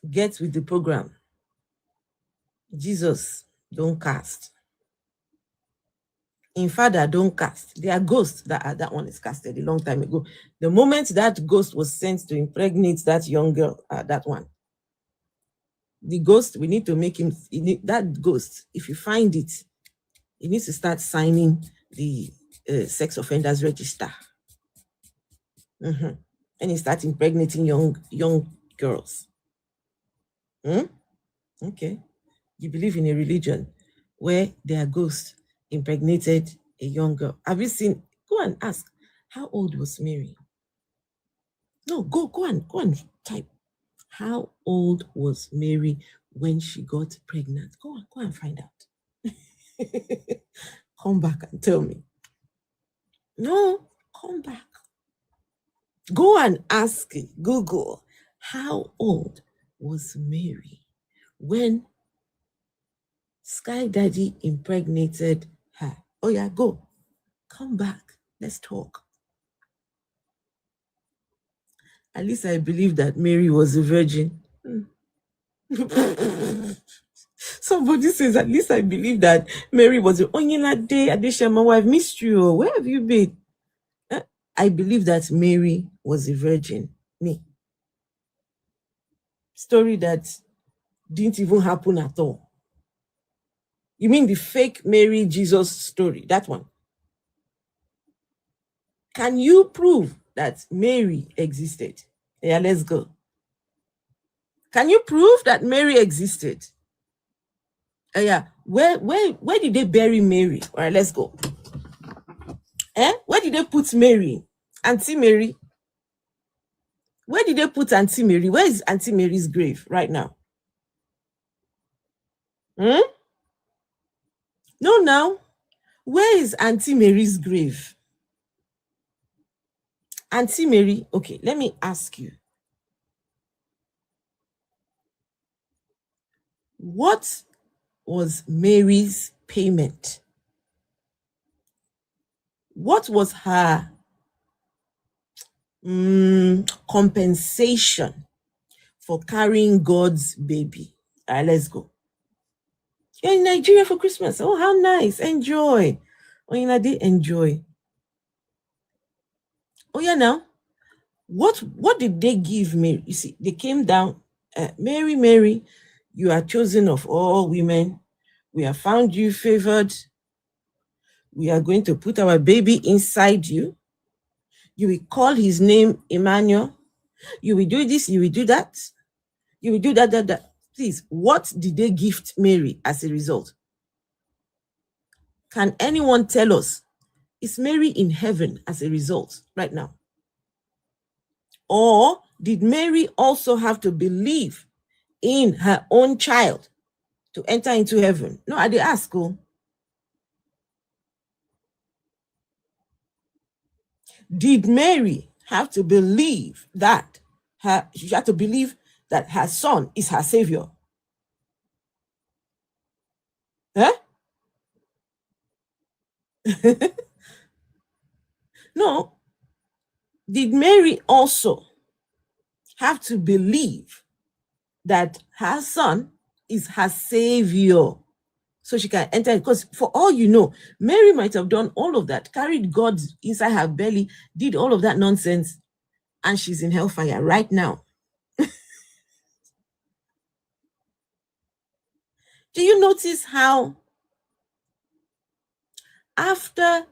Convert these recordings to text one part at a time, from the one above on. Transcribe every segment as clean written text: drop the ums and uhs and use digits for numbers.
Get with the program. Jesus, don't cast. In Father, don't cast. There are ghosts that one is casted a long time ago. The moment that ghost was sent to impregnate that young girl, that one, the ghost, we need to make him, that ghost, if you find it, you need to start signing the sex offenders register. And he starts impregnating young girls. Okay. You believe in a religion where there are ghosts impregnated a young girl. Have you seen? Go and ask. How old was Mary? No, go and type. How old was Mary when she got pregnant? Go and find out. Come back and tell me. No, come back. Go and ask Google, how old was Mary when Sky Daddy impregnated her? Oh yeah, go. Come back. Let's talk. At least I believe that Mary was a virgin. Somebody says, at least I believe that Mary was a Onyinade Adeshama wife. Missed you. Where have you been? I believe that Mary was a virgin. Me. Story that didn't even happen at all. You mean the fake Mary Jesus story? That one. Can you prove that Mary existed? Yeah, let's go. Can you prove that Mary existed? Yeah. Where did they bury Mary? All right, let's go. Where did they put Mary? Auntie Mary? Where did they put Auntie Mary? Where is Auntie Mary's grave right now? No, now. Where is Auntie Mary's grave? Auntie Mary, okay, let me ask you. What was Mary's payment? What was her compensation for carrying God's baby? All right, let's go. You're in Nigeria for Christmas. Oh, how nice. Enjoy. Oh, you know, they enjoy. Oh, yeah, now. What did they give Mary? You see, they came down. Mary, Mary, you are chosen of all women. We have found you favored. We are going to put our baby inside you. You will call his name Emmanuel. You will do this, you will do that. You will do that. Please, what did they gift Mary as a result? Can anyone tell us? Is Mary in heaven as a result right now? Or did Mary also have to believe in her own child to enter into heaven? No, I did ask. Did Mary have to believe that she had to believe that her son is her savior? No. Did Mary also have to believe that her son is her savior so she can enter? Because for all you know, Mary might have done all of that, carried God inside her belly, did all of that nonsense, and she's in hellfire right now. Do you notice how after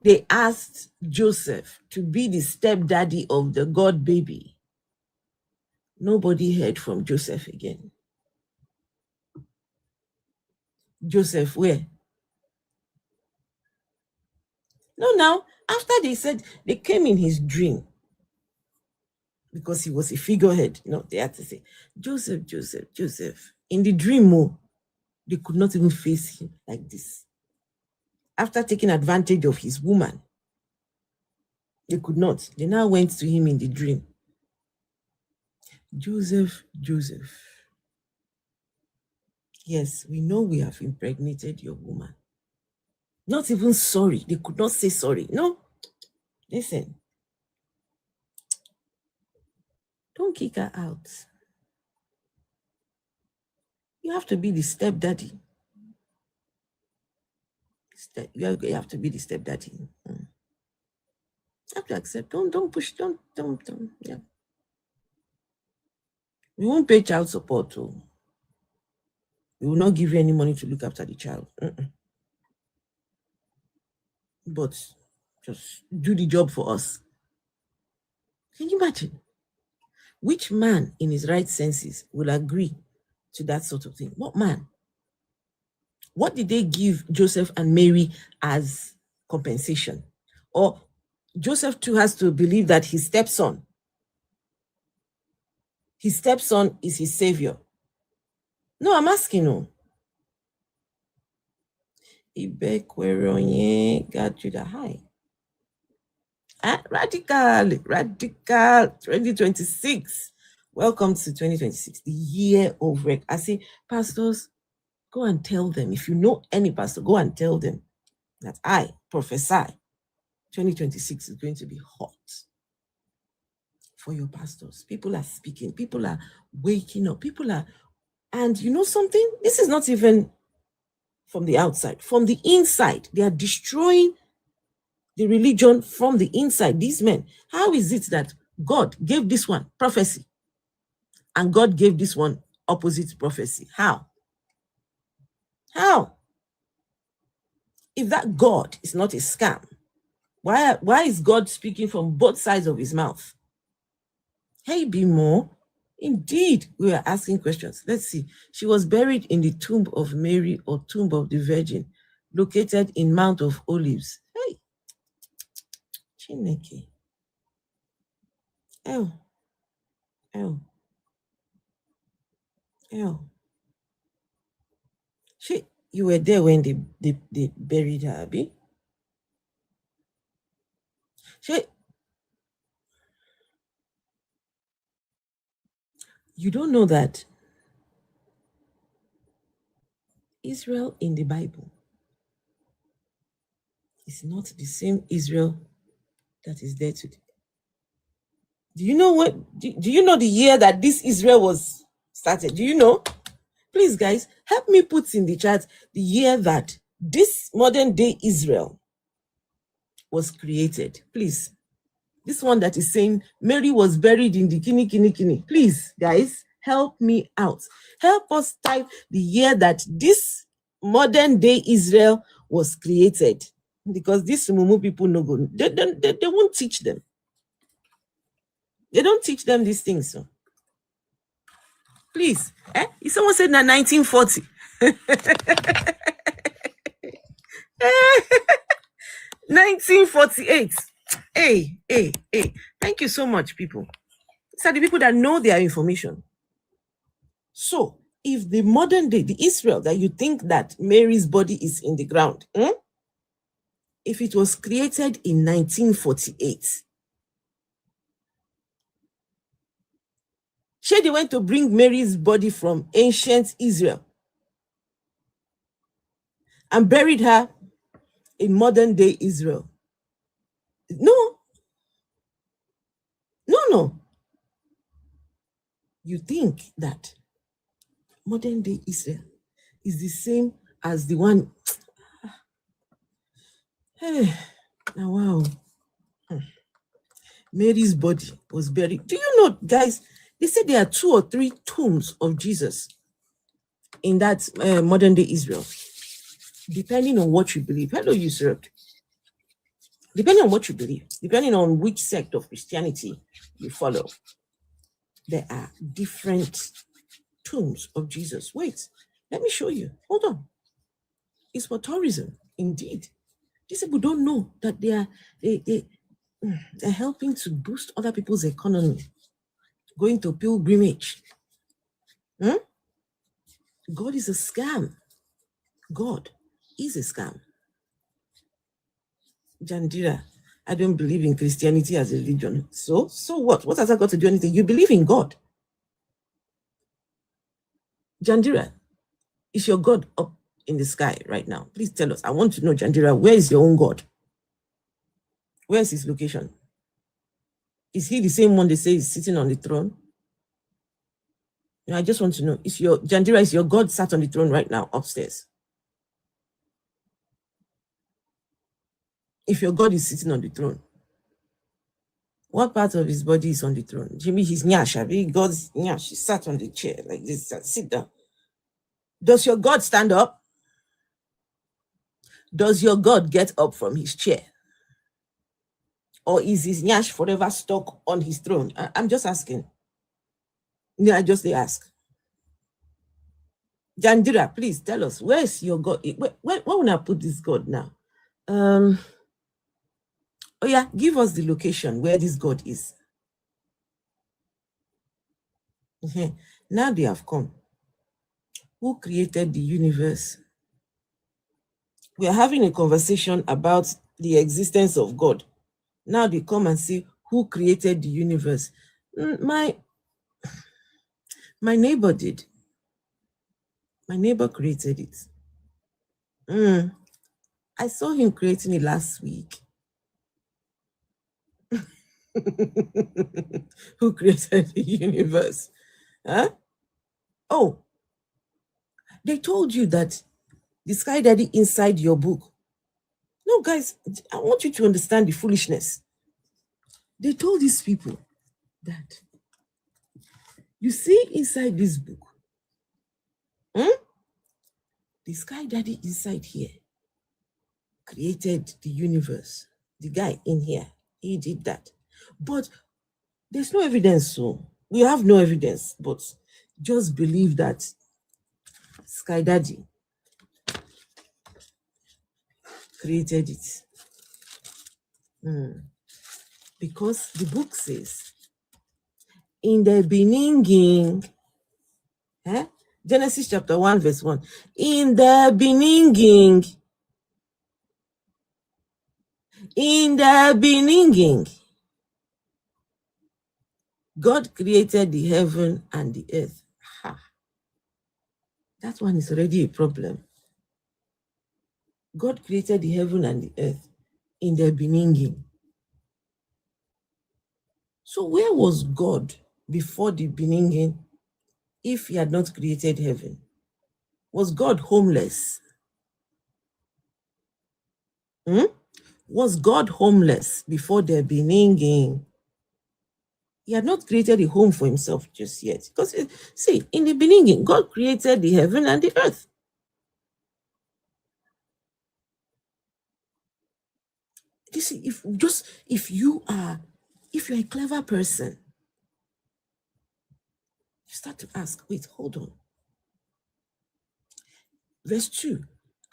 they asked Joseph to be the stepdaddy of the God baby, nobody heard from Joseph again? Joseph, where? No, now, after they said they came in his dream, because he was a figurehead, they had to say, Joseph, Joseph, Joseph. In the dream, they could not even face him like this. After taking advantage of his woman, they could not. They now went to him in the dream. Joseph, Joseph. Yes, we know we have impregnated your woman. Not even sorry. They could not say sorry. No. Listen. Don't kick her out. You have to be the stepdaddy. You have to be the stepdaddy. You have to accept. Don't push. Don't. Yeah. We won't pay child support. We will not give you any money to look after the child. But just do the job for us. Can you imagine? Which man in his right senses will agree to that sort of thing? What man? What did they give Joseph and Mary as compensation? Or Joseph too has to believe that his stepson is his savior. No, I'm asking you. Got you the high. Radical 2026. Welcome to 2026, the year of rec. I say, pastors, go and tell them. If you know any pastor, go and tell them that I prophesy 2026 is going to be hot for your pastors. People are speaking. People are waking up. And you know something? This is not even from the outside. From the inside, they are destroying the religion from the inside. These men, how is it that God gave this one prophecy and God gave this one opposite prophecy? How? If that God is not a scam, why is God speaking from both sides of his mouth? Hey, Bimo, indeed, we are asking questions. Let's see. She was buried in the tomb of Mary or tomb of the Virgin, located in Mount of Olives. Hey, Chineke. Oh. You were there when they buried her, Abby? You don't know that Israel in the Bible is not the same Israel that is there today. Do you know do you know the year that this Israel was started? Do you know? Please, guys, help me put in the chat the year that this modern day Israel was created. Please. This one that is saying Mary was buried in the kini. Please, guys, help me out. Help us type the year that this modern day Israel was created. Because these Mumu people no go. They won't teach them. They don't teach them these things. So. Please. If someone said na 1940. 1948. Hey. Thank you so much, people. These are the people that know their information. So, if the modern day, the Israel that you think that Mary's body is in the ground, if it was created in 1948, they went to bring Mary's body from ancient Israel and buried her in modern day Israel. No. You think that modern day Israel is the same as the one. Hey, now wow. Mary's body was buried. Do you know, guys, they say there are 2 or 3 tombs of Jesus in that modern day Israel, depending on what you believe. Hello, you served. Depending on what you believe, depending on which sect of Christianity you follow, there are different tombs of Jesus. Wait, let me show you. Hold on. It's for tourism, indeed. These people don't know that they're helping to boost other people's economy, going to pilgrimage. God is a scam. God is a scam. Jandira, I don't believe in Christianity as a religion. So what? What has that got to do anything? You believe in God. Jandira, is your God up in the sky right now? Please tell us. I want to know, Jandira, where is your own God? Where is his location? Is he the same one they say is sitting on the throne? I just want to know, is your God sat on the throne right now upstairs? If your God is sitting on the throne, what part of his body is on the throne? Jimmy, his nyash, God's nyash, he sat on the chair like this, sit down. Does your God stand up? Does your God get up from his chair? Or is his nyash forever stuck on his throne? I'm just asking. No, I just ask. Jandira, please tell us, where is your God? Where will I put this God now? Oh yeah, give us the location where this God is. Now they have come. Who created the universe? We are having a conversation about the existence of God. Now they come and say, who created the universe? My neighbor did. My neighbor created it. I saw him creating it last week. Who created the universe? Huh? Oh, they told you that the Sky Daddy inside your book. No, guys, I want you to understand the foolishness. They told these people that you see inside this book, the Sky Daddy inside here created the universe. The guy in here, he did that. But there's no evidence, so we have no evidence, but just believe that Sky Daddy created it. Because the book says, in the beginning, Genesis chapter 1, verse 1, in the beginning, God created the heaven and the earth. That one is already a problem. God created the heaven and the earth in the beginning. So where was God before the beginning if he had not created heaven? Was God homeless? Was God homeless before the beginning? He had not created a home for himself just yet. Because, see, in the beginning, God created the heaven and the earth. You see, if you're a clever person, you start to ask, wait, hold on. Verse 2,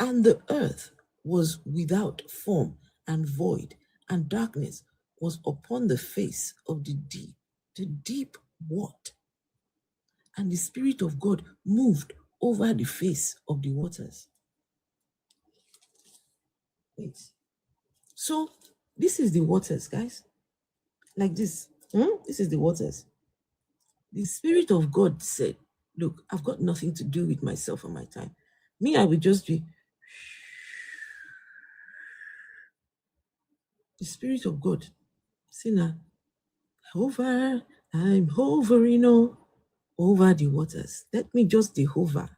and the earth was without form and void, and darkness was upon the face of the deep. The deep what? And the Spirit of God moved over the face of the waters. Wait. So this is the waters, guys. Like this. This is the waters. The Spirit of God said, look, I've got nothing to do with myself and my time. Me, I will just be. The Spirit of God. See now. Hover. I'm hovering over the waters. Let me just hover.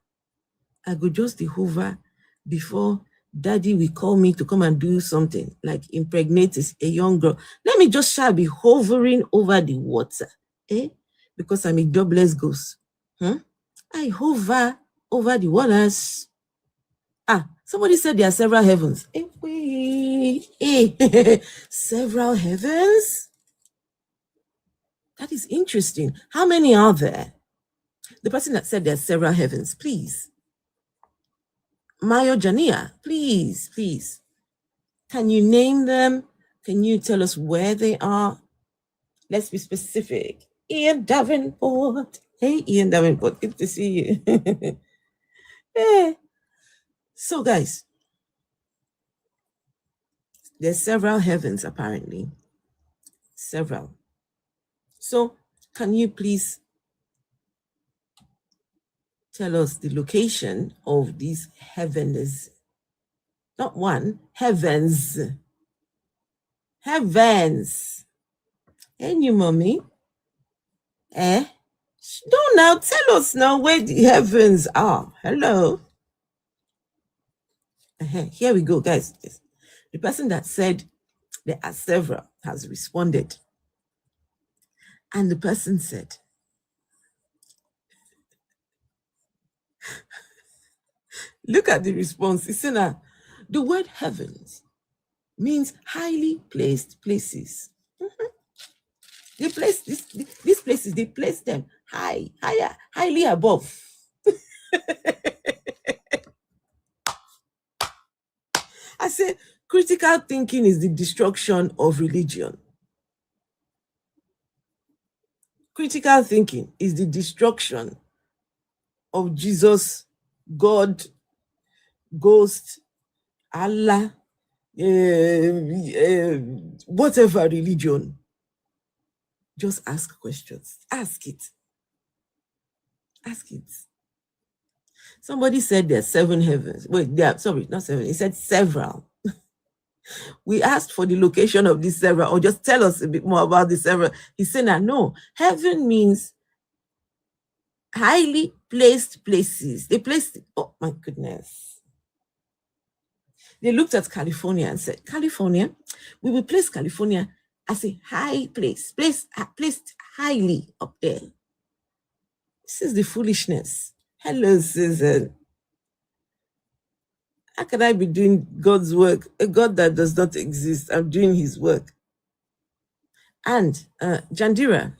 I go just hover before Daddy will call me to come and do something, like impregnate a young girl. Let me just be hovering over the water, because I'm a jobless ghost. I hover over the waters. Somebody said there are several heavens. Several heavens? That is interesting. How many are there? The person that said there are several heavens, please. Mayo Jania, please. Can you name them? Can you tell us where they are? Let's be specific. Ian Davenport. Hey, Ian Davenport, good to see you. Hey. So, guys, there's several heavens, apparently. Several. So, can you please tell us the location of these heavens? Not one, heavens. Heavens. Hey, new mommy. Don't now tell us now where the heavens are. Hello. Here we go, guys. The person that said there are several has responded. And the person said, look at the response. It's in the word heavens means highly placed places. They place these places, they place them higher, highly above. I say critical thinking is the destruction of religion. Critical thinking is the destruction of Jesus, God, ghost, Allah, whatever religion. Just ask questions. Ask it. Ask it. Somebody said there's 7 heavens. Wait, sorry, not 7. He said several. We asked for the location of these several, or just tell us a bit more about the several. He said, no, heaven means highly placed places. They placed, oh my goodness. They looked at California and said, California, we will place California as a high place, placed highly up there. This is the foolishness. Hello, Susan. How can I be doing God's work? A God that does not exist. I'm doing his work. And Jandira,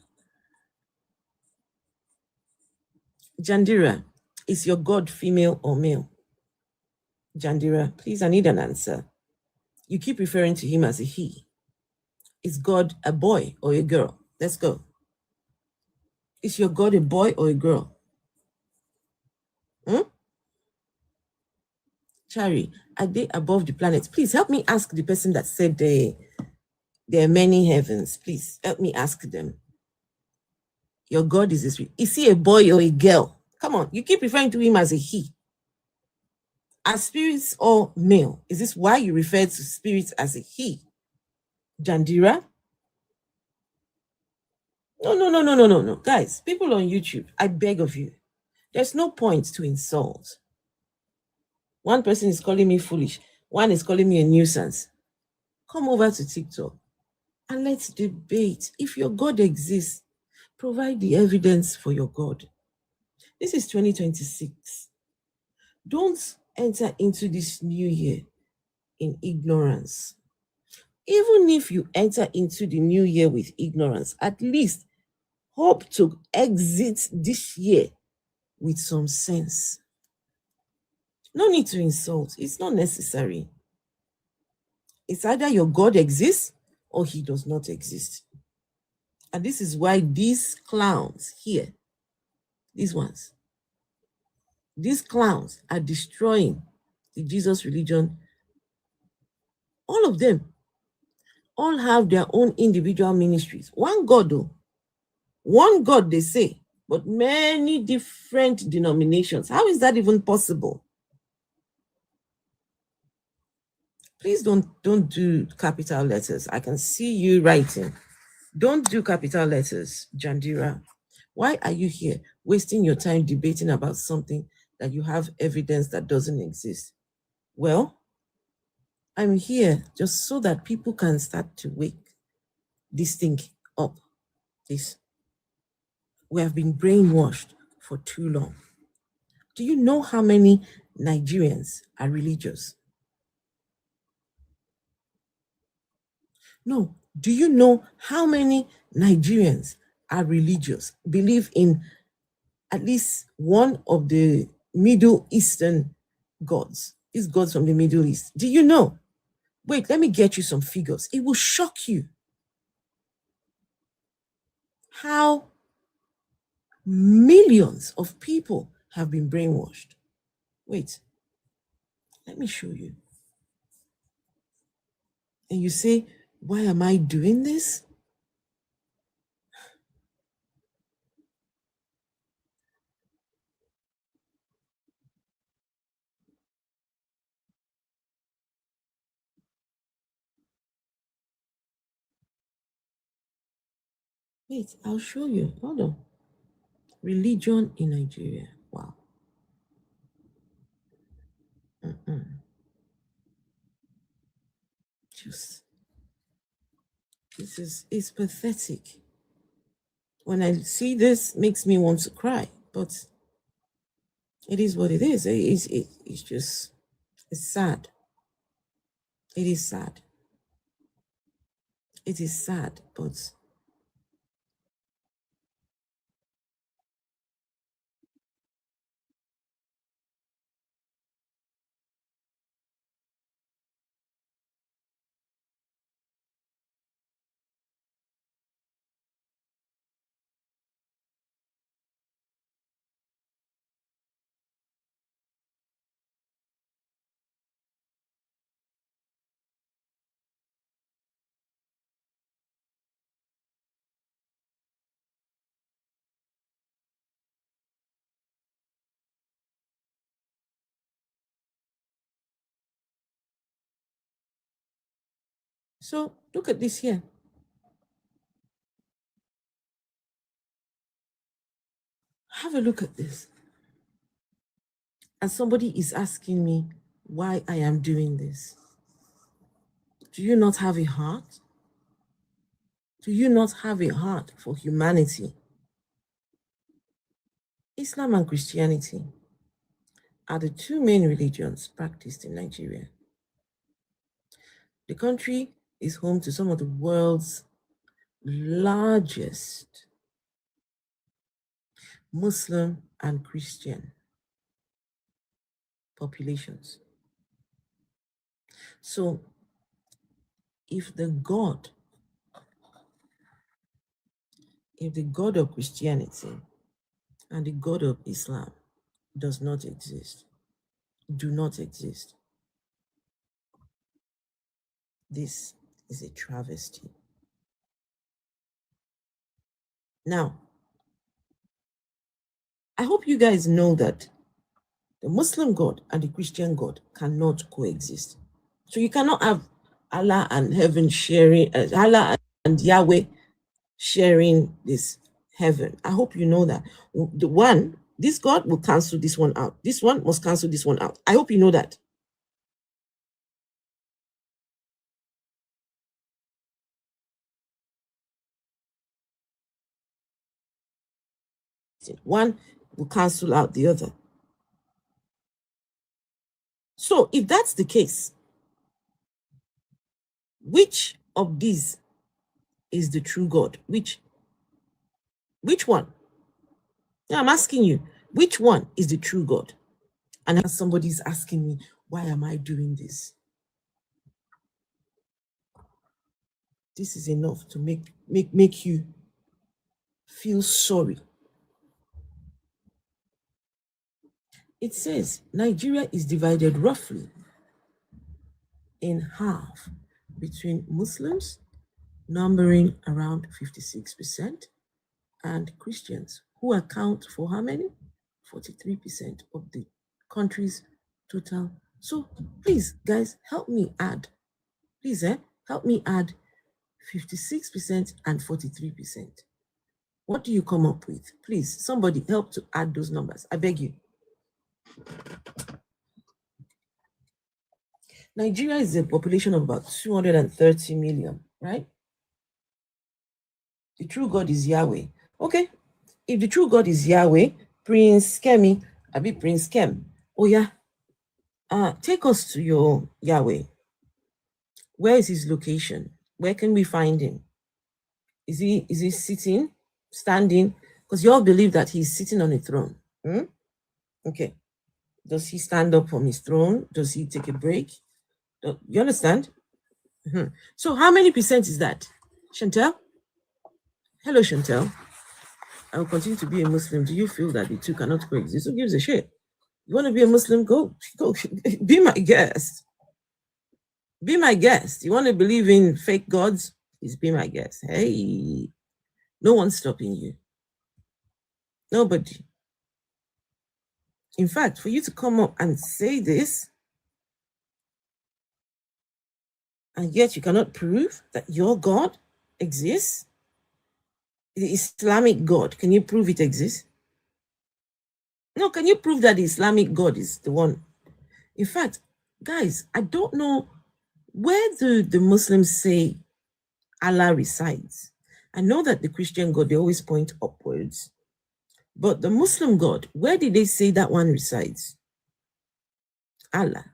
is your God female or male? Jandira, please, I need an answer. You keep referring to him as a he. Is God a boy or a girl? Let's go. Is your God a boy or a girl? Chari, are they above the planets? Please help me ask the person that said there are many heavens. Please help me ask them. Your God is this. Is he a boy or a girl? Come on, you keep referring to him as a he. Are spirits or male? Is this why you refer to spirits as a he? Jandira? No. Guys, people on YouTube, I beg of you. There's no point to insult. One person is calling me foolish. One is calling me a nuisance. Come over to TikTok and let's debate. If your God exists, provide the evidence for your God. This is 2026. Don't enter into this new year in ignorance. Even if you enter into the new year with ignorance, at least hope to exit this year with some sense. No need to insult. It's not necessary. It's either your God exists or he does not exist. And this is why these clowns here, these clowns are destroying the Jesus religion. All of them all have their own individual ministries. One God, though. One God, they say, but many different denominations. How is that even possible? Please don't do capital letters. I can see you writing. Don't do capital letters, Jandira. Why are you here wasting your time debating about something that you have evidence that doesn't exist? Well, I'm here just so that people can start to wake this thing up. We have been brainwashed for too long. Do you know how many Nigerians are religious? No. Do you know how many Nigerians are religious, believe in at least one of the Middle Eastern gods? These gods from the Middle East. Do you know? Wait, let me get you some figures. It will shock you how millions of people have been brainwashed. Wait, let me show you. And you say, why am I doing this? Wait, I'll show you. Hold on. Religion in Nigeria. Wow. Just, it's pathetic. When I see this, makes me want to cry, but it is what it is. It's just, it's sad. It is sad. It is sad, but so look at this here. Have a look at this. And somebody is asking me why I am doing this. Do you not have a heart? Do you not have a heart for humanity? Islam and Christianity are the two main religions practiced in Nigeria. The country is home to some of the world's largest Muslim and Christian populations. So if the God of Christianity and the God of Islam does not exist, do not exist, this is a travesty. Now, I hope you guys know that the Muslim God and the Christian God cannot coexist. So you cannot have Allah and heaven sharing, Allah and Yahweh sharing this heaven. I hope you know that. The one, this God will cancel this one out. This one must cancel this one out. I hope you know that. One will cancel out the other. So if that's the case, which of these is the true God? Which one? Yeah, I'm asking you, which one is the true God? And somebody's asking me, why am I doing this? This is enough to make you feel sorry. It says Nigeria is divided roughly in half between Muslims, numbering around 56%, and Christians, who account for how many? 43% of the country's total. So please, guys, help me add. Please, help me add 56% and 43%. What do you come up with? Please, somebody help to add those numbers. I beg you. Nigeria is a population of about 230 million, right? The true God is Yahweh. Okay, if the true God is Yahweh, Prince Kemi, Abi Prince Kem, oh yeah, take us to your Yahweh. Where is his location? Where can we find him? Is he sitting, standing? Because you all believe that he's sitting on a throne. Okay. Does he stand up from his throne? Does he take a break? You understand? So how many percent is that? Chantel? Hello, Chantel. I will continue to be a Muslim. Do you feel that the two cannot coexist? Who gives a shit? You want to be a Muslim? Go. Be my guest. Be my guest. You want to believe in fake gods? Please be my guest. Hey, no one's stopping you. Nobody. In fact, for you to come up and say this, and yet you cannot prove that your God exists, the Islamic God, can you prove it exists? No, can you prove that the Islamic God is the one? In fact, guys, I don't know, where do the Muslims say Allah resides? I know that the Christian God, they always point upwards. But the Muslim God, where did they say that one resides? Allah.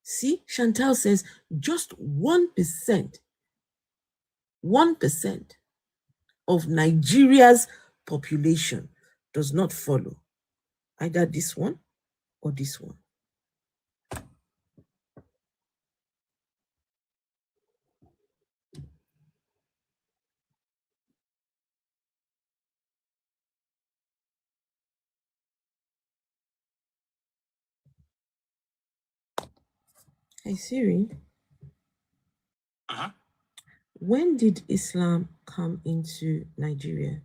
See, Chantal says just 1%, 1% of Nigeria's population does not follow either this one or this one. Hey Siri, when did Islam come into Nigeria?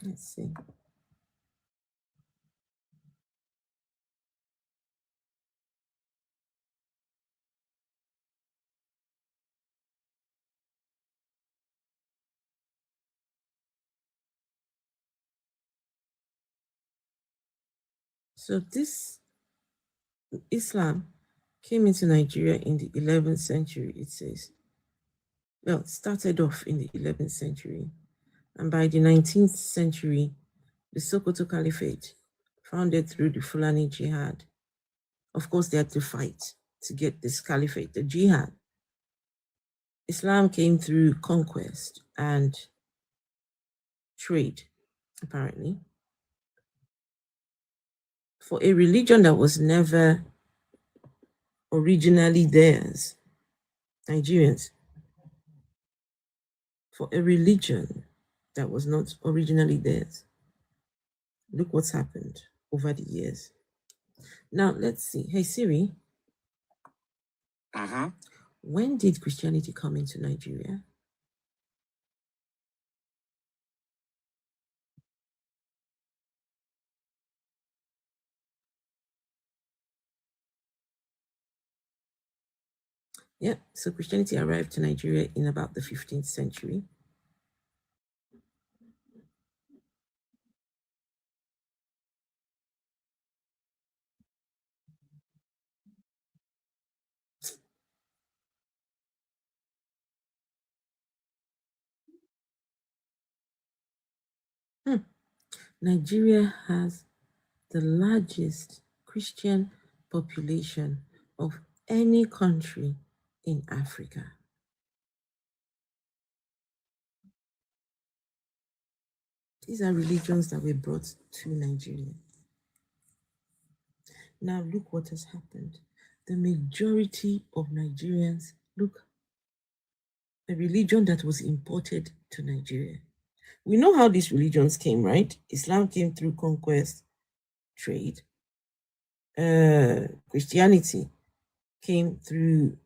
Let's see. So this Islam came into Nigeria in the 11th century, it says. Well, it started off in the 11th century. And by the 19th century, the Sokoto Caliphate, founded through the Fulani Jihad. Of course, they had to fight to get this caliphate, the jihad. Islam came through conquest and trade, apparently, for a religion that was never originally theirs, Nigerians, for a religion that was not originally theirs. Look what's happened over the years. Now, let's see. Hey, Siri. When did Christianity come into Nigeria? Yeah, so Christianity arrived to Nigeria in about the 15th century. Nigeria has the largest Christian population of any country in Africa. These are religions that were brought to Nigeria. Now look what has happened. The majority of Nigerians, look, a religion that was imported to Nigeria. We know how these religions came, right? Islam came through conquest, trade. Christianity came through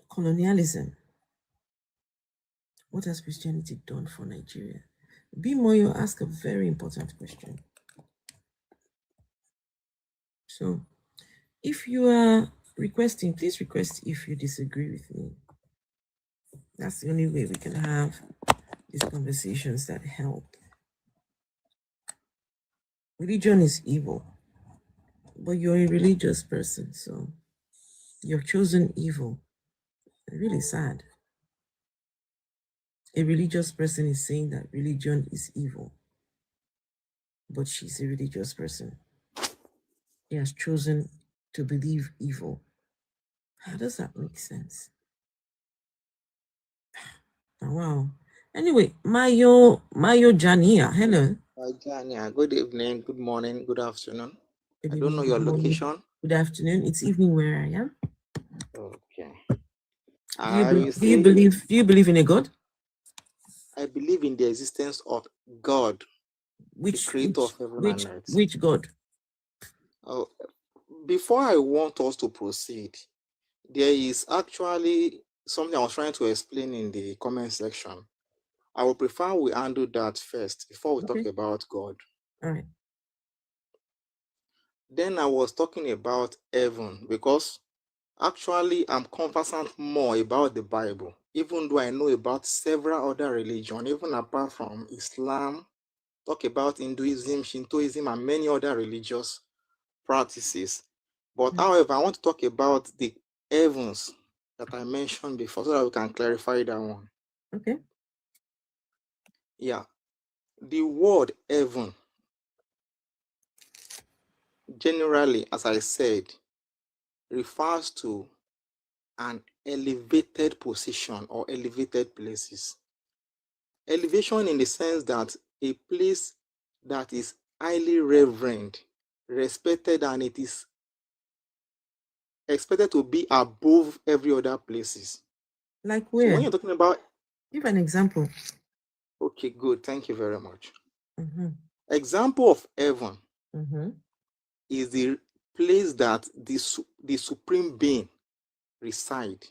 colonialism. What has Christianity done for Nigeria? Bimoyo asked a very important question. So if you are requesting, please request if you disagree with me. That's the only way we can have these conversations that help. Religion is evil, but you're a religious person, so you've chosen evil. Really sad. A religious person is saying that religion is evil, but she's a religious person. He has chosen to believe evil. How does that make sense? Oh, wow. Anyway, Mayo Jania, hello. Jania, good evening, good morning, good afternoon. Good I don't know your location. Good afternoon. It's evening where I am. Okay. Do you believe in a God? I believe in the existence of God, the creator of heaven and earth. Which God? Oh, before I want us to proceed, there is actually something I was trying to explain in the comment section. I would prefer we handle that first before we talk about God. All right. Then I was talking about heaven because Actually, I'm conversant more about the Bible, even though I know about several other religions, even apart from Islam, talk about Hinduism, Shintoism, and many other religious practices. But however, I want to talk about the heavens that I mentioned before so that we can clarify that one. Okay. Yeah. The word heaven, generally, as I said, refers to an elevated position or elevated places. Elevation in the sense that a place that is highly reverend, respected, and it is expected to be above every other places. Like So when where? you're talking about, Give an example. okay, good, thank you very much. Mm-hmm. Example of heaven Mm-hmm. is the place that the supreme being reside.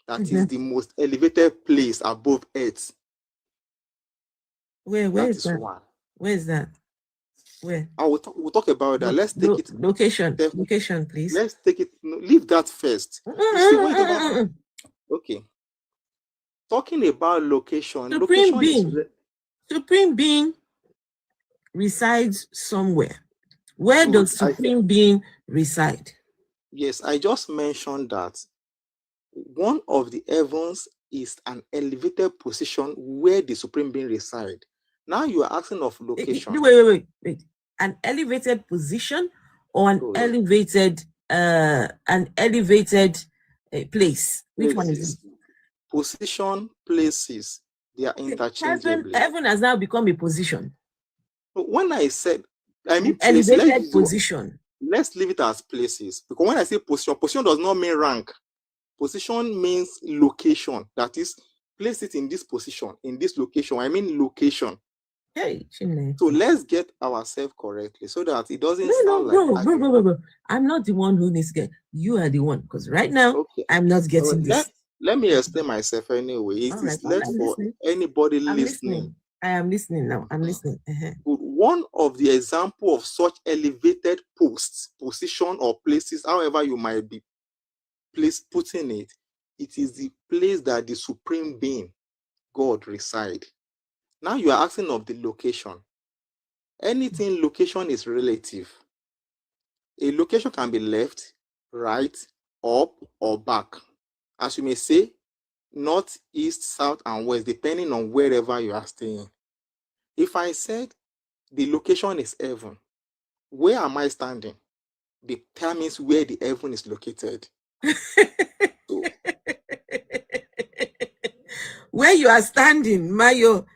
That is the most elevated place above earth. Where That is is that? one. Where is that? Where? We'll talk about that. Let's take it. Location, please. Let's take it. No, leave that first. You see, when you talk about, okay, talking about location, Supreme location is being. Supreme being resides somewhere. Where good. does Supreme being reside? Yes, I just mentioned that one of the heavens is an elevated position where the supreme being reside. Now you are asking of location. Wait. An elevated position or an Good. elevated place? Which one is it? Position, places, they are interchangeable. Heaven has now become a position. When I said, I mean places, Elevated position. Let's leave it as places. Because when I say position does not mean rank. Position means location. That is, place it in this position, in this location. I mean location. Hey, so let's get ourselves correctly so that it doesn't sound like bro. I'm not the one who needs to get. You are the one, because right now, okay, I'm not getting this. Let me explain myself anyway. It is left for anybody listening. I am listening now. I'm listening. One of the example of such elevated position or places, however you might be putting it, it is the place that the supreme being, God, reside. Now you are asking of the location. Anything location is relative. A location can be left, right, up, or back. As you may say, north, east, south, and west, depending on wherever you are staying. If I said the location is heaven, where am I standing? Determines where the heaven is located. So, where you are standing, Mayo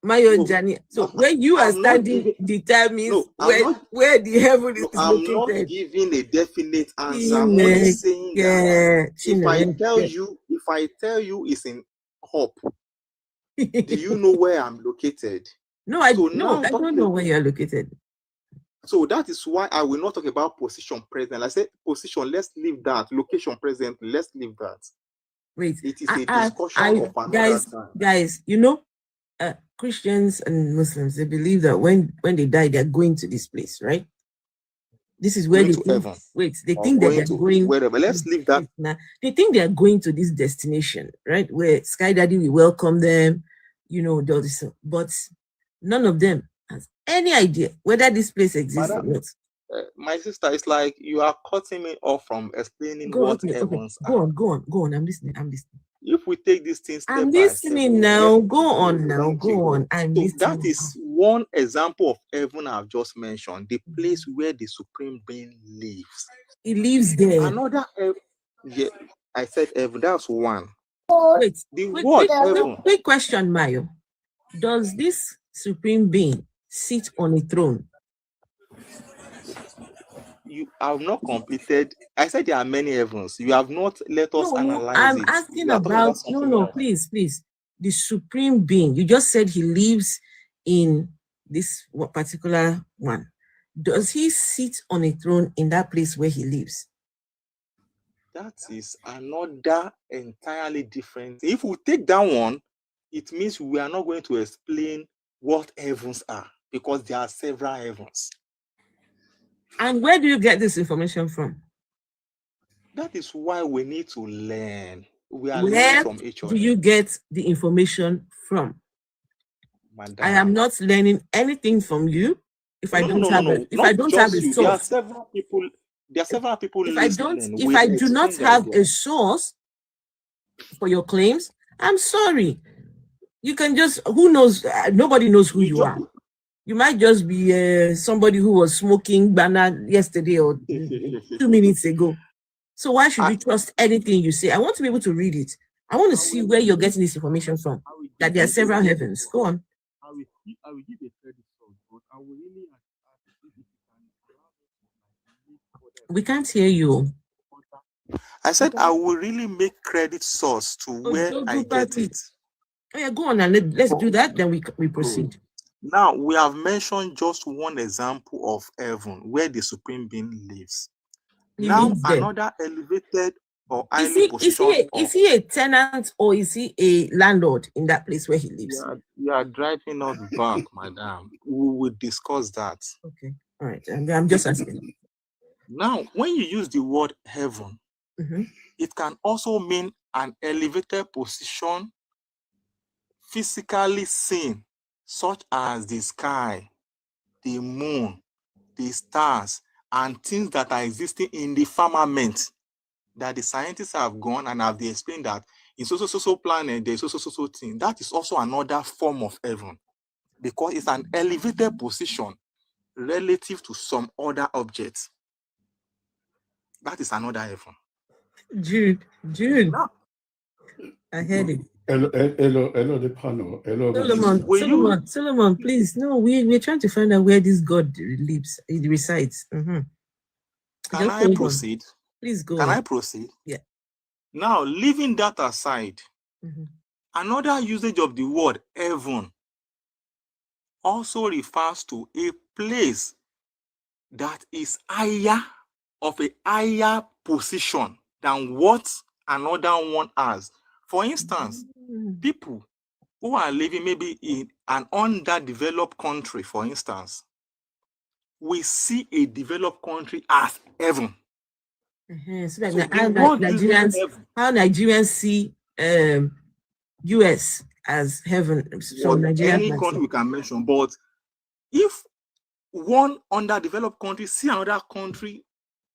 Jani. So where you are standing determines where the heaven is located. I'm not giving a definite answer. I'm only saying that if I tell you it's in Hope, do you know where I'm located? No, I don't know where you are located. So that is why I will not talk about position present. I said position, let's leave that. Location present, let's leave that. Wait, it is a discussion of another time. Guys, you know, Christians and Muslims, they believe that when they die, they're going to this place, right? This is where they think, they think that they're going wherever. Let's leave that. Now, they think they are going to this destination, right? Where Sky Daddy will welcome them, you know, but none of them has any idea whether this place exists or not. My sister, it's like you are cutting me off from explaining what heavens are. Go on. I'm listening. If we take these things step I'm listening now. Go on. I'm listening. That is one example of heaven I've just mentioned, the place where the supreme being lives. He lives there. Another heaven, yeah, I said heaven, that's one. Wait, quick question, Mayo. Does this supreme being sit on a throne? You have not completed. I said there are many heavens. You have not let us analyze it. I'm asking about please. The supreme being. You just said he lives in this particular one. Does he sit on a throne in that place where he lives? That is another entirely different. If we take that one, it means we are not going to explain what heavens are, because there are several heavens. And where do you get this information from? That is why we need to learn. We are learning Where from each do other. you get the information from? Madam. I am not learning anything from you if I don't have a Not you. There are source. several people. There are several people If listening. I do not have a source for your claims, I'm sorry. You can just, who knows? Nobody knows who you are. You might just be somebody who was smoking banana yesterday or 2 minutes ago. So why should you trust anything you say? I want to be able to read it. I want to see where you're getting this information from. That there are several heavens. Go on. I will give a credit source, but I will really We can't hear you. I said I will really make credit source to where I get it. Oh yeah, go on and let's do that. Then we proceed. Now we have mentioned just one example of heaven where the supreme being lives. Now another elevated or highly positioned. Is he a tenant or is he a landlord in that place where he lives? You are driving us back, madam. We will discuss that. Okay. All right. I'm just asking. Now, when you use the word heaven, it can also mean an elevated position physically seen, such as the sky, the moon, the stars, and things that are existing in the firmament that the scientists have gone and have explained that in so planet, there's so thing. That is also another form of heaven because it's an elevated position relative to some other objects. That is another heaven. Jude. No. I heard it. Hello, the panel. Hello, Solomon, please. No, we're trying to find out where this God lives, he resides. Can I proceed? Please go. Can I proceed? Yeah. Now, leaving that aside, another usage of the word heaven also refers to a place that is higher, of a higher position than what another one has. For instance, people who are living maybe in an underdeveloped country, for instance, we see a developed country as heaven. So like how Nigerians see US as heaven. So any country we can mention, but if one underdeveloped country see another country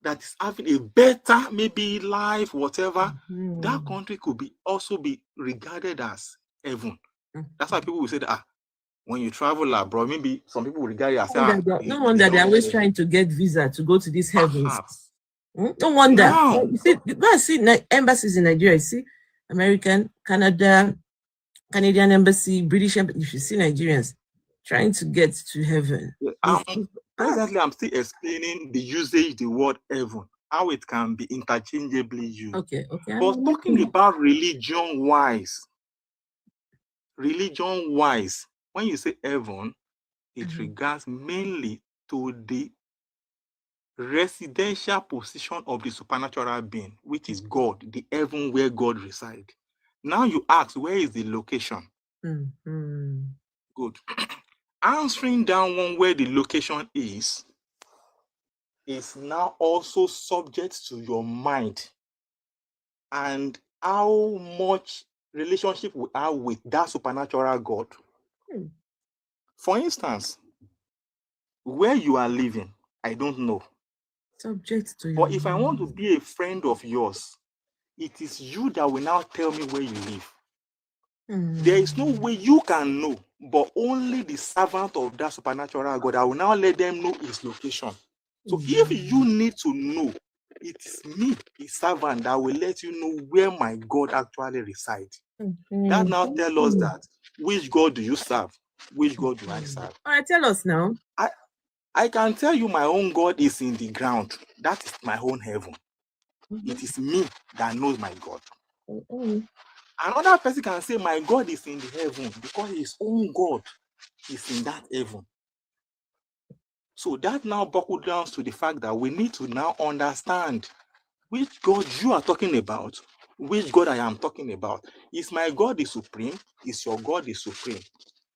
that is having a better maybe life, whatever, that country could also be regarded as heaven. That's why people will say that when you travel abroad, maybe some people will regard it as no wonder they're always trying to get visa to go to these heavens. No wonder. You see embassies in Nigeria. You see American, Canadian embassy, British embassy. You should see Nigerians trying to get to heaven. Presently, I'm still explaining the usage, the word heaven, how it can be interchangeably used. Okay. But talking about religion-wise, when you say heaven, it regards mainly to the residential position of the supernatural being, which is God, the heaven where God resides. Now you ask, where is the location? Good. Answering down one where the location is now also subject to your mind and how much relationship we have with that supernatural God. For instance, where you are living, I don't know. Subject to but if I want to be a friend of yours, it is you that will now tell me where you live. There is no way you can know, but only the servant of that supernatural God. I will now let them know his location. So if you need to know, it is me, his servant, that will let you know where my God actually resides. That now tells us that which God do you serve? Which God do I serve? All right, tell us now. I can tell you my own God is in the ground. That is my own heaven. It is me that knows my God. Another person can say my God is in the heaven because his own God is in that heaven. So that now buckles down to the fact that we need to now understand which God you are talking about, which God I am talking about. Is my God the supreme? Is your God the supreme?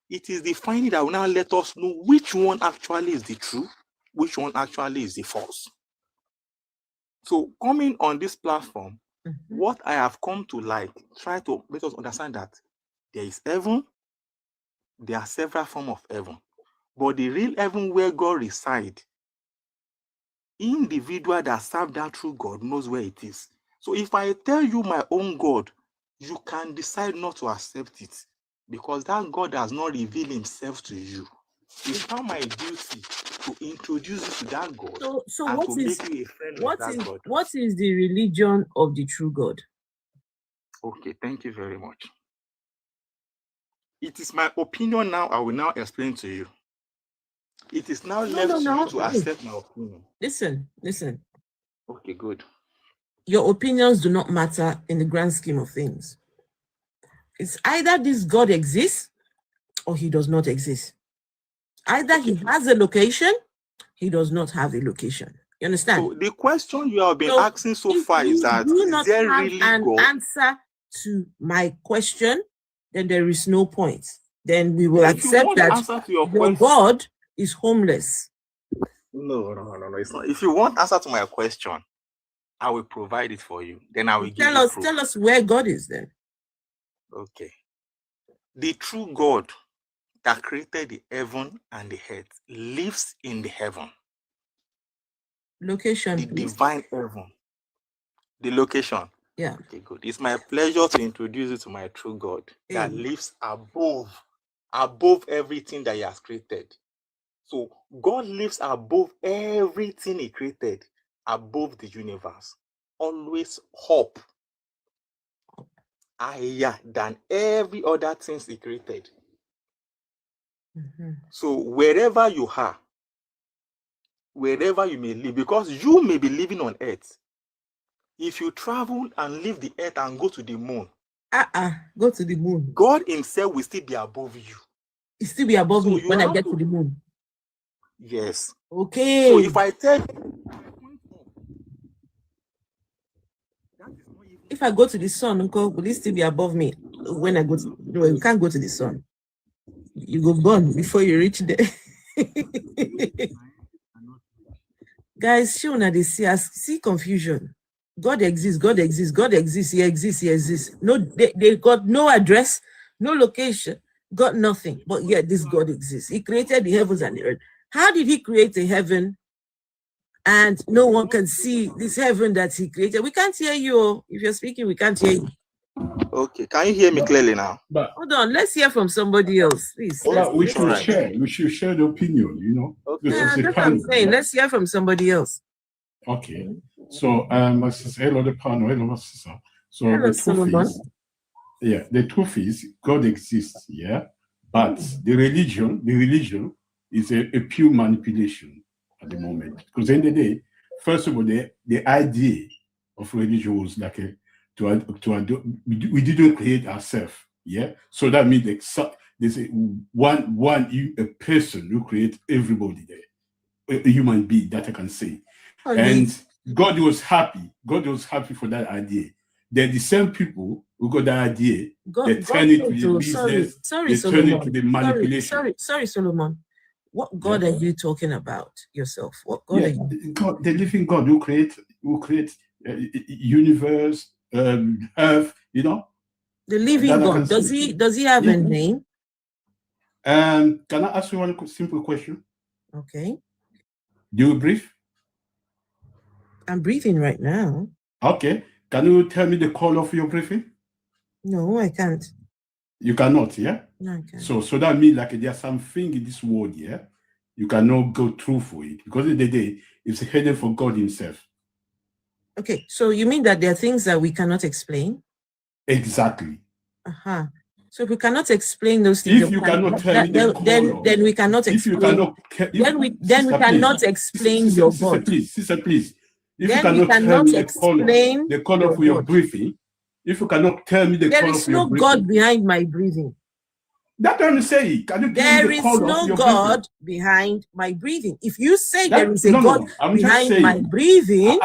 It is the finding that will now let us know which one actually is the true, which one actually is the false. So coming on this platform, Mhm. what I have come to try to make us understand that there is heaven, there are several forms of heaven, but the real heaven where God resides, individual that serve that true God knows where it is. So if I tell you my own God, you can decide not to accept it because that God has not revealed himself to you. It's now my duty to introduce you to that God So and what to is make you a friend of what that is God. what is the religion of the true God? Okay, thank you very much. It is my opinion now. I will now explain to you. It is now left to you to accept my opinion. Listen. Okay, good. Your opinions do not matter in the grand scheme of things. It's either this God exists or he does not exist. Either he has a location, he does not have a location. You understand? So the question you have been asking so far is that do is not there have really an God? answer to my question, then there is no point. Then we will If you accept want that answer to your your question, God is homeless. no, it's not. If you want answer to my question, I will provide it for you. Then I will give you proof. Tell us where God is then. Okay. The true God that created the heaven and the earth lives in the heaven. Location, the please. Divine heaven. The location. Yeah. Okay, good. It's my pleasure to introduce you to my true God that lives above everything that he has created. So God lives above everything he created, above the universe, always up, higher than every other things he created. Mhm. So wherever you are, wherever you may live, because you may be living on earth, if you travel and leave the earth and go to the moon, go to the moon. God himself will still be above you. He still be above So me when I get to the moon. Yes. Okay. So if I tell you, if I go to the sun, Uncle, will he still be above me when I go to? No, you can't go to the sun. You go burn before you reach there. Guys, Shona, they see confusion. God exists, God exists, God exists, he exists, he exists. No, they got no address, no location, got nothing. But yet this God exists. He created the heavens and the earth. How did he create a heaven and no one can see this heaven that he created? We can't hear you. If you're speaking, we can't hear you. Okay, can you hear me clearly now? But hold on, let's hear from somebody else, please. we should share. We should share the opinion, you know. Okay. Yeah, that's what I'm saying. Let's hear from somebody else. Okay. So my sister, hello the panel, hello my sister. So hello, the truth is God exists, yeah. But the religion is a pure manipulation at the moment. Because in the day, first of all, the idea of religion was like we didn't create ourselves, yeah. So that means there's a person who creates everybody there, a human being that I can say. And God was happy. God was happy for that idea. Then the same people who got that idea, they turn it to the business. Sorry, they turn it to the manipulation. Sorry, Solomon. What God are you talking about yourself? What God are you? God, the living God who create universe, earth. You know. The living God. Does he have a name? Can I ask you one simple question? Okay. Do you breathe? I'm breathing right now. Okay. Can you tell me the color of your breathing? No, I can't. You cannot, yeah? No, I can't. So that means like there's something in this world, yeah? You cannot go through for it. Because in the day, it's hidden for God himself. Okay, so you mean that there are things that we cannot explain? Exactly. Uh-huh. So if we cannot explain those things, if you cannot tell me the color, then we cannot explain. If you cannot, we cannot explain your God. Sister, please. If then you cannot tell me the color for your breathing, if you cannot tell me the color for your breathing, there is no God behind my breathing. That's what I'm saying. Can you give me the color of your breathing? There is no God behind my breathing. If you say there is a God behind my breathing,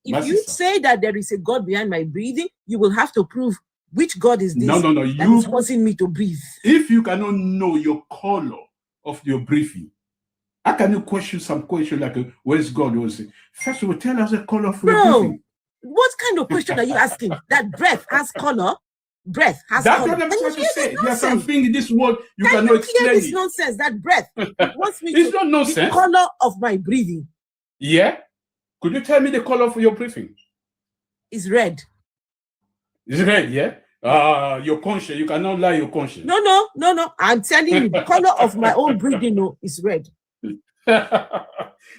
if you say that there is a God behind my breathing, you will have to prove which God is this that is causing me to breathe. If you cannot know your color of your breathing, How can you question some question like where's God? Was first of all, tell us the color of your Bro, breathing. what kind of question are you asking? That breath has color? Breath has That's color. what I'm Can you trying to hear say. this There's nonsense? something in this world you Can cannot you hear explain this it. nonsense? That breath. It wants me It's to not the nonsense. color of my breathing Yeah. Could you tell me the color of your breathing? is red. It's red, yeah? Your conscience. You cannot lie your conscience. No. I'm telling you, the color of my own breathing is red.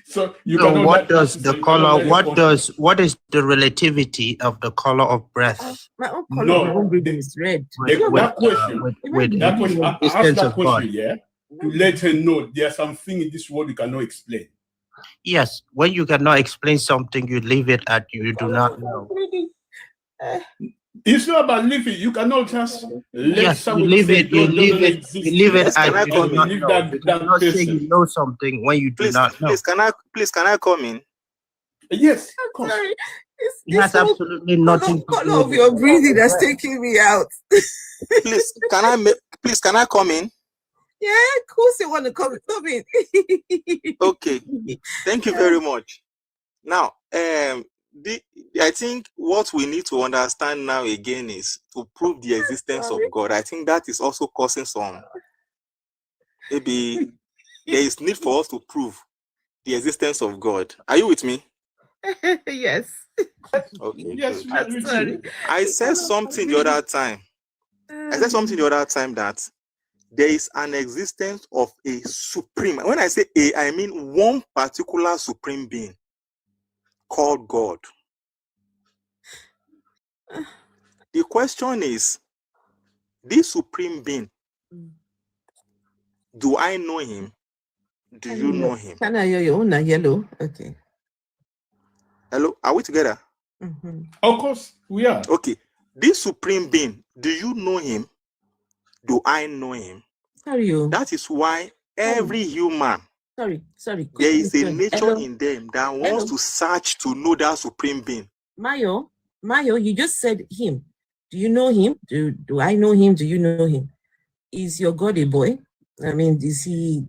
So you So cannot what lie- does so the you cannot color? lie your What conscience. is the relativity of the color of breath My own color of my own breathing is red. That question, with That question, I asked existence that of God? question, yeah, to let her know there's something in this world you cannot explain. Yes, when you cannot explain something, you leave it at you do not know. It's not about living. You cannot just let Yes, you somebody leave say it. You God leave doesn't it. exist. You leave it Yes, at can I you do come not in? know. You cannot say you know something when you do not know. Please, can I come in? Yes, of course. Sorry. It has absolutely nothing to do Color of with your the breathing that's breath. taking me out. Please, can I come in? Yeah, of course you want to come in. Okay. Thank you very much. Now, I think what we need to understand now again is to prove the existence of God. I think that is also causing some, maybe there is need for us to prove the existence of God. Are you with me? Yes. Okay. Yes, Good. I'm sorry. I said something the other time. That there is an existence of a supreme. When I say a, I mean one particular supreme being called God. The question is, this supreme being, do I know him? Do you know him? Can I hear you? Oh, not yellow. Okay. Hello, are we together? Mm-hmm. Of course, we are. Okay. This supreme being, do you know him? Do I know him? Sorry, you. That is why every human, Sorry. there is a nature in them that wants to search to know that supreme being. Mayo, you just said him. Do you know him? Do I know him? Do you know him? Is your God a boy? I mean, is he?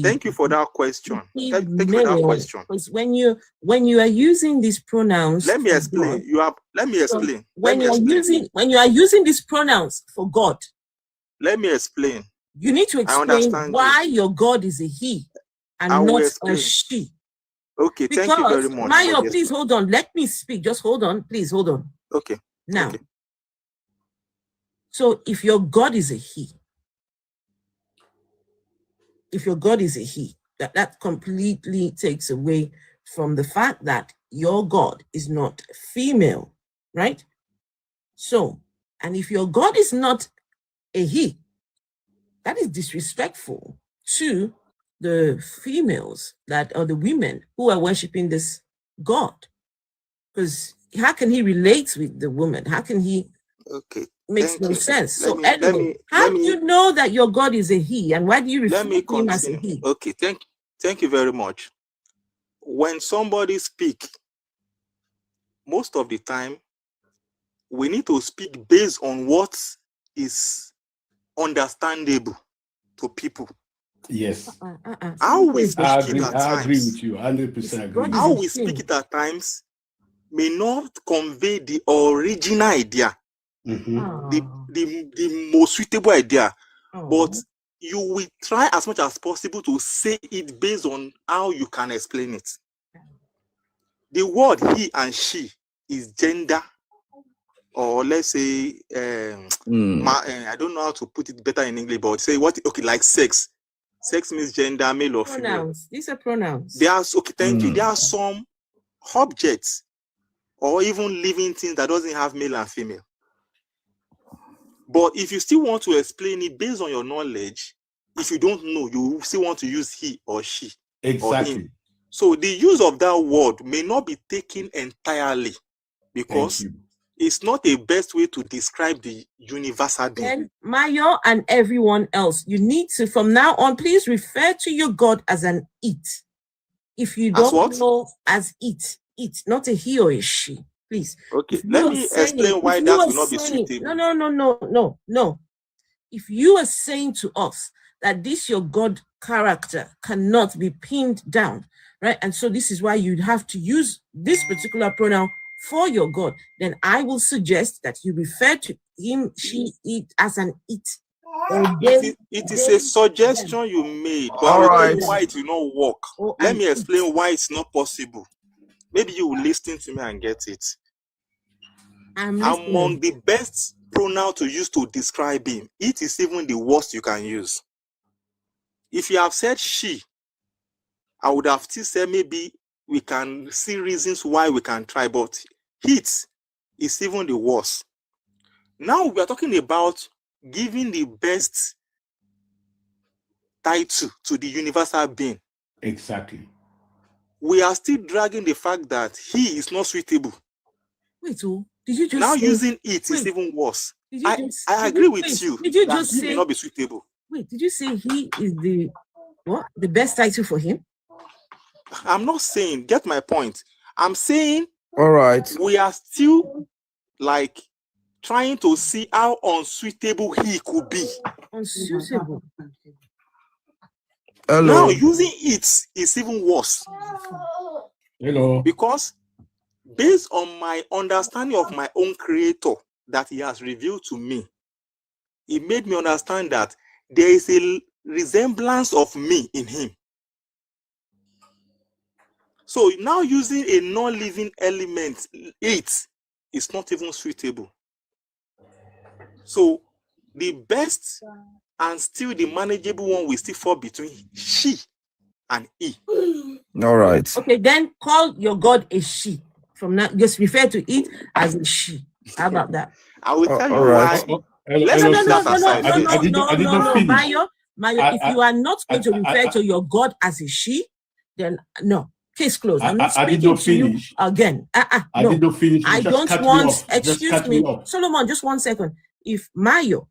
Thank you for that question. Thank you for that question. Because when you are using these pronouns, let me explain. When you are using these pronouns for God, let me explain. You need to explain why your God is a he and not a she. Okay, because, thank you very much. Mayo, please hold on. Let me speak. Just hold on. Please hold on. Okay. Now, okay. So if your God is a he, that completely takes away from the fact that your God is not female, right? So, and if your God is not a he, that is disrespectful to the females or the women who are worshiping this God. Because how can he relate with the woman? How can he? Okay. Makes no sense. So anyway, how do you know that your God is a he, and why do you refer to him as a he? Okay, thank you very much. When somebody speaks, most of the time, we need to speak based on what is understandable to people. Yes. How we speak I it at times. I agree with you. 100% agree. How we speak it at times may not convey the original idea, the most suitable idea, but you will try as much as possible to say it based on how you can explain it. The word he and she is gender, or let's say, I don't know how to put it better in English, but say like sex. Sex means gender, male or female. These are pronouns. Thank you. There are some objects or even living things that doesn't have male and female. But if you still want to explain it based on your knowledge, if you don't know, you still want to use he or she. Exactly. Or him. So the use of that word may not be taken entirely because it's not the best way to describe the universal being. Then Mayo and everyone else, you need to, from now on, please refer to your God as an it. If you don't know, as it, not a he or a she. Please. Okay, let me explain why that will not be suitable. No. If you are saying to us that this your God character cannot be pinned down, right? And so this is why you'd have to use this particular pronoun for your God. Then I will suggest that you refer to him, she, it as an it. It is a suggestion you made, but I will tell you why it will not work. Let me explain why it's not possible. Maybe you will listen to me and get it. Among the best pronoun to use to describe him, it is even the worst you can use. If you have said she, I would have still said maybe we can see reasons why we can try, but it is even the worst. Now we are talking about giving the best title to the universal being. Exactly. We are still dragging the fact that he is not suitable. Wait, did you just now say, using it is even worse? I agree with you. Did you that just he say may not be suitable? Wait, did you say he is the what? The best title for him? I'm not saying, get my point. I'm saying all right. We are still like trying to see how unsuitable he could be. Unsuitable. Hello. Now using it is even worse. Hello. Because based on my understanding of my own creator that he has revealed to me, it made me understand that there is a resemblance of me in him. So now using a non-living element, it is not even suitable. So the best and still the manageable one will still fall between she and he. All right. Okay, then call your God a she. From now, just refer to it as a she. How about that? I will tell you right. why. No, Mayo, if you are not going to refer to your God as a she, then no. Case closed. I'm not speaking to you again. I did not finish. I don't want, excuse me, Solomon, just 1 second. If Mayo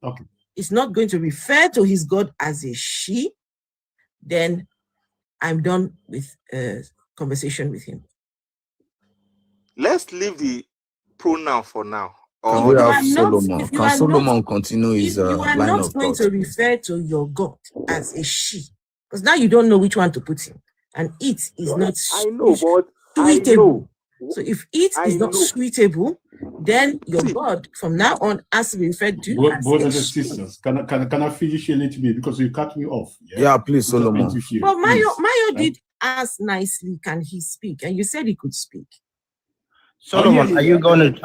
is not going to refer to his God as a she, then I'm done with conversation with him. Let's leave the pronoun for now. Can we have Solomon? Can Solomon continue his line of thought? You are not going to refer to your God as a she, because now you don't know which one to put in. And it is not suitable. So if it is not suitable, then your God from now on has to be referred to as brothers and sisters. Can I finish a little bit because you cut me off? Yeah, please, Solomon. But Mayo did ask nicely, can he speak? And you said he could speak. Solomon, are you going to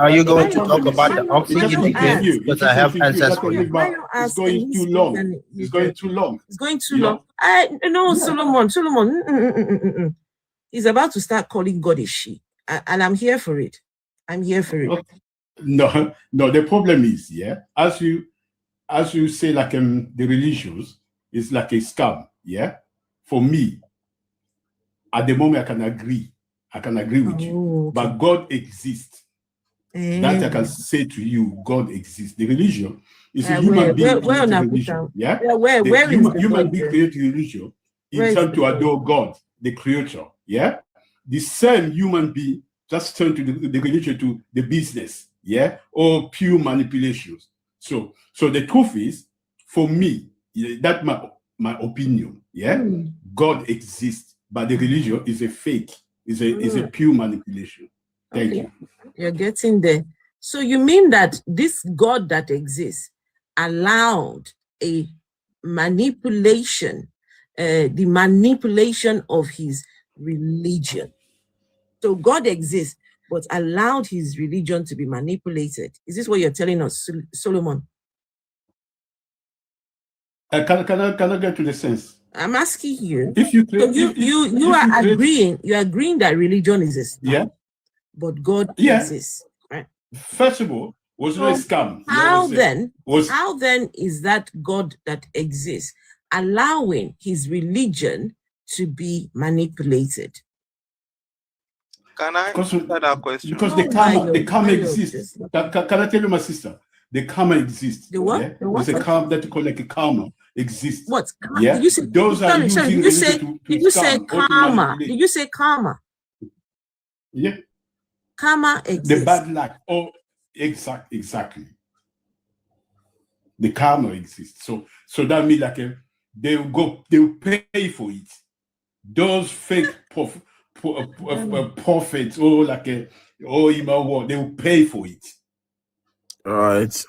talk about the oxygen again? Because I have answers for you. It's going too long. It's going too long. It's going too long. No, Solomon. He's about to start calling God a she, and I'm here for it. I'm here for it. No. The problem is, as you say, like the religious is like a scam. For me, at the moment, I can agree with you. Okay. But God exists. That I can say to you, God exists. The religion is a human being created religion. Human being created religion in time to adore God, the creator. The same human being just turned to the religion to the business. Or pure manipulations. So the truth is, for me, that's my opinion. God exists, but the religion is a fake. Is a pure manipulation. Thank you. You're getting there. So you mean that this God that exists allowed a manipulation, the manipulation of his religion. So God exists, but allowed his religion to be manipulated. Is this what you're telling us, Solomon? Can I get to the sense? I'm asking you. If you you're agreeing that religion is a scam, but God exists, right? First of all, was not a scam. How then is that God that exists allowing his religion to be manipulated? Can I answer that question? Because the karma exists. Can I tell you, my sister? The karma exists. The what? There's a karma that you call like a karma exists. What? Did you say, did you say karma? Did you say karma? Yeah. Karma exists. The bad luck. Oh, exactly. The karma exists. So that means like they will pay for it. Those fake prophets, they will pay for it. All right.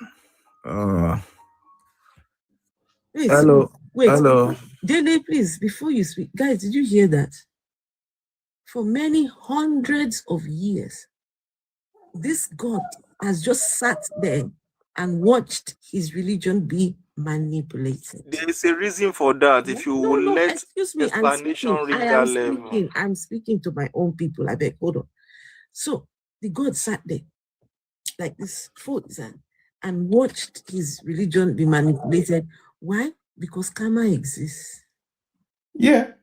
Hello. Wait. Hello. Dele, please, before you speak, guys, did you hear that? For many hundreds of years, this God has just sat there and watched his religion be manipulated. There is a reason for that. If you will let excuse me, explanation reach that level. I'm speaking to my own people. I beg, hold on. So the God sat there like this, and watched his religion be manipulated. Why? Because karma exists. Yeah.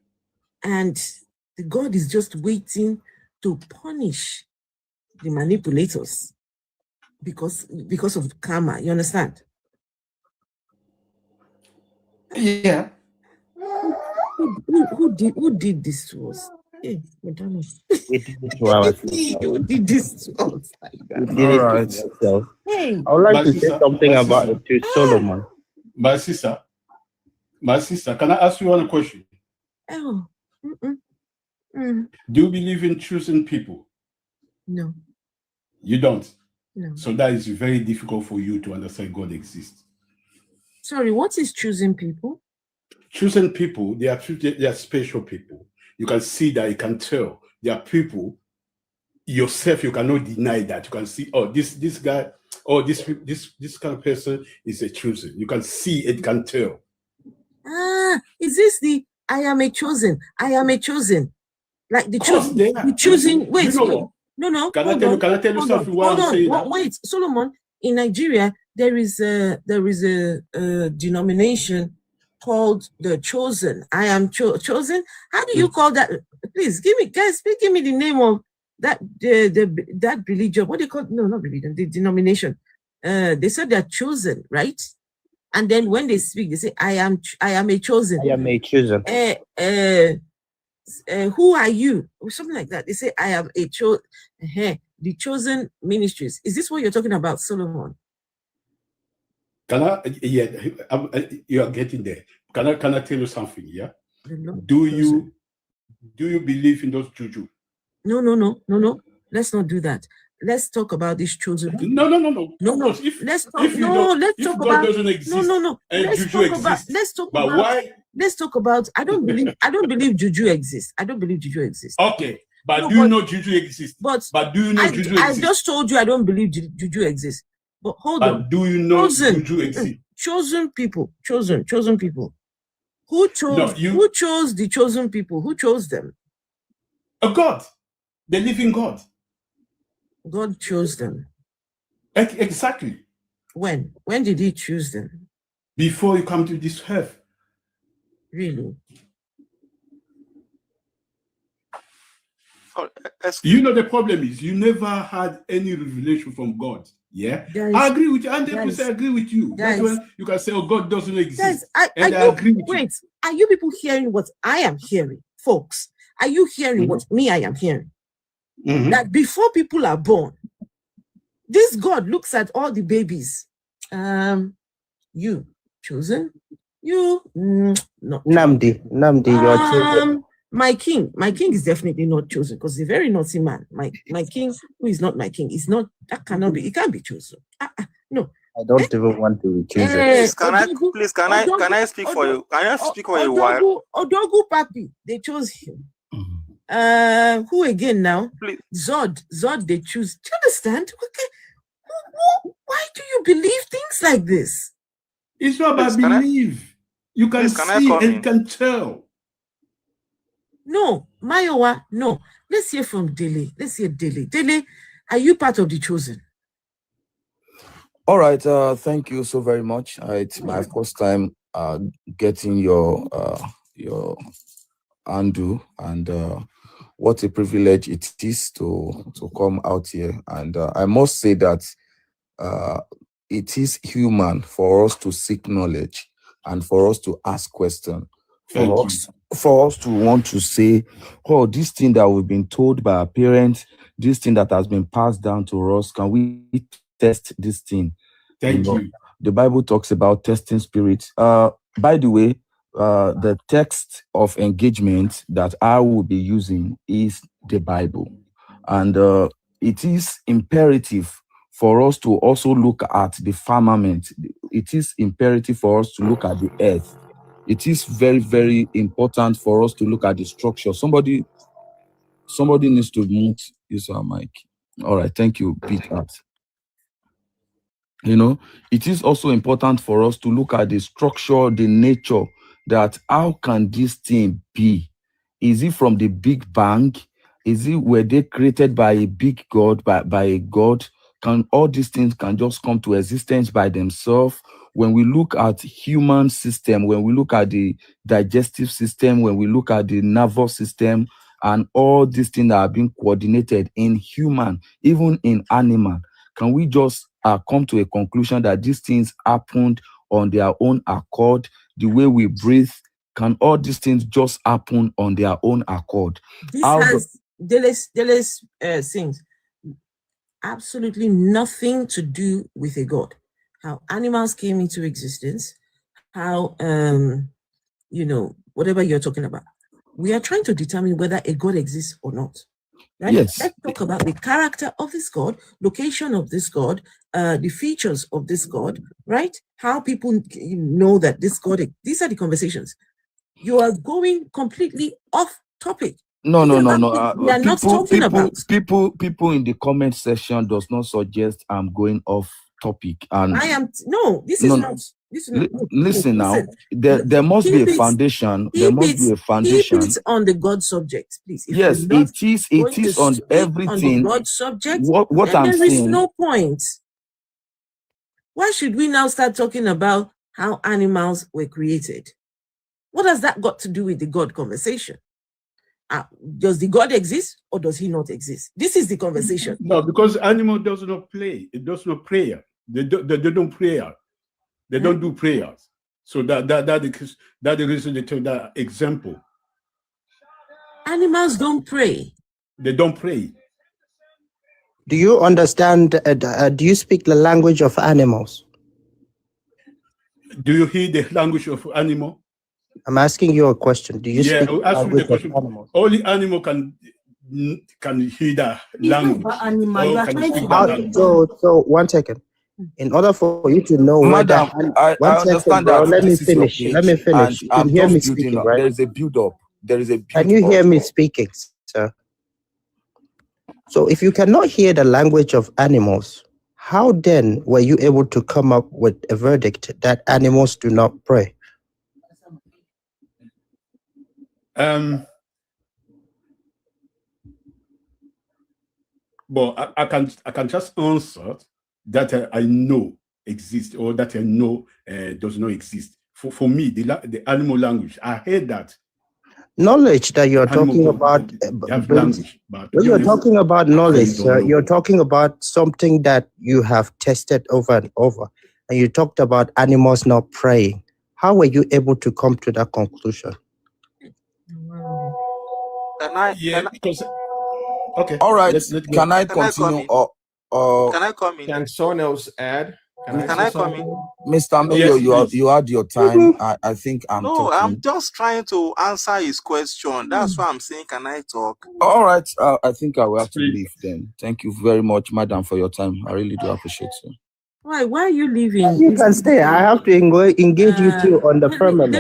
And the God is just waiting to punish the manipulators because of karma. You understand? Yeah. Who did this to us? Hey, Madonna. We did it to ourselves. Who did this to us? We did it to ourselves. Hey. I would like to say something about it to Solomon. My sister, can I ask you one question? Oh. Do you believe in choosing people? No. You don't? No. So that is very difficult for you to understand God exists. Sorry, what is choosing people? Choosing people, they are special people. You can see that, you can tell. They are people, yourself, you cannot deny that. You can see, oh, this guy, oh, this kind of person is a chosen. You can see it, can tell. Is this the I am a chosen? I am a chosen. Like the choosing. Wait, no. Can I tell you something? Hold on. Wait, Solomon. In Nigeria, there is a denomination called the Chosen. I am chosen. How do you call that? Please give me, guys. Please give me the name of that that religion. What do you call? No, not religion. The denomination. They said they're chosen, right? And then when they speak, they say, I am a chosen. I am a chosen. Who are you? Or something like that. They say, I am a chosen. The chosen ministries. Is this what you're talking about, Solomon? Can I? Yeah, you are getting there. Can I tell you something? Yeah. Do you believe in those juju? No. Let's not do that. Let's talk about this chosen people. No. Let's talk about doesn't exist. No. Let's talk about. I don't believe juju exists. Okay, but do you know juju exists? But do you know juju exists? I just told you I don't believe juju exists. But hold on. Do you know juju exists? Chosen people. Who chose? Who chose the chosen people? Who chose them? A God, the living God. God chose them. Exactly. When did he choose them? Before you come to this earth. Really? You know, the problem is you never had any revelation from God. Yeah, I agree with you. And then I agree with you. That's when you can say, "Oh, God doesn't exist." I agree with you. Are you people hearing what I am hearing, folks? Are you hearing what I am hearing? That before people are born, this God looks at all the babies. You chosen? You not Namdi, you're chosen. My king is definitely not chosen because he's a very naughty man. My king, who is not my king, is not. That cannot be. It can't be chosen. No. I don't even want to be chosen. Can I speak for you? Can I speak for a while? Odogu Papi, they chose him. Who again now? Please. Zod, they choose. Do you understand? Okay. Why do you believe things like this? It's not about belief. You can see and can tell. No, Mayowa, no. Let's hear from Dele. Dele, are you part of the chosen? All right. Thank you so very much. It's my first time getting your undo, and what a privilege it is to come out here. And I must say that it is human for us to seek knowledge and for us to ask questions. For us to want to say, oh, this thing that we've been told by our parents, this thing that has been passed down to us, can we test this thing? Thank you. The Bible talks about testing spirits. By the way, the text of engagement that I will be using is the Bible. And it is imperative for us to also look at the firmament. It is imperative for us to look at the earth. It is very, very important for us to look at the structure. Somebody needs to mute use our mic. All right, thank you, Peter. You know, it is also important for us to look at the structure, the nature, that how can this thing be? Is it from the Big Bang? Were they created by a big God, by a God? Can all these things can just come to existence by themselves? When we look at human system, when we look at the digestive system, when we look at the nervous system, and all these things that are being coordinated in human, even in animal, can we just come to a conclusion that these things happened on their own accord? The way we breathe, can all these things just happen on their own accord? This has Dele's things absolutely nothing to do with a God. How animals came into existence, how whatever you're talking about. We are trying to determine whether a God exists or not. Right? Yes. Let's talk about the character of this God, location of this God, the features of this God, right? How people know that this God, these are the conversations. You are going completely off topic. No. We are not talking about. People in the comment section does not suggest I'm going off topic. And I am this is not. Listen now. There must be a foundation. There must be a foundation. Keep it on the God subject, please. Yes, it is on everything. On the God subject. What I'm saying. There is no point. Why should we now start talking about how animals were created? What has that got to do with the God conversation? Does the God exist or does he not exist? This is the conversation. No, because animal does not play. It does not prayer. They don't prayer. They don't do prayers. So that the reason they take that example. Animals don't pray. They don't pray. Do you understand? Do you speak the language of animals? Do you hear the language of animal? I'm asking you a question. Do you speak the language of animals? Only animal can hear that language. So 1 second. In order for you to know, Madam, I understand second, bro, that. let me finish. You can hear me speaking, right? There is a build-up. Can you hear me speaking, sir? So if you cannot hear the language of animals, how then were you able to come up with a verdict that animals do not pray? But I can just answer that I know exists or that I know does not exist. For me, the animal language, I heard that. Knowledge that you're talking about. Language, but when you're talking about knowledge, you're talking about something that you have tested over and over. And you talked about animals not praying. How were you able to come to that conclusion? Okay. All right. Can I continue? Can I come in? Can someone else add? Can I come in? Mr. Mayor, you had your time. I think I'm talking. I'm just trying to answer his question. That's why I'm saying, can I talk? All right. I think I will have to leave then. Thank you very much, madam, for your time. I really do appreciate you. Why are you leaving? You can stay. I have to engage you too on the firmament.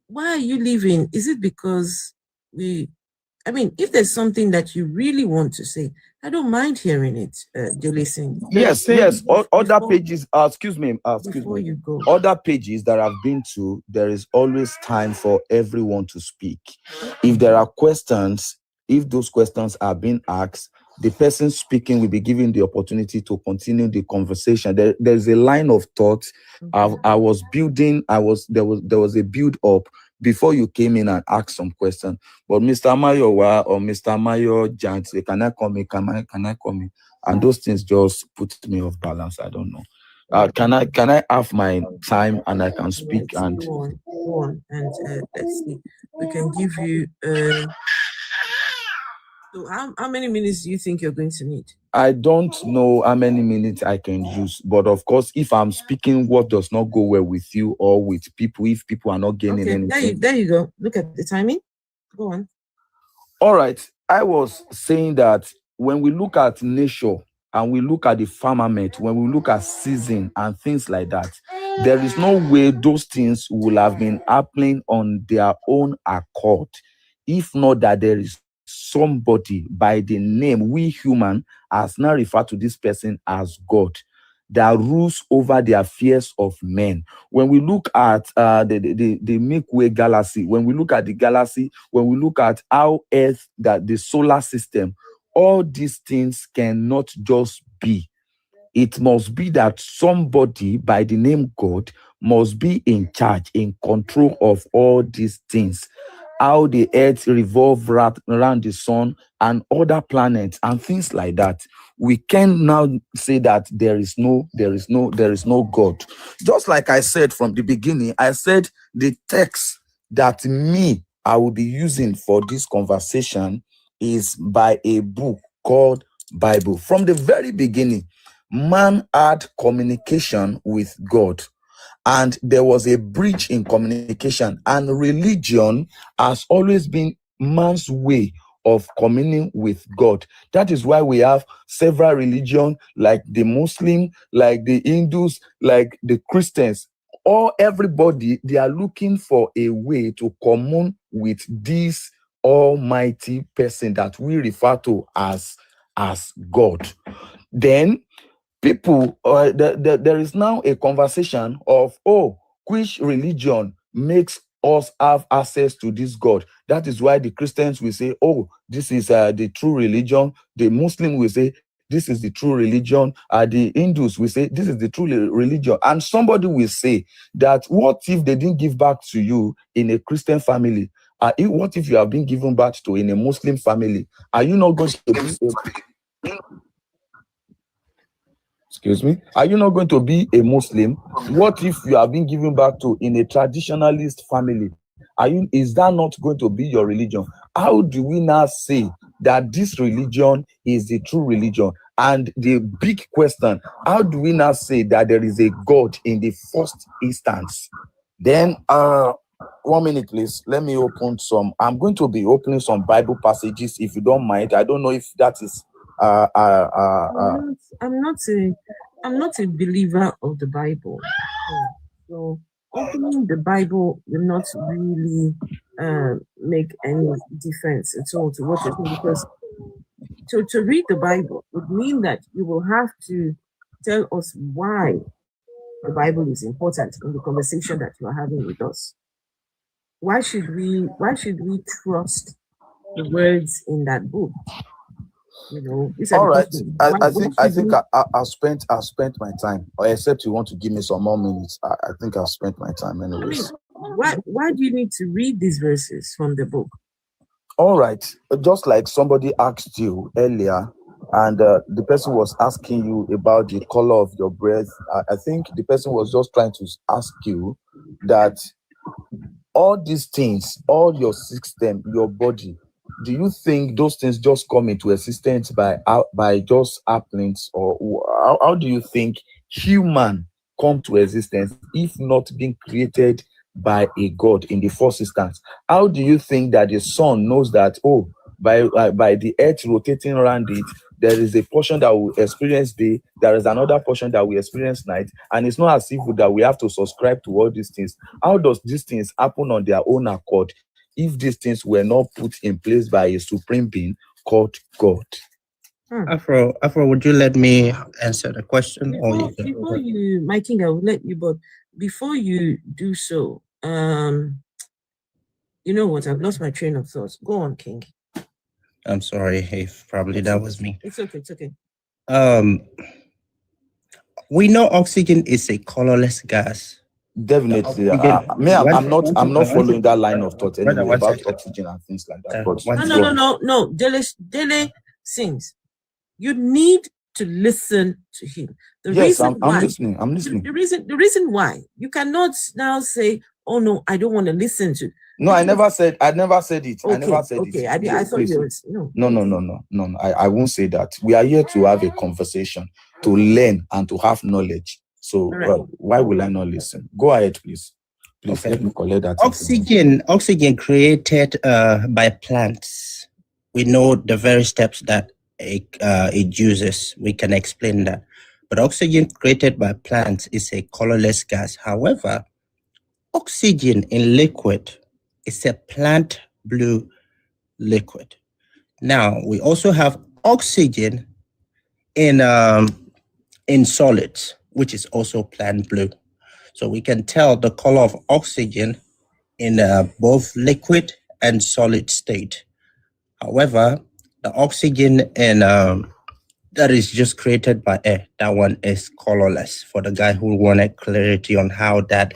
Why are you leaving? Is it because if there's something that you really want to say, I don't mind hearing it, Yes. Other pages, excuse me. Before you go. Other pages that I've been to, there is always time for everyone to speak. If there are questions, if those questions are being asked, the person speaking will be given the opportunity to continue the conversation. There's a line of thought. I was building. There was a build up before you came in and asked some questions. But Mr. Mayowa or Mr. Mayo Jant, can I come in? Can I come in? And those things just put me off balance. I don't know. Can I have my time and I can speak? Go on and let's see. We can give you So how many minutes do you think you're going to need? I don't know how many minutes I can use, but of course, if I'm speaking what does not go well with you or with people, if people are not gaining Okay, anything. there you go. Look at the timing. Go on. All right. I was saying that when we look at nature and we look at the firmament, when we look at season and things like that, there is no way those things will have been happening on their own accord, if not that there is somebody by the name we human has now referred to this person as God that rules over the affairs of men. When we look at the Milky Way galaxy, when we look at the galaxy, when we look at how Earth, that the solar system, all these things cannot just be. It must be that somebody by the name God must be in charge, in control of all these things. How the earth revolves around the sun and other planets and things like that. We can now say that there is no God. Just like I said from the beginning, I said the text that I will be using for this conversation is by a book called Bible. From the very beginning, man had communication with God, and there was a breach in communication, and religion has always been man's way of communing with God. That is why we have several religions, like the Muslim, like the Hindus, like the Christians. Everybody, they are looking for a way to commune with this almighty person that we refer to as God. Then people, there is now a conversation of, which religion makes us have access to this God? That is why the Christians will say, this is the true religion. The Muslim will say, this is the true religion. The Hindus will say, this is the true religion. And somebody will say that, what if they didn't give back to you in a Christian family? What if you have been given birth to in a Muslim family? Are you not going to be Excuse me? Are you not going to be a Muslim? What if you have been given back to in a traditionalist family? Is that not going to be your religion? How do we now say that this religion is the true religion? And the big question, how do we now say that there is a God in the first instance? Then 1 minute, please. Let me open some. I'm going to be opening some Bible passages, if you don't mind. I don't know if that is I'm not a believer of the Bible. So opening the Bible will not really make any difference at all to what you're doing, because to read the Bible would mean that you will have to tell us why the Bible is important in the conversation that you are having with us. Why should we trust the words in that book? All right. I think I've spent my time. Or except you want to give me some more minutes. I think I've spent my time anyways. Why do you need to read these verses from the book? All right. Just like somebody asked you earlier, and the person was asking you about the color of your breath. I think the person was just trying to ask you that all these things, all your system, your body, do you think those things just come into existence by just happenings, or how do you think human come to existence if not being created by a God in the first instance? How do you think that the sun knows that, by the earth rotating around it, there is a portion that will experience day, there is another portion that will experience night, and it's not as if that we have to subscribe to all these things? How does these things happen on their own accord if these things were not put in place by a supreme being called God? Afro, would you let me answer the question? Before you, my king, I will let you, but before you do so, you know what? I've lost my train of thought. Go on, King. I'm sorry if probably that was me. It's okay. It's okay. We know oxygen is a colorless gas. Definitely. I'm not following that line of thought anyway about oxygen and things like that. No. Dele sings. You need to listen to him. I'm listening. The reason why you cannot now say, oh no, I don't want to listen to. No, I never said it. Okay, I never said it. okay. I thought you were No. I won't say that. We are here to have a conversation, to learn and to have knowledge. So why will I not listen? Go ahead, please. Please let me collect that. Oxygen created by plants. We know the very steps that it uses. We can explain that. But oxygen created by plants is a colorless gas. However, oxygen in liquid is a plant blue liquid. Now, we also have oxygen in solids, which is also plant blue. So we can tell the color of oxygen in both liquid and solid state. However, the oxygen in that is just created by air, that one is colorless. For the guy who wanted clarity on how that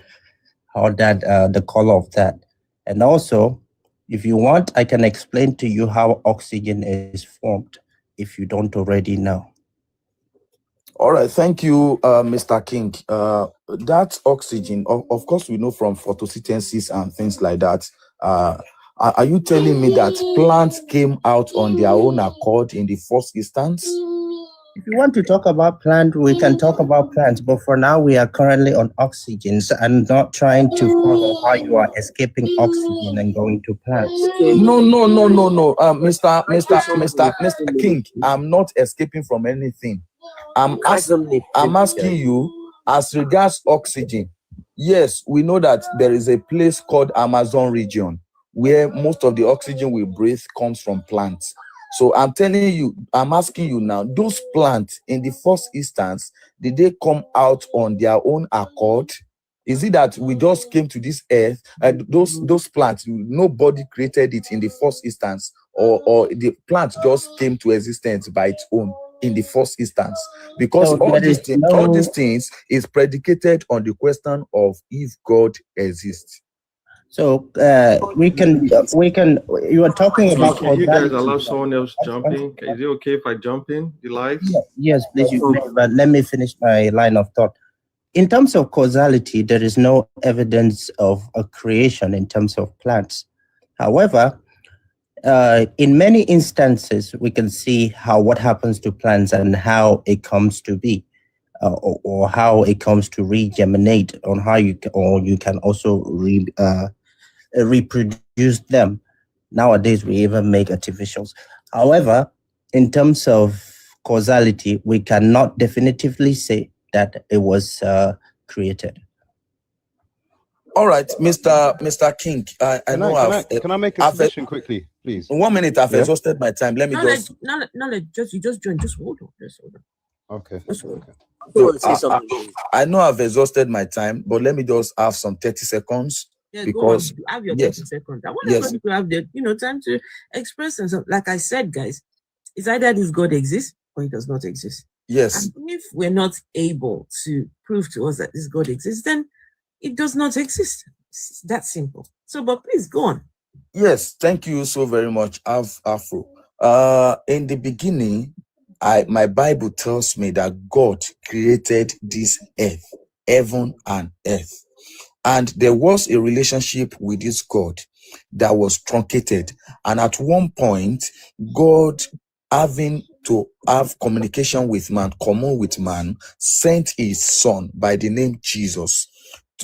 the color of that. And also, if you want, I can explain to you how oxygen is formed if you don't already know. All right, thank you, Mr. King. That oxygen, of course, we know from photosynthesis and things like that. Are you telling me that plants came out on their own accord in the first instance? If you want to talk about plant, we can talk about plants. But for now, we are currently on oxygen. So I'm not trying to follow how you are escaping oxygen and going to plants. No. Mr. King, I'm not escaping from anything. I'm asking you as regards oxygen. Yes, we know that there is a place called Amazon region where most of the oxygen we breathe comes from plants. So I'm asking you now, those plants in the first instance, did they come out on their own accord? Is it that we just came to this earth and those plants, nobody created it in the first instance, or the plant just came to existence by its own in the first instance? Because all these things is predicated on the question of if God exists. So we can. You are talking about. Can you guys allow someone else jumping? Is it okay if I jump in the live? Yes, please. But let me finish my line of thought. In terms of causality, there is no evidence of a creation in terms of plants. However, in many instances, we can see what happens to plants and how it comes to be. Or how it comes to regeminate, on how you can also reproduce them. Nowadays, we even make artificials. However, in terms of causality, we cannot definitively say that it was created. All right, Mr. King. Can I make a submission quickly, please? 1 minute. I've exhausted my time. Let me you just join. Just hold on. Okay. So, I know I've exhausted my time, but let me just have some 30 seconds. Yeah, because go on. Have your 30 seconds. I want everybody to have the time to express themselves. Like I said, guys, it's either this God exists or it does not exist. Yes. And if we're not able to prove to us that this God exists, then it does not exist. It's that simple. So, but please go on. Yes, thank you so very much, Afro. In the beginning, my Bible tells me that God created this earth, heaven and earth. And there was a relationship with this God that was truncated. And at one point, God, having to have communication with man, commune with man, sent his son by the name Jesus,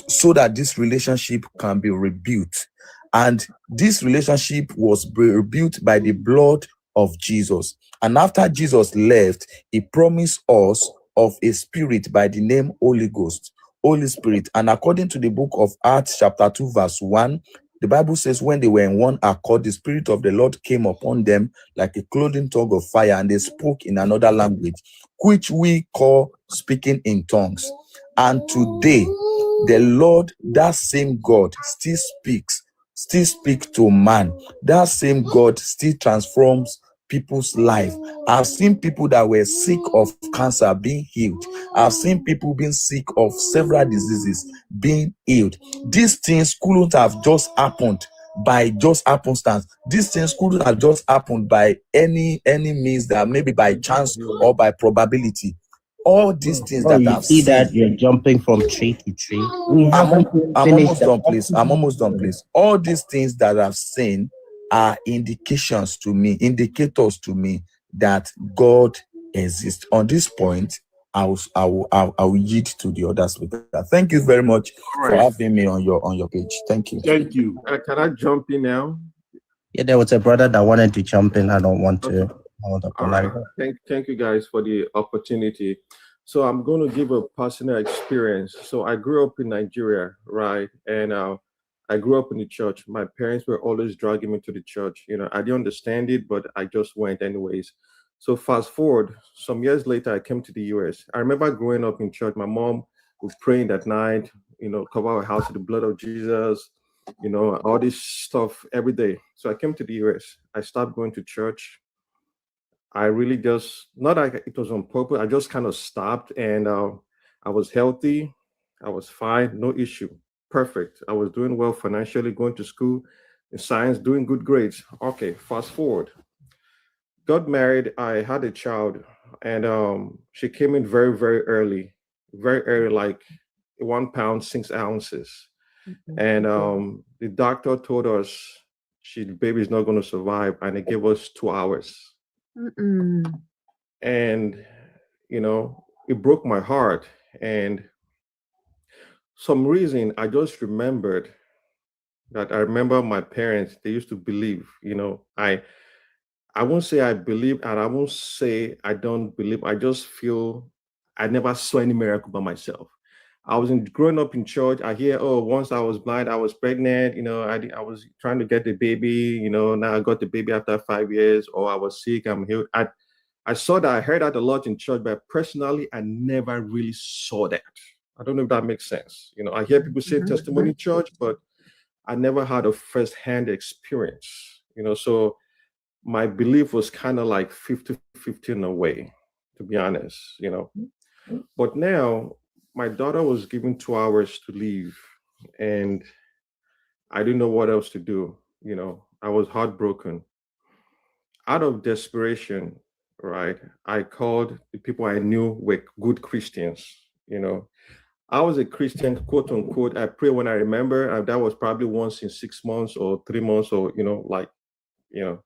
so that this relationship can be rebuilt. And this relationship was rebuilt by the blood of Jesus. And after Jesus left, he promised us of a spirit by the name Holy Ghost, Holy Spirit. And according to the book of Acts chapter 2 verse 1, the Bible says when they were in one accord, the Spirit of the Lord came upon them like a clothing tug of fire, and they spoke in another language, which we call speaking in tongues. And today, the Lord, that same God, still speaks to man. That same God still transforms people's life. I've seen people that were sick of cancer being healed. I've seen people being sick of several diseases being healed. These things couldn't have just happened by just happenstance. These things couldn't have just happened by any means, that maybe by chance or by probability. all these things Oh, that you I've see seen. that you're jumping from tree to tree. I'm almost done, please. I'm almost done, please. All these things that I've seen are indicators to me that God exists. On this point, I will yield to the other speaker. Thank you very much for having me on your page. Thank you. Thank you. Can I jump in now? Yeah, there was a brother that wanted to jump in. I don't want to hold up the All right. line. Thank you guys for the opportunity. So I'm going to give a personal experience. So I grew up in Nigeria, right? And I grew up in the church. My parents were always dragging me to the church. You know, I didn't understand it, but I just went anyways. So fast forward, some years later, I came to the US. I remember growing up in church. My mom would pray at night, you know, cover our house with the blood of Jesus, you know, all this stuff every day. So I came to the US. I stopped going to church. I really just, not like it was on purpose, I just kind of stopped, and I was healthy. I was fine, no issue. Perfect. I was doing well financially, going to school in science, doing good grades. Okay, fast forward. Got married, I had a child, and she came in very early, like 1 pound, 6 ounces. And the doctor told us the baby is not going to survive, and they gave us 2 hours. And you know, it broke my heart. And some reason I just remembered that I remember my parents, they used to believe, you know, I won't say I believe, and I won't say I don't believe. I just feel I never saw any miracle by myself. I was growing up in church. I hear, oh, once I was blind, I was pregnant. You know, I was trying to get the baby. You know, now I got the baby after 5 years. Or I was sick, I'm healed. I saw that, I heard that a lot in church, but personally, I never really saw that. I don't know if that makes sense. You know, I hear people say testimony in church, but I never had a first-hand experience. You know, so my belief was kind of like 50-50 in a way, to be honest, you know. But now my daughter was given 2 hours to leave, and I didn't know what else to do. You know, I was heartbroken. Out of desperation, right, I called the people I knew were good Christians. You know, I was a Christian, quote unquote. I pray when I remember, and that was probably once in 6 months or 3 months, or, you know, like, you know.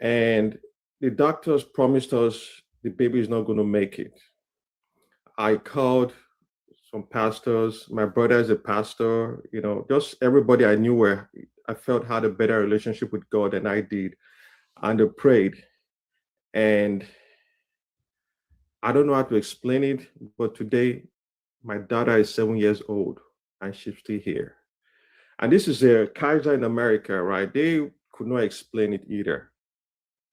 And the doctors promised us the baby is not going to make it. I called some pastors. My brother is a pastor, you know, just everybody I knew where I felt had a better relationship with God than I did. And they prayed. And I don't know how to explain it, but today my daughter is 7 years old and she's still here. And this is a Kaiser in America, right? They could not explain it either,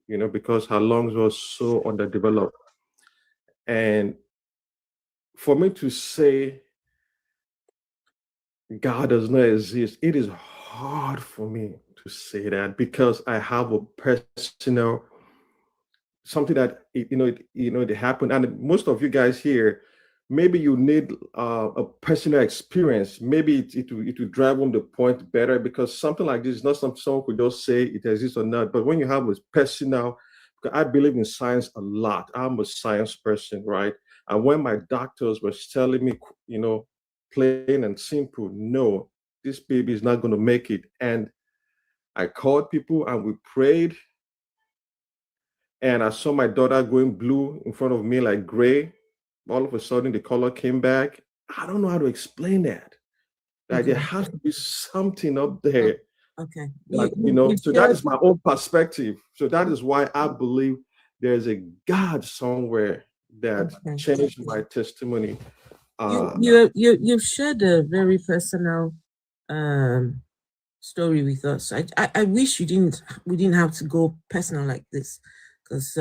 you know, because her lungs were so underdeveloped. And for me to say God does not exist, it is hard for me to say that, because I have a personal something that it happened. And most of you guys here, maybe you need a personal experience. Maybe it will drive home the point better, because something like this is not something someone could just say it exists or not. But when you have a personal, I believe in science a lot. I'm a science person, right? And when my doctors were telling me, you know, plain and simple, no, this baby is not going to make it. And I called people and we prayed. And I saw my daughter going blue in front of me, like gray. All of a sudden, the color came back. I don't know how to explain that. Like there has to be something up there. Okay. Like, you know, so that is my own perspective. So that is why I believe there's a God somewhere that changed my testimony. You've shared a very personal story with us. I wish we didn't have to go personal like this, because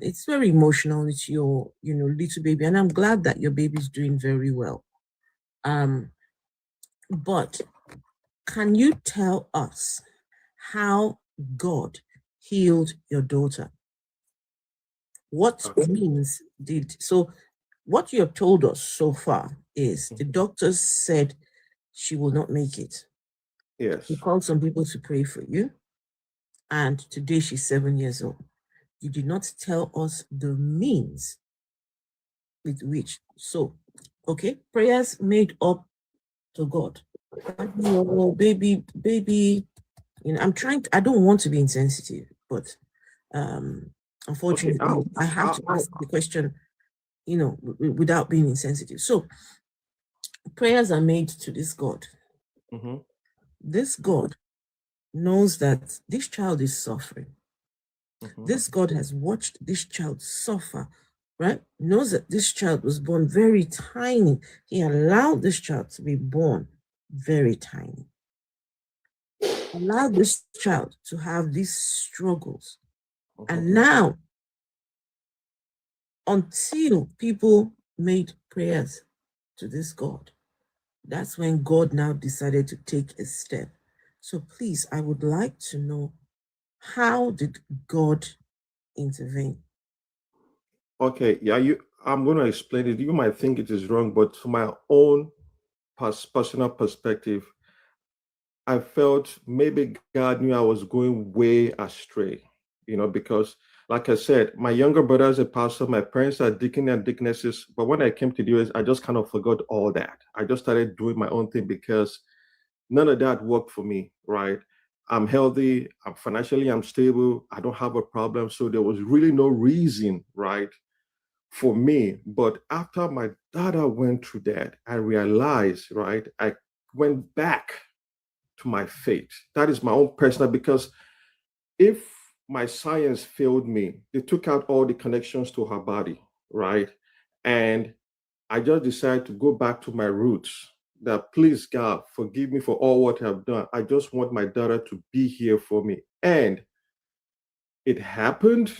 it's very emotional. It's your little baby, and I'm glad that your baby's doing very well. But can you tell us how God healed your daughter? What means what you have told us so far is the doctors said she will not make it. Yes. You called some people to pray for you, and today she's 7 years old. You did not tell us the means with which. So, okay, prayers made up to God. Oh, baby, you know, I don't want to be insensitive, but unfortunately, okay, I have to ask the question, you know, without being insensitive. So, prayers are made to this God. Mm-hmm. This God knows that this child is suffering. Mm-hmm. This God has watched this child suffer, right? Knows that this child was born very tiny. He allowed this child to be born very tiny. Allowed this child to have these struggles. Mm-hmm. And now, until people made prayers to this God, that's when God now decided to take a step. So please, I would like to know, how did God intervene? Okay, yeah, I'm going to explain it. You might think it is wrong, but from my own personal perspective, I felt maybe God knew I was going way astray, you know, because like I said, my younger brother is a pastor, my parents are deacon and deaconesses, but when I came to the US, I just kind of forgot all that. I just started doing my own thing because none of that worked for me, right? I'm healthy, I'm financially, I'm stable, I don't have a problem. So there was really no reason, right, for me. But after my daughter went through that, I realized, right, I went back to my faith. That is my own personal, because if my science failed me, they took out all the connections to her body, right? And I just decided to go back to my roots. That, please, God, forgive me for all what I've done. I just want my daughter to be here for me. And it happened,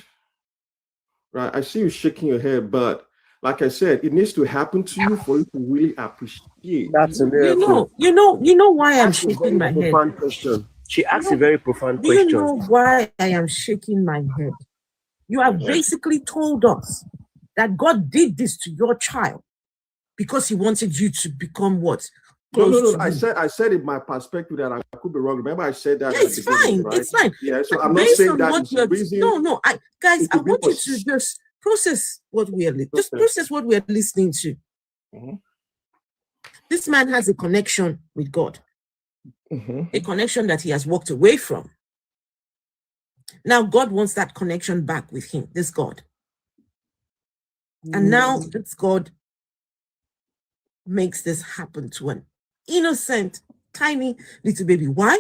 right? I see you shaking your head, but like I said, it needs to happen to you for you to really appreciate. That's a miracle. You know why I'm shaking my head? Question. She asked a very profound question. Do you know why I am shaking my head? You have basically told us that God did this to your child because he wanted you to become what? No. I said in my perspective that I could be wrong. Remember, I said that. Yeah, it's fine. Right? It's fine. Yeah, so I'm not saying that is the reason. No, guys, I want you to just process what we are process what we are listening to. Mm-hmm. This man has a connection with God, mm-hmm. a connection that he has walked away from. Now God wants that connection back with him, this God. And now this God makes this happen to an innocent, tiny little baby. Why?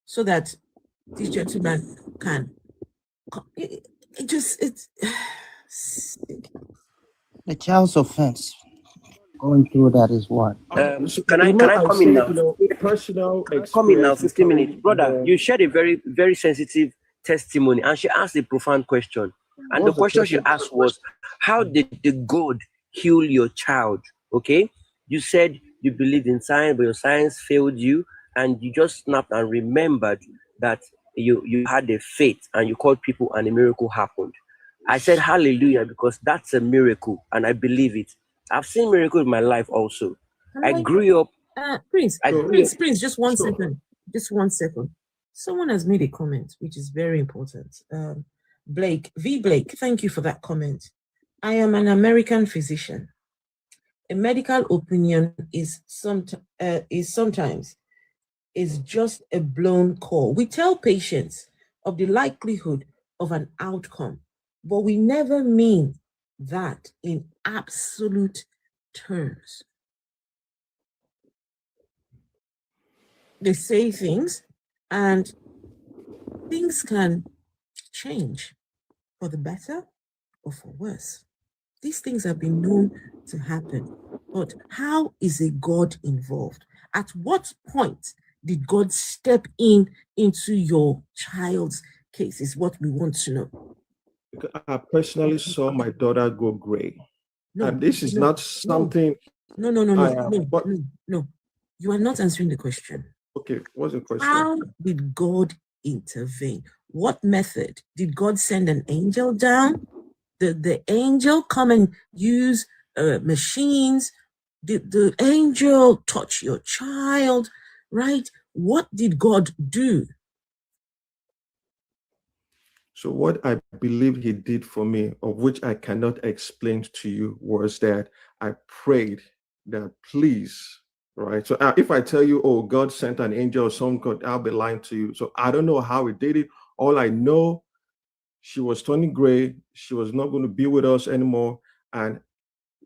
So that this gentleman can. It's the child's offense. Going through that is what? So can I come in now? Personal come in now, 15 minutes. Brother, you shared a very, very sensitive testimony, and she asked a profound question. And the question she asked was, how did the God heal your child? Okay? You said you believed in science, but your science failed you, and you just snapped and remembered that you had a faith and you called people and a miracle happened. I said hallelujah, because that's a miracle and I believe it. I've seen miracles in my life also. I grew up. Prince, just one second. Just 1 second. Someone has made a comment, which is very important. Blake, thank you for that comment. I am an American physician. A medical opinion is sometimes just a blown call. We tell patients of the likelihood of an outcome, but we never mean that in absolute terms. They say things and things can change for the better or for worse. These things have been known to happen, but how is a God involved? At what point did God step into your child's case is what we want to know. I personally saw my daughter go gray. And this is not something. No. You are not answering the question. Okay, what's the question? How did God intervene? What method? Did God send an angel down? Did the angel come and use machines? Did the angel touch your child? Right? What did God do? So what I believe he did for me, of which I cannot explain to you, was that I prayed that please, right? So if I tell you, oh, God sent an angel or some God, I'll be lying to you. So I don't know how he did it. All I know, she was turning gray. She was not going to be with us anymore. And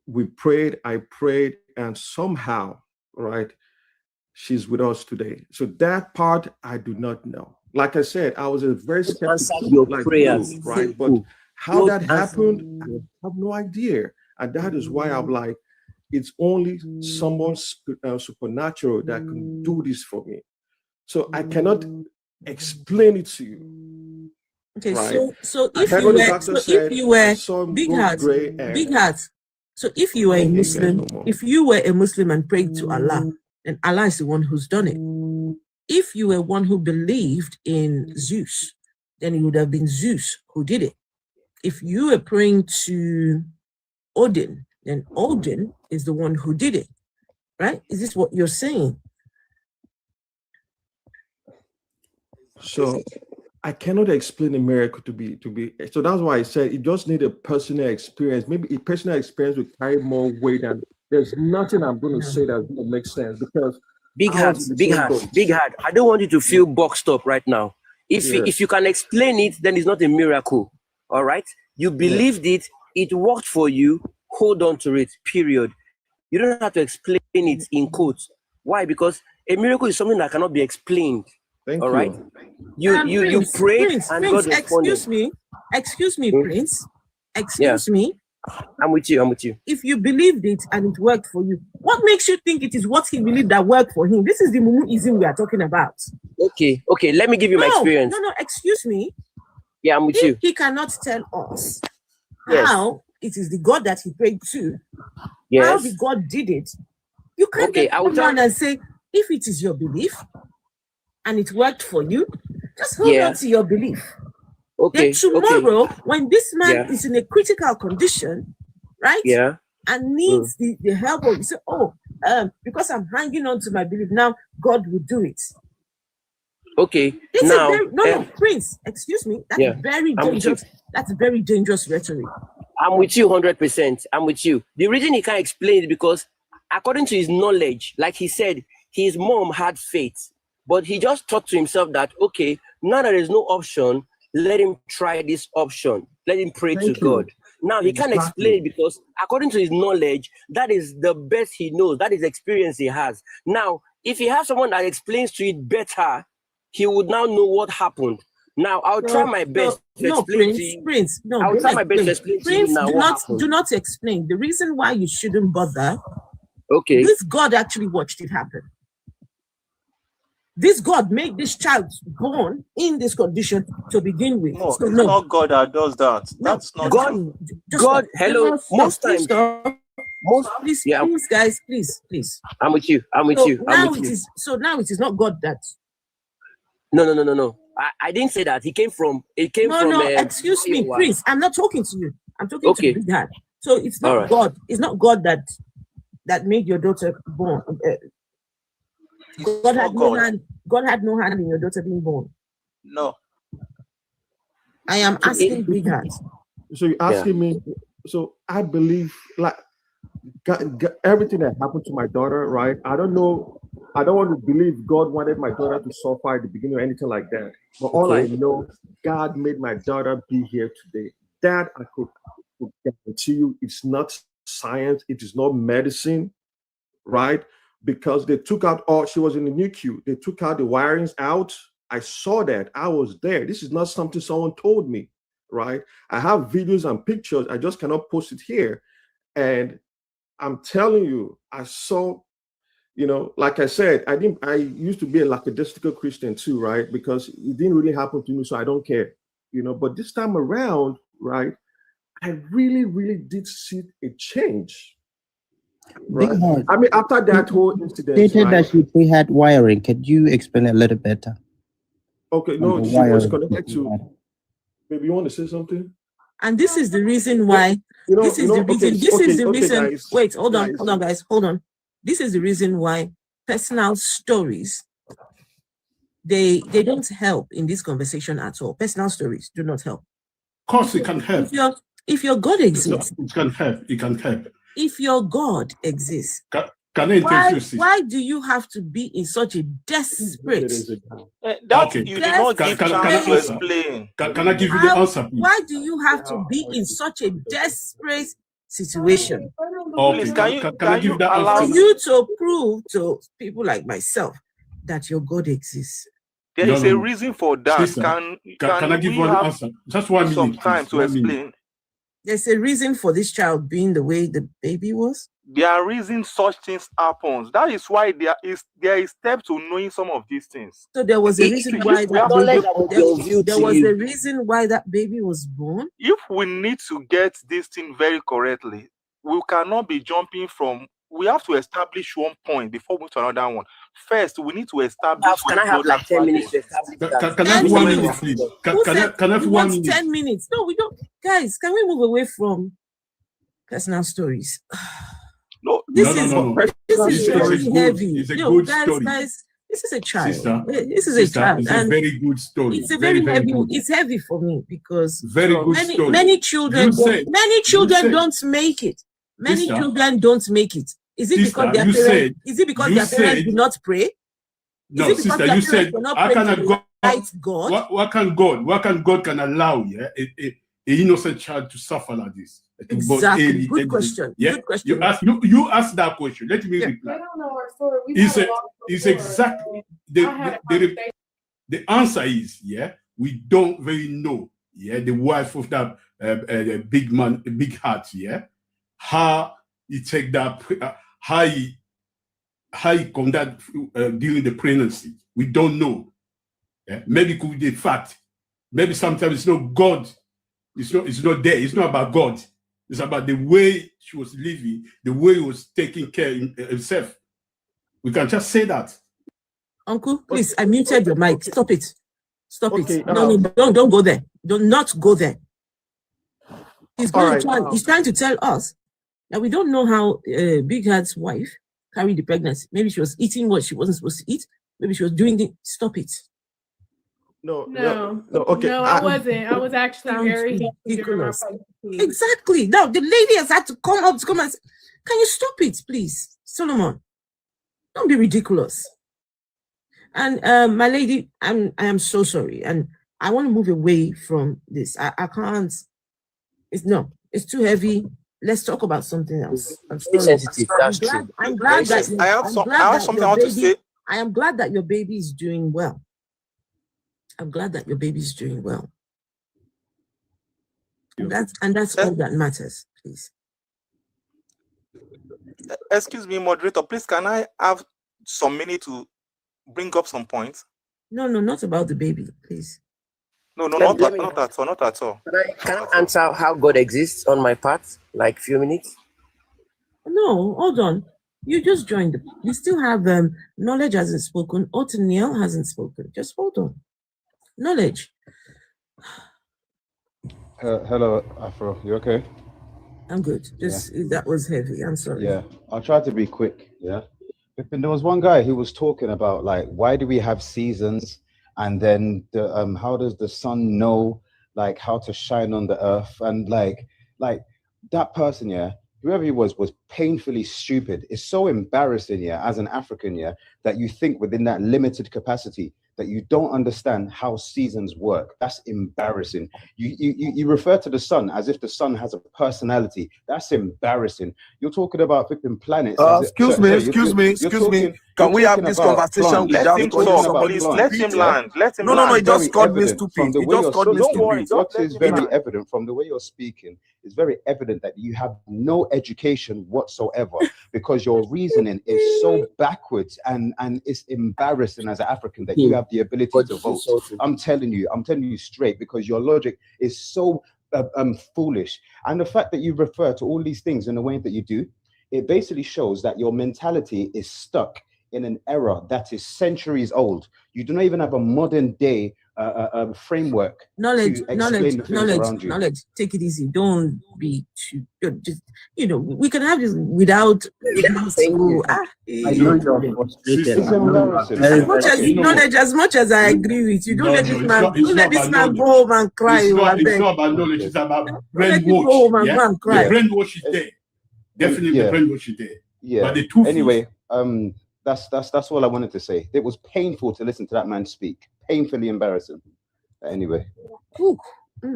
we prayed, I prayed, and somehow, right, she's with us today. So that part I do not know. Like I said, I was a very skeptical, your like prayers, you, right? But how that happened, I have no idea. And that is why I'm like, it's only someone supernatural that can do this for me. So I cannot explain it to you. Okay, right? so if you were, big heart. So if you were a Muslim, if you were a Muslim and prayed to Allah, then Allah is the one who's done it. If you were one who believed in Zeus, then it would have been Zeus who did it. If you were praying to Odin, then Odin is the one who did it, right? Is this what you're saying? So I cannot explain a miracle to be. So that's why I said it just need a personal experience. Maybe a personal experience will carry more weight, and there's nothing I'm going to say that's going to make sense, because big heart. I don't want you to feel boxed up right now. If you can explain it, then it's not a miracle. All right, you believed it, it worked for you. Hold on to it. Period. You don't have to explain it in quotes. Why? Because a miracle is something that cannot be explained. Thank all you. right. You prayed and God responded. Excuse me, Prince. Excuse me. I'm with you. If you believed it and it worked for you, what makes you think it is what he believed that worked for him? This is the Mumuism we are talking about. Okay. Let me give you my experience. No, excuse me. Yeah, I'm with you. He cannot tell us how it is the God that he prayed to. Yes. How the God did it. You can't come around and say, if it is your belief and it worked for you, just hold on to your belief. Okay. Then tomorrow, when this man is in a critical condition, right? Yeah. And needs the help of, you say, because I'm hanging on to my belief, now God will do it. Okay. Prince, excuse me. That's very dangerous. That's very dangerous rhetoric. I'm with you 100%. I'm with you. The reason he can't explain it because according to his knowledge, like he said, his mom had faith, but he just thought to himself that, okay, now there is no option, let him try this option. Let him pray to God. Now he can't explain it because according to his knowledge, that is the best he knows. That is the experience he has. Now, if he has someone that explains to it better, he would now know what happened. Now, I'll try my best to explain to you. Prince, I'll try my best to explain to you now. Do not explain. The reason why you shouldn't bother, this God actually watched it happen. This God made this child born in this condition to begin with. No, it's not God that does that. That's not God. God, hello. Most times. Please, guys, please. I'm with you. So now it is not God that. No. I didn't say that. It came from. Excuse me, Prince. I'm not talking to you. I'm talking to Big Dad. So it's not God. It's not God that made your daughter born. God had no hand in your daughter being born. No. I am asking Big Heart. So you're asking me. So I believe like God, everything that happened to my daughter, right? I don't know. I don't want to believe God wanted my daughter to suffer at the beginning or anything like that. But all I know, God made my daughter be here today. That I could guarantee you, it's not science. It is not medicine, right? Because they took out she was in the NICU. They took out the wirings out. I saw that. I was there. This is not something someone told me, right? I have videos and pictures. I just cannot post it here. And I'm telling you, I saw, like I said, I used to be a lackadaisical Christian too, right? Because it didn't really happen to me, so I don't care, But this time around, right, I really, really did see a change. Right. I mean, after that whole incident, stated that she had wiring. Could you explain a little better? Okay, no, she was connected to. Maybe you want to say something? And this is the reason why. This is the reason. Guys, wait, hold on, guys, hold on. This is the reason why personal stories they don't help in this conversation at all. Personal stories do not help. Of course, it can help. If your God exists, it can help. It can help. If your God exists, can I introduce it? Why do you have to be in such a desperate? Okay. You did not give chance to explain. Can I give you the answer, please? Why do you have to be in such a desperate situation? Okay. Can I give that answer? For you to prove to people like myself that your God exists. There is a reason for that. Sister, can I give one answer? Just 1 minute. Some time to explain. There's a reason for this child being the way the baby was. There are reasons such things happen. That is why there is step to knowing some of these things. So there was a reason why there was a reason why that baby was born. If we need to get this thing very correctly, we cannot be jumping from. We have to establish one point before we move to another one. First, we need to establish. Can I have like 10 minutes to establish that? Can I have 1 minute, please? Can I have 1 minute? 10 minutes. No, we don't. Guys, can we move away from personal stories? No, this is very heavy. It's a good story. Guys, this is a child. Sister, this is a child. It's a very good story. It's a very heavy. It's heavy for me because very good story. Many children don't make it. Many children don't make it. Is it because their parents? Is it because their parents do not pray? No, sister, you said, "How can God? What can God allow? Yeah, an innocent child to suffer like this." Exactly. Good question. Yeah. Good question. You asked that question. Let me reply. I don't know our story. It's exactly the answer is we don't really know the wife of that big man, big heart how he take that how he conduct during the pregnancy. We don't know. Maybe it could be the fact. Maybe sometimes it's not God. It's not there. It's not about God. It's about the way she was living, the way he was taking care of himself. We can just say that. Uncle, please, I muted your mic. Stop it. Stop it. No, don't go there. Do not go there. He's trying to tell us that we don't know how Big Heart's wife carried the pregnancy. Maybe she was eating what she wasn't supposed to eat. Maybe she was doing it. Stop it. No, I wasn't. I was actually very ridiculous. Exactly. Now the lady has had to come and say, "Can you stop it, please, Solomon? Don't be ridiculous." And my lady, I am so sorry, and I want to move away from this. I can't. It's too heavy. Let's talk about something else. It's sensitive. That's true. I'm glad that I have something I want to say. I am glad that your baby is doing well. I'm glad that your baby is doing well. And that's all that matters, please. Excuse me, moderator. Please, can I have some minute to bring up some points? No, not about the baby, please. No, not at all. Can I answer how God exists on my part? Like a few minutes? No, hold on. You just joined. You still have Knowledge hasn't spoken. Othniel hasn't spoken. Just hold on. Knowledge. Hello, Afro. You okay? I'm good. That was heavy. I'm sorry. Yeah, I'll try to be quick. Yeah. There was one guy who was talking about like, why do we have seasons? And then how does the sun know like how to shine on the earth? And like that person, whoever he was painfully stupid. It's so embarrassing, as an African, that you think within that limited capacity that you don't understand how seasons work. That's embarrassing. You refer to the sun as if the sun has a personality. That's embarrassing. You're talking about flipping planets. Excuse me. Can we have this conversation without let him land. Let him land. No, he just called me stupid. He just called me stupid. What is very evident from the way you're speaking is very evident that you have no education whatsoever because your reasoning is so backwards and it's embarrassing as an African that you have the ability to vote. I'm telling you straight because your logic is so foolish. And the fact that you refer to all these things in the way that you do, it basically shows that your mentality is stuck in an era that is centuries old. You do not even have a modern day framework knowledge, to explain the things around you. knowledge. Take it easy. Don't be too. Just we can have this without. I know you're frustrated. It's embarrassing. As much as knowledge, as much as I agree with you, don't let this man. Don't let this man go home and cry. It's not about knowledge. It's about Let him go home brainwash. and Yeah, go and cry. the brainwash is there. Definitely, the brainwash is there. Yeah. But the truth anyway, that's all I wanted to say. It was painful to listen to that man speak. Painfully embarrassing. Anyway.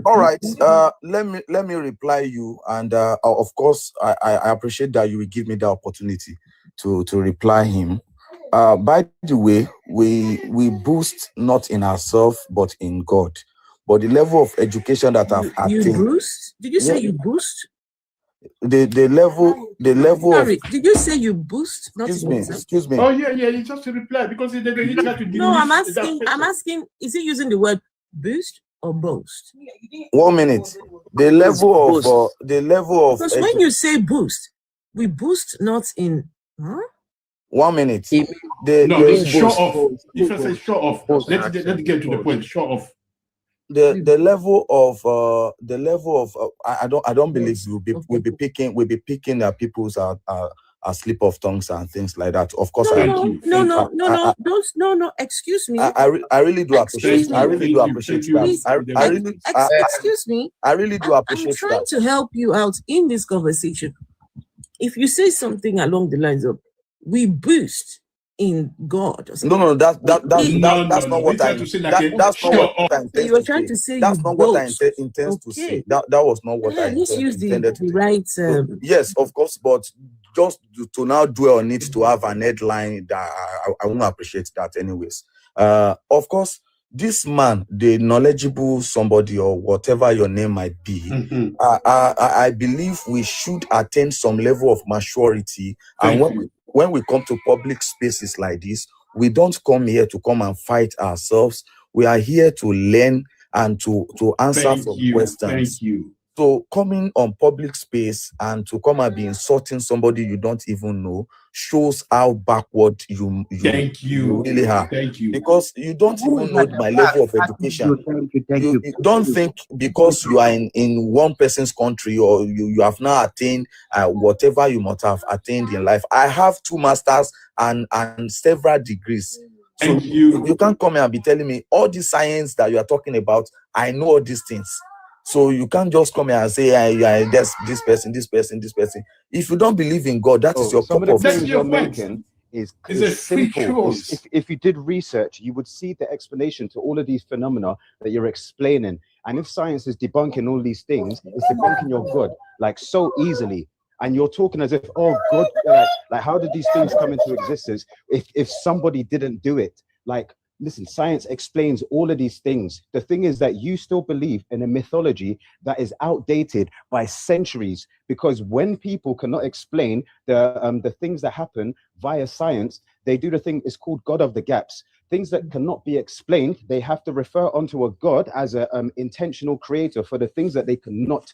All right. Let me reply you, and of course, I appreciate that you will give me the opportunity to reply him. By the way, we boost not in ourselves but in God. But the level of education that I've attained. You boost? Did you say you boost? The level Sorry, of. did you say you boost? Excuse me. Oh yeah, you just to reply because he tried to. No, I'm asking. Is he using the word boost or boast? 1 minute. The level of. Because when you say boost, we boost not in. 1 minute. Show off. If I say show off, let's get to the point. Show off. The level of I don't believe we'll be picking people's slip of tongues and things like that. Of course, no. Excuse me. I really do appreciate. Me. I really do appreciate that. Excuse me. I really do appreciate that. I'm trying to help you out in this conversation. If you say something along the lines of "we boost in God," or something, no, that's not what I. That's not what I intend. You were trying to say that's not what I intend to say. That was not what I intended to right. Yes, of course, but just to now dwell on it to have an headline that I won't appreciate that anyways. Of course, this man, the knowledgeable somebody or whatever your name might be, I believe we should attain some level of maturity. And when we come to public spaces like this, we don't come here to come and fight ourselves. We are here to learn and to answer some questions. Thank you. So coming on public space and to come and be insulting somebody you don't even know shows how backward you really are. Thank you. Because you don't even know my level of education. You don't think because you are in one person's country or you have now attained whatever you must have attained in life. I have 2 masters and several degrees. So you can't come here and be telling me all the science that you are talking about. I know all these things. So you can't just come here and say, there's this person. If you don't believe in God, that is your some cup of the of things you're making is simple. If you did research, you would see the explanation to all of these phenomena that you're explaining. And if science is debunking all these things, it's debunking your God, like so easily. And you're talking as if, oh God, like how did these things come into existence if somebody didn't do it? Like, listen, science explains all of these things. The thing is that you still believe in a mythology that is outdated by centuries, because when people cannot explain the things that happen via science, they do the thing, it's called God of the gaps. Things that cannot be explained, they have to refer onto a God as an intentional creator for the things that they cannot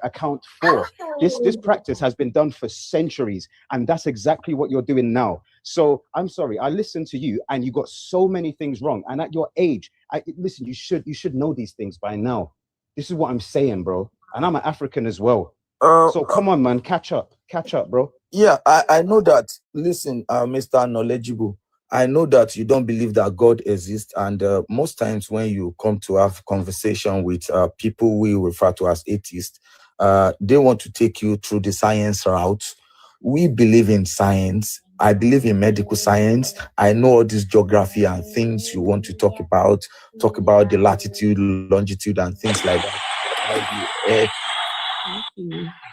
account for. This practice has been done for centuries, and that's exactly what you're doing now. So I'm sorry, I listened to you and you got so many things wrong. And at your age, listen, you should know these things by now. This is what I'm saying, bro. And I'm an African as well. So come on, man, catch up, bro. Yeah, I know that. Listen, Mr. Knowledgeable, I know that you don't believe that God exists, and most times when you come to have conversation with people we refer to as atheists, they want to take you through the science route. We believe in science. I believe in medical science. I know all this geography and things you want to talk about the latitude, longitude, and things like that.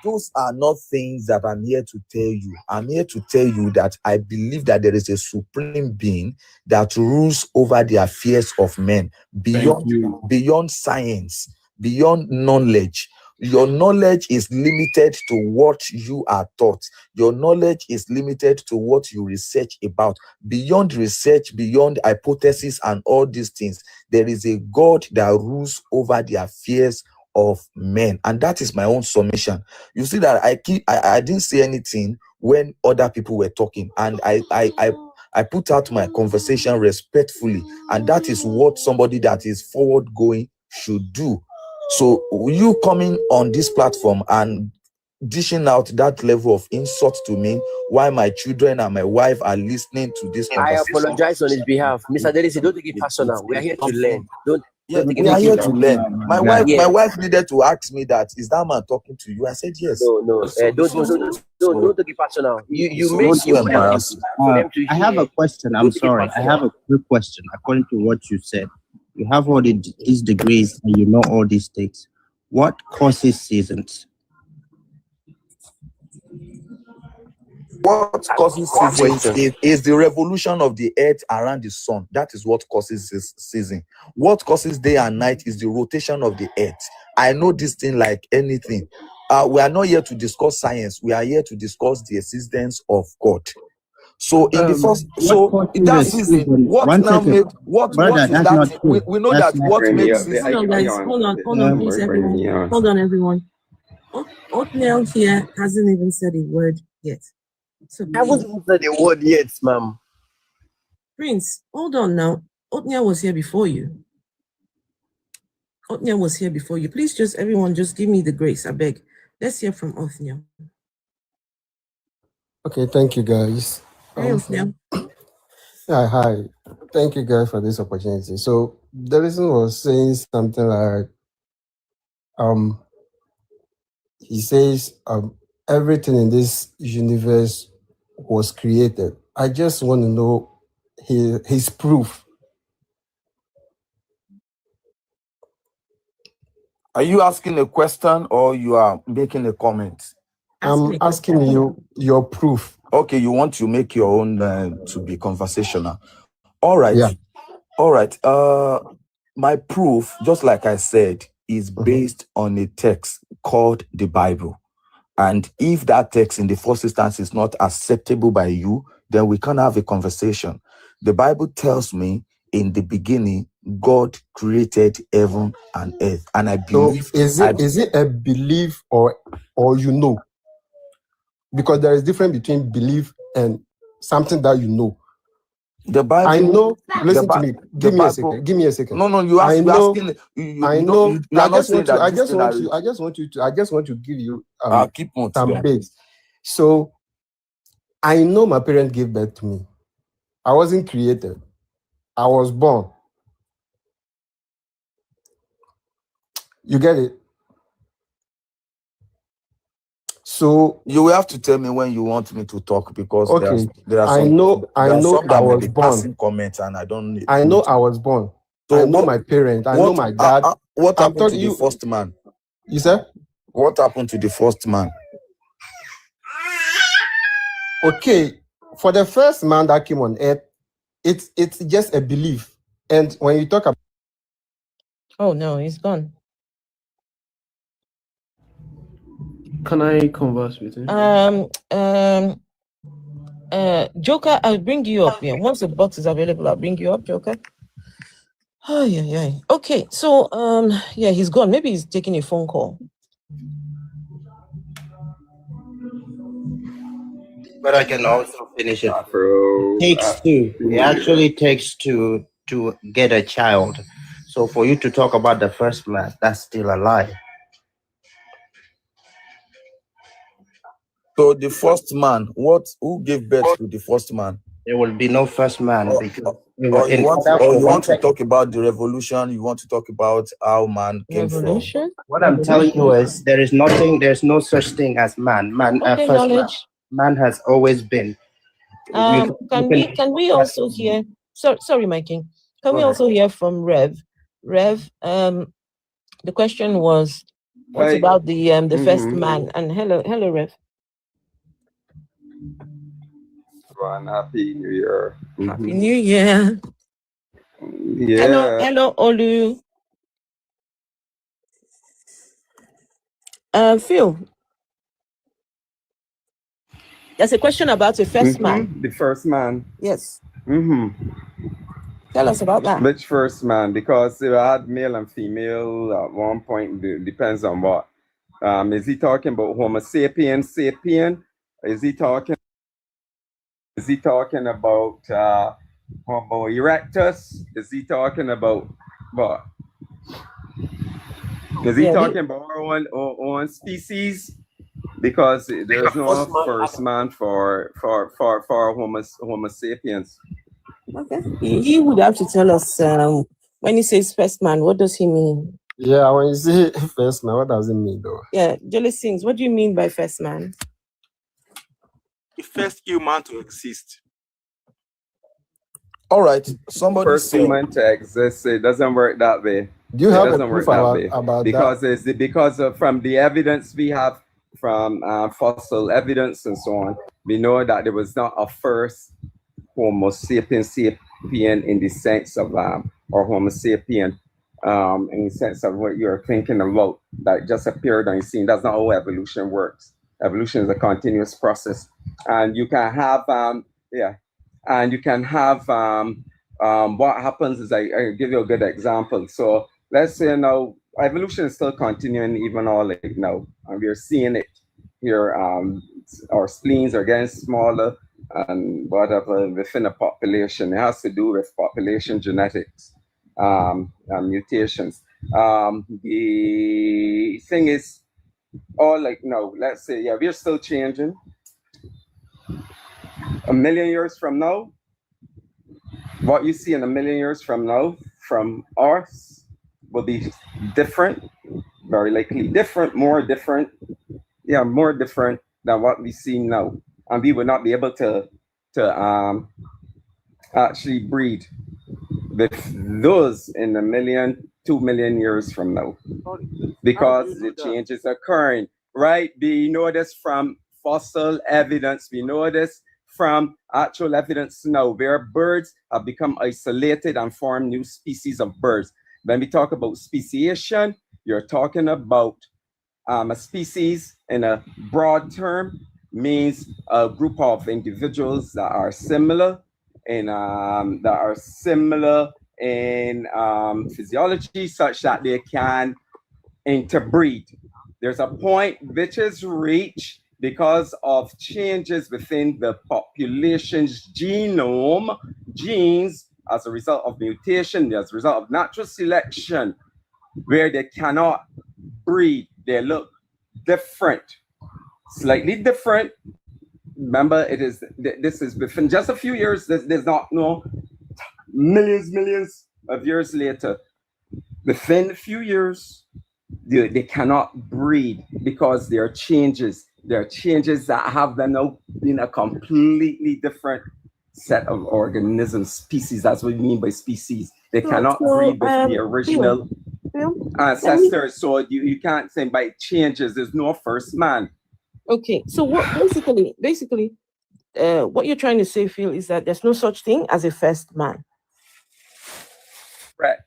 Those are not things that I'm here to tell you. I'm here to tell you that I believe that there is a supreme being that rules over the affairs of men beyond science, beyond knowledge. Your knowledge is limited to what you are taught. Your knowledge is limited to what you research about. Beyond research, beyond hypothesis and all these things, there is a God that rules over the affairs of men, and that is my own submission. You see that I didn't say anything when other people were talking, and I I put out my conversation respectfully, and that is what somebody that is forward going should do. So you coming on this platform and dishing out that level of insult to me while my children and my wife are listening to this conversation. I apologize on his behalf. Mr. Delisi, don't take it personal. We are here to learn. Don't take it We are here to personal. learn. My wife needed to ask me that, is that man talking to you? I said yes. No. Don't take it personal. You make so embarrassing. I have a question. I'm sorry. I have a quick question. According to what you said, you have all these degrees and you know all these things. What causes seasons? What causes seasons is the revolution of the earth around the sun. That is what causes this season. What causes day and night is the rotation of the earth. I know this thing like anything. We are not here to discuss science. We are here to discuss the existence of God. So in the first, so that season, what now made what is that? We know that what makes season. Hold on, guys. Hold on, please, everyone. Hold on, everyone. Othniel here hasn't even said a word yet. So I haven't even said a word yet, ma'am. Prince, hold on now. Othniel was here before you. Othniel was here before you. Please, just everyone, just give me the grace, I beg. Let's hear from Othniel. Okay, thank you, guys. Hey, Othniel. Yeah, hi. Thank you, guys, for this opportunity. So the reason was saying something like, he says, everything in this universe was created. I just want to know his proof. Are you asking a question or you are making a comment? I'm asking you your proof. Okay, you want to make your own to be conversational. All right. Yeah. All right. My proof, just like I said, is based on a text called the Bible. And if that text in the first instance is not acceptable by you, then we can't have a conversation. The Bible tells me in the beginning, God created heaven and earth. And I believe... So is it a belief or you know? Because there is difference between belief and something that you know. The Bible... I know... Listen to me. Give me a second. Give me a second. No, you ask, I know. I know. I just want to give you some base. So I know my parents gave birth to me. I wasn't created. I was born. You get it? So you will have to tell me when you want me to talk, because there are some, I know I was born. Comments and I don't need. I know I was born. So I know my parents. I know my dad. What happened to the first man? You said? What happened to the first man? Okay, for the first man that came on earth, it's just a belief. And when you talk about... Oh no, he's gone. Can I converse with him? Joker, I'll bring you up here. Once the box is available, I'll bring you up, Joker. Oh yeah. Okay, so yeah, he's gone. Maybe he's taking a phone call. But I can also finish it. Takes two. It actually takes two to get a child. So for you to talk about the first man, that's still a lie. So the first man, who gave birth to the first man? There will be no first man because you want to talk about the revolution. You want to talk about how man came from. What I'm telling you is there's no such thing as man. Man has always been. Can we also hear? Sorry, my king. Can we also hear from Rev? Rev, the question was, what about the first man? And hello, Rev. Happy New Year. Happy New Year. Yeah. Hello, Olu. Phil, there's a question about the first man. The first man. Yes. Tell us about that. Which first man? Because you had male and female at one point. Depends on what. Is he talking about Homo sapien? Is he talking Is he talking about Homo erectus? Is he talking about what? Is he talking about our own species? Because there's no first man for Homo sapiens. Okay. He would have to tell us when he says first man, what does he mean? Yeah, when you say first man, what does it mean though? Yeah, Jolly Sings, what do you mean by first man? The first human to exist. All right, somebody first said human to exist. It doesn't work that way. Do you have a proof about because that? Because from the evidence we have from fossil evidence and so on, we know that there was not a first Homo sapien in the sense of or Homo sapien in the sense of what you're thinking about that just appeared on the scene. That's not how evolution works. Evolution is a continuous process, and you can have what happens is I give you a good example. So let's say now evolution is still continuing even all like now, and we're seeing it here. Our spleens are getting smaller and whatever within a population. It has to do with population genetics, and mutations. The thing is, all like no, let's say we're still changing. A million years from now, what you see in a million years from now from us will be different, very likely different, more different than what we see now, and we will not be able to actually breed with those in 2 million years from now, because the change is occurring, right? We know this from fossil evidence. We know this from actual evidence now, where birds have become isolated and form new species of birds. When we talk about speciation, you're talking about a species in a broad term means a group of individuals that are similar in physiology, such that they can interbreed. There's a point which is reached because of changes within the population's genome, genes, as a result of mutation, as a result of natural selection, where they cannot breed. They look different, slightly different. Remember, this is within just a few years. There's not millions of years later. Within a few years, they cannot breed because there are changes. There are changes that have them now in a completely different set of organisms, species. That's what we mean by species. They cannot breed with the original ancestors. So you can't say by changes, there's no first man. Okay, so what basically, what you're trying to say, Phil, is that there's no such thing as a first man. Right.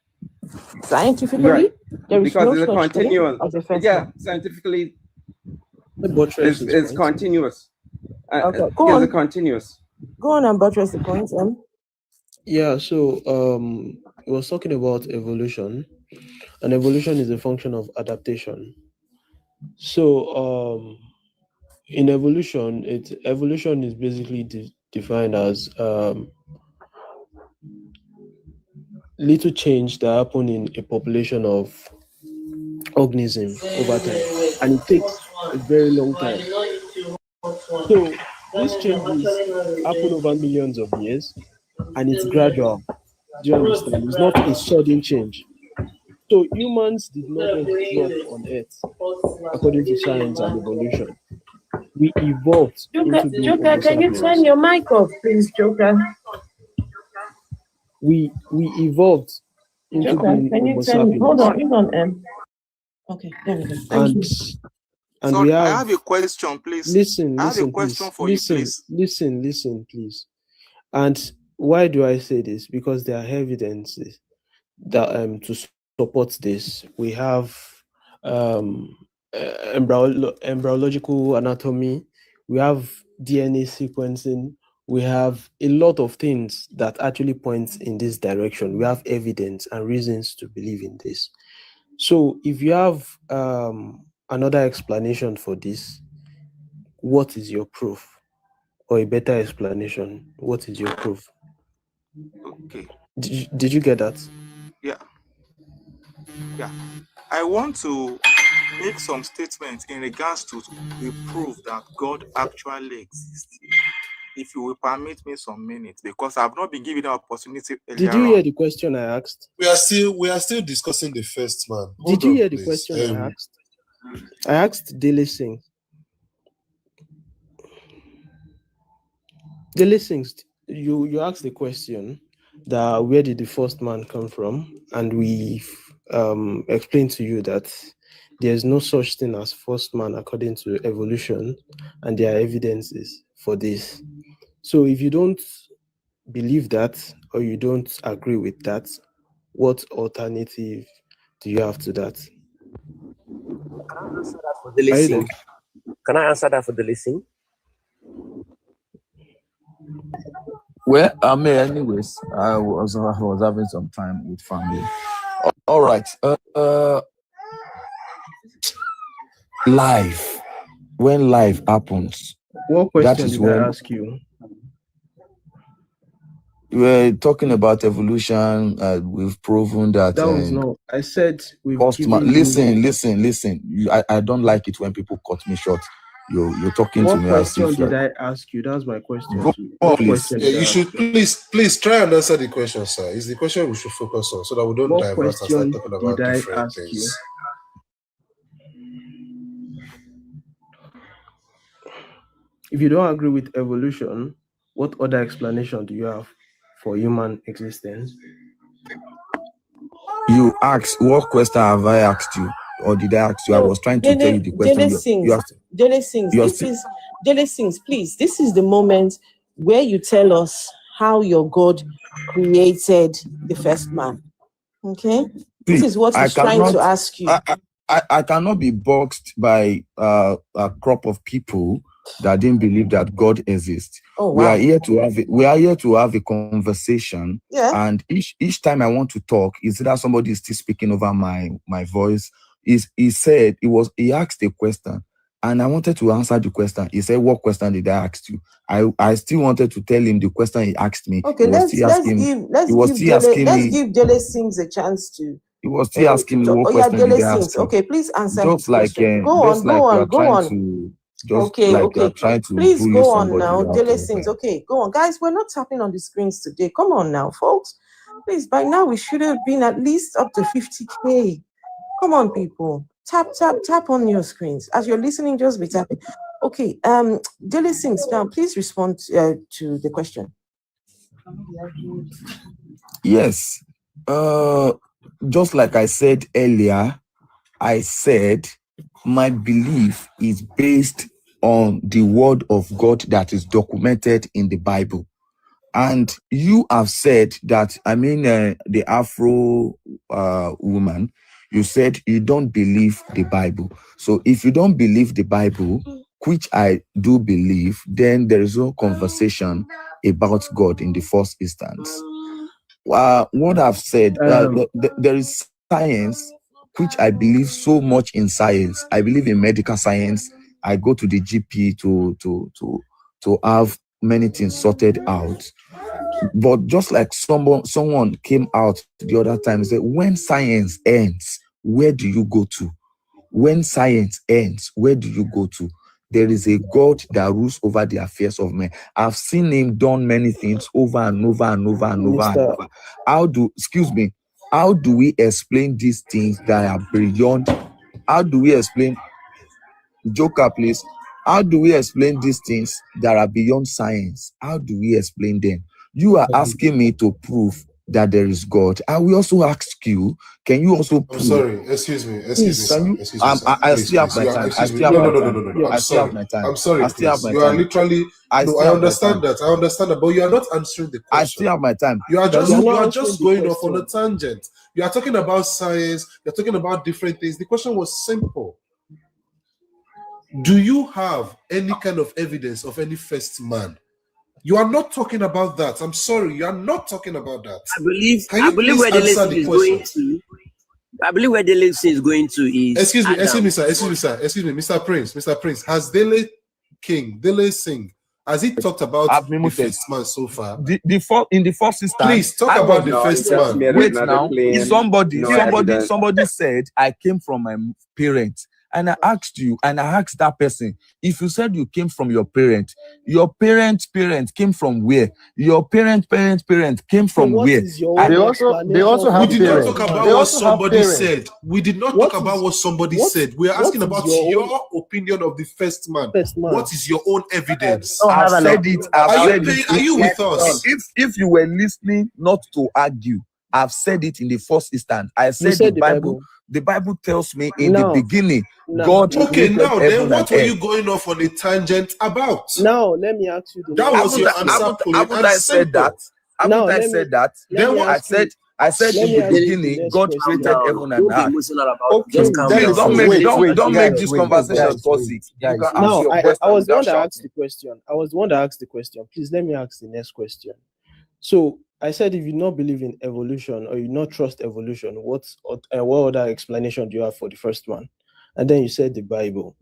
Scientifically, right. There is because no it's a such continuum. Thing as a first man. Scientifically, it's continuous. Okay, go on. It's continuous. Go on and buttress the point, Yeah, so it was talking about evolution, and evolution is a function of adaptation. So in evolution, evolution is basically defined as little change that happen in a population of organisms over time, and it takes a very long time. So these changes happen over millions of years, and it's gradual. Do you understand? It's not a sudden change. So humans did not just drop on Earth, according to science and evolution. We evolved into being Joker, can you turn your mic off, please, Joker? We evolved into Joker, being can you Homo turn? sapiens. Hold on, Okay, there we go. Thank you. And Sorry, we have, I have a question, please. Listen, I have a question for you, please. Listen, please. And why do I say this? Because there are evidences that to support this. We have embryological anatomy, we have DNA sequencing, we have a lot of things that actually point in this direction. We have evidence and reasons to believe in this. So if you have another explanation for this, what is your proof? or a better explanation, what is your proof? Okay. Did you get that? Yeah. I want to make some statements in regards to the proof that God actually exists. If you will permit me some minutes, because I've not been given the opportunity earlier. Did you hear the question I asked? We are still discussing the first man. Did you hear the question I asked? I asked Daily Singh. Daily Singh, you asked the question that where did the first man come from, and we explained to you that there's no such thing as first man according to evolution, and there are evidences for this. So if you don't believe that, or you don't agree with that, what alternative do you have to that? Can I answer that for the listening? Well, anyways, I was having some time with family. All right. Life. When life happens, what question did I ask you? We're talking about evolution. We've proven that. That was not. I said we've given Listen. I don't like it when people cut me short. You're talking to me. What question did I ask you? That's my question. What question? You should please try and answer the question, sir. It's the question we should focus on, so that we don't divert and start talking about different things. If you don't agree with evolution, what other explanation do you have for human existence? You asked, what question have I asked you? Or did I ask you? I was trying to tell you the question. Daily Sings, please. This is the moment where you tell us how your God created the first man. Okay? This is what he's trying to ask you. I cannot be boxed by a crop of people that didn't believe that God exists. Oh, wow. We are here to have a conversation. Yeah. And each time I want to talk, is that somebody is still speaking over my voice. He asked a question, and I wanted to answer the question. He said, "What question did I ask you?" I still wanted to tell him the question he asked me. Okay, let's give Daily Sings a chance to. He was still asking me what question did I ask you. Okay, please answer. Just like go on. Please go on now, Daily Sings. Okay, go on, guys. We're not tapping on the screens today. Come on now, folks. Please, by now we should have been at least up to 50K. Come on, people. Tap on your screens. As you're listening, just be tapping. Okay, Daily Sings, now please respond to the question. Yes. Just like I said earlier, I said my belief is based on the word of God that is documented in the Bible. And you have said that, the Afro woman, you said you don't believe the Bible. So if you don't believe the Bible, which I do believe, then there is no conversation about God in the first instance. What I've said, there is science, which I believe so much in science. I believe in medical science. I go to the GP to have many things sorted out. But just like someone came out the other time and said, when science ends, where do you go to? When science ends, where do you go to? There is a God that rules over the affairs of men. I've seen him done many things over and over and over and over and over. How do we explain these things that are beyond? How do we explain, Joker, please? How do we explain these things that are beyond science? How do we explain them? You are asking me to prove that there is God. I will also ask you, can you also prove? I'm sorry, excuse me. I still have my time. No. I'm sorry, please. You are literally. I understand that, but you are not answering the question. I still have my time. You are just going off on a tangent. You are talking about science. You're talking about different things. The question was simple. Do you have any kind of evidence of any first man? You are not talking about that. I'm sorry, you are not talking about that. I believe where the lesson is going to. I believe where the lesson is going to is. Excuse me, Mr. Prince. Has Dele Singh Has he talked about I've been the muted. first man so far? In the first instance, Please talk about the first man. Wait now. Somebody said I came from my parents, and I asked you, and I asked that person, if you said you came from your parents came from where? Your parent came from where? They also have. We did not talk about what somebody said. We did not talk about what somebody said. We are asking about your opinion of the first man. What is your own evidence? I've said it. Are you with us? If you were listening, not to argue, I've said it in the first instance. I said the Bible. The Bible tells me in the beginning, God. Okay, now then, what were you going off on a tangent about? Now let me ask you. That was your answer. Haven't I said that? Haven't I said that? Then what I said in the beginning, God created heaven and earth. Okay, don't make this conversation toxic. Now, I was the one that asked the question. Please let me ask the next question. So I said, if you not believe in evolution or you not trust evolution, what other explanation do you have for the first one? And then you said the Bible.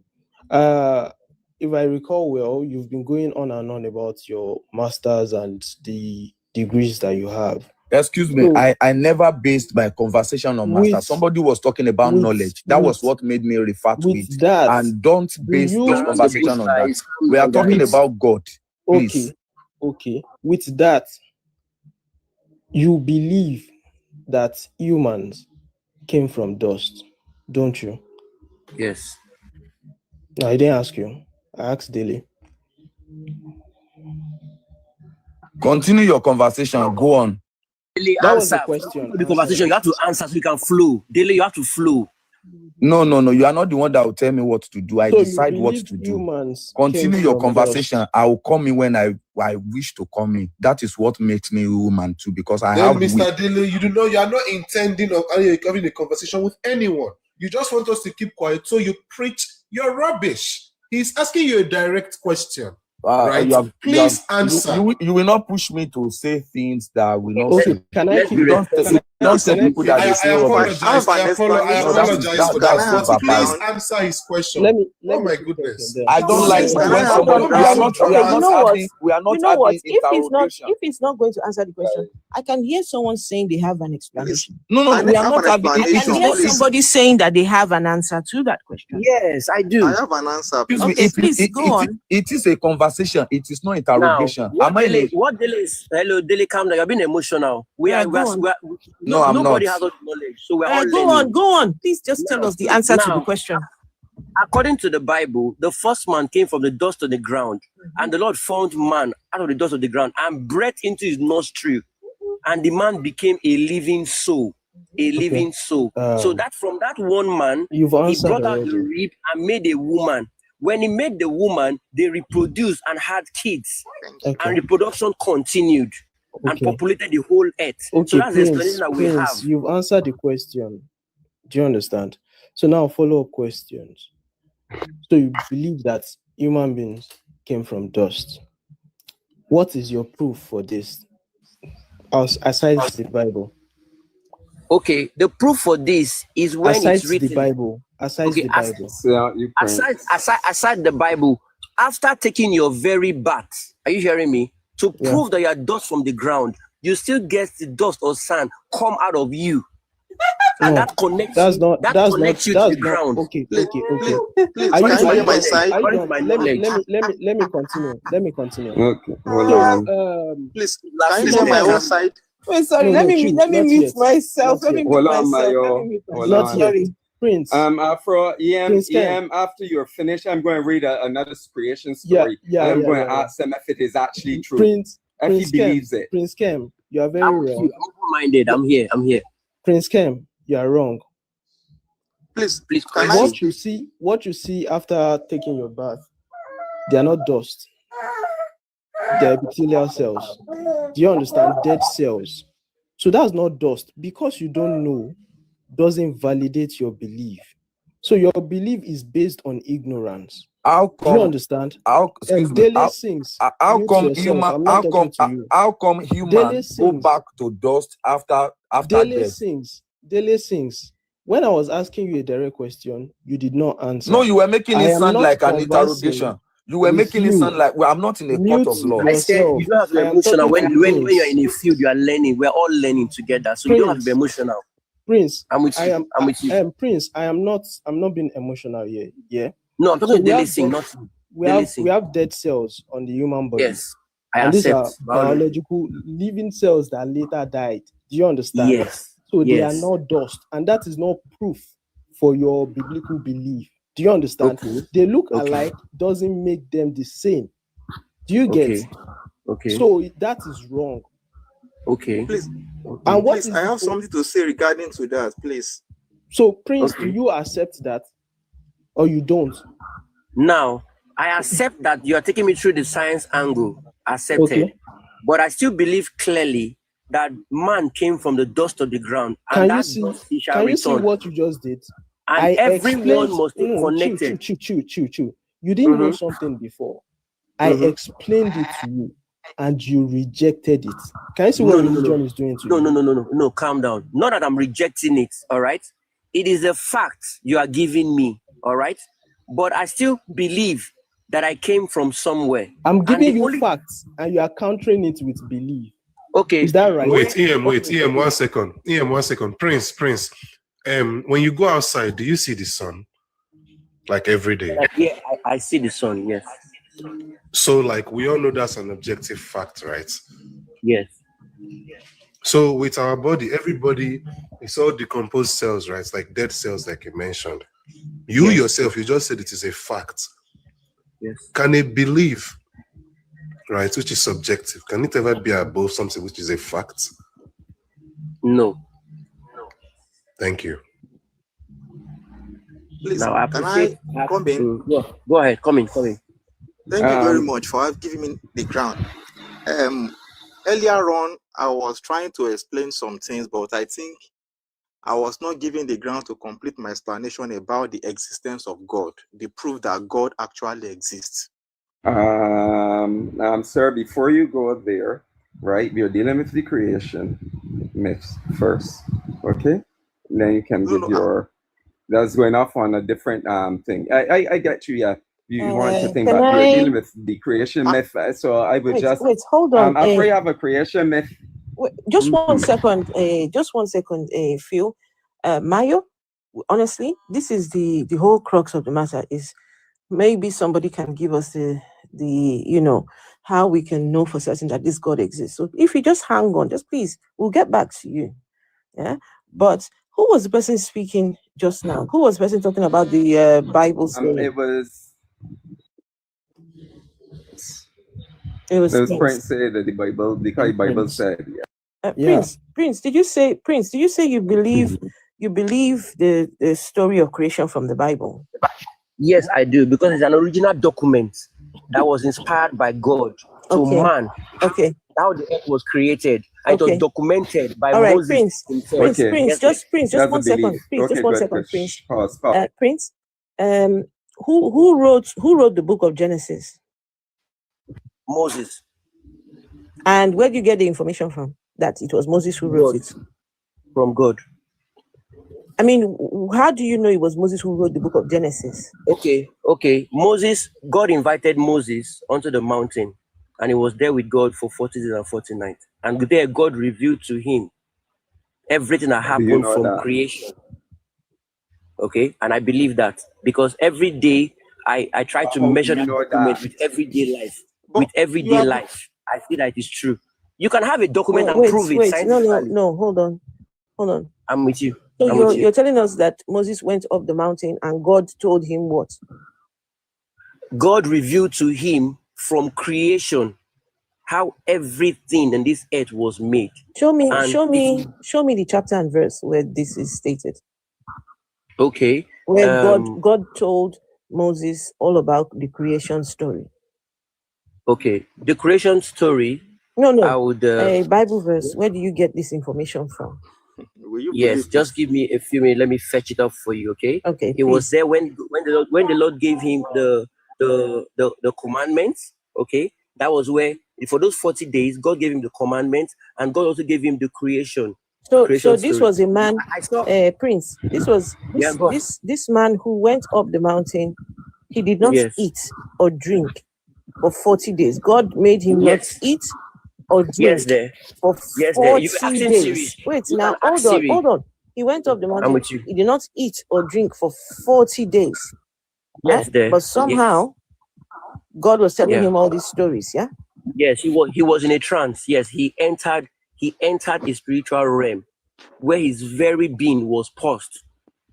If I recall well, you've been going on and on about your masters and the degrees that you have. Excuse me, I never based my conversation on master. Somebody was talking about knowledge. That was what made me refer to it. And don't base this conversation on that. We are talking about God. Please. Okay. With that, you believe that humans came from dust, don't you? Yes. No, I didn't ask you. I asked Daily. Continue your conversation. Go on. Daily, that answer. Was the question. The conversation, you have to answer so you can flow. Daily, you have to flow. No. You are not the one that will tell me what to do. I decide what to do. Continue your conversation. Dust. I will come in when I wish to come in. That is what makes me human too, because I have. Mr. Daly, you are not intending of having a conversation with anyone. You just want us to keep quiet, so you preach your rubbish. He's asking you a direct question. Right? Please answer. You will not push me to say things that will not. Okay, can I keep don't tell people that they say I apologize for that. But please answer his question. Let me oh my goodness. I don't like when somebody we are not having interrogation. If he's not going to answer the question, I can hear someone saying they have an explanation. No, we are not having. I can hear somebody saying that they have an answer to that question. Yes, I do. I have an answer. Okay, please go on. It is a conversation. It is not interrogation. What Daily is? Hello, Daily, calm down. You're being emotional. Nobody has all the knowledge, so we're all go on. Please just tell us the answer to the question. According to the Bible, the first man came from the dust of the ground, and the Lord formed man out of the dust of the ground and breathed into his nostril, and the man became a living soul. So that from that one man, he brought out the rib and made a woman. When he made the woman, they reproduced and had kids, and reproduction continued and populated the whole earth. So that's the explanation that we have. You've answered the question. Do you understand? So now follow-up questions. So you believe that human beings came from dust. What is your proof for this? Aside the Bible. Okay, the proof for this is when it's written. The Bible. Aside the Bible, after taking your very bath, are you hearing me? To prove that you are dust from the ground, you still get the dust or sand come out of you. And that connects you to the ground. Okay. Please, can you hear my side? Let me continue. Okay. Hold on. Please, can you hear my own side? Wait, sorry, let me mute myself. Prince. Afro, EM, after you're finished, I'm going to read another creation story. I'm going to ask him if it is actually true. Prince he believes it. Prince Kem, you are very wrong. Open-minded. I'm here. Prince Kem, you are wrong. Please. What you see after taking your bath, they are not dust. They are epithelial cells. Do you understand? Dead cells. So that's not dust. Because you don't know, doesn't validate your belief. So your belief is based on ignorance. How come? You understand? How come human go back to dust after death? Daily sings. When I was asking you a direct question, you did not answer. No, you were making it sound like an interrogation. You were making it sound like, well, I'm not in a court of law. I said you don't have to be emotional when you're in a field, you are learning. We're all learning together, so you don't have to be emotional. Prince, I'm with you. I'm with you. Prince, I'm not being emotional here. Yeah. No, I'm talking to Delising, not we have dead cells on the human body. Yes, I and accept. These are biological living cells that later died. Do you understand? Yes. So they are not dust, and that is not proof for your biblical belief. Do you understand? Okay. They look alike, doesn't make them the same. Do you get? Okay. So that is wrong. Okay. Please. And what please, I have something to say regarding to that, please. So, Prince, do you accept that, or you don't? Now, I accept that you are taking me through the science angle. Accepted. But I still believe clearly that man came from the dust of the ground, and Can you see what you just did? And everyone must be connected. You didn't know something before. I explained it to you, and you rejected it. Can you see what religion is doing to you? No, calm down. Not that I'm rejecting it, all right? It is a fact you are giving me, all right? But I still believe that I came from somewhere. I'm giving you facts, and you are countering it with belief. Okay. Is that right? Wait, EM, 1 second. EM, 1 second. Prince. When you go outside, do you see the sun? Like every day? Yeah, I see the sun, yes. So, like, we all know that's an objective fact, right? Yes. So, with our body, everybody, it's all decomposed cells, right? It's like dead cells, like you mentioned. You yourself, you just said it is a fact. Yes. Can a belief, right, which is subjective, can it ever be above something which is a fact? No. Thank you. Please, now, can I come in? Go ahead, come in. Thank you very much for giving me the ground. Earlier on, I was trying to explain some things, but I think I was not given the ground to complete my explanation about the existence of God, the proof that God actually exists. Sir, before you go there, right, we are dealing with the creation myths first, okay? And then you can give your... That's going off on a different thing. I get you, yeah. You want to think about you're dealing with the creation myth, so I would wait, hold on. After you have a creation myth. Just 1 second, Phil. Mayo, honestly, this is the whole crux of the matter. Is maybe somebody can give us the how we can know for certain that this God exists. So if you just hang on, just please, we'll get back to you. Yeah, but who was the person speaking just now? Who was the person talking about the Bible story? It was Prince said that the Bible said, Prince, did you say you believe the story of creation from the Bible? Yes, I do, because it's an original document that was inspired by God to man. Okay. How the earth was created. And it was documented by Moses. Prince. Prince, just 1 second. Please, just 1 second, Prince. Prince, who wrote the book of Genesis? Moses. And where do you get the information from that it was Moses who wrote it? From God. I mean, how do you know it was Moses who wrote the book of Genesis? Okay. God invited Moses onto the mountain, and he was there with God for 40 days and 40 nights. And there God revealed to him everything that happened from creation. Okay, and I believe that because every day I try to measure the document with everyday life. With everyday life, I feel that it is true. You can have a document and prove it scientifically. No, hold on. I'm with you. So you're telling us that Moses went up the mountain and God told him what? God revealed to him from creation how everything in this earth was made. Show me the chapter and verse where this is stated. Okay. Where God told Moses all about the creation story. Okay, the creation story. No. I would. A Bible verse. Where do you get this information from? Yes, just give me a few minutes. Let me fetch it up for you. Okay. Okay. It was there when the Lord gave him the commandments. Okay, that was where for those 40 days God gave him the commandments, and God also gave him the creation. So this was a man, Prince. This was this man who went up the mountain. he did not eat or drink for 40 days. God made him not eat or drink for 40 days. Wait, now hold on. He went up the mountain. He did not eat or drink for 40 days. But somehow God was telling him all these stories, yeah? Yes, he was in a trance. Yes, he entered a spiritual realm where his very being was paused.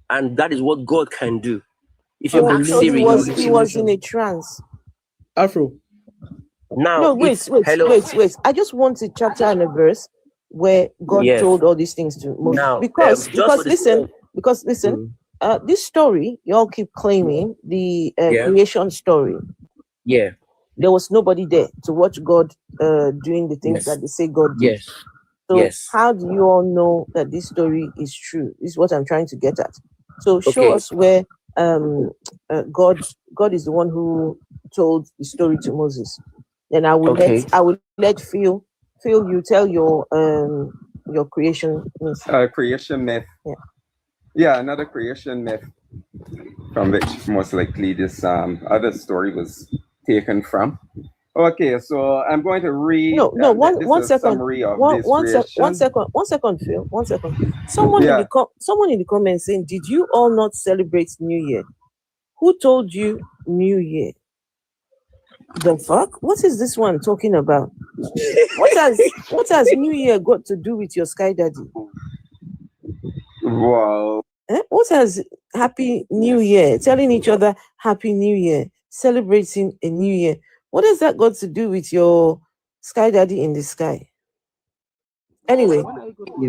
And that is what God can do. If you ask Siri, he was in a trance. Afro. Now, no, wait. I just want a chapter and a verse where God told all these things to Moses. Now, because listen, this story you all keep claiming, the creation story. Yeah. There was nobody there to watch God doing the things that they say God did. So how do you all know that this story is true? This is what I'm trying to get at. So show us where God is the one who told the story to Moses. Then I will let Phil you tell your creation myth. Creation myth. Yeah, another creation myth from which most likely this other story was taken from. Okay, so I'm going to read. One second, Phil. Someone in the comments saying, "Did you all not celebrate New Year? Who told you New Year? The fuck? What is this one talking about? What has New Year got to do with your Sky Daddy? Wow. What has Happy New Year? Telling each other Happy New Year, celebrating a New Year. What has that got to do with your Sky Daddy in the sky? Anyway,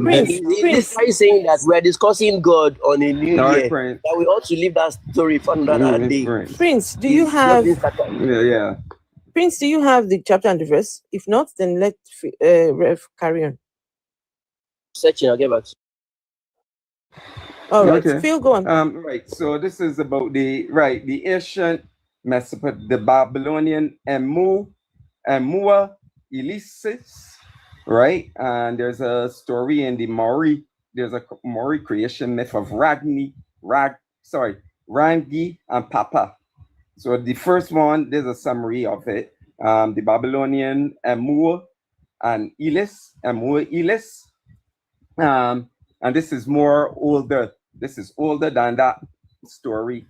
Prince is saying that we're discussing God on a new year. Prince. That we ought to leave that story for another day. Prince, do you have? Yeah. Prince, do you have the chapter and the verse? If not, then let Rev carry on. Searching, I'll get back to you. All right, Phil, go on. Right. So this is about the ancient Mesopotamia, the Babylonian Emu, Elysis. Right, and there's a story in the Maori. There's a Maori creation myth of Rangi and Papa. So the first one, there's a summary of it. The Babylonian Emu and Elis. And this is more older. This is older than that story.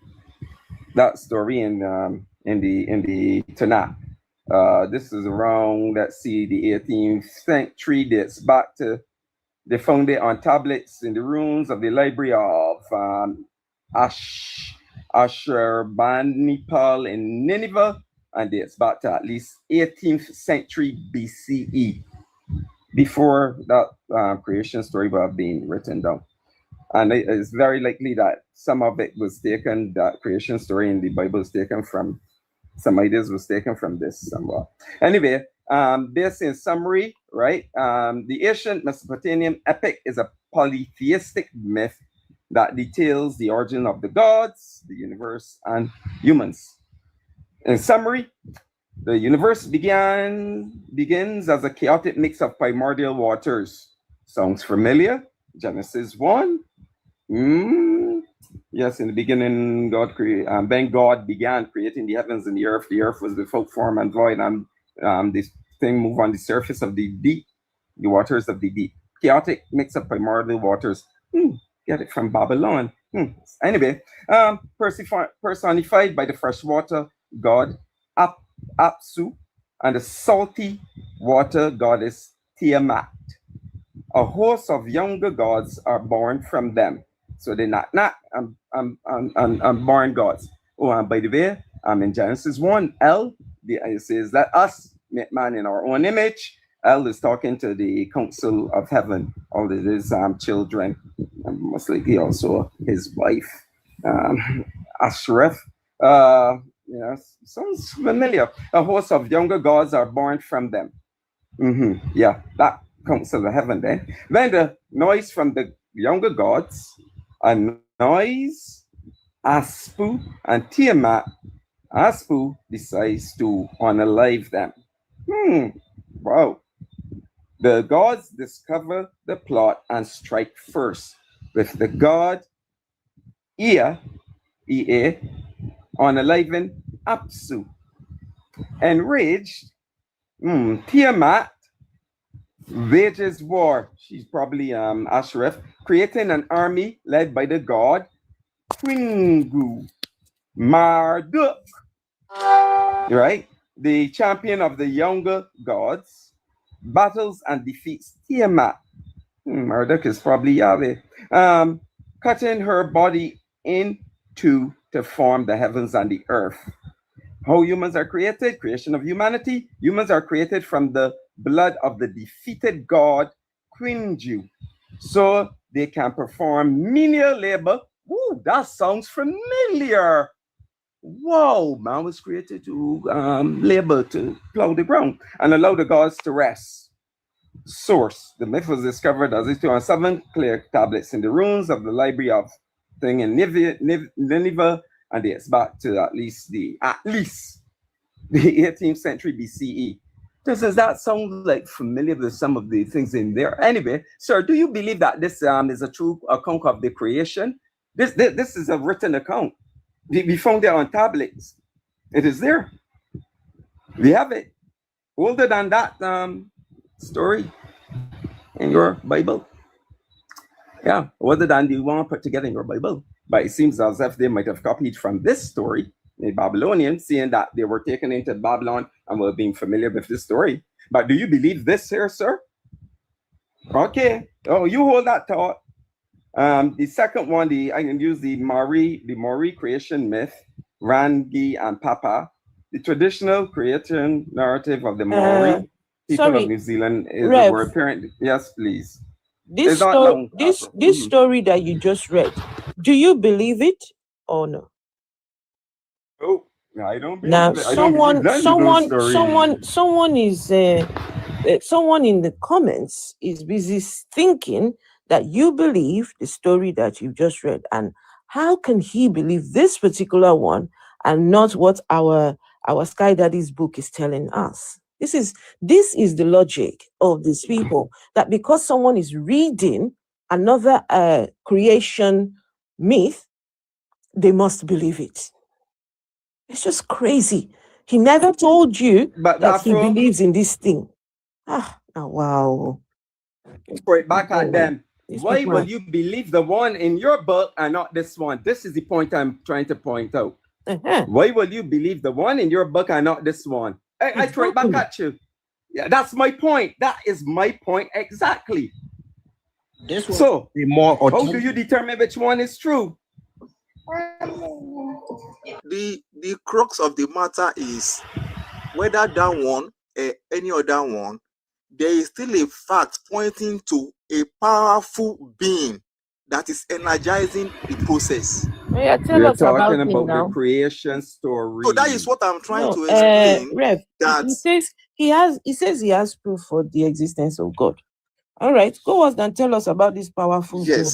That story in the Tanakh. This is around, let's see, the 18th century. Dates back to, they found it on tablets in the ruins of the library of Ashurbanipal in Nineveh, and dates back to at least 18th century BCE, before that creation story would have been written down. And it's very likely that some of it was taken, that creation story in the Bible is taken from, some ideas was taken from this somewhat. Anyway, this in summary, right? The ancient Mesopotamian epic is a polytheistic myth that details the origin of the gods, the universe, and humans. In summary, the universe begins as a chaotic mix of primordial waters. Sounds familiar? Genesis 1. Yes, in the beginning, then God began creating the heavens and the earth. The earth was without form and void, and this thing moved on the surface of the deep, the waters of the deep. Chaotic mix of primordial waters. Get it from Babylon. Anyway, personified by the freshwater god Apsu and the salty water goddess Tiamat. A host of younger gods are born from them. So they're not born gods. Oh, and by the way, in Genesis 1, it says that us make man in our own image. El is talking to the council of heaven, all of his children, and most likely also his wife, Ashraf. Sounds familiar. A host of younger gods are born from them. Yeah, that council of heaven then. Then the noise from the younger gods, a noise, Aspu and Tiamat. Aspu decides to unalive them. Wow. The gods discover the plot and strike first with the god Ea, unenlivened Apsu. Enraged, Tiamat wages war. She's probably Ashraf, creating an army led by the god Twingu. Marduk, right? The champion of the younger gods, battles and defeats Tiamat. Marduk is probably Yahweh. Cutting her body into to form the heavens and the earth. How humans are created, creation of humanity. Humans are created from the blood of the defeated god Quinju, so they can perform menial labor. Ooh, that sounds familiar. Whoa, man was created to labor, to plow the ground and allow the gods to rest. Source: the myth was discovered as it on 7 clear tablets in the ruins of the library of thing in Nineveh, and dates back to at least the 18th century BCE. Does that sound like familiar with some of the things in there? Anyway, sir, do you believe that this is a true account of the creation? This is a written account. We found it on tablets. It is there. We have it. Older than that story in your Bible. Yeah, older than the one put together in your Bible. But it seems as if they might have copied from this story, the Babylonians, seeing that they were taken into Babylon and were being familiar with this story. But do you believe this here, sir? Okay. Oh, you hold that thought. The second one, I can use the Maori creation myth, Rangi and Papa. The traditional creation narrative of the Maori people of New Zealand is the word parent. Yes, please. This story that you just read, do you believe it or no? Oh, I don't believe now, it. someone in the comments is busy thinking that you believe the story that you just read, and how can he believe this particular one and not what our Sky Daddy's book is telling us? This is the logic of these people, that because someone is reading another creation myth, they must believe it. It's just crazy. He never told you that he believes in this thing. Wow. Throw it back at them. Why will you believe the one in your book and not this one? This is the point I'm trying to point out. Why will you believe the one in your book and not this one? I throw it back at you. Yeah, that's my point. That is my point exactly. So, how do you determine which one is true? The crux of the matter is whether that one or any other one, there is still a fact pointing to a powerful being that is energizing the process. Yeah, We're talking about the creation story. So that is what I'm trying to explain. Rev, he says he has proof for the existence of God. All right, go on and tell us about this powerful being.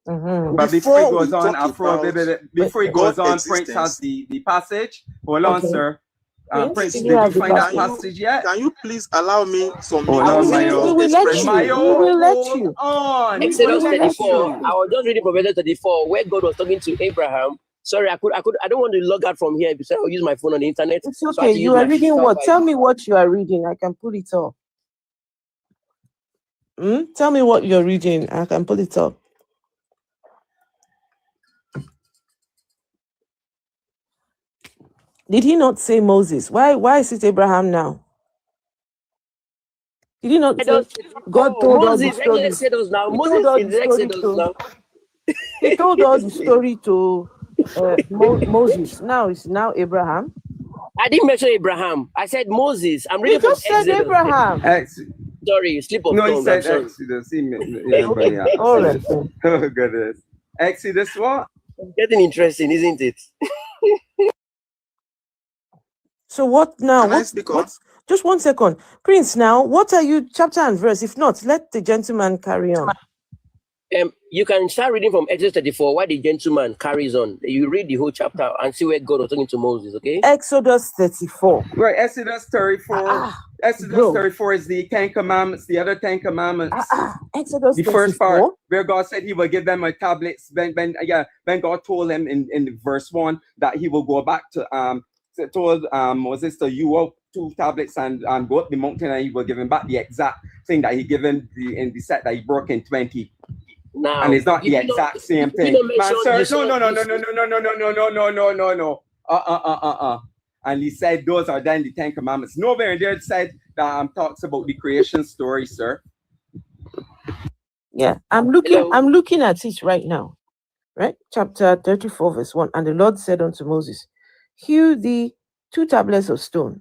But before he goes on, Prince has the passage. Hold on, sir. Prince, did you find that passage yet? Can you please allow me some we will let you. We will let you. Exodus 34. I was just reading from Exodus 34 where God was talking to Abraham. Sorry, I don't want to log out from here because I'll use my phone on the internet. It's okay. So you are reading what? Tell me what you are reading. I can pull it up. Tell me what you're reading. I can pull it up. Did he not say Moses? Why is it Abraham now? Did he not say God told Moses? Moses in the Exodus now. He told us the story to Moses. Now it's Abraham. I didn't mention Abraham. I said Moses. I'm reading from Exodus. Said Abraham. Sorry, slip of tongue. No, he said Exodus. All right. Oh goodness. Exodus what? It's getting interesting, isn't it? So what now? Just 1 second. Prince, now, what are you, chapter and verse? If not, let the gentleman carry on. you can start reading from Exodus 34 while the gentleman carries on. You read the whole chapter and see where God was talking to Moses, okay? Exodus 34. Right, Exodus 34. Exodus 34 is the 10 Commandments, the other 10 Commandments. Exodus the 34? First part where God said he will give them a tablets. When God told him in verse 1 that he will go back to told Moses to you out 2 tablets and go up the mountain, and he will give him back the exact thing that he given in the set that he broke in 20. Now, and it's not the exact same thing. Man, sir, no. And he said those are then the 10 Commandments. Nowhere in there said that talks about the creation story, sir. Yeah, I'm looking at it right now. Right? Chapter 34, verse 1. And the Lord said unto Moses, hew thee 2 tablets of stone,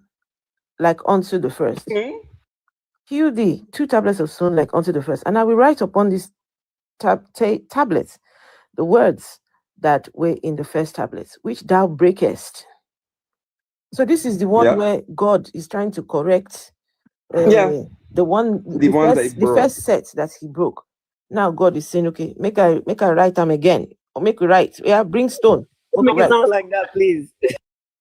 like unto the first. Hew thee 2 tablets of stone, like unto the first. And I will write upon these tablets the words that were in the first tablets, which thou breakest. So this is the one where God is trying to correct the first set that he broke. Now God is saying, okay, make I write them again, or make we write. Yeah, bring stone. Make it sound like that, please.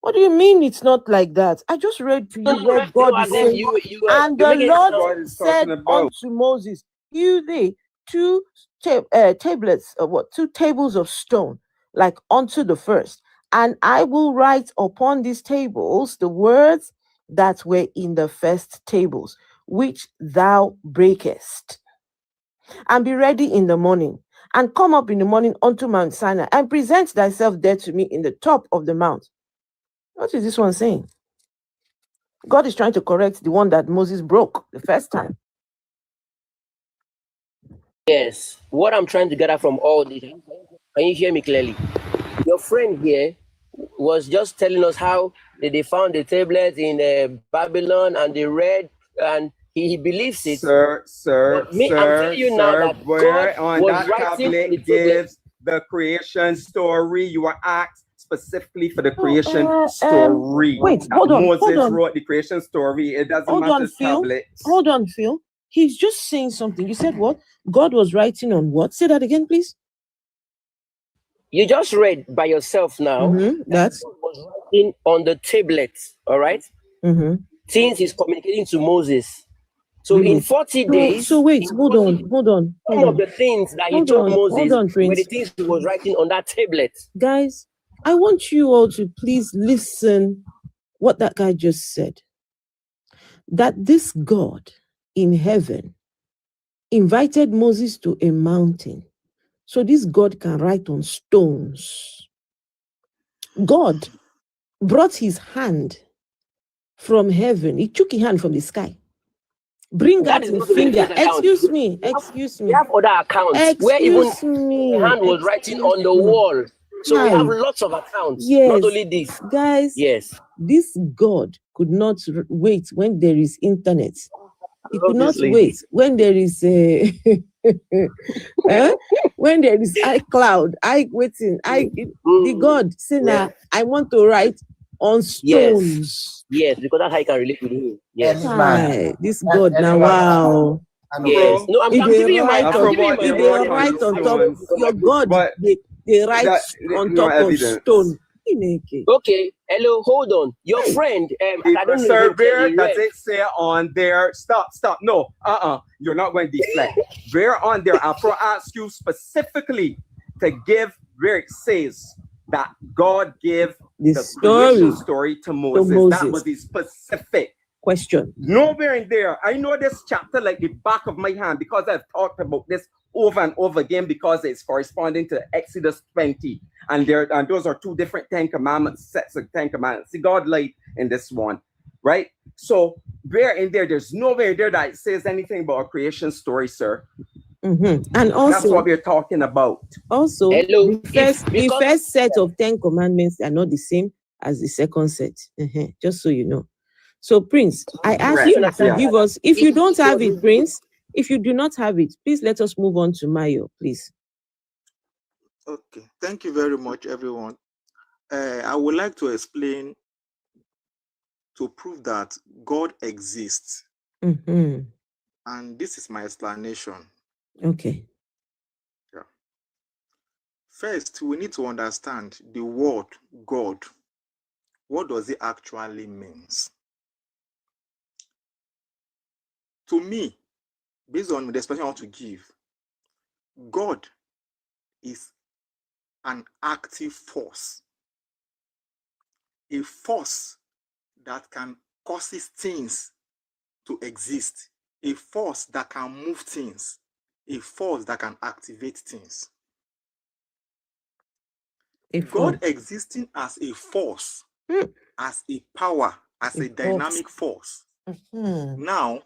What do you mean it's not like that? I just read to you where God is saying, and the Lord said unto Moses, hew thee 2 tablets of 2 tables of stone, like unto the first, and I will write upon these tables the words that were in the first tables, which thou breakest. And be ready in the morning, and come up in the morning unto Mount Sinai, and present thyself there to me in the top of the mount. What is this one saying? God is trying to correct the one that Moses broke the first time. Yes. What I'm trying to get at from all this, can you hear me clearly? Your friend here was just telling us how they found the tablets in Babylon, and they read, and he believes it. Sir, I'm telling you now that where God on was that writing tablet the gives the creation story. You are asked specifically for the creation story. Wait, hold on. Moses wrote the creation story. It doesn't matter tablets. Hold on, Phil. He's just saying something. You said what? God was writing on what? Say that again, please. You just read by yourself now. That God was writing on the tablets, all right? Things he's communicating to Moses. So in 40 days. So wait, hold on. Some of the things that he told Moses were the things he was writing on that tablet. Guys, I want you all to please listen what that guy just said. That this God in heaven invited Moses to a mountain, so this God can write on stones. God brought his hand from heaven. He took his hand from the sky. Bring out his finger. Excuse me. We have other accounts where even the hand was writing on the wall. So we have lots of accounts. Not only this. Guys, this God could not wait when there is internet. He could not wait when there is when there is iCloud, the God saying, I want to write on stones. Yes, because that's how you can relate with him. Yes. This God now, wow. Yes. No, I'm giving you my right on top. Your God, they write on top of stone. Okay, hello, hold on. Your friend, I don't know. Does it say on there? Stop. No, you're not going to deflect. Where on there? I'll ask you specifically to give where it says that God gave the story to Moses. That was the specific question. Nowhere in there. I know this chapter like the back of my hand because I've talked about this over and over again because it's corresponding to Exodus 20. And those are 2 different 10 Commandments, sets of 10 Commandments. See, God lied in this one, right? So where in there, there's nowhere there that says anything about a creation story, sir. And also, that's what we're talking about. Also, the first set of 10 commandments are not the same as the second set. Just so you know. So, Prince, I ask you to give us, if you don't have it, Prince, if you do not have it, please let us move on to Mayo, please. Okay, thank you very much, everyone. I would like to explain to prove that God exists. And this is my explanation. Okay. Yeah. First, we need to understand the word God. What does it actually mean? To me, based on the expression I want to give, God is an active force, a force that can cause things to exist, a force that can move things, a force that can activate things. God existing as a force, as a power, as a dynamic force, now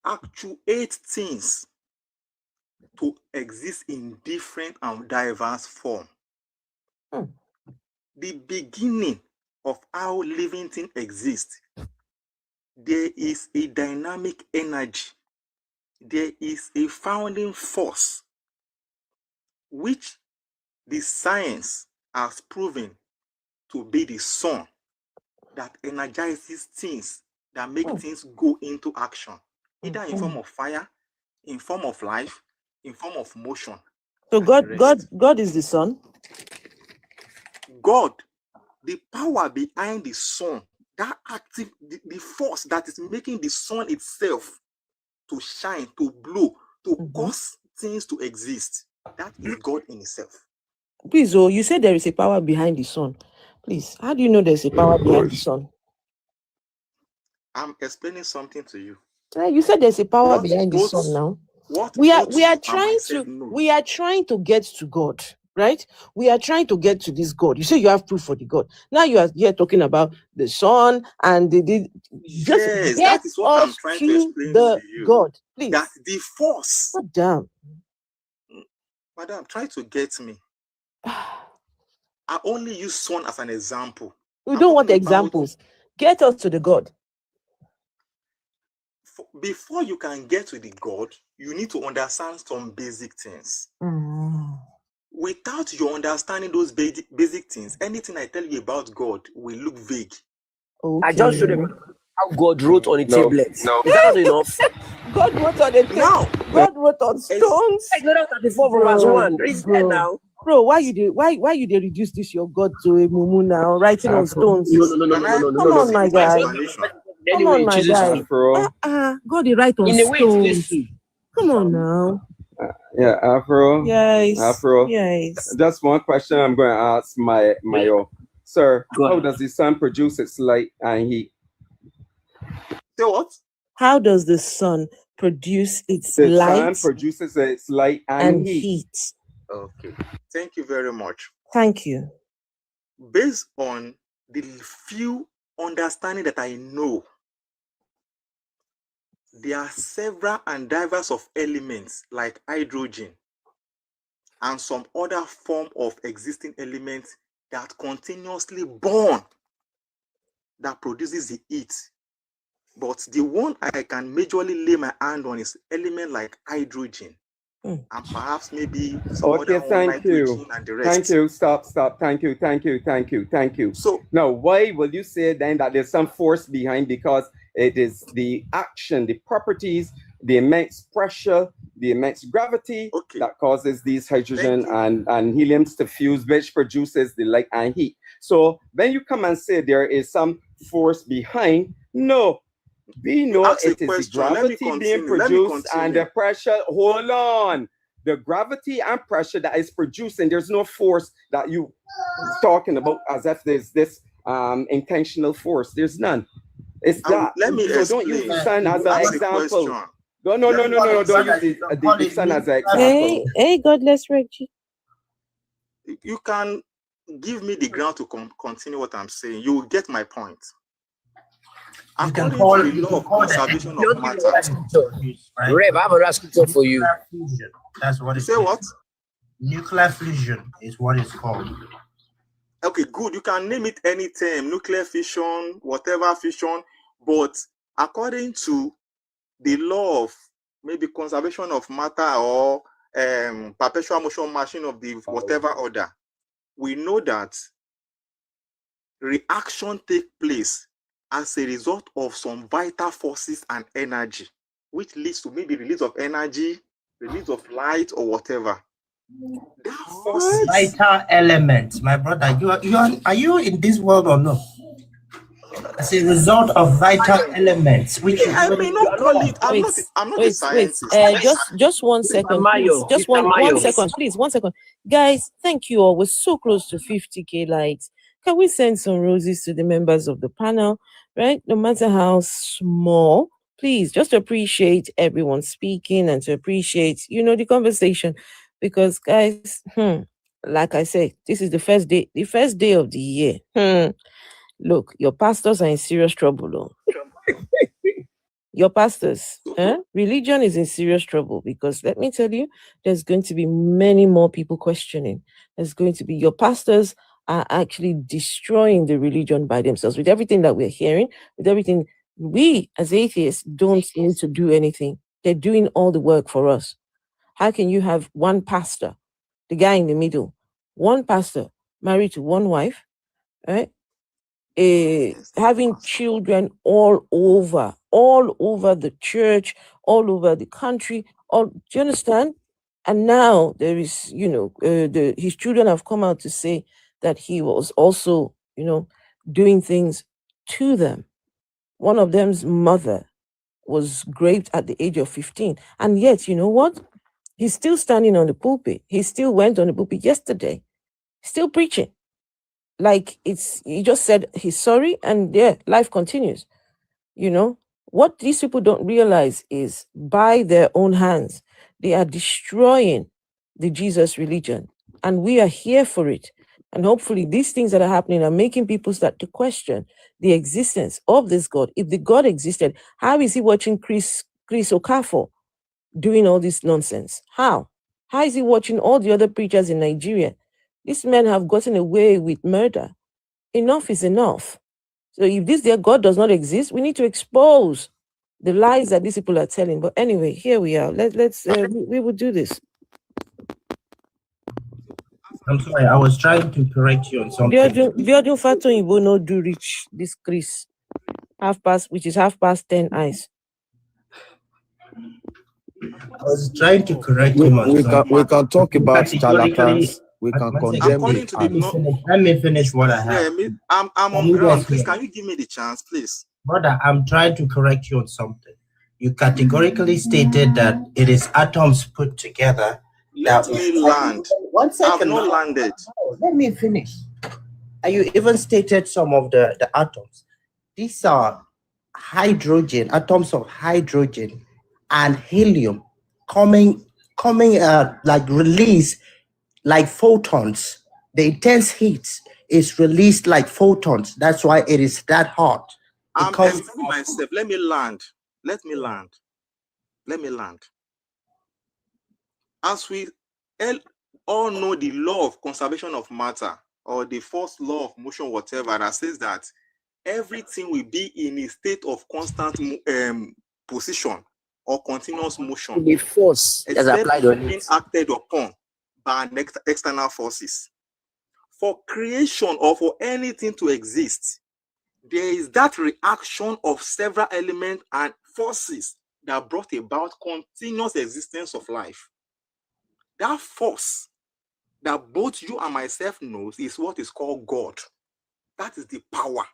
actuate things to exist in different and diverse form. The beginning of how living things exist, there is a dynamic energy, there is a founding force, which the science has proven to be the sun that energizes things, that make things go into action, either in form of fire, in form of life, in form of motion. So God is the sun. God, the power behind the sun, that active, the force that is making the sun itself to shine, to blow, to cause things to exist, that is God in itself. Please, you said there is a power behind the sun. Please, how do you know there's a power behind the sun? I'm explaining something to you. You said there's a power behind the sun now. We are trying to get to God, right? We are trying to get to this God. You say you have proof for the God. Now you are here talking about the sun and yes, that is what I'm trying to explain to you. God, please. That the force. Madam, try to get me. I only use sun as an example. We don't want examples. Get us to the God. Before you can get to the God, you need to understand some basic things. Without you understanding those basic things, anything I tell you about God will look vague. Okay. I just showed them how God wrote on a tablet. No. Is that not enough? God wrote on a tablet. God wrote on stones. Exodus 34 from verse 1. It's there now. Bro, why you they reduce this your God to a mumu now, writing on stones? No. Come on, my guy. Come on, my guy. God, he write on stones. Come on now. Yeah, Afro. Yes. Afro. Yes. Just one question I'm going to ask my sir. How does the sun produce its light and heat? Say what? How does the sun produce its light? The sun produces its light and heat. Okay. Thank you very much. Thank you. Based on the few understanding that I know, there are several and diverse of elements like hydrogen and some other form of existing elements that continuously burn, that produces the heat. But the one I can majorly lay my hand on is element like hydrogen. And perhaps maybe some other one, nitrogen and the rest. Thank you. Stop. Thank you. So now, why will you say then that there's some force behind? Because it is the action, the properties, the immense pressure, the immense gravity that causes these hydrogen and heliums to fuse, which produces the light and heat. So when you come and say there is some force behind, no. We know it is the gravity being produced and the pressure. Hold on. The gravity and pressure that is producing, there's no force that you talking about as if there's this intentional force. There's none. It's that. Let me so don't use the sun as an example. No. Don't use the sun as an example. Hey, godless Reggie. You can give me the ground to continue what I'm saying. You will get my point. According to the law of conservation of matter. Rev, I have a scripture for you. That's what it's Say called. what? Nuclear fusion is what it's called. Okay, good. You can name it any term, nuclear fission, whatever fission, but according to the law of maybe conservation of matter or perpetual motion machine of the whatever order, we know that reaction take place as a result of some vital forces and energy, which leads to maybe release of energy, release of light or whatever. Vital elements, my brother. Are you in this world or no? As a result of vital elements, which I may not call it. I'm not a scientist. Just 1 second, please. Just one second, please. 1 second, guys. Thank you all. We're so close to 50K likes. Can we send some roses to the members of the panel? Right, no matter how small. Please, just appreciate everyone speaking and to appreciate, the conversation, because guys, like I said, this is the first day of the year. Look, your pastors are in serious trouble. Your pastors, religion is in serious trouble, because let me tell you, there's going to be many more people questioning. There's going to be, your pastors are actually destroying the religion by themselves. With everything that we're hearing, with everything, we as atheists don't need to do anything. They're doing all the work for us. How can you have one pastor, the guy in the middle, one pastor married to one wife, right? Having children all over the church, all over the country. Do you understand? And now there is, his children have come out to say that he was also, doing things to them. One of them's mother was raped at the age of 15. And yet, you know what? He's still standing on the pulpit. He still went on the pulpit yesterday, still preaching. Like he just said he's sorry, and life continues. What these people don't realize is, by their own hands, they are destroying the Jesus religion, and we are here for it. And hopefully these things that are happening are making people start to question the existence of this God. If the God existed, how is he watching Chris Okafor doing all this nonsense? How is he watching all the other preachers in Nigeria? These men have gotten away with murder. Enough is enough. So if their God does not exist, we need to expose the lies that these people are telling. But anyway, here we are. We will do this. I'm sorry, I was trying to correct you on something. Biodun Fato Ibo no do reach this Chris. Which is 10 eyes. I was trying to correct him on something. We can talk about charlatans. We can condemn it. Let me finish what I have. I'm on ground. Please, can you give me the chance, please? Brother, I'm trying to correct you on something. You categorically stated that it is atoms put together. Let me land. 1 second. I've not landed. Let me finish. And you even stated some of the atoms. These are atoms of hydrogen and helium coming like release like photons. The intense heat is released like photons. That's why it is that hot. I'm explaining myself. Let me land. As we all know, the law of conservation of matter, or the first law of motion, whatever, that says that everything will be in a state of constant position or continuous motion. The force is applied on being it. acted upon by external forces. For creation or for anything to exist, there is that reaction of several elements and forces that brought about continuous existence of life. That force that both you and myself knows is what is called God. That is the power.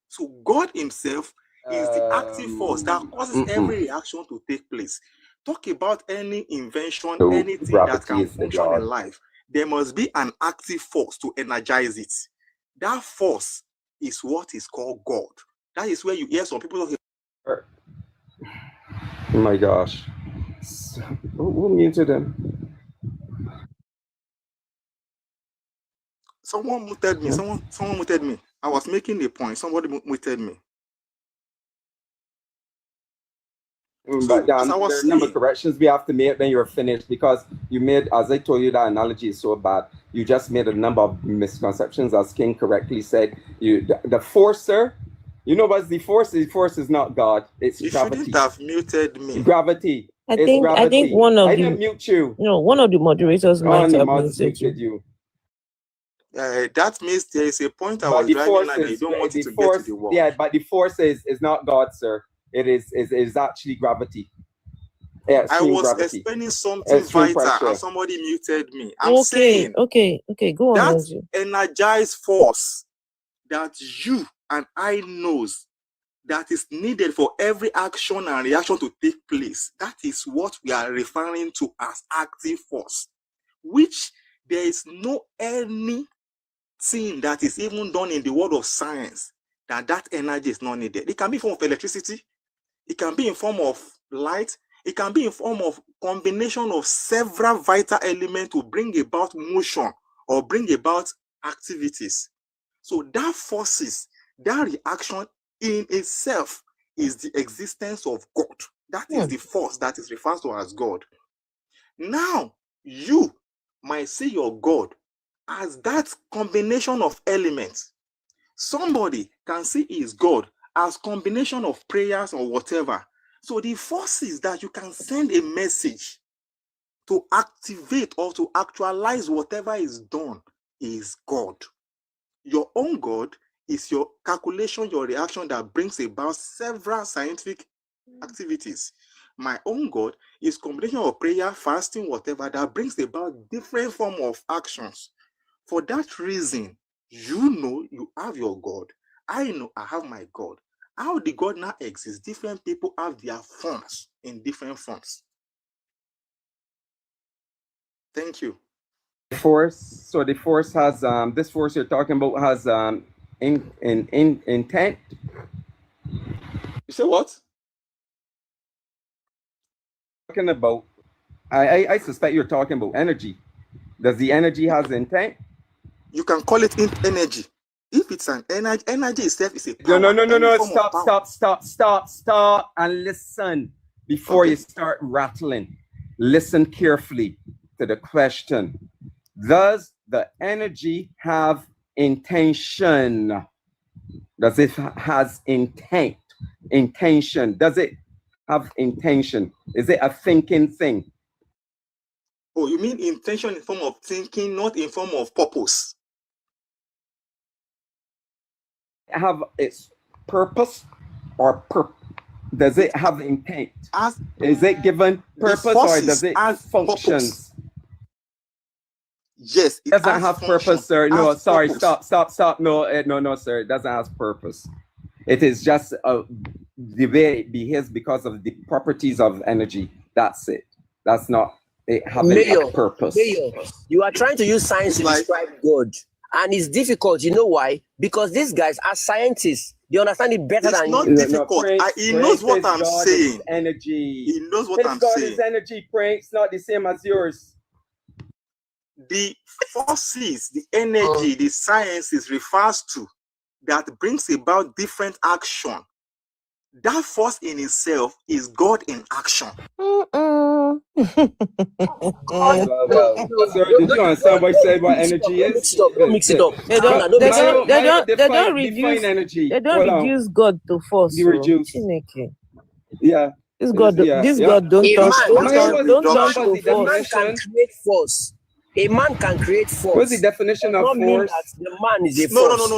So God himself is the active force that causes every reaction to take place. Talk about any invention, anything that can function in life. There must be an active force to energize it. That force is what is called God. That is where you hear some people talking. Oh my gosh. Who muted him? Someone muted me. Someone muted me. I was making a point. Somebody muted me. But there are a number of corrections we have to make when you're finished, because you made, as I told you, that analogy is so bad. You just made a number of misconceptions, as King correctly said. The forcer, you know what's the force? The force is not God. It's gravity. You shouldn't have muted me. Gravity. I think one of I didn't mute you. No, one of the moderators might have muted you. That means there is a point I was driving and they don't want you to get to the wall. Yeah, but the force is not God, sir. It is actually gravity. Yeah, I extreme was gravity. explaining something Extreme vital pressure. and somebody muted me. I'm Okay, saying okay, go on. that Ezio. energized force that you and I knows that is needed for every action and reaction to take place. That is what we are referring to as active force, which there is no anything that is even done in the world of science that energy is not needed. It can be in form of electricity, it can be in form of light, it can be in form of combination of several vital elements to bring about motion or bring about activities. So that forces, that reaction in itself is the existence of God. That is the force that is referred to as God. Now, you might see your God as that combination of elements. Somebody can see his God as combination of prayers or whatever. So the forces that you can send a message to activate or to actualize whatever is done is God. Your own God is your calculation, your reaction that brings about several scientific activities. My own God is combination of prayer, fasting, whatever, that brings about different form of actions. For that reason, you know you have your God. I know I have my God. How the God now exists, different people have their forms in different forms. Thank you. Force. So the force has this force you're talking about has intent. You say what? Talking about, I suspect you're talking about energy. Does the energy has intent? You can call it energy. If it's an energy, energy itself is a power. No. Stop, and listen before you start rattling. Listen carefully to the question. Does the energy have intention? Does it has intent? Intention. Does it have intention? Is it a thinking thing? Oh, you mean intention in form of thinking, not in form of purpose? Have its purpose or does it have intent? Is it given purpose or does it functions? Yes, it doesn't have purpose, sir. No, sorry, stop. No, sir. It doesn't have purpose. It is just the way it behaves because of the properties of energy. That's it. That's not it having a purpose. Mayor, you are trying to use science to describe God. And it's difficult. You know why? Because these guys are scientists. They understand it better than you. It's not difficult. He knows what I'm saying. Energy. He knows what I'm God saying. is energy, Prince. It's not the same as yours. The forces, the energy, the sciences refers to that brings about different action. That force in itself is God in action. Sir, did you understand what I said about energy is? Don't mix it up. They don't reduce God to force. You reduce. Yeah. This God don't touch to force. Can create force. A man can create force. What's the definition of force? The man is a No. force.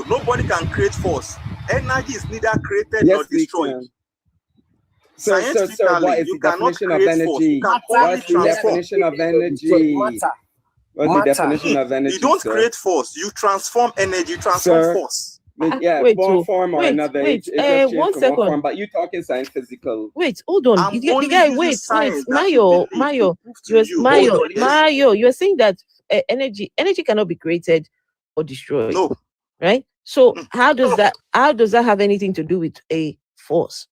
Nobody can create force. Energy is neither created nor destroyed. Sir, what is the definition of energy? What's the definition of energy? What's the definition of energy? You don't create force. You transform energy. You transform force. Yeah, one form or another. It just 1 second. One form, but you talking science physical. Wait, hold on. The guy, wait, Mayo, you're saying that energy cannot be created or destroyed. No. Right? So how does that have anything to do with a force?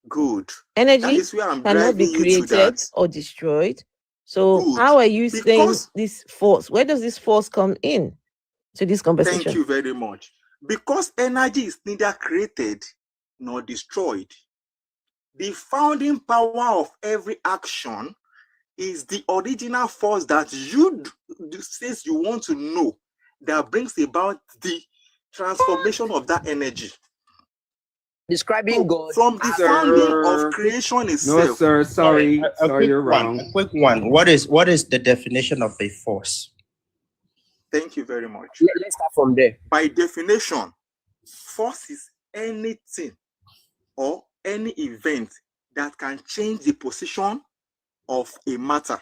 Good. Energy is where I'm cannot be created or destroyed. So how are you saying this force? Where does this force come in to this conversation? Thank you very much. Because energy is neither created nor destroyed. The founding power of every action is the original force that you since you want to know that brings about the transformation of that energy. Describing God from the founding of creation itself. No, sir. Sorry, you're wrong. A quick one. What is the definition of a force? Thank you very much. Let's start from there. By definition, force is anything or any event that can change the position of a matter.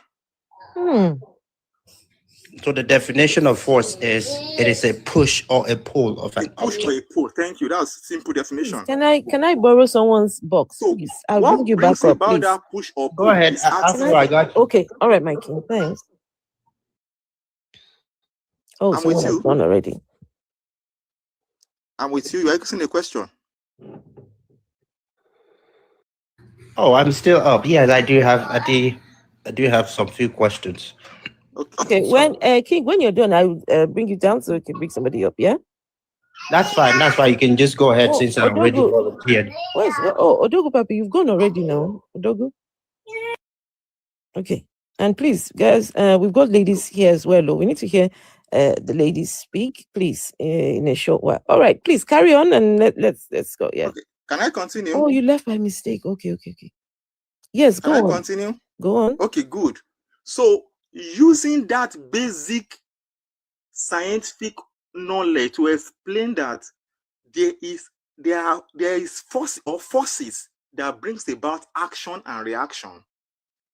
So the definition of force is it is a push or a pull of an Push object. or a pull. Thank you. That's simple definition. Can I borrow someone's box, So please? I'll what bring you brings back up, about please. that push or pull? Go ahead. Is asking After I got you. Okay, all right, Mikey. Thanks. Oh, I'm with someone has you. gone already. I'm with you. You're asking a question. Oh, I'm still up. Yes, I do have some few questions. Okay, when King, when you're done, I will bring you down so we can bring somebody up. Yeah, That's fine. That's why you can just go ahead since I already Odogu. volunteered. Where's Odogu Papi? You've gone already now, Odogu. Okay, and please, guys, we've got ladies here as well. We need to hear the ladies speak, please, in a short while. All right, please carry on and let's go. Yeah. Okay. Can I continue? Oh, you left by mistake. Okay. Yes, go on. Can I continue? Go on. Okay, good. So using that basic scientific knowledge to explain that there is force or forces that brings about action and reaction.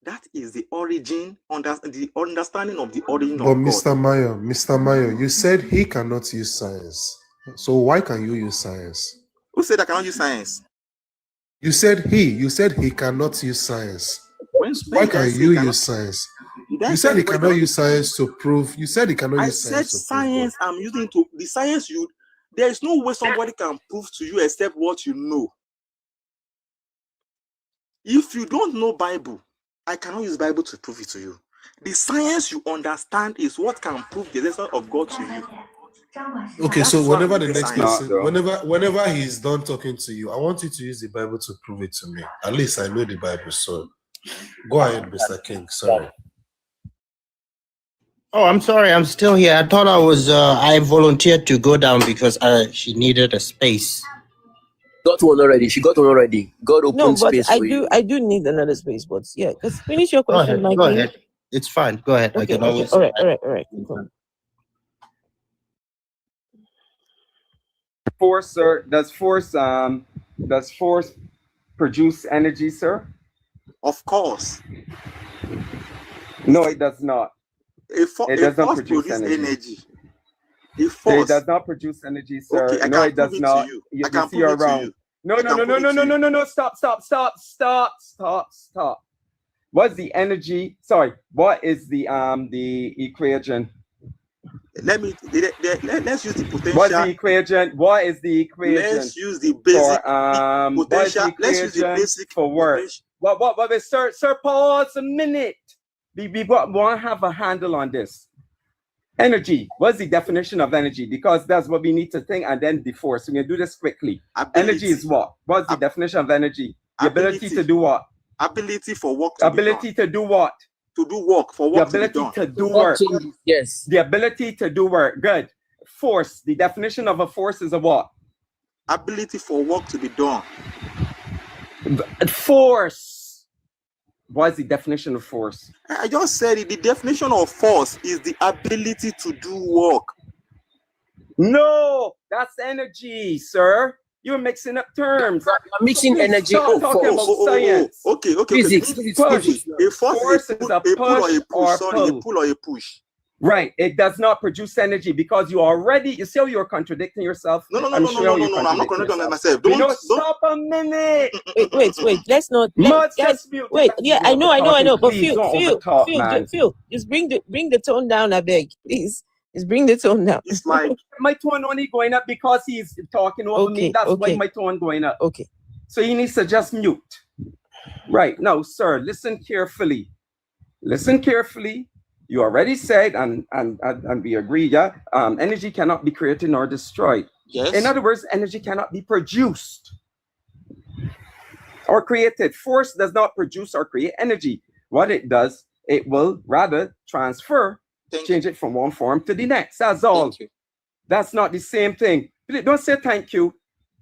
That is the origin, the understanding of the origin But of God. Mr. Mayo, you said he cannot use science. So why can you use science? Who said I cannot use science? You said he cannot use science. Why can you use science? You said he cannot use science to prove. You said he cannot use science to prove. Science I'm using to the science you. There is no way somebody can prove to you except what you know. If you don't know Bible, I cannot use Bible to prove it to you. The science you understand is what can prove the existence of God to you. Okay, That's so why whenever I'm the using next science. person, whenever he's done talking to you, I want you to use the Bible to prove it to me. At least I know the Bible. So go ahead, Mr. King. Sorry. Oh, I'm sorry. I'm still here. I thought I volunteered to go down because she needed a space. Got one already. She got one already. God opened No, but space for you. I do need another space, but yeah, because finish your question, Mikey. Go ahead. It's fine. Go ahead. Okay, I can okay. always. All right. Cool. Force, sir. Does force produce energy, sir? Of course. No, it does not. It does not produce energy. It does not produce energy, sir. Okay, No, it does not. I can see you're prove it to wrong. you. No. Stop. What's the energy? Sorry, what is the equation? Let's use the potential. What's the equation? What is the equation? Let's use the basic potential. Let's use the basic for work. What, sir, pause a minute. We want to have a handle on this. Energy. What's the definition of energy? Because that's what we need to think, and then the force. So we're going to do this quickly. Ability. Energy is what? What's the definition of energy? The ability to do what? Ability for work to ability be done. To do what? To do work, for work the ability to be done. To do work. Yes. The ability to do work. Good. Force. The definition of a force is a what? Ability for work to be done. Force. What is the definition of force? I just said it. The definition of force is the ability to do work. No, that's energy, sir. You're mixing up terms. You're mixing energy. Talking about science. Okay. Physics. A force is a pull or a push. Sorry, a pull or a push. Right. It does not produce energy because you see how you're contradicting yourself. No. I'm not contradicting myself. Stop a minute. Wait. Let's not. Guys, wait. Yeah, I know. But Phil, just bring the tone down, I beg, please. Just bring the tone down. It's like my tone only going up because he's talking over me. That's why my tone going up. Okay. So he needs to just mute. Right. Now, sir, listen carefully. You already said, and we agree, yeah. Energy cannot be created nor destroyed. Yes. In other words, energy cannot be produced or created. Force does not produce or create energy. What it does, it will rather transfer, change it from one form to the next. That's all. That's not the same thing. Please don't say thank you.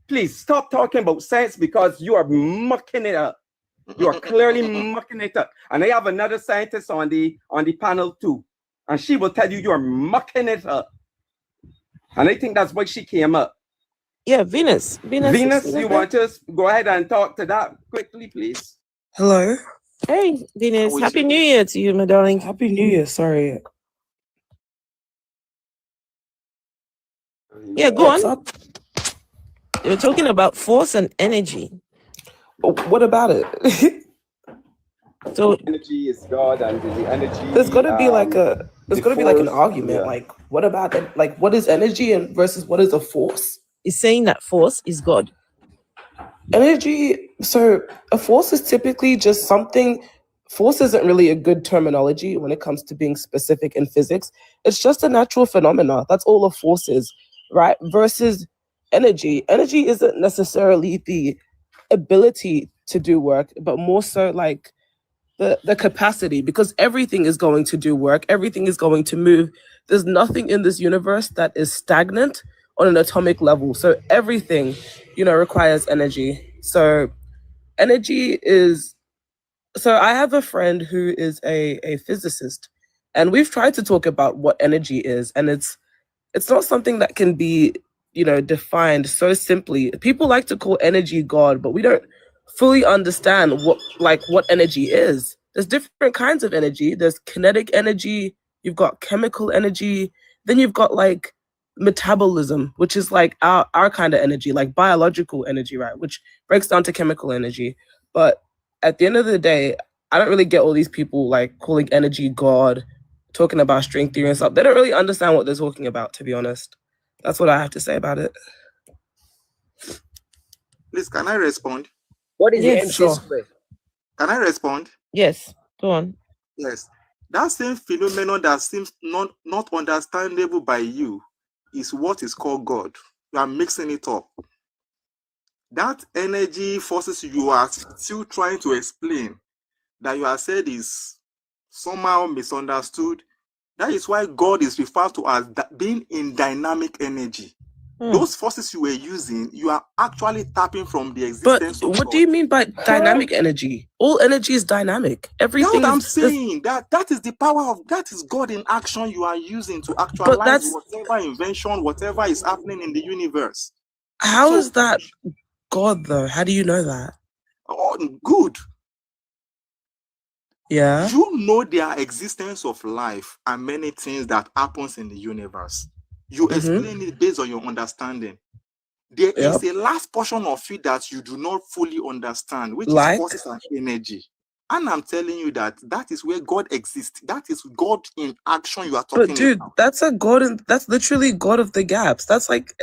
Please stop talking about science because you are mucking it up. You are clearly mucking it up. And I have another scientist on the panel too. And she will tell you are mucking it up. And I think that's why she came up. Yeah, Venus, you want to go ahead and talk to that quickly, please? Hello. Hey, Venus. Happy New Year to you, my darling. Happy New Year. Sorry. Yeah, go What's on. up? You're talking about force and energy. What about it? So energy is God, and the energy. There's got to be like a. There's got to be like an force, argument. yeah. Like, what about it? Like, what is energy and versus what is a force? it's saying that force is God. Energy. So a force is typically just something. Force isn't really a good terminology when it comes to being specific in physics. It's just a natural phenomena. That's all a force is, right? Versus energy. Energy isn't necessarily the ability to do work, but more so like the capacity, because everything is going to do work, everything is going to move. There's nothing in this universe that is stagnant on an atomic level. So everything, requires energy. So energy is, so I have a friend who is a physicist, and we've tried to talk about what energy is, and it's not something that can be, defined so simply. People like to call energy God, but we don't fully understand what energy is. There's different kinds of energy. There's kinetic energy, you've got chemical energy, then you've got like metabolism, which is like our kind of energy, like biological energy, right? Which breaks down to chemical energy. But at the end of the day, I don't really get all these people like calling energy God, talking about string theory and stuff. They don't really understand what they're talking about, to be honest. That's what I have to say about it. Please, can I respond? What is the Yes, MC sure. square? Can I respond? Yes, go on. Yes. That same phenomenon that seems not understandable by you is what is called God. You are mixing it up. That energy forces you are still trying to explain that you have said is somehow misunderstood. That is why God is referred to as being in dynamic energy. Those forces you were using, you are actually tapping from the existence of But what God. do you mean by dynamic energy? All energy is dynamic. Everything That's what I'm is saying. That is the power of, that is God in action you are using to actualize whatever invention, whatever is happening in the universe. How is that God though? How do you know that? Oh, good. Yeah. You know the existence of life and many things that happens in the universe. You explain it based on your understanding. There is a last portion of it that you do not fully understand, which is forces and energy. And I'm telling you that is where God exists. That is God in action you are talking But dude, about. that's a God. That's literally God of the gaps. That's like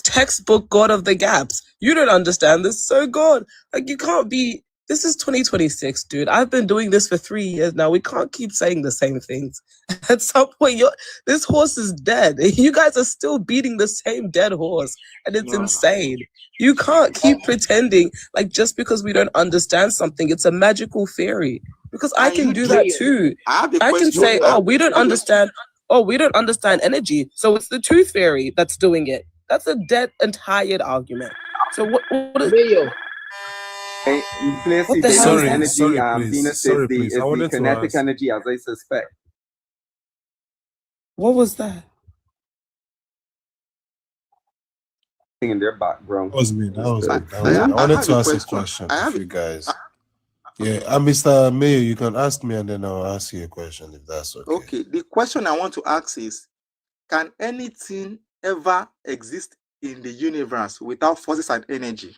textbook God of the gaps. You don't understand this. So God, like you can't be. This is 2026, dude. I've been doing this for 3 years now. We can't keep saying the same things. At some point, this horse is dead. You guys are still beating the same dead horse, and it's insane. You can't keep pretending like just because we don't understand something, it's a magical theory. Because I can do that too. I can say, oh, we don't understand. Oh, we don't understand energy, so it's the tooth fairy that's doing it. That's a dead and tired argument. So what is Placey, the the hell is energy, Sorry, Venus please. is the I wanted to kinetic ask. energy, as I suspect. What was that? In their background. That was me. I wanted to have a ask a question. question if you guys. Yeah, Mr. Mayor, you can ask me and then I'll ask you a question if that's okay. Okay, the question I want to ask is, can anything ever exist in the universe without forces and energy?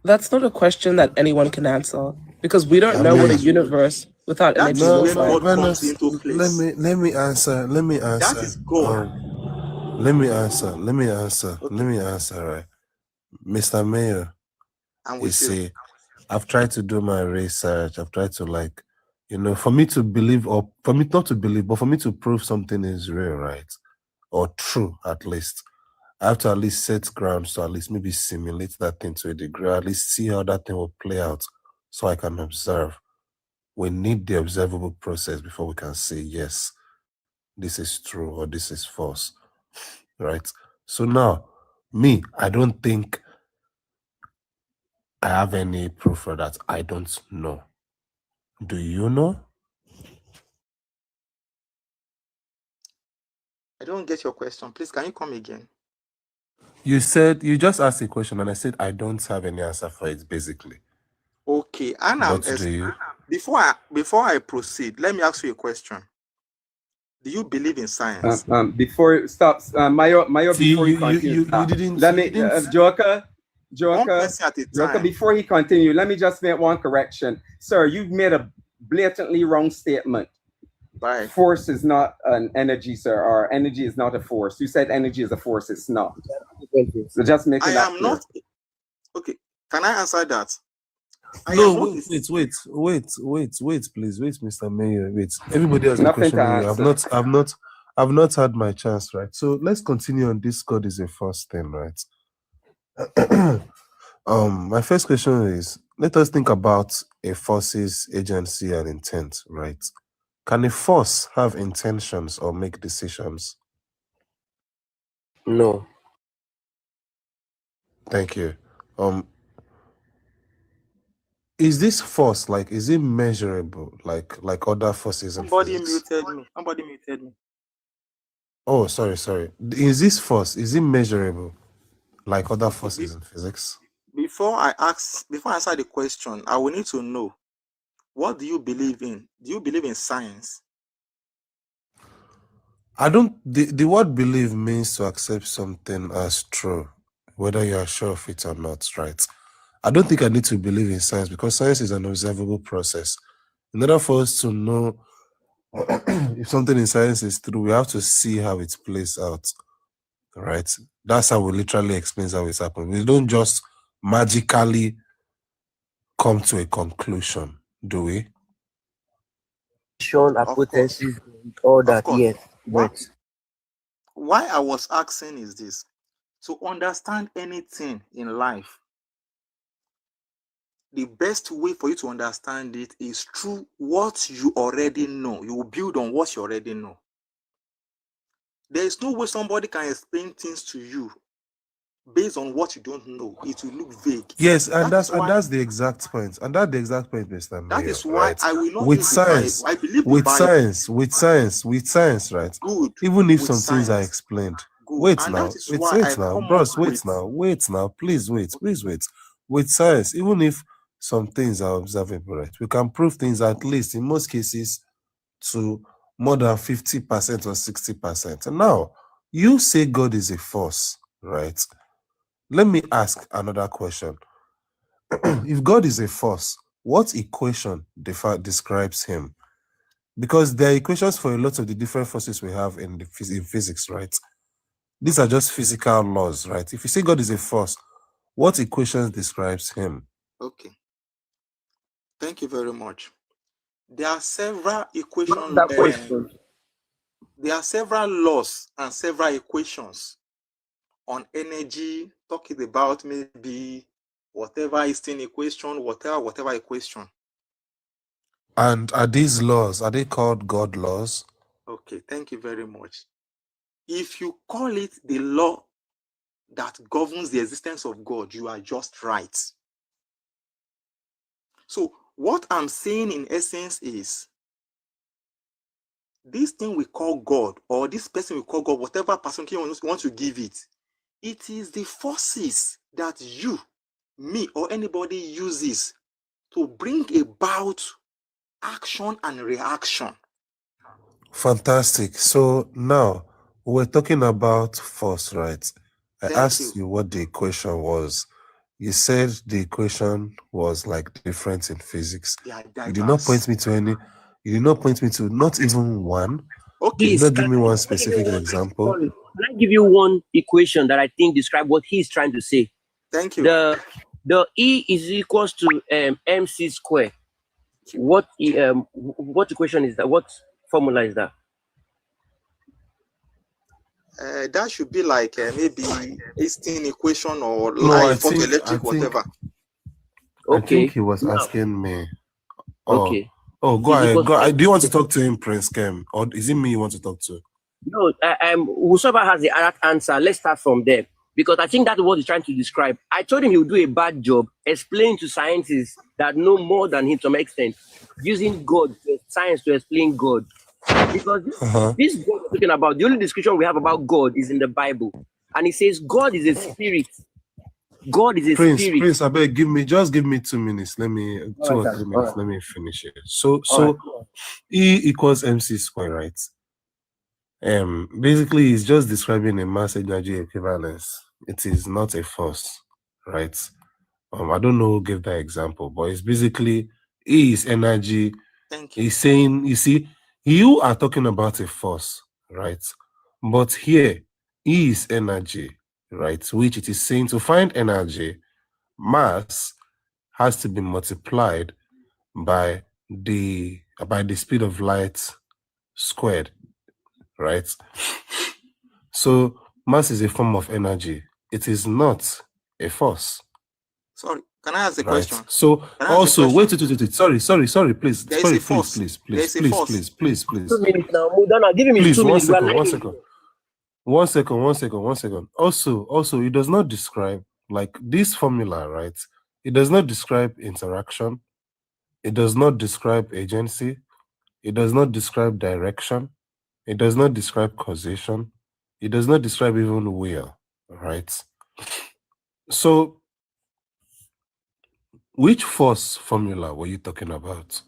That's not a question that anyone can answer because we don't know what a universe without energy looks like. Let me answer. That is God. Let me answer, right? Mr. Mayor, you see, I've tried to do my research. I've tried to for me to believe, or for me not to believe, but for me to prove something is real, right? Or true, at least. I have to at least set grounds to at least maybe simulate that thing to a degree, or at least see how that thing will play out so I can observe. We need the observable process before we can say, yes, this is true or this is false, right? So now, me, I don't think I have any proof for that. I don't know. Do you know? I don't get your question. Please, can you come again? You said you just asked a question, and I said I don't have any answer for it. Basically. Okay, and What do you? before I proceed, let me ask you a question. Do you believe in science? Before it stops, Mayo, before you continue, you didn't. Let me, Joker, one person at a time. before he continue, let me just make one correction. Sir, you've made a blatantly wrong statement. Right. Force is not an energy, sir, or energy is not a force. You said energy is a force. It's not. So just make it that clear. Not. Okay, can I answer that? No, wait, please. Wait, Mr. Mayor, wait. Everybody has a question. I've not had my chance, right? So let's continue on this. God is a first thing, right? My first question is: let us think about a force's agency and intent, right? Can a force have intentions or make decisions? No. Thank you. Is this force is it measurable like other forces in physics? Somebody muted me. Oh, sorry. Is this force, is it measurable like other forces in physics? Before I answer the question, I will need to know, what do you believe in? Do you believe in science? I don't. The word believe means to accept something as true, whether you are sure of it or not, right? I don't think I need to believe in science because science is an observable process. In order for us to know if something in science is true, we have to see how it plays out, right? That's how we literally explain how it's happened. We don't just magically come to a conclusion, do we? Hypothesis, all that, yes. But why I was asking is this: to understand anything in life, the best way for you to understand it is through what you already know. You will build on what you already know. There is no way somebody can explain things to you based on what you don't know. It will look vague. Yes, and that's the exact point. And that's the exact point, Mr. Mayor. That is why I will not with use science. The Bible. I believe with the Bible. Science, right? Good. Even if with some science. things are explained. Good. Wait and now. That is Wait why now, bros. Wait now. Please wait. With science, even if some things are observable, right? We can prove things at least in most cases to more than 50% or 60%. And now you say God is a force, right? Let me ask another question. If God is a force, what equation describes him? Because there are equations for a lot of the different forces we have in physics, right? These are just physical laws, right? If you say God is a force, what equations describes him? Okay. Thank you very much. There are several equations. There are several laws and several equations on energy, talking about maybe whatever Einstein equation, whatever equation. And are these laws, are they called God laws? Okay, thank you very much. If you call it the law that governs the existence of God, you are just right. So what I'm saying in essence is, this thing we call God, or this person we call God, whatever person you want to give it, it is the forces that you, me, or anybody uses to bring about action and reaction. Fantastic. So now we're talking about force, right? I asked you what the equation was. You said the equation was like different in physics. You did not point me to any. You did not point me to not even one. Okay. You did not give me one specific example. Can I give you one equation that I think describes what he's trying to say? Thank you. The E is equals to MC square. What equation is that? What formula is that? That should be like maybe Einstein equation or photoelectric, whatever. I think he was asking me. Okay. Oh, go ahead. Do you want to talk to him, Prince Kem? Or is it me you want to talk to? No, whoever has the right answer, let's start from there. Because I think that's what he's trying to describe. I told him he would do a bad job explaining to scientists that know more than him to some extent, using God, science to explain God. Because this God we're talking about, the only description we have about God is in the Bible. and it says God is a spirit. God is a spirit. Prince, I beg, give me 2 minutes. Let me 2 or 3 minutes. Let me finish it. So E equals MC square, right? Basically, it's just describing a mass energy equivalence. It is not a force, right? I don't know who gave that example, but it's basically E is energy. Thank you. He's saying, you see, you are talking about a force, right? But here, E is energy, right? Which it is saying to find energy, mass has to be multiplied by the speed of light squared, right? So mass is a form of energy. It is not a force. Sorry, can I ask a Right. question? So also, wait, sorry, please. There is a force. Please. 2 minutes now. Mudana, give him his Please, 2 minutes. One second. Also, it does not describe, like this formula, right? It does not describe interaction. It does not describe agency. It does not describe direction. It does not describe causation. It does not describe even will, right? So, which force formula were you talking about?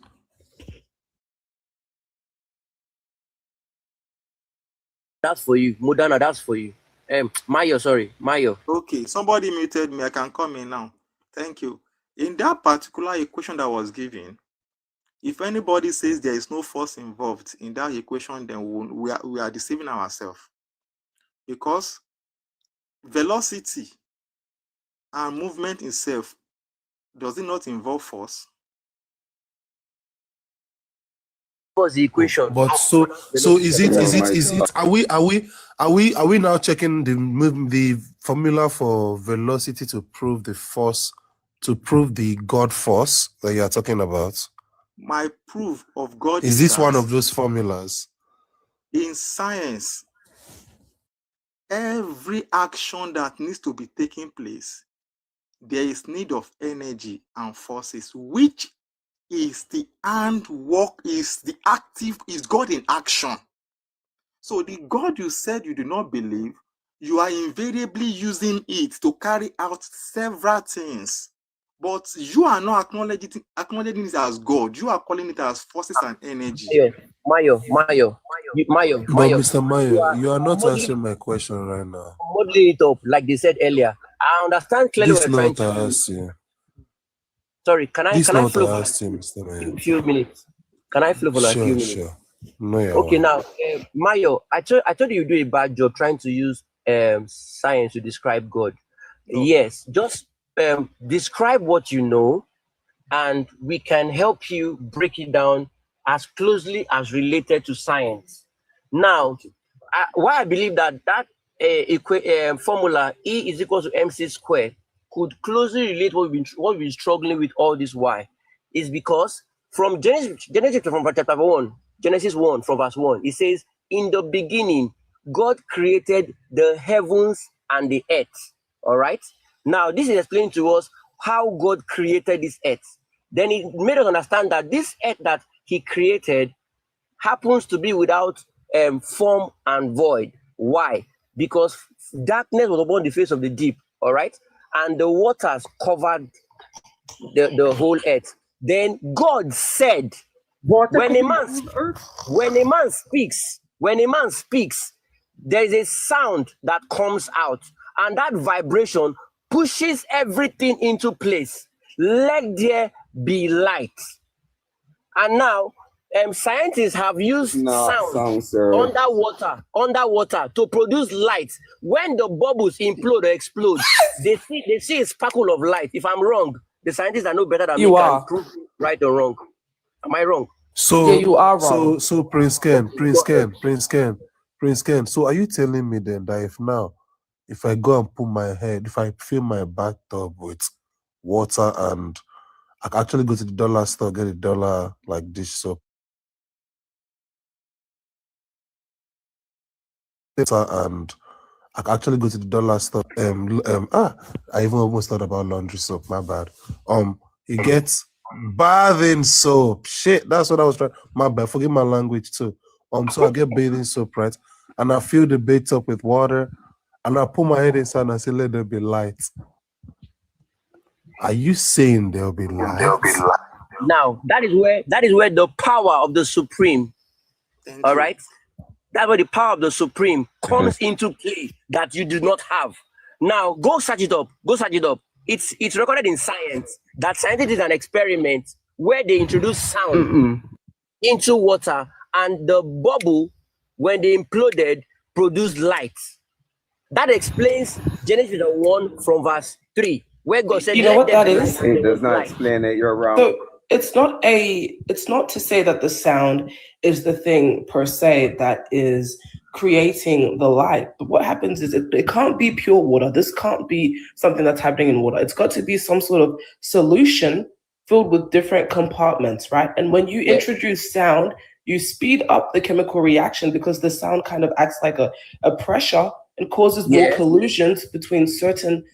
That's for you. Mudana, that's for you. Mayo. Okay, somebody muted me. I can come in now. Thank you. In that particular equation that was given, if anybody says there is no force involved in that equation, then we are deceiving ourselves. Because velocity and movement itself, does it not involve force? Was the equation? But so is it? Are we now checking the formula for velocity to prove the force, to prove the God force that you are talking about? My proof of God is this one of those formulas? In science, every action that needs to be taking place, there is need of energy and forces, which is the handwork, is the active, is God in action. So the God you said you do not believe, you are invariably using it to carry out several things. But you are not acknowledging it as God. You are calling it as forces and energy. Mayo. But Mr. Mayo, you are not answering my question right now. Modeling it up, like they said earlier. I understand clearly This what you're not trying to ask you. Sorry, can I flow for Mr. Mayo. a few minutes? Can I flow for a few minutes? Sure. No, Okay, now, Mayo, I told you do a bad job trying to use science to describe God. No. Yes, just describe what you know, and we can help you break it down as closely as related to science. Now, why I believe that formula E is equal to MC squared could closely relate what we've been struggling with all this while is because from Genesis from chapter 1, Genesis 1 from verse 1, it says, in the beginning, God created the heavens and the earth. All right. Now, this is explaining to us how God created this earth. Then it made us understand that this earth that he created happens to be without form and void. Why? Because darkness was upon the face of the deep, all right? And the waters covered the whole earth. Then God said, when a man speaks, there is a sound that comes out, and that vibration pushes everything into place. Let there be light. And now, scientists have used sound underwater to produce light. When the bubbles implode or explode, they see a sparkle of light. If I'm wrong, the scientists are no better than me can prove right or wrong. Am I wrong? So yeah, you are wrong. So Prince Ken. So are you telling me then that if I go and put my head, if I fill my bathtub with water and I can actually go to the dollar store, get a dollar like dish soap, and I can actually go to the dollar store. I even almost thought about laundry soap. My bad. It gets bathing soap. Shit, that's what I was trying. My bad. Forgive my language too. So I get bathing soap, right? And I fill the bath up with water, and I put my head inside and I say, let there be light. Are you saying there'll be light? Now, that is where the power of the Supreme, all right? That's where the power of the Supreme comes into play that you do not have. Now, go search it up. Go search it up. It's recorded in science that scientists did an experiment where they introduced sound into water, and the bubble, when they imploded, produced light. That explains Genesis 1 from verse 3, where God said, you know what that is? It does not explain it. You're wrong. So it's not to say that the sound is the thing per se that is creating the light. But what happens is it can't be pure water. This can't be something that's happening in water. It's got to be some sort of solution filled with different compartments, right? And when you introduce sound, you speed up the chemical reaction because the sound kind of acts like a pressure and causes more collisions between certain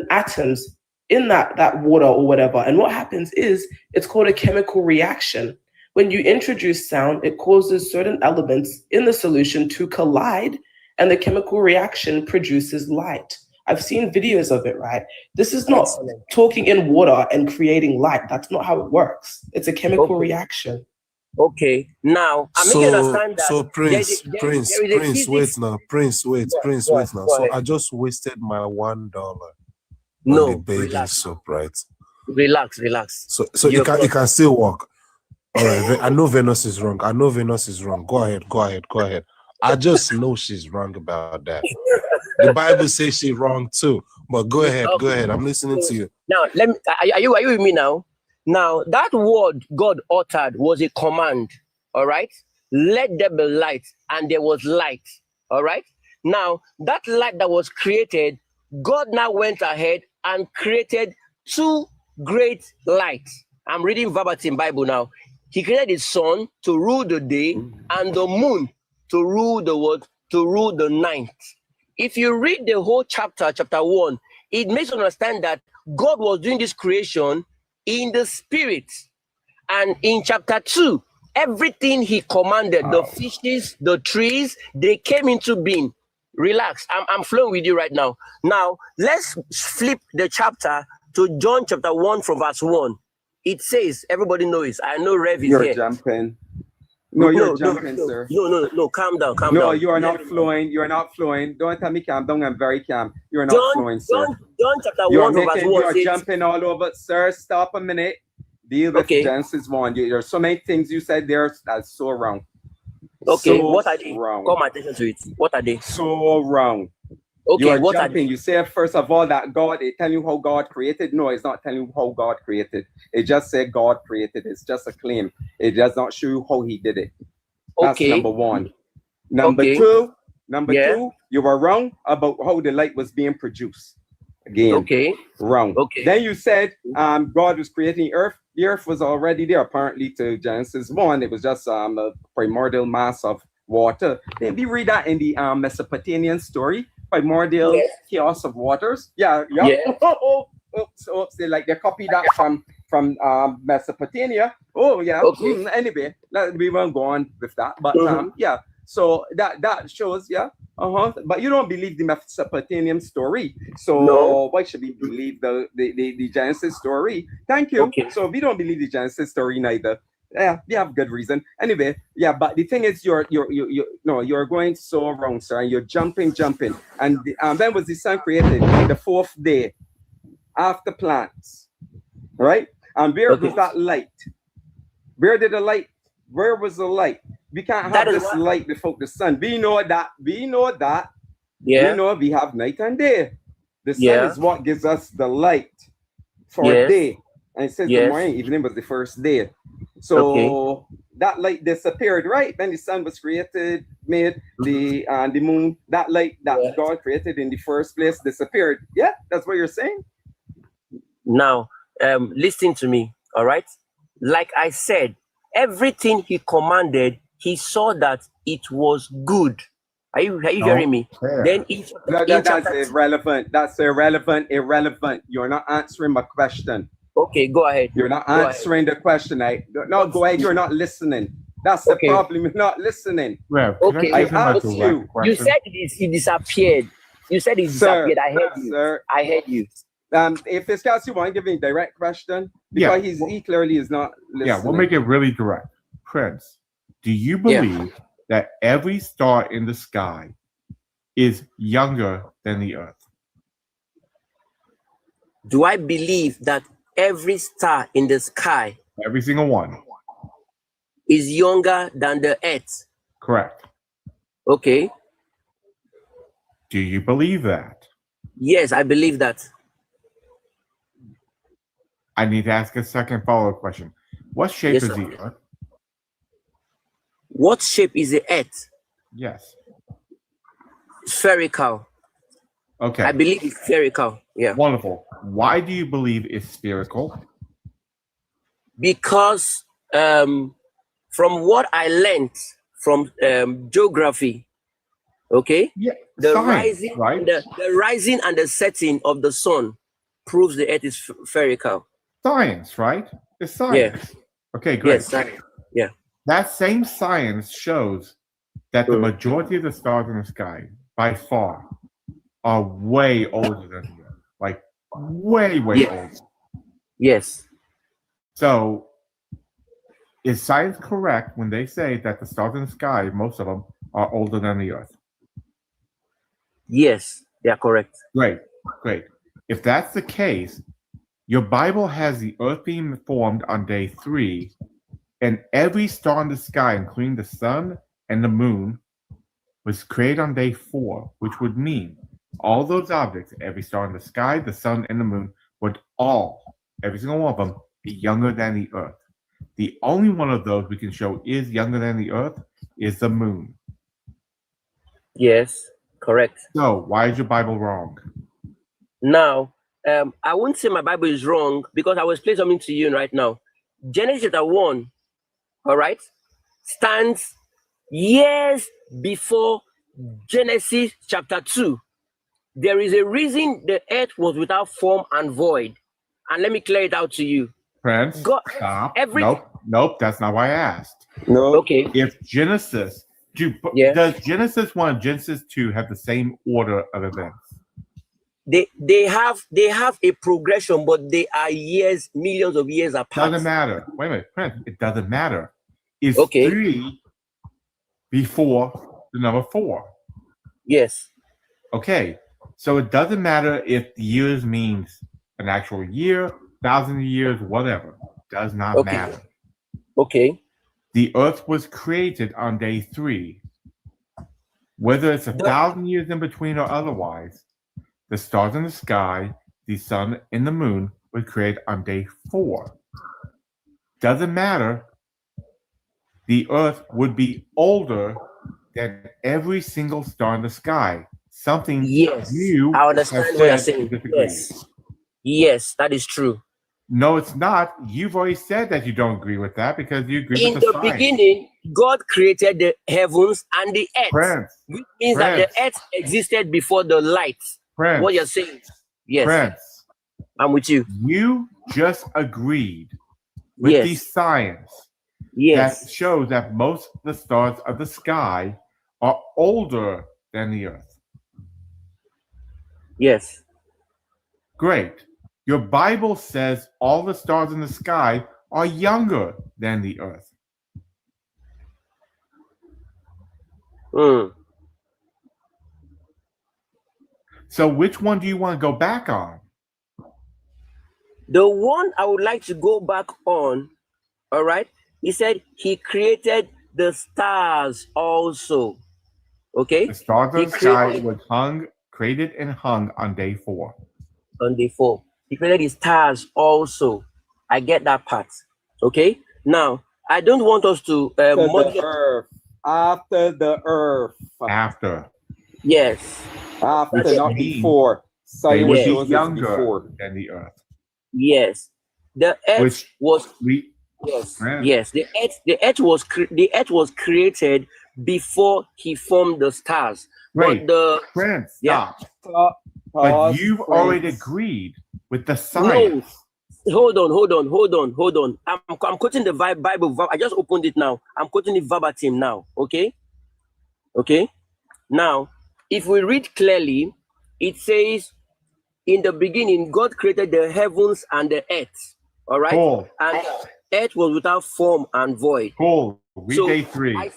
atoms in that water or whatever. And what happens is it's called a chemical reaction. When you introduce sound, it causes certain elements in the solution to collide, and the chemical reaction produces light. I've seen videos of it, right? This is not talking in water and creating light. That's not how it works. It's a chemical reaction. Okay, now I make you understand that. So Prince, wait now. Prince, wait now. So I just wasted my $1 on the bathing soap, right? Relax. So it can still work. All right, I know Venus is wrong. Go ahead. I just know she's wrong about that. The Bible says she's wrong too. But go ahead. I'm listening to you. Now, are you with me now? Now, that word God uttered was a command, all right? Let there be light, and there was light, all right? Now, that light that was created, God now went ahead and created two great lights. I'm reading verbatim Bible now. He created the sun to rule the day and the moon to rule the world, to rule the night. If you read the whole chapter 1, it makes you understand that God was doing this creation in the spirit. And in chapter 2, everything he commanded, the fishes, the trees, they came into being. Relax, I'm flowing with you right now. Now, let's flip the chapter to John chapter 1 from verse 1. It says, everybody knows, I know Rev is You're here. Jumping. No, you're jumping, sir. No, calm down. No, you are not flowing. You're not flowing. Don't tell me calm down. I'm very calm. You're not flowing, sir. John chapter 1 from verse 1. You're jumping all over. Sir, stop a minute. Deal with Genesis 1. There's so many things you said there that's so wrong. Okay, so what are they? Wrong. Call my attention to it. What are they? So wrong. Okay, you are what jumping. are they? You say first of all that God, it tell you how God created. No, it's not telling you how God created. It just said God created. It's just a claim. It does not show you how he did it. That's number one. Number two, you were wrong about how the light was being produced. Again, wrong. Then you said God was creating earth. The earth was already there. Apparently to Genesis 1, it was just a primordial mass of water. Then we read that in the Mesopotamian story, primordial chaos of waters. Oops, they copied that from Mesopotamia. Anyway, we won't go on with that. But so that shows, but you don't believe the Mesopotamian story. So why should we believe the Genesis story? Thank you. So we don't believe the Genesis story neither. Yeah, we have good reason. Anyway, but the thing is, you're going so wrong, sir, and you're jumping. And when was the sun created? The fourth day after plants, right? And where was that light? Where did the light? Where was the light? We can't have this light without the sun. We know that. We know we have night and day. The sun is what gives us the light for a day. And it says the morning, evening was the first day. So that light disappeared, right? Then the sun was created, made the moon. That light that God created in the first place disappeared. Yeah, that's what you're saying. Now, listen to me, all right? Like I said, everything he commanded, he saw that it was good. Are you hearing me? Then that's irrelevant. That's irrelevant. You're not answering my question. Okay, go ahead. You're not answering the question. No, go ahead. You're not listening. That's the problem. You're not listening. I asked you. You said he disappeared. You said it disappeared. I heard you. Sir, I heard you. If this guy want to give me a direct question, because he clearly is not listening. Yeah, we'll make it really direct. Prince, do you believe that every star in the sky is younger than the Earth? Do I believe that every star in the sky, every single one, is younger than the Earth? Correct. Okay. Do you believe that? Yes, I believe that. I need to ask a second follow-up question. What shape Yes, is sir. the Earth? What shape is the Earth? Yes. Spherical. Okay. I believe it's spherical. Yeah. Wonderful. Why do you believe it's spherical? Because from what I learned from geography, okay, the science, rising, right? the rising and the setting of the sun proves the Earth is spherical. Science, right? It's science. Okay, great. Yes, science. Yeah. That same science shows that the majority of the stars in the sky, by far, are way older than the Earth. Like, way older. Yes. So, is science correct when they say that the stars in the sky, most of them, are older than the Earth? Yes, they are correct. Great, great. If that's the case, your Bible has the Earth being formed on day 3, and every star in the sky, including the sun and the moon, was created on day 4, which would mean all those objects, every star in the sky, the sun, and the moon, would all, every single one of them, be younger than the Earth. The only one of those we can show is younger than the Earth is the moon. Yes, correct. So, why is your Bible wrong? Now, I wouldn't say my Bible is wrong because I will explain something to you right now. Genesis chapter 1, all right, stands years before Genesis chapter 2. There is a reason the earth was without form and void. And let me clear it out to you. Prince, God, stop. Nope, that's not why I asked. No. Okay. If Genesis, does Genesis 1 and Genesis 2 have the same order of events? They have a progression, but they are years, millions of years apart. Doesn't matter. Wait a minute, Prince. It doesn't matter. Is 3 before the number 4? Yes. Okay. So it doesn't matter if the years means an actual year, 1,000 years, whatever. Does not matter. Okay. The Earth was created on day 3. Whether it's 1,000 years in between or otherwise, the stars in the sky, the sun, and the moon were created on day 4. Doesn't matter. The Earth would be older than every single star in the sky. Something you I understand have what you're said saying. to disagree. Yes, that is true. No, it's not. You've already said that you don't agree with that because you agree In with the the science. beginning, God created the heavens and the earth, Prince, which means that the earth existed before the light. Prince, what you're saying? Yes. Prince, I'm with you. You just agreed with the science that shows that most of the stars of the sky are older than the Earth. Yes. Great. Your Bible says all the stars in the sky are younger than the Earth. So which one do you want to go back on? The one I would like to go back on, all right? He said he created the stars also. Okay? The stars of the sky was created and hung on day 4. On day 4. He created the stars also. I get that part. Okay? Now, I don't want us to the earth. After the earth. After. Yes. After, That's not it. before. They would be shows us younger before. than the Earth. Yes. The earth was yes. The earth was created before he formed the stars. Right. But Prince, stop. But you've already agreed with the science. No. Hold on. I'm quoting the Bible. I just opened it now. I'm quoting it verbatim now. Okay. Now, if we read clearly, it says, in the beginning, God created the heavens and the earth. All right? Cool. And earth was without form and void. Cool. Read So day 3.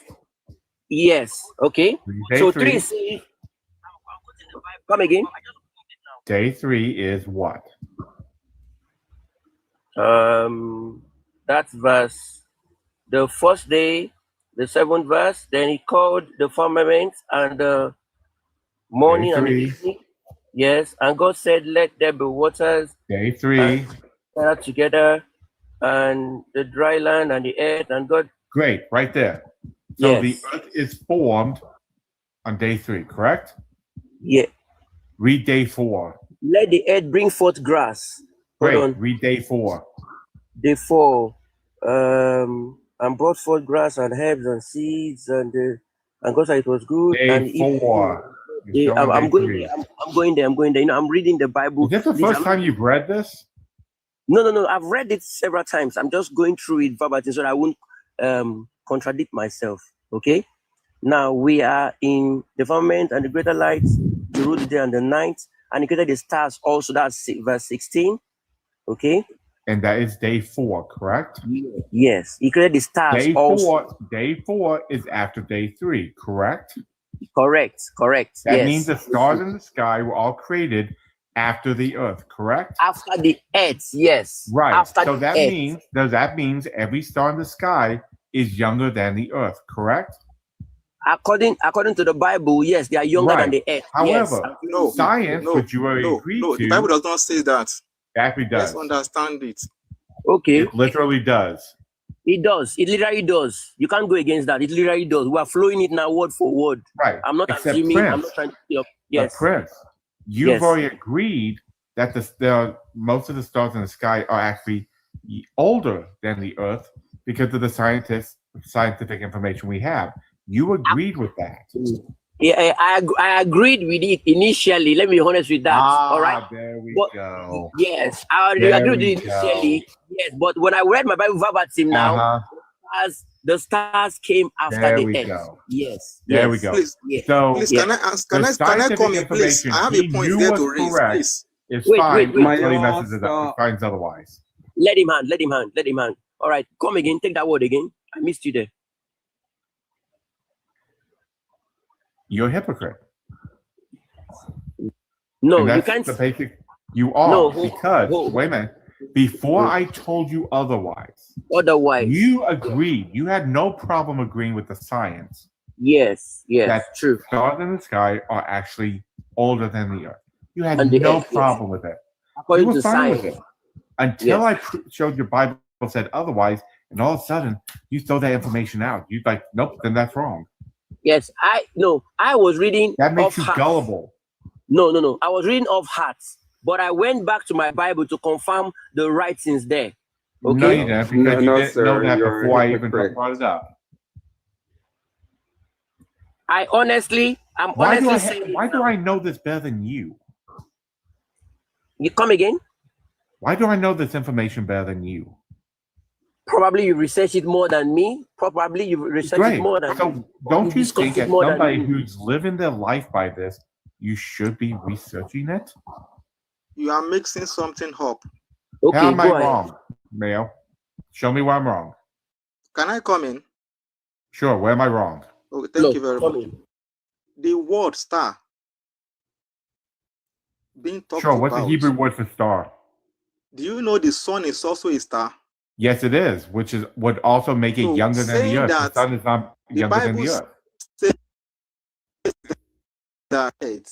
Yes. Okay. Day So 3 says, come again. Day 3 is what? That's verse. The first day, the 7th verse. Then he called the firmament and the morning and the evening. Yes, and God said, "Let there be waters." Day 3. Together, and the dry land and the earth, and God. Great, right there. So Yes. the earth is formed on day 3, correct? Yeah. Read day 4. Let the earth bring forth grass. Great. Hold on. Read day 4. Day 4. And brought forth grass and herbs and seeds, and God said it was good. Day and 4. I'm going there. I'm going there. I'm going there. You know, I'm reading the Bible. Is this the first time you've read this? No. I've read it several times. I'm just going through it verbatim so that I won't contradict myself. Okay. Now we are in the firmament and the greater lights, the rule the day and the night, and he created the stars also. That's verse 16. Okay. And that is day 4, correct? Yes. He created the stars also. Day 4 is after day 3, correct? Correct. That means the stars in the sky were all created after the earth, correct? After the earth, yes. Right. After so the that earth. means every star in the sky is younger than the earth, correct? According to the Bible, yes, they are younger than the earth. However, yes. science, which you already agreed to, the Bible does not say that. Exactly does. Let's understand it. Okay. It literally does. It does. It literally does. You can't go against that. It literally does. We are flowing it now word for word. Right. I'm not Except assuming. Prince. I'm not trying to. Yes. But Prince, you've already agreed that most of the stars in the sky are actually older than the Earth because of the scientific information we have. You agreed with that. Yeah, I agreed with it initially. Let me be honest with that. All right. There we go. Yes, I agreed with it initially. Yes, but when I read my Bible verbatim now, as the stars came after the earth. Go. Yes. There we go. Please, so please, can I come in, please? I have a point there to raise, please. It's fine. Until he messes it up. He finds otherwise. Let him hand. All right, come again. Take that word again. I missed you there. You're a hypocrite. No, and that's you can't. The basic. You are because wait a minute. Before I told you otherwise, you agreed. You had no problem agreeing with the science. Yes, that true. Stars in the sky are actually older than the Earth. You had no problem with it. According you were to fine science. with it until I showed your Bible said otherwise, and all of a sudden you throw that information out. You're like, nope, then that's wrong. Yes, I was reading. That makes you gullible. No. I was reading off hearts, but I went back to my Bible to confirm the writings there. Okay. No, you didn't, because you didn't know that before I even brought it up. I'm honestly saying. Why do I know this better than you? You come again? Why do I know this information better than you? Probably you research it more than me. Probably you research it more than me. So don't you think as somebody who's living their life by this, you should be researching it? You are mixing something up. Okay, how am I wrong, Mayo? Show me where I'm wrong. Can I come in? Sure, where am I wrong? Oh, thank you very much. The word star being talked about. Sure, what's the Hebrew word for star? Do you know the sun is also a star? Yes, it is, which would also make it younger than the Earth. The sun is not younger than the Earth. That it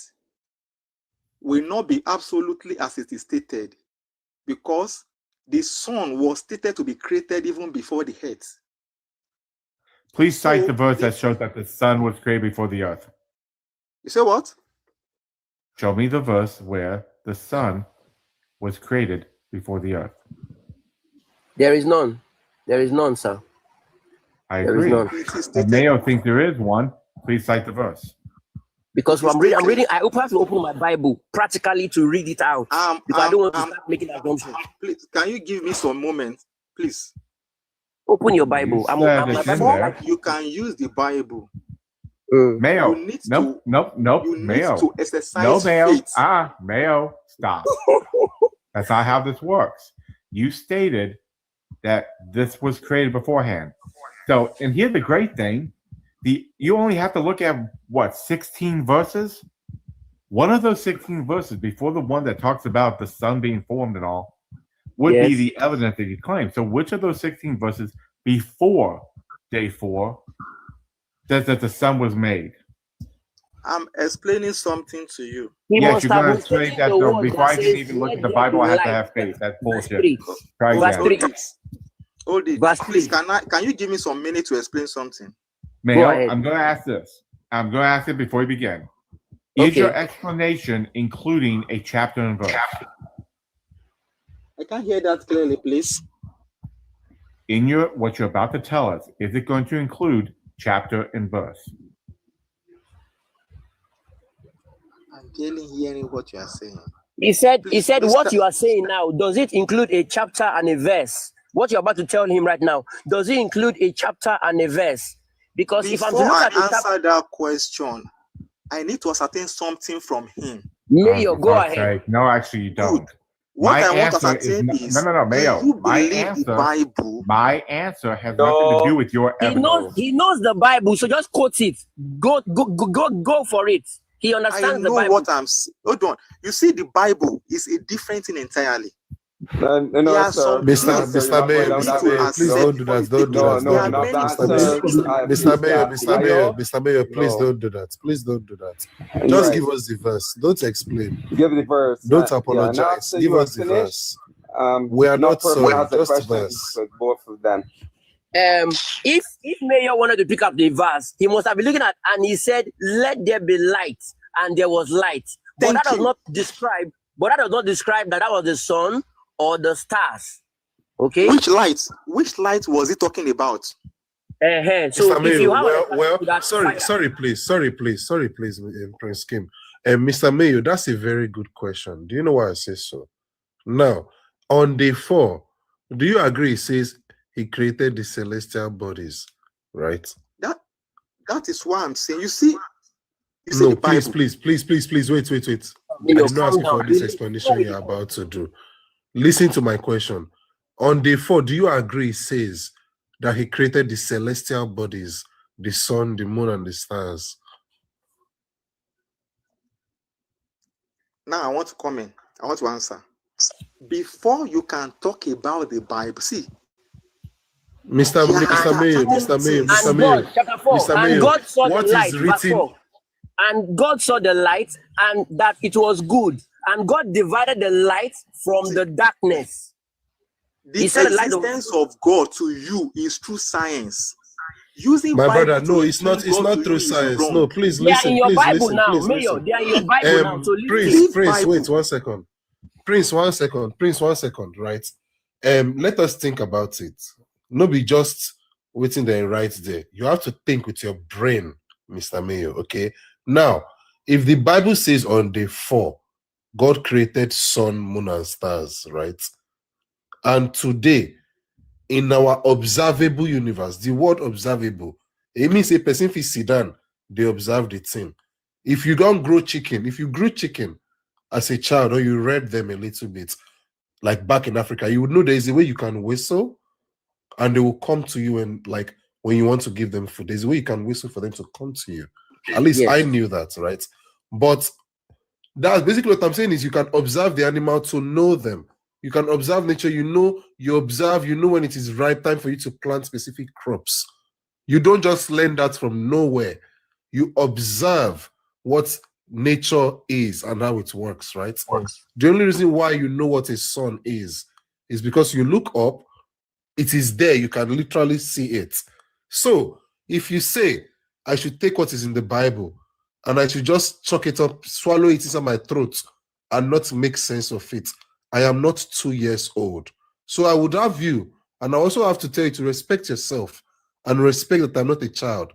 will not be absolutely as it is stated, because the sun was stated to be created even before the earth. Please cite the verse that shows that the sun was created before the earth. You say what? Show me the verse where the sun was created before the earth. There is none. There is none, sir. I agree. And Mayo thinks there is one. Please cite the verse. Because I'm reading. I have to open my Bible practically to read it out. Because I don't want to start making assumptions. Please, can you give me some moment, please? Open your Bible. You can use the Bible Mayo. You need Nope. You Mayo. need to exercise No, Mayo. faith. Mayo, stop. That's not how this works. You stated that this was created beforehand. So, and here's the great thing. You only have to look at, 16 verses? One of those 16 verses, before the one that talks about the sun being formed and all, would be the evidence that you claim. So which of those 16 verses before day 4 says that the sun was made? I'm explaining something to you. Yes, you're going to explain that though. Before I can even look at the Bible, I have to have faith. That's bullshit. Hold it. Please, can you give me some minutes to explain something? Mayo, I'm going to ask this. I'm going to ask it before we begin. Is your explanation including a chapter and verse? I can't hear that clearly, please. In what you're about to tell us, is it going to include chapter and verse? I'm barely hearing what you are saying. He said, what you are saying now, does it include a chapter and a verse? What you're about to tell him right now, does it include a chapter and a verse? Because if I'm to look at answer that question, I need to ascertain something from him. Mayo, go ahead. No, actually, you don't. What I want to ascertain is, no, Mayo. Do you believe the Bible? My answer has nothing to do with your evidence. He knows the Bible, so just quote it. Go for it. He understands the Bible. I know what I'm saying. Hold on. You see, the Bible is a different thing entirely. No, sir. Mr. Mayor, please don't do that. Don't do that. Mr. Mayor, please don't do that. Please don't do that. Just give us the verse. Don't explain. Give the verse. Don't apologize. Give us the verse. We are not sorry. Just verse. Both of them. If Mayor wanted to pick up the verse, he must have been looking at, and he said, "Let there be light," and there was light. But that does not describe that was the sun or the stars. Okay. Which light? Which light was he talking about? So Mr. if you Mayo, have sorry, please, Prince Kim. Mr. Mayo, that's a very good question. Do you know why I say so? Now, on day 4, do you agree? It says he created the celestial bodies, right? That is why I'm saying. You see no, please, wait. I did not ask you for this explanation you're about to do. Listen to my question. On day 4, do you agree? It says that he created the celestial bodies, the sun, the moon, and the stars. Now I want to comment. I want to answer. Before you can talk about the Bible, see. Mr. Mayo, God saw what the light, is written? And God saw the light, and that it was good. And God divided the light from the darkness. The existence of God to you is through science. Using my Bible brother, no, it's not through science. No, please they listen. Are in your please Bible listen. now, Please Mayo. listen. They are in your Bible now. So Prince, wait 1 second. Prince, 1 second, right? Let us think about it. No be just waiting there right there. You have to think with your brain, Mr. Mayo, okay? Now, if the Bible says on day 4, God created sun, moon, and stars, right? And today, in our observable universe, the word observable, it means a person fit sit down, they observe the thing. If you don't grow chicken, if you grew chicken as a child or you read them a little bit, like back in Africa, you would know there is a way you can whistle and they will come to you, and like when you want to give them food, there's a way you can whistle for them to come to you. At least I knew that, right? But that's basically what I'm saying is you can observe the animal to know them. You can observe nature, you know when it is right time for you to plant specific crops. You don't just learn that from nowhere. You observe what nature is and how it works, right? The only reason why you know what a sun is because you look up, it is there, you can literally see it. So if you say, I should take what is in the Bible and I should just chuck it up, swallow it inside my throat and not make sense of it, I am not 2 years old. So I would have you, and I also have to tell you to respect yourself and respect that I'm not a child.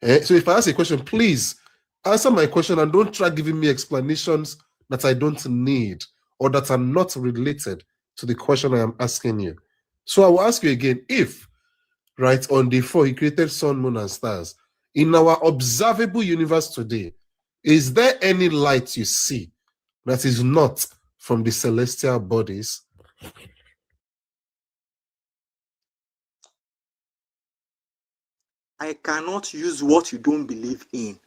So if I ask a question, please answer my question and don't try giving me explanations that I don't need or that are not related to the question I am asking you. So I will ask you again, if, right, on day 4, he created sun, moon, and stars, In our observable universe today, is there any light you see that is not from the celestial bodies? I cannot use what you don't believe in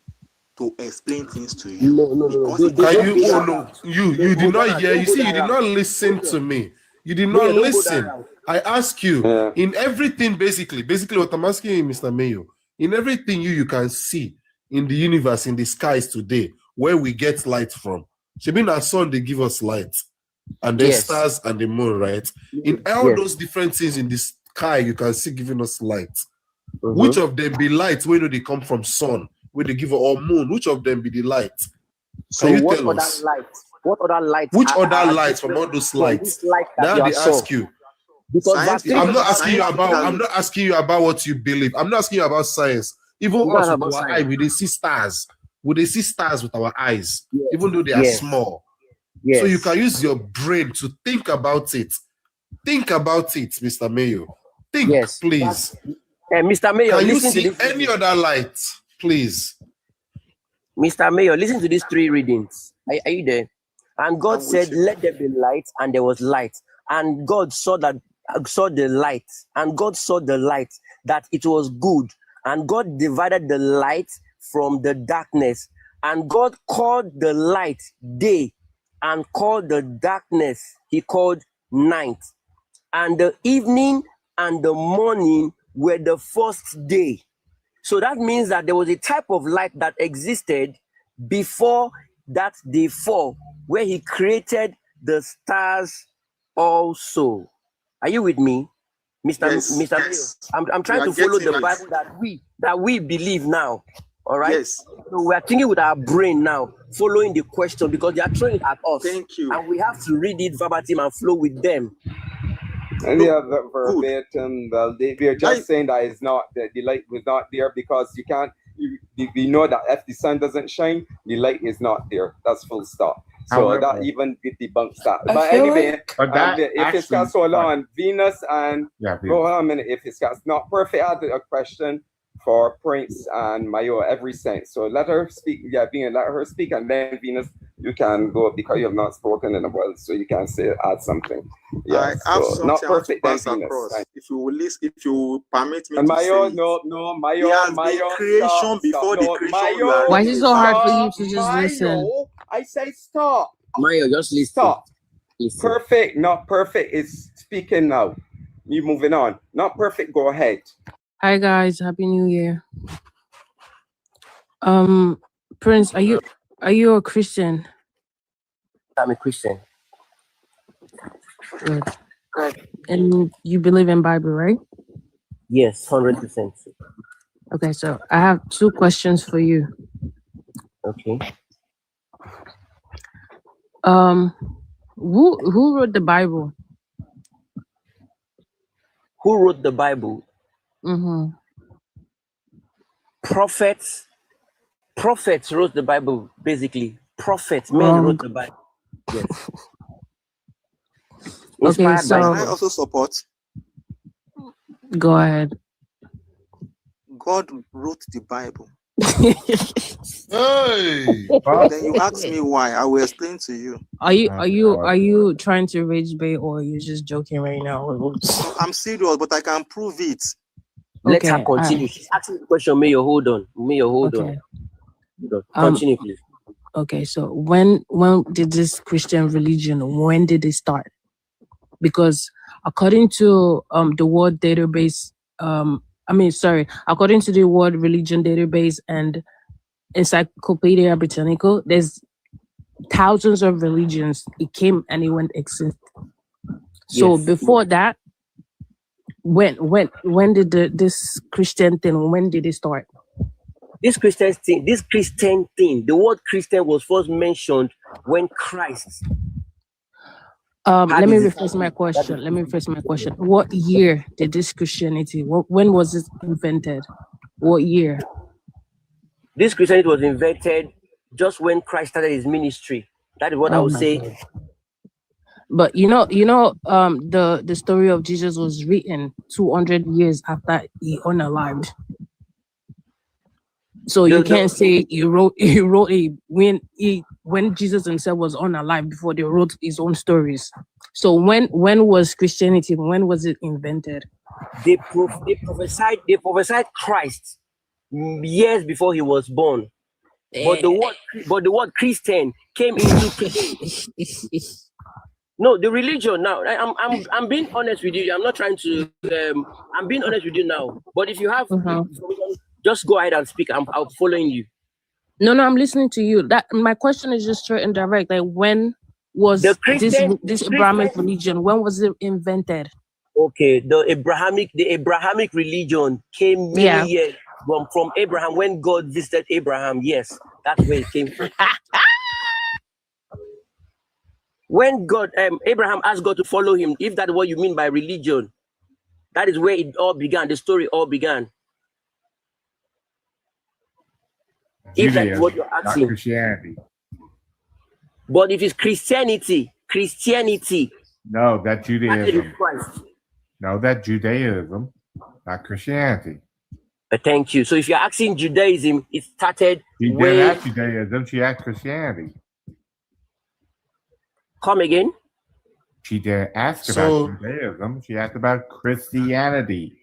to explain things to you. No. You did not hear. You see, you did not listen to me. You did not listen. I ask you in everything, basically what I'm asking you, Mr. Mayo, in everything you can see in the universe, in the skies today, where we get light from. Shebi na sun, they give us light, and then stars and the moon, right? In all those different things in the sky, you can see giving us light. Which of them be light? Where do they come from? Sun, where they give or moon? Which of them be the light? So can you what tell other us? light? What other light? Which other lights from all those lights? Now they ask you. Because I'm not asking you about. I'm not asking you about what you believe. I'm not asking you about science. Even us with our eye, we they see stars. We they see stars with our eyes, even though they are small. So you can use your brain to think about it. Think about it, Mr. Mayo. Think, please. Mr. Mayo, can you see any other light, please? Mr. Mayo, listen to these 3 readings. Are you there? And God said, "Let there be light," and there was light. And God saw the light, and God saw the light, that it was good. And God divided the light from the darkness. And God called the light day, and called the darkness, he called night. And the evening and the morning were the first day. So that means that there was a type of light that existed before that day 4, where he created the stars also. Are you with me, Mr. Mayo? I'm trying to follow the Bible that we believe now. All right. Yes. So we are thinking with our brain now, following the question, because they are throwing it at us. Thank you. And we have to read it verbatim and flow with them. And the verbatim, well, they're just saying that it's not, the light was not there because you can't, we know that if the sun doesn't shine, the light is not there. That's full stop. So that even debunks that. But anyway, if it's got so long, Venus and, hold on a minute, if it's got not perfect, I had a question for Prince and Mayo every sense. So let her speak, let her speak, and then Venus, you can go because you have not spoken in a while, so you can say add something. I have something not perfect, to pass then across. If you will listen, if you permit me and to Mayo, say Mayo, it has been creation before the creation. Mayo, why is it so hard for you to just listen? I say stop. Mayo, just listen. Stop. Perfect, not perfect is speaking now. You moving on. Not perfect, go ahead. Hi guys, Happy New Year. Prince, are you a Christian? I'm a Christian. Good. And you believe in Bible, right? Yes, 100%. Okay, so I have 2 questions for you. Okay. Who wrote the Bible? Who wrote the Bible? Prophets wrote the Bible, basically. Men wrote the Bible. Yes. Okay, so can I also support? Go ahead. God wrote the Bible. Hey! Then you ask me why. I will explain to you. Are you trying to rage bait, or are you just joking right now? I'm serious, but I can prove it. Let her continue. She's asking the question. May you hold on. Continue, please. Okay, so when did this Christian religion, when did it start? Because according to the World Database, according to the World Religion Database and Encyclopedia Britannica, there's thousands of religions. It came and it went extinct. So before that, when did this Christian thing, when did it start? This Christian thing, the word Christian was first mentioned when Christ. Let me rephrase my question. What year did this Christianity, when was it invented? What year? This Christianity was invented just when Christ started his ministry. That is what I would say. God. But the story of Jesus was written 200 years after he unalived. So you can't say he wrote when Jesus himself was unalive before they wrote his own stories. So when was Christianity? When was it invented? They prophesied Christ years before he was born. But the word Christian came into no, the religion. Now I'm being honest with you. I'm not trying to I'm being honest with you now. But if you have just go ahead and speak. I'm following you. No, I'm listening to you. That my question is just straight and direct. Like, when was this Abrahamic religion? When was it invented? Okay, the Abrahamic religion came many years from Abraham when God visited Abraham. Yes, that's where it came from. When Abraham asked God to follow him, if that's what you mean by religion, that is where it all began. The story all began. If that's what you're asking. Not Christianity. But if it's Christianity. No, that's Judaism. No, that's Judaism, not Christianity. Thank you. So if you're asking Judaism, it started She didn't ask Judaism, she asked Christianity. Come again? She didn't ask about Judaism, she asked about Christianity.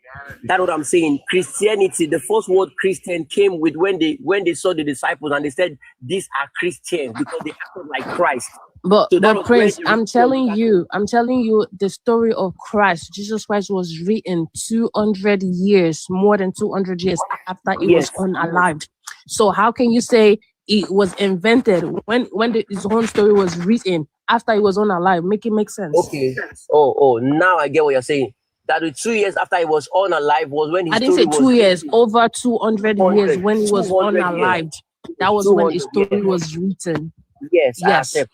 That's what I'm saying. Christianity, the first word Christian came with when they saw the disciples and they said, these are Christians because they acted like Christ. But Prince, I'm telling you, the story of Christ, Jesus Christ, was written 200 years, more than 200 years after he was unalived. So how can you say it was invented when his own story was written after he was unalive? Make it make sense. Okay. Oh, now I get what you're saying. That 2 years after he was unalive was when his I didn't say 2 years, over 200 years when he was unalived. That was when his story was written. Yes. I accept.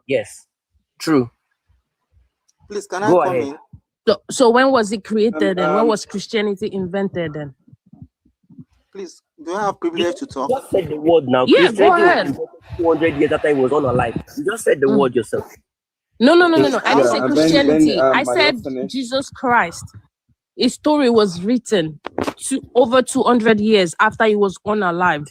Yes. True. Please, can I come in? So when was it created and when was Christianity invented then? Please, do I have privilege to talk? You just said the word now. Yeah, go ahead. 200 years after he was unalive. You just said the word yourself. No. I didn't say Christianity. I said Jesus Christ. His story was written over 200 years after he was unalived.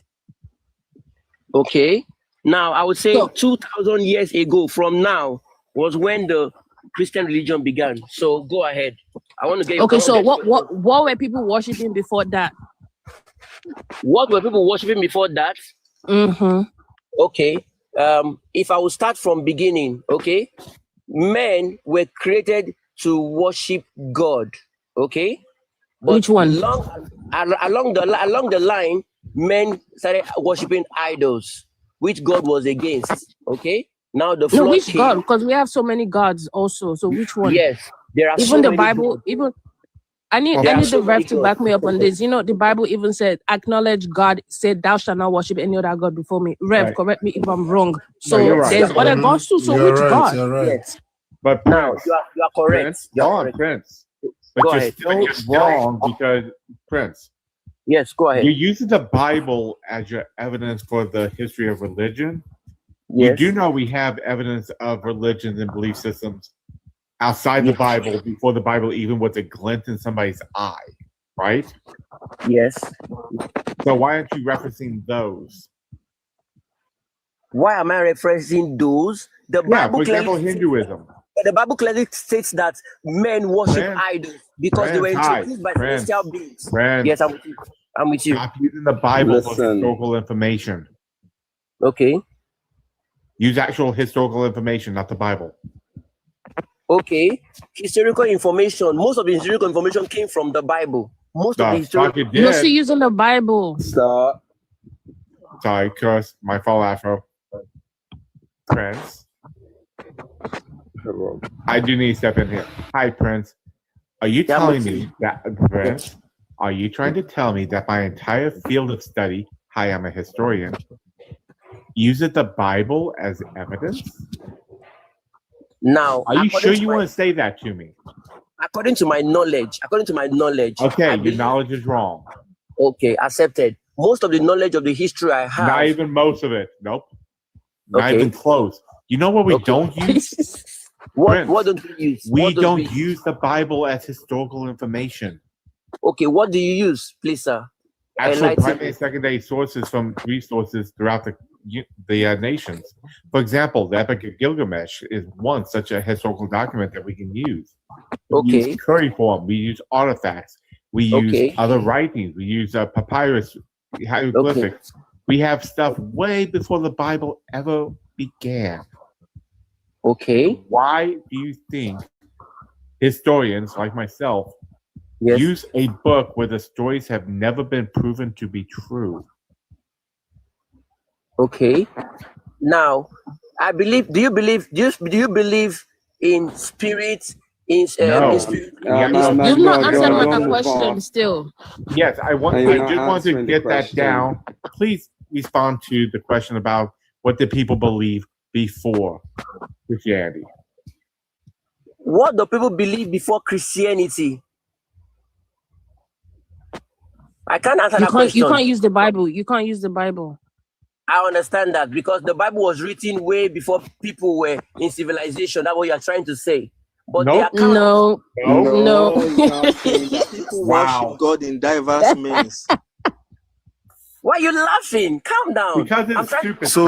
Okay. Now, I would say 2,000 years ago from now was when the Christian religion began. So go ahead. I want to get. Okay, so what were people worshiping before that? What were people worshiping before that? Mm-hmm. Okay. If I will start from beginning, okay, men were created to worship God. Okay. But which one? Along the line, men started worshiping idols, which God was against. Okay. Now which God? Because we have so many gods also. So which one? Yes, there are even so the many Bible. gods. Even I need the ref to back me up on this. You know, the Bible even said, "Acknowledge God." Said, "Thou shalt not worship any other god before me." Rev, correct me if I'm wrong. So there's other gods too. So which God? You're right. Yes. But now you are correct. Prince. But Go you're ahead. still wrong because Prince. Yes, go ahead. You're using the Bible as your evidence for the history of religion. Yes. You do know we have evidence of religions and belief systems outside the Bible before the Bible even was a glint in somebody's eye, right? Yes. So why aren't you referencing those? Why am I referencing those? The Bible for example, clearly Hinduism. The Bible clearly states that men worship idols because they were introduced by celestial beings. Yes, I'm with you. Stop using the Bible for historical information. Okay. Use actual historical information, not the Bible. Okay. Historical information. Most of the historical information came from the Bible. Most of the historical. No, she using the Bible. Stop. Sorry, curse. My fault, Afro. Prince. I do need to step in here. Hi, Prince. Are you telling me that, Prince? Are you trying to tell me that my entire field of study, hi, I'm a historian, uses the Bible as evidence? Now, are you sure you want to say that to me? According to my knowledge. Okay, your knowledge is wrong. Okay, accepted. Most of the knowledge of the history I have. Not even most of it. Nope. Not even close. You know what we don't use? What don't we use? We don't use the Bible as historical information. Okay, what do you use, please, sir? actual primary and secondary sources from resources throughout the nations. For example, the Epic of Gilgamesh is one such a historical document that we can use. We use cuneiform, we use artifacts, we use other writings, we use papyrus, hieroglyphics. We have stuff way before the Bible ever began. Okay. Why do you think historians like myself use a book where the stories have never been proven to be true? Okay. Now, I believe. Do you believe in spirit? You've not answered my question still. Yes, I just want to get that down. Please respond to the question about what did people believe before Christianity. What do people believe before Christianity? I can't answer that question. You can't use the Bible. You can't use the Bible. I understand that because the Bible was written way before people were in civilization. That's what you're trying to say. But no. People worship God in diverse means. Why are you laughing? Calm down. Because it's stupid. So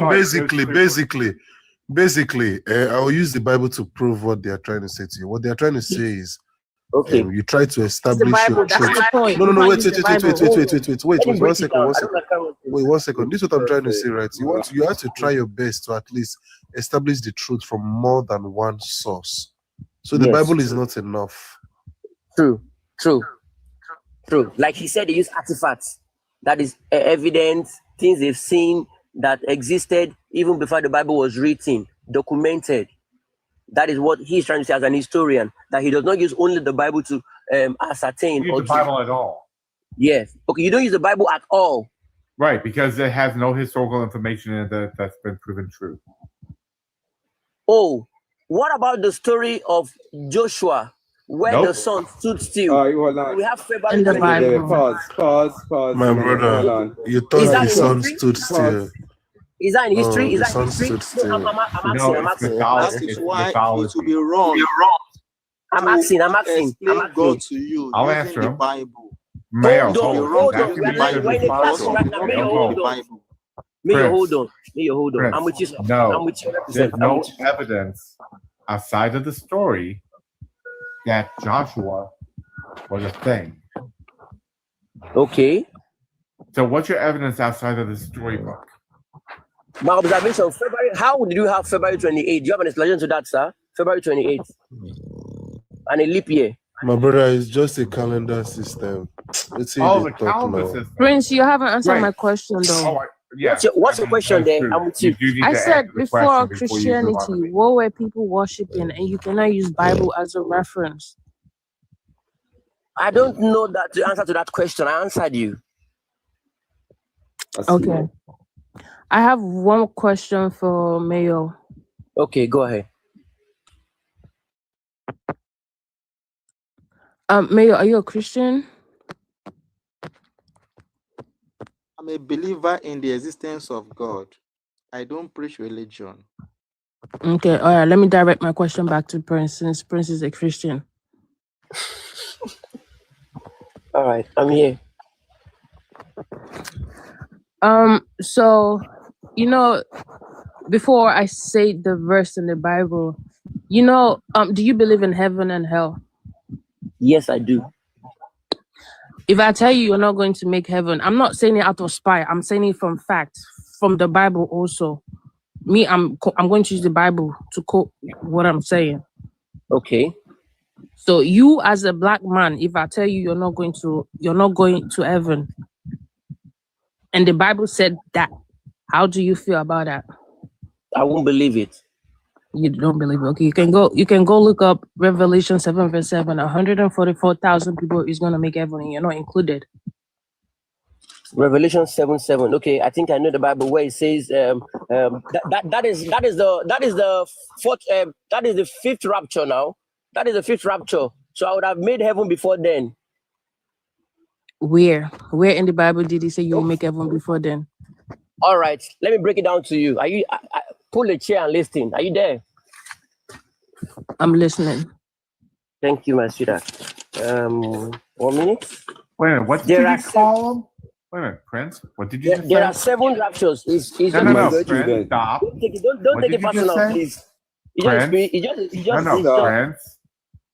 basically, I'll use the Bible to prove what they are trying to say to you. What they are trying to say is, you try to establish your truth. Wait, 1 second. This is what I'm trying to say, right? You have to try your best to at least establish the truth from more than one source. So the Bible is not enough. True. Like he said, they use artifacts. That is evidence, things they've seen that existed even before the Bible was written, documented. That is what he's trying to say as an historian, that he does not use only the Bible to ascertain. Use the Bible at all. Yes. Okay, you don't use the Bible at all. Right, because it has no historical information in it that's been proven true. Oh, what about the story of Joshua, where the sun stood still? We have February in the Bible. Pause. My brother, you thought the sun stood still. Is that in history? Oh, Is the that sun in history? stood still. I'm asking. That is why it will be wrong. I'm asking. Explain God to you I'll using answer the him. Bible. Hold on. Mayor, hold on. I'm with you. No, I'm with you. there's no evidence outside of the story that Joshua was a thing. Okay. So what's your evidence outside of the storybook? My observation, February. How did you have February 28th? Do you have an explanation to that, sir? February 28th. And a leap year. My brother, it's just a calendar system. The calendar system. Prince, you haven't answered my question though. Yeah. What's your question there? I'm with you. I said before Christianity, what were people worshiping? And you cannot use Bible as a reference. I don't know that the answer to that question. I answered you. Okay. I have one question for Mayo. Okay, go ahead. Mayo, are you a Christian? I'm a believer in the existence of God. I don't preach religion. Okay, all right. Let me direct my question back to Prince, since Prince is a Christian. All right, I'm here. So, before I say the verse in the Bible, do you believe in heaven and hell? Yes, I do. If I tell you you're not going to make heaven, I'm not saying it out of spite. I'm saying it from fact, from the Bible also. I'm going to use the Bible to quote what I'm saying. Okay. So you as a black man, if I tell you you're not going to heaven, and the Bible said that, how do you feel about that? I won't believe it. You don't believe it? Okay, you can go look up Revelation 7:7. 144,000 people is gonna make heaven, and you're not included. Revelation 7:7. Okay, I think I know the Bible where it says that is the fifth rapture now. That is the fifth rapture. So I would have made heaven before then. Where in the Bible did he say you will make heaven before then? All right, let me break it down to you. Are you pull a chair and listen? Are you there? I'm listening. Thank you, my sweetheart. 1 minute. Wait a minute, what did you call them? Wait a minute, Prince. What did you just say? There are 7 raptures. No, Prince, stop. Don't take it personal, please. Prince, Prince.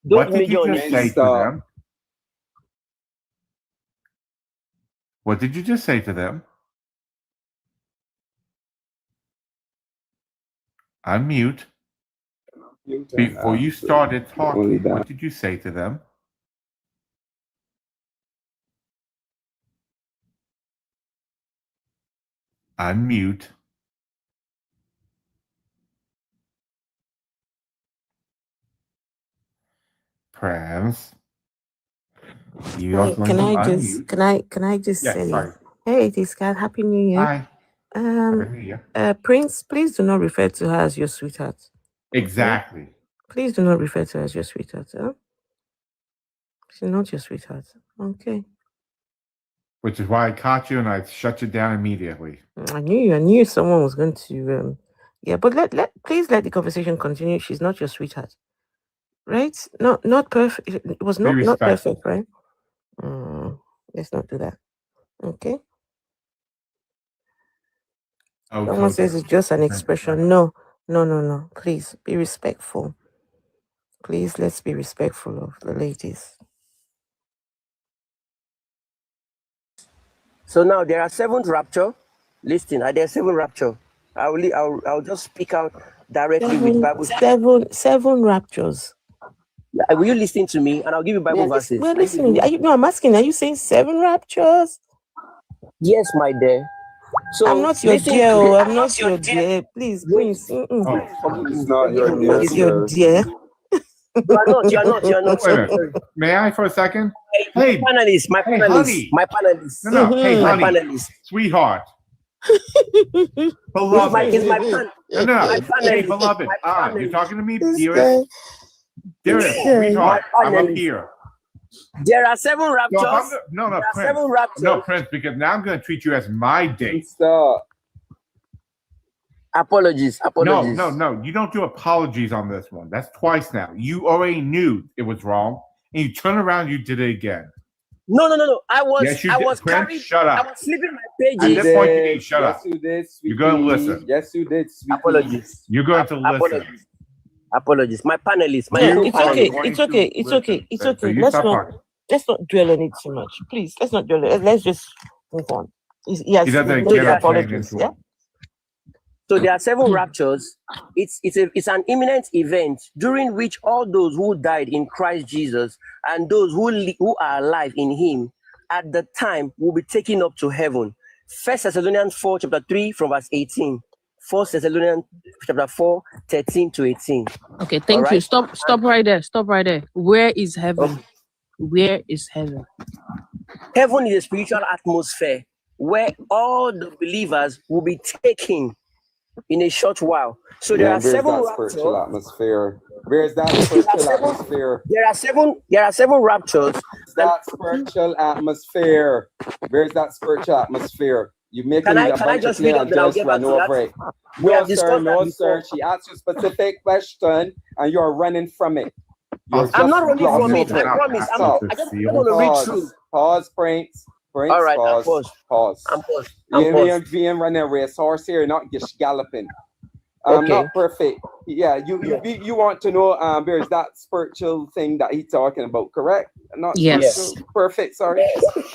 What did you just say to them? What did you just say to them? Unmute. Before you started talking, what did you say to them? Unmute. Prince. Hey, can I just Yes, say, sorry. hey, this guy, Happy New Year. Hi. Happy New Year. Prince, please do not refer to her as your sweetheart. Exactly. Okay? Please do not refer to her as your sweetheart. Huh? She's not your sweetheart. Okay. Which is why I caught you and I shut you down immediately. I knew someone was going to yeah, but please let the conversation continue. She's not your sweetheart. Right? Not perfect. It was not perfect, right? Let's not do that. Okay. Someone says it's just an expression. No. Please be respectful. Please, let's be respectful of the ladies. So now there are 7 rapture. Listen, are there 7 rapture? I'll just speak out directly with Bible. 7 raptures. Will you listen to me? And I'll give you Bible verses. Well, listen. No, I'm asking. Are you saying 7 raptures? Yes, my dear. So I'm not your dear. I'm not your dear. Please. It's not your dear. It's your dear. You're not. Wait a minute. May I for a second? Hey, my panelists. No, hey, honey, panelists. Sweetheart. Beloved. Hey, beloved. You're talking to me, dearest? Dearest, sweetheart, I'm up here. There are 7 raptures. No, There are Prince. 7 raptures. No, Prince, because now I'm going to treat you as my date. Apologies. No. You don't do apologies on this one. That's twice now. You already knew it was wrong, and you turn around, you did it again. No. I was. Yes, you I did. was Prince, carried. shut up. I was flipping my pages. At this point, you need to shut up. You did, You're going to listen. Yes, you did. Sweetie. Apologies. You're going to listen. Apologies. My panelists. It's okay. Let's not dwell on it too much. Please, let's not dwell on it. Let's just move on. He doesn't get apologies. Yeah. So there are 7 raptures. It's an imminent event during which all those who died in Christ Jesus and those who are alive in Him at the time will be taken up to heaven. 1 Thessalonians 4, chapter 3, from verse 18. 1 Thessalonians chapter 4, 13 to 18. Okay, thank you. Stop right there. Where is heaven? Okay. Where is heaven? Heaven is a spiritual atmosphere where all the believers will be taken in a short while. So there are 7 spiritual atmosphere. Where's that spiritual atmosphere? There are 7 raptures. That spiritual atmosphere. Where's that spiritual atmosphere? You make a bunch of play and just run over it. No, sir. She asked you a specific question and you're running from it. I'm not running from it. I promise. I just want to read through. Pause, Prince. All right, pause. I'm paused. You ain't running a race horse here, not just galloping. Not perfect. Yeah, you want to know there's that spiritual thing that he's talking about, correct? Not yes. Perfect, sorry.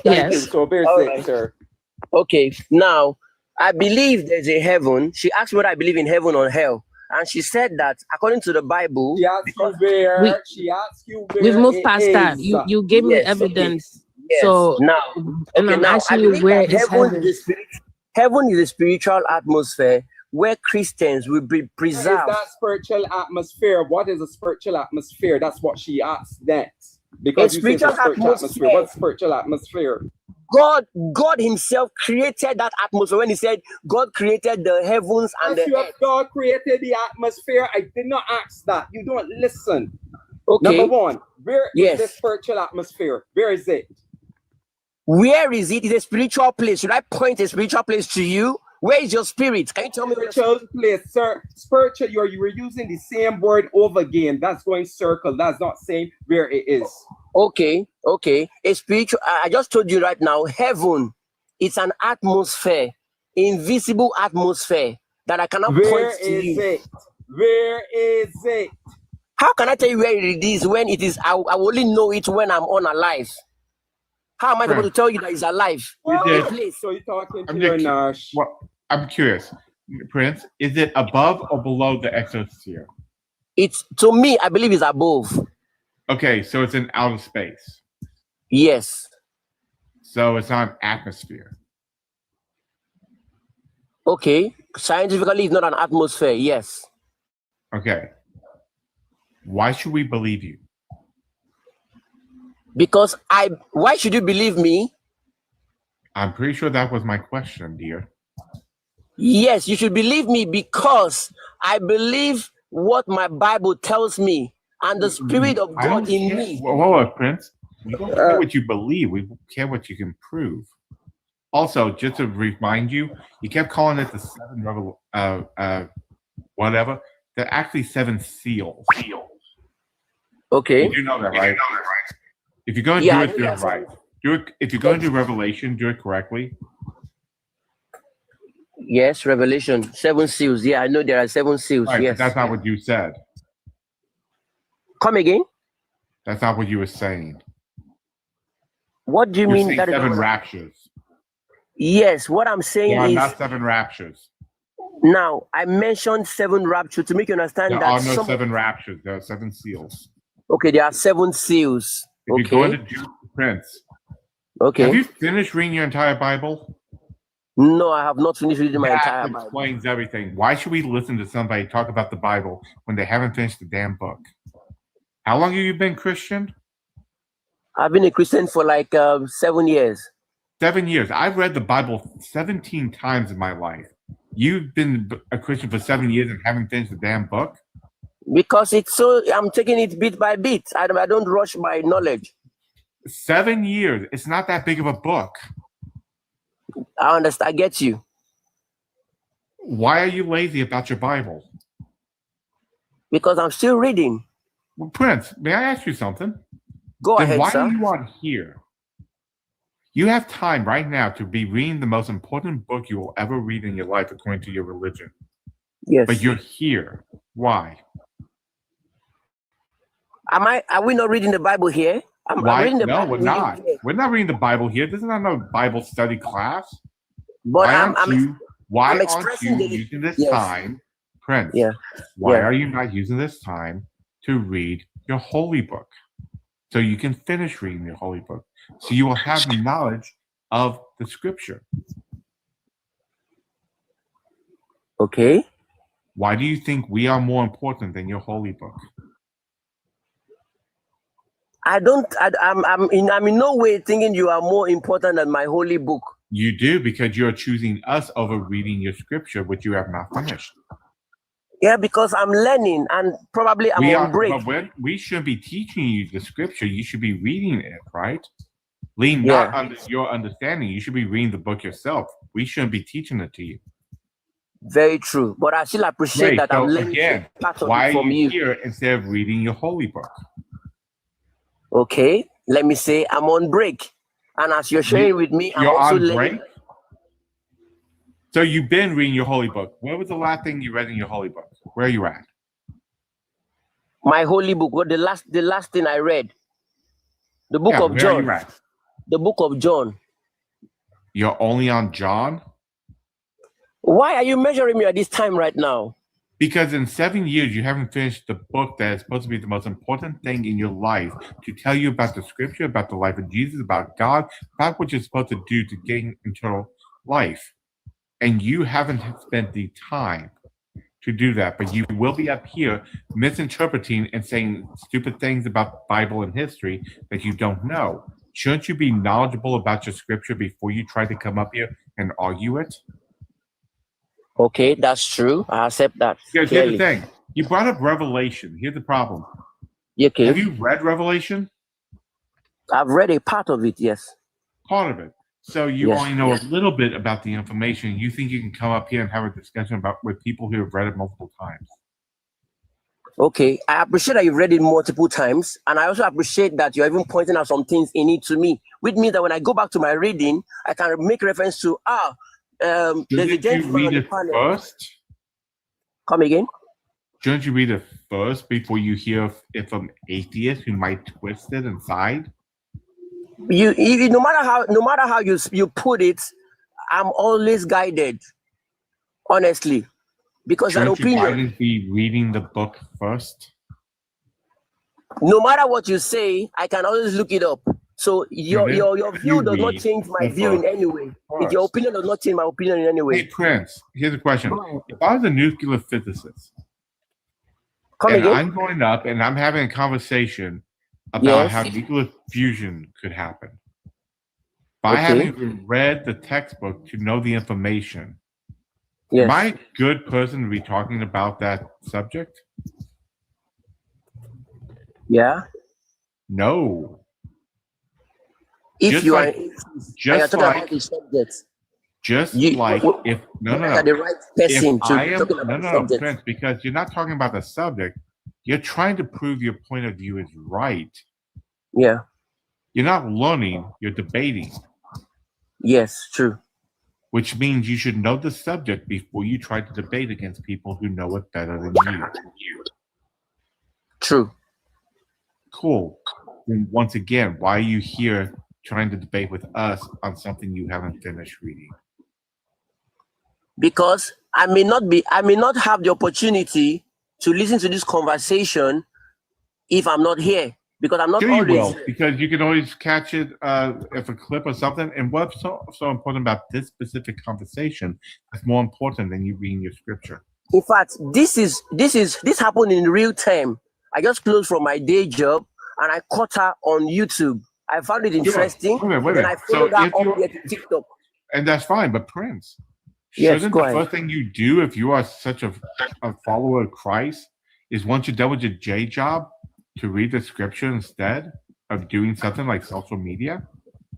Yes. You. So there's it, sir. Okay, now I believe there's a heaven. She asked whether I believe in heaven or hell. And she said that according to the Bible, she asked you where we've moved past that. You gave me evidence. Yes. So now, I'm asking you, where is heaven? Heaven is a spiritual atmosphere where Christians will be preserved. What is that spiritual atmosphere? What is a spiritual atmosphere? That's what she asked next. Because you say spiritual atmosphere. What's spiritual atmosphere? God Himself created that atmosphere when He said God created the heavens and the earth. God created the atmosphere. I did not ask that. You don't listen. Okay. Number 1, where is the spiritual atmosphere? Where is it? Where is it? It's a spiritual place. Should I point a spiritual place to you? Where is your spirit? Can you tell me where spiritual place, sir? Spiritual, you were using the same word over again. That's going circle. That's not saying where it is. Okay. A spiritual. I just told you right now. Heaven, it's an atmosphere, invisible atmosphere that I cannot point to you. Where is it? How can I tell you where it is when it is? I will only know it when I'm unalive. How am I supposed to tell you that it's alive? So you're talking to your Nash. Well, I'm curious, Prince. Is it above or below the exosphere? It's, to me, I believe it's above. Okay, so it's in outer space. Yes. So it's not an atmosphere. Okay. Scientifically, it's not an atmosphere. Yes. Okay. Why should we believe you? Because why should you believe me? I'm pretty sure that was my question, dear. Yes, you should believe me because I believe what my Bible tells me and the Spirit of God in me. Whoa, Prince. We don't care what you believe. We care what you can prove. Also, just to remind you, you kept calling it the seven whatever. They're actually 7 seals. Okay. You know that, right? If you're going to do it, do it right. If you're going to do Revelation, do it correctly. Yes, Revelation, 7 seals. Yeah, I know there are 7 seals. Right, yes. But that's not what you said. Come again? That's not what you were saying. What do you You're mean? saying That 7 is raptures. Yes, what I'm saying There are is not 7 raptures. now I mentioned 7 raptures to make you understand There that are no 7 raptures. There are 7 seals. Okay, there are 7 seals. If you're going to do Prince, okay. Have you finished reading your entire Bible? No, I have not finished reading my entire Bible. That explains everything. Why should we listen to somebody talk about the Bible when they haven't finished the damn book? How long have you been Christian? I've been a Christian for like 7 years. 7 years. I've read the Bible 17 times in my life. You've been a Christian for 7 years and haven't finished the damn book? Because it's so, I'm taking it bit by bit. I don't rush my knowledge. 7 years. It's not that big of a book. I understand. I get you. Why are you lazy about your Bible? Because I'm still reading. Well, Prince, may I ask you something? Go then ahead, why sir. are you on here? You have time right now to be reading the most important book you will ever read in your life according to your religion. Yes. But you're here. Why? Are we not reading the Bible here? I'm reading the Bible. We're not. We're not reading the Bible here. This is not no Bible study class. But why aren't you the, using this yes. time, Prince? Yeah. Why are you not using this time to read your holy book? So you can finish reading your holy book. So you will have the knowledge of the scripture. Okay. Why do you think we are more important than your holy book? I'm in no way thinking you are more important than my holy book. You do, because you're choosing us over reading your scripture, which you have not finished. Yeah, because I'm learning and probably I'm on break. But we shouldn't be teaching you the scripture. You should be reading it, right? Lean not under your understanding. You should be reading the book yourself. We shouldn't be teaching it to you. Very true. But I still appreciate that I'm learning again, part of why it from are you you. here instead of reading your holy book? Okay, let me say I'm on break. And as you're sharing with me, I'm You're also on learning. break? So you've been reading your holy book. Where was the last thing you read in your holy book? Where are you at? My holy book. What the last thing I read? The book of where John. Are you at? The book of John. You're only on John? Why are you measuring me at this time right now? Because in 7 years, you haven't finished the book that is supposed to be the most important thing in your life to tell you about the scripture, about the life of Jesus, about God, about what you're supposed to do to gain eternal life. And you haven't spent the time to do that, but you will be up here misinterpreting and saying stupid things about Bible and history that you don't know. Shouldn't you be knowledgeable about your scripture before you try to come up here and argue it? Okay, that's true. I accept that. Because here's the thing. You brought up Revelation. Here's the problem. Okay. Have you read Revelation? I've read a part of it, yes. Part of it. So you only know a little bit about the information. You think you can come up here and have a discussion with people who have read it multiple times. Okay, I appreciate that you've read it multiple times, and I also appreciate that you're even pointing out some things in it to me, which means that when I go back to my reading, I can make reference to there's a gentleman on the panel. First? Come again? Shouldn't you read it first before you hear it from atheists who might twist it inside? No matter how you put it, I'm always guided, honestly, because an opinion. Shouldn't you be reading the book first? No matter what you say, I can always look it up. So your view does not change my view in any way. Your opinion does not change my opinion in any way. Hey Prince, here's a question: if I was a nuclear physicist, again? I'm going up and I'm having a conversation about how nuclear fusion could happen, but I haven't even read the textbook to know the information. Am I a good person to be talking about that subject? Yeah. No. If just you like, are talking about the subject, the right person to I am, talking about the subject. Prince, because you're not talking about the subject. You're trying to prove your point of view is right. Yeah. You're not learning, you're debating. Yes, true. Which means you should know the subject before you try to debate against people who know it better than you. True. Cool. And once again, why are you here trying to debate with us on something you haven't finished reading? Because I may not have the opportunity to listen to this conversation if I'm not here. Because I'm not always will, because you can always catch it if a clip or something. And what's so important about this specific conversation is more important than you reading your scripture. In fact, this happened in real time. I just closed from my day job and I caught her on YouTube. I found it interesting. Wait a minute. And I followed her up here to TikTok. And that's fine, but Prince, yes, shouldn't the first thing you do if you are such a follower of Christ is once you're done with your J job to read the scripture instead of doing something like social media?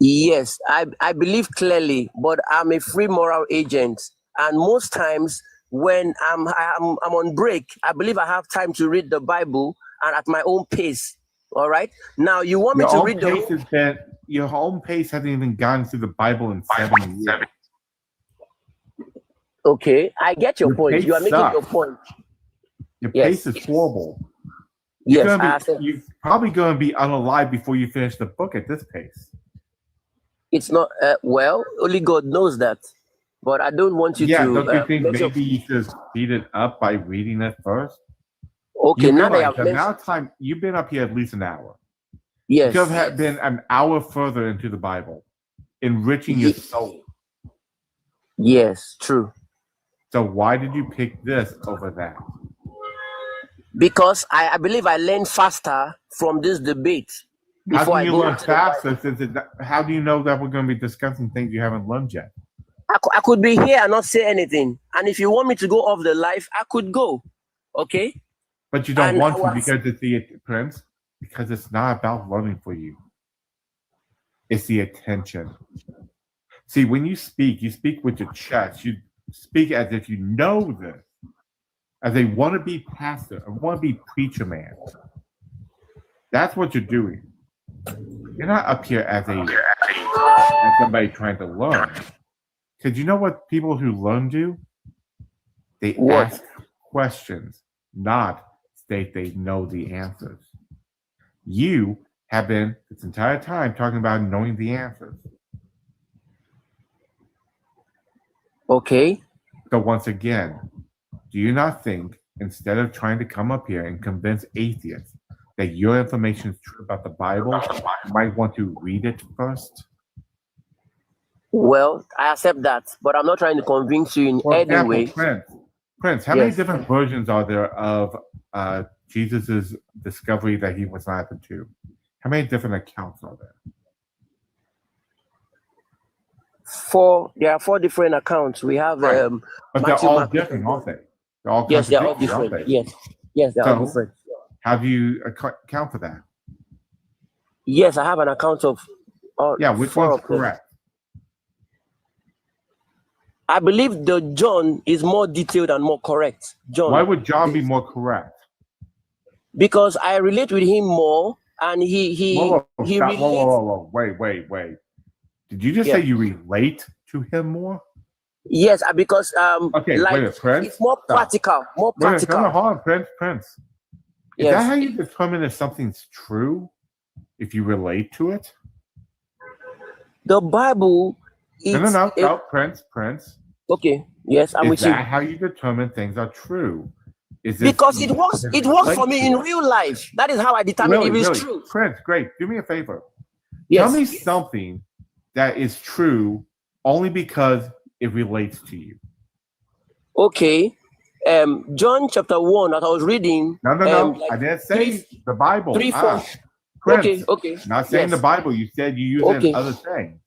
Yes, I believe clearly, but I'm a free moral agent. And most times when I'm on break, I believe I have time to read the Bible and at my own pace. All right. Now you want me to read your own pace hasn't even gotten through the Bible in 7 years. Okay, I get your point. You are making your point. Your pace is horrible. You're probably going to be unalive before you finish the book at this pace. It's not, well, only God knows that. But I don't want you to... don't you think maybe you should speed it up by reading it first? Okay, now the amount of time, you've been up here at least an hour. Yes. You could have been an hour further into the Bible, enriching your soul. Yes, true. So why did you pick this over that? Because I believe I learned faster from this debate. How can you learn faster? How do you know that we're going to be discussing things you haven't learned yet? I could be here and not say anything. And if you want me to go off the live, I could go. Okay? But you don't want to because it's the Prince. Because it's not about learning for you. It's the attention. See, when you speak with your chest. You speak as if you know this. As a wannabe pastor, a wannabe preacher man. That's what you're doing. You're not up here as somebody trying to learn. Because you know what people who learn do? They ask questions, not state they know the answers. You have been this entire time talking about knowing the answers. Okay. So once again, do you not think, instead of trying to come up here and convince atheists that your information is true about the Bible, you might want to read it first? Well, I accept that, but I'm not trying to convince you in any way. Prince, how many different versions are there of Jesus' discovery that he was not at the tomb? How many different accounts are there? There are 4 different accounts. We have but Matthew, they're all Mark, different, aren't they? They're all yes, they're all different. Yes, they're all different. How do you account for that? Yes, I have an account of all. Yeah, which one's correct? I believe the John is more detailed and more correct. John. Why would John be more correct? Because I relate with him more, and he Whoa, relates. whoa. Wait. Did you just say you relate to him more? Yes, because Okay, like wait a minute, Prince. it's more practical, more Wait a minute, practical. hold on, Prince. Is Yes. that how you determine if something's true? If you relate to it? The Bible. No, Prince. Okay. Yes, I'm with you. Is that how you determine things are true? Is Because it works for me in real life. That is how I determine if it's true. Prince, great. Do me a favor. Yes. Tell me something that is true only because it relates to you. Okay. John chapter 1 that I was reading. No. I didn't say the Bible. 3, 4. Prince, Okay. Not saying the Bible. You said you use it in other things.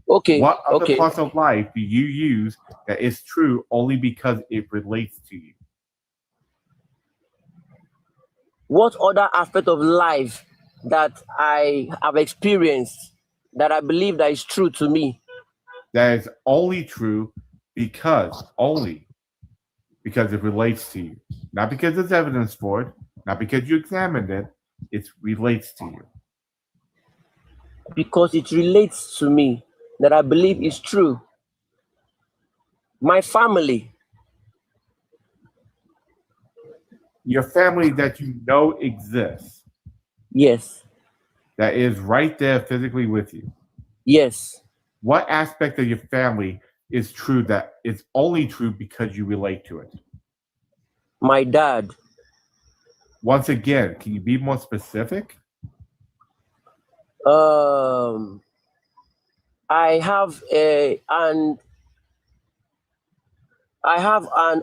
Okay. What other parts of life do you use that is true only because it relates to you? What other aspect of life that I have experienced that I believe that is true to me? That is only true because it relates to you. Not because there's evidence for it, not because you examined it, it relates to you. Because it relates to me that I believe is true. My family. Your family that you know exists. Yes. That is right there physically with you. Yes. What aspect of your family is true that it's only true because you relate to it? My dad. Once again, can you be more specific? I have an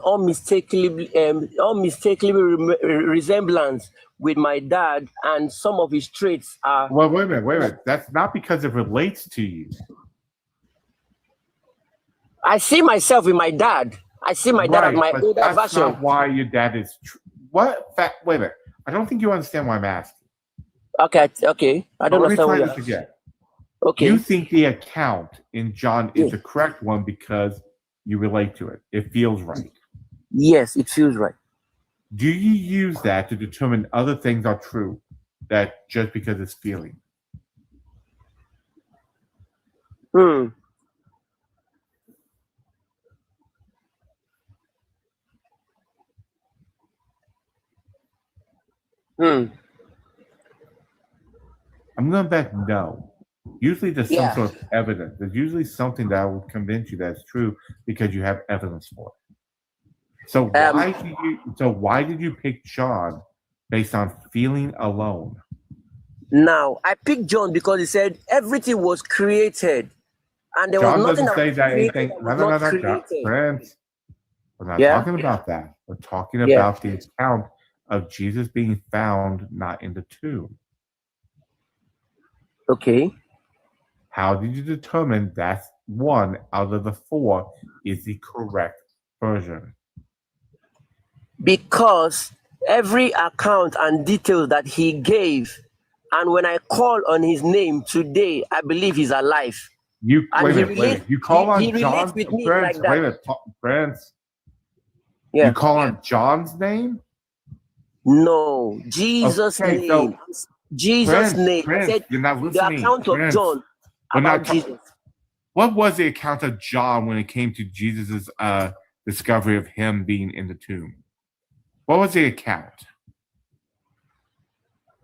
unmistakable resemblance with my dad, and some of his traits are. Well, wait a minute. That's not because it relates to you. I see myself in my dad. I see my dad as my older that's version. Not why your dad is true. What fact? Wait a minute. I don't think you understand why I'm asking. Okay. I don't understand what you're asking. Okay. You think the account in John is the correct one because you relate to it. It feels right. Yes, it feels right. Do you use that to determine other things are true that just because it's feeling? I'm going to bet no. Usually there's some sort of evidence. There's usually something that will convince you that's true because you have evidence for it. So why did you pick John based on feeling alone? Now, I picked John because he said everything was created. And there John was nothing doesn't say that anything. No, friends. We're not talking about that. We're talking about the account of Jesus being found not in the tomb. Okay. How did you determine that one out of the 4 is the correct version? Because every account and details that he gave, and when I call on his name today, I believe he's alive. Wait a minute. You call on John? With me like that. Wait a minute, Friends. Yeah. You call on John's name? No, Jesus' name. Jesus' name. Friends, you're not listening. The account of John about Jesus. What was the account of John when it came to Jesus' discovery of him being in the tomb? What was the account?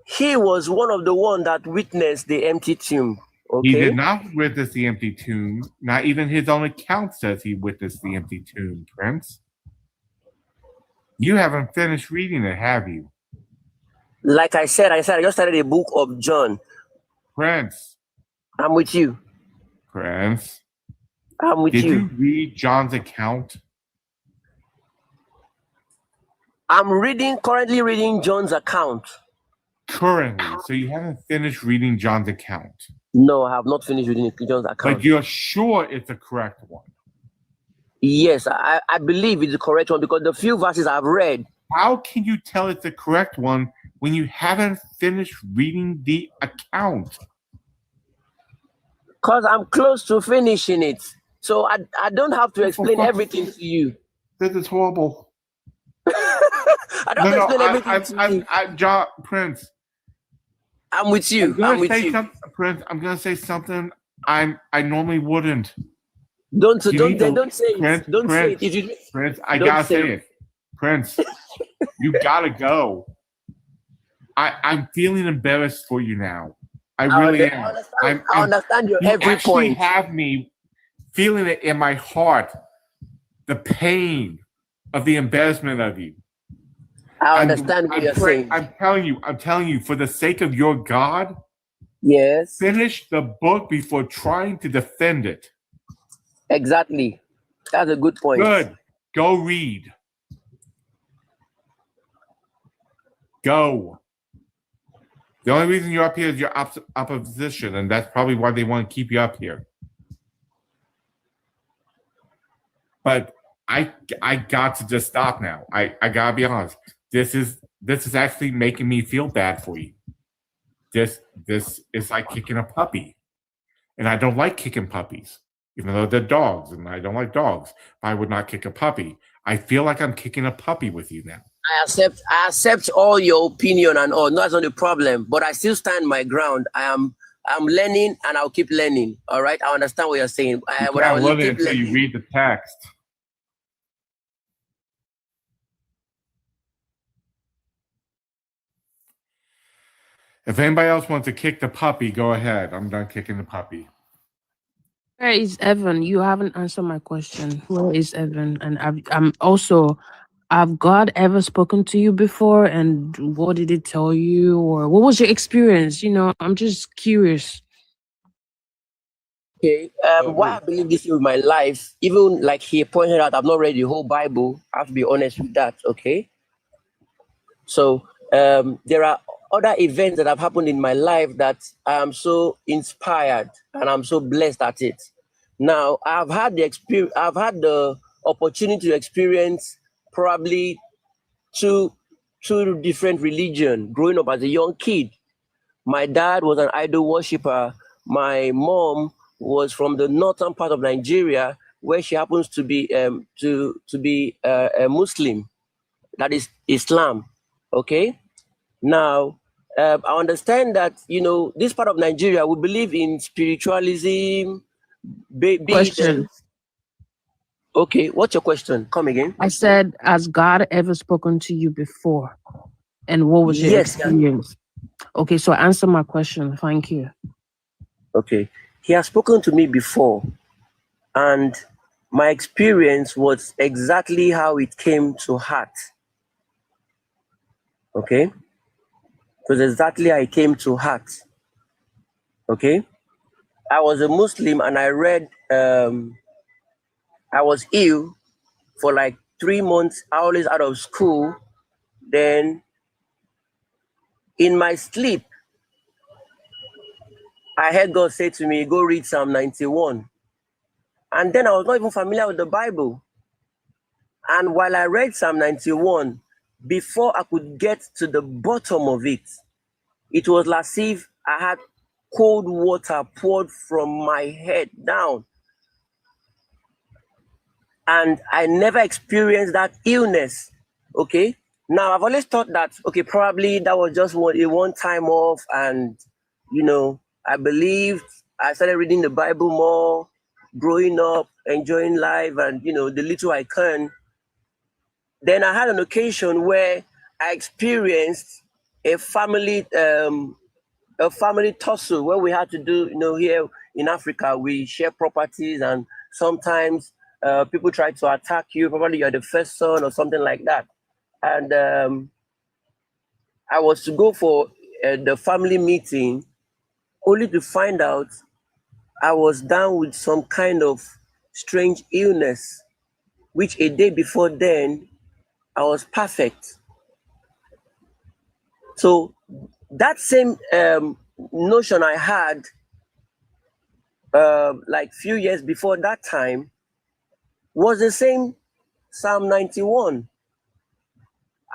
He was one of the ones that witnessed the empty tomb. Okay? He did not witness the empty tomb. Not even his own account says he witnessed the empty tomb, Prince. You haven't finished reading it, have you? Like I said, I just started a book of John. Prince. I'm with you. Prince. I'm with you. Did you read John's account? I'm currently reading John's account. Currently? So you haven't finished reading John's account? No, I have not finished reading John's account. But you're sure it's the correct one? Yes, I believe it's the correct one because the few verses I've read. How can you tell it's the correct one when you haven't finished reading the account? Because I'm close to finishing it. So I don't have to explain everything to you. This is horrible. I don't explain everything to me. John Prince. I'm with you. Prince, I'm gonna say something I normally wouldn't. Don't say it. Prince, Don't say it. Prince, I gotta say it. Prince, you gotta go. I'm feeling embarrassed for you now. I really am. I understand your every point. You have me feeling it in my heart, the pain of the embarrassment of you. I understand what you're saying. I'm telling you, for the sake of your God, yes, finish the book before trying to defend it. Exactly. That's a good point. Good. Go read. Go. The only reason you're up here is your opposition, and that's probably why they want to keep you up here. But I got to just stop now. I gotta be honest. This is actually making me feel bad for you. This is like kicking a puppy, and I don't like kicking puppies, even though they're dogs, and I don't like dogs. I would not kick a puppy. I feel like I'm kicking a puppy with you now. I accept all your opinion and all. No, that's not the problem. But I still stand my ground. I'm learning, and I'll keep learning. All right, I understand what you're saying. You can't learn it until you read the text. If anybody else wants to kick the puppy, go ahead. I'm done kicking the puppy. Where is Evan? You haven't answered my question. Where is Evan? And I'm also, have God ever spoken to you before? And what did it tell you? Or what was your experience? You know, I'm just curious. Okay. Why I believe this with my life, even like he pointed out, I've not read the whole Bible. I have to be honest with that. Okay. So there are other events that have happened in my life that I am so inspired and I'm so blessed at it. Now I've had the opportunity to experience probably two different religions growing up as a young kid. My dad was an idol worshiper. My mom was from the northern part of Nigeria, where she happens to be a Muslim, that is Islam. Okay. Now, I understand that, you know, this part of Nigeria, we believe in spiritualism. Question. Okay, what's your question? Come again. I said, has God ever spoken to you before? And what was your experience? Okay, so answer my question. Thank you. Okay. He has spoken to me before. And my experience was exactly how it came to heart. Okay? It was exactly how it came to heart. Okay? I was a Muslim and I read, I was ill for like 3 months, always out of school. Then in my sleep, I heard God say to me, go read Psalm 91. And then I was not even familiar with the Bible. And while I read Psalm 91, before I could get to the bottom of it, it was as if I had cold water poured from my head down. And I never experienced that illness. Okay. Now I've always thought that, okay, probably that was just a one time off. And, you know, I started reading the Bible more, growing up, enjoying life, and, you know, the little I can. Then I had an occasion where I experienced a family tussle where we had to do, you know, here in Africa, we share properties, and sometimes people try to attack you. Probably you're the first son or something like that. And I was to go for the family meeting, only to find out I was down with some kind of strange illness, which a day before then, I was perfect. So that same notion I had like few years before that time was the same Psalm 91.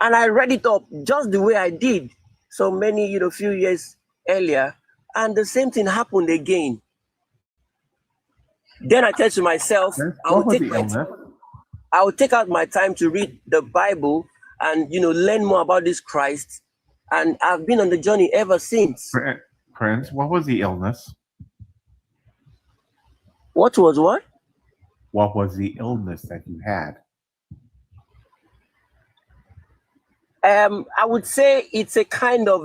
And I read it up just the way I did so many, you know, few years earlier. And the same thing happened again. Then I said to myself, I will take out my time to read the Bible. and learn more about this Christ. And I've been on the journey ever since. Prince, what was the illness? What was what? What was the illness that you had? I would say it's a kind of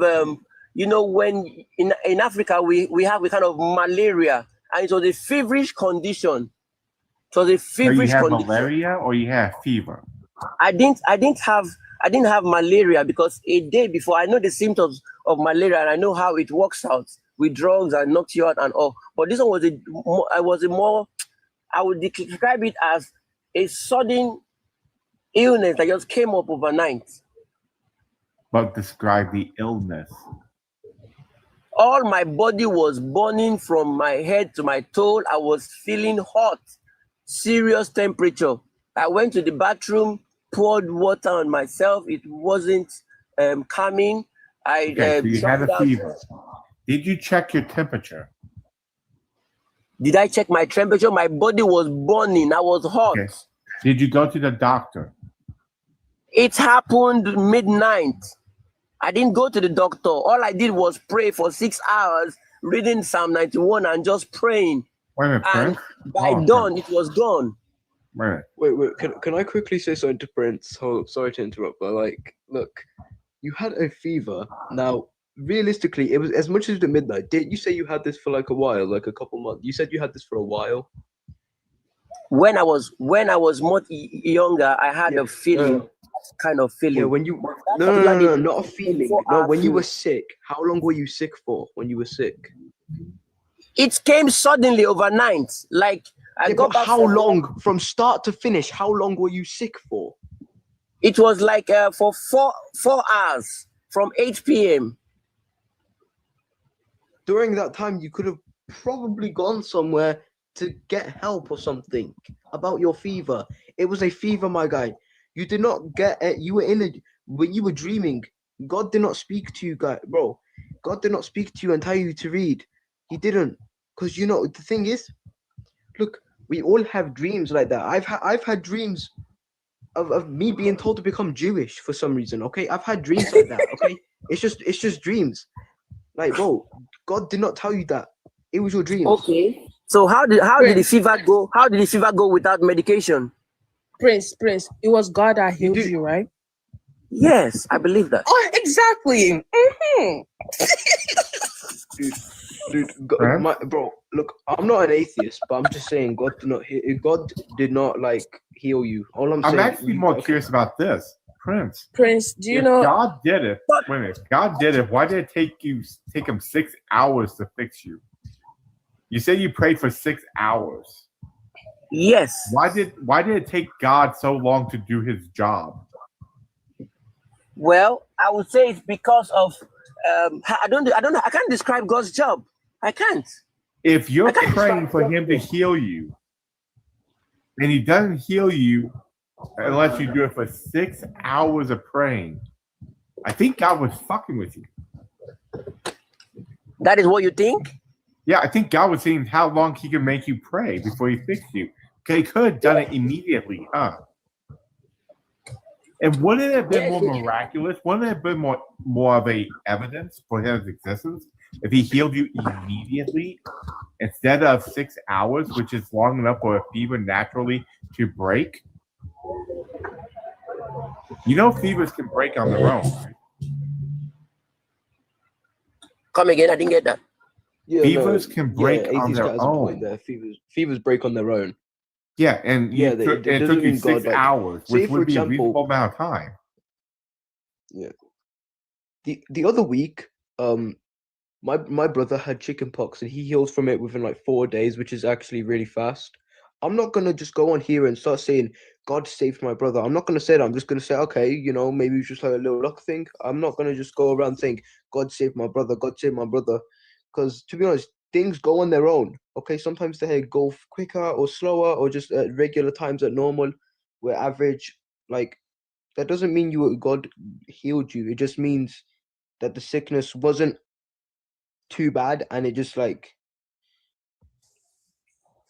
when in Africa we have a kind of malaria, and it was a feverish condition. It was a feverish So you had condition. malaria or you had fever? I didn't have malaria, because a day before I know the symptoms of malaria and I know how it works out with drugs and knocks you out and all. But this one was a more, I would describe it as a sudden illness that just came up overnight. But describe the illness. All my body was burning from my head to my toe. I was feeling hot, serious temperature. I went to the bathroom, poured water on myself. It wasn't calming. So you had a fever. Did you check your temperature? Did I check my temperature? My body was burning. I was hot. Okay. Did you go to the doctor? It happened midnight. I didn't go to the doctor. All I did was pray for 6 hours, reading Psalm 91 and just praying. Wait a minute, and Prince. by dawn, it was gone. Right. Wait. Can I quickly say something to Prince? Oh, sorry to interrupt, but look, you had a fever. Now, realistically, it was as much as the midnight. Did you say you had this for a while, a couple months? You said you had this for a while. When I was much younger, I had a feeling, kind of feeling. Yeah, when you no, not a feeling. No, when you were sick. How long were you sick for? When you were sick? It came suddenly overnight. I got back. How long from start to finish? How long were you sick for? It was for 4 hours from 8 p.m. During that time, you could have probably gone somewhere to get help or something about your fever. It was a fever, my guy. You did not get it. You were when you were dreaming. God did not speak to you, guy, bro. God did not speak to you and tell you to read. He didn't, because the thing is, look, we all have dreams like that. I've had dreams of me being told to become Jewish for some reason. Okay, I've had dreams like that. Okay, it's just dreams. Bro, God did not tell you that. It was your dreams. Okay. So how did the fever go? How did the fever go without medication? Prince, it was God that healed you, right? Yes, I believe that. Oh, exactly. Mm-hmm. Dude, bro, look, I'm not an atheist, but I'm just saying God did not heal you. All I'm saying. I'm actually more curious about this, Prince. Do you know God did it? Wait a minute. God did it. Why did it take him 6 hours to fix you? You said you prayed for 6 hours. Yes. Why did it take God so long to do his job? Well, I would say it's because of I can't describe God's job. I can't. If you're praying for him to heal you, and he doesn't heal you unless you do it for 6 hours of praying, I think God was fucking with you. That is what you think? Yeah, I think God was seeing how long he could make you pray before he fixed you. Okay, he could have done it immediately, huh? And wouldn't it have been more miraculous? Wouldn't it have been more of a evidence for his existence if he healed you immediately instead of 6 hours, which is long enough for a fever naturally to break? You know fevers can break on their own, right? Come again, I didn't get that. Yeah, fevers can break on their own. Fevers break on their own. Yeah, and it took you 6 hours, which would be a reasonable amount of time. Yeah. The other week, my brother had chickenpox and he healed from it within 4 days, which is actually really fast. I'm not gonna just go on here and start saying God saved my brother. I'm not gonna say that. I'm just gonna say, okay, maybe it's just a little luck thing. I'm not gonna just go around saying God saved my brother, God saved my brother. Because to be honest, things go on their own. Okay, sometimes they go quicker or slower or just at regular times at normal. We're average. That doesn't mean God healed you. It just means that the sickness wasn't too bad and it just it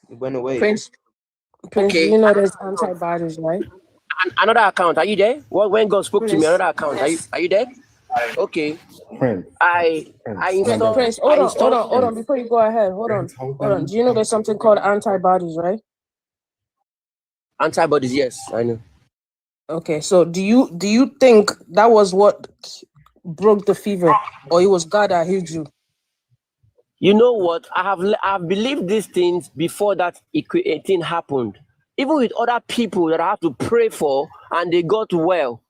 went away. Prince, Okay. you know there's antibodies, right? Another account. Are you there? When God spoke to me, another account. Are you there? Okay. Prince. I installed. Prince, hold on. Before you go ahead, hold on. Do you know there's something called antibodies, right? Antibodies, yes, I know. Okay, so do you think that was what broke the fever, or it was God that healed you? You know what? I've believed these things before that thing happened. Even with other people that I have to pray for and they got well.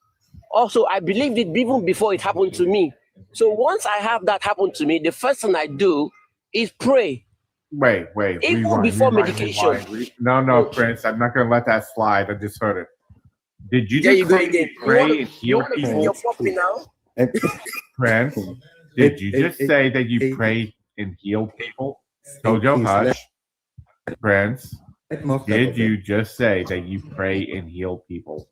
Also, I believed it even before it happened to me. So once I have that happen to me, the first thing I do is pray. Wait. Even before medication. No, Prince. I'm not going to let that slide. I just heard it. Did you There just you go say again. you pray and heal You people? you're popping now. Prince, did you just say that you pray and heal people? Jojo, hush. Prince, did you just say that you pray and heal people?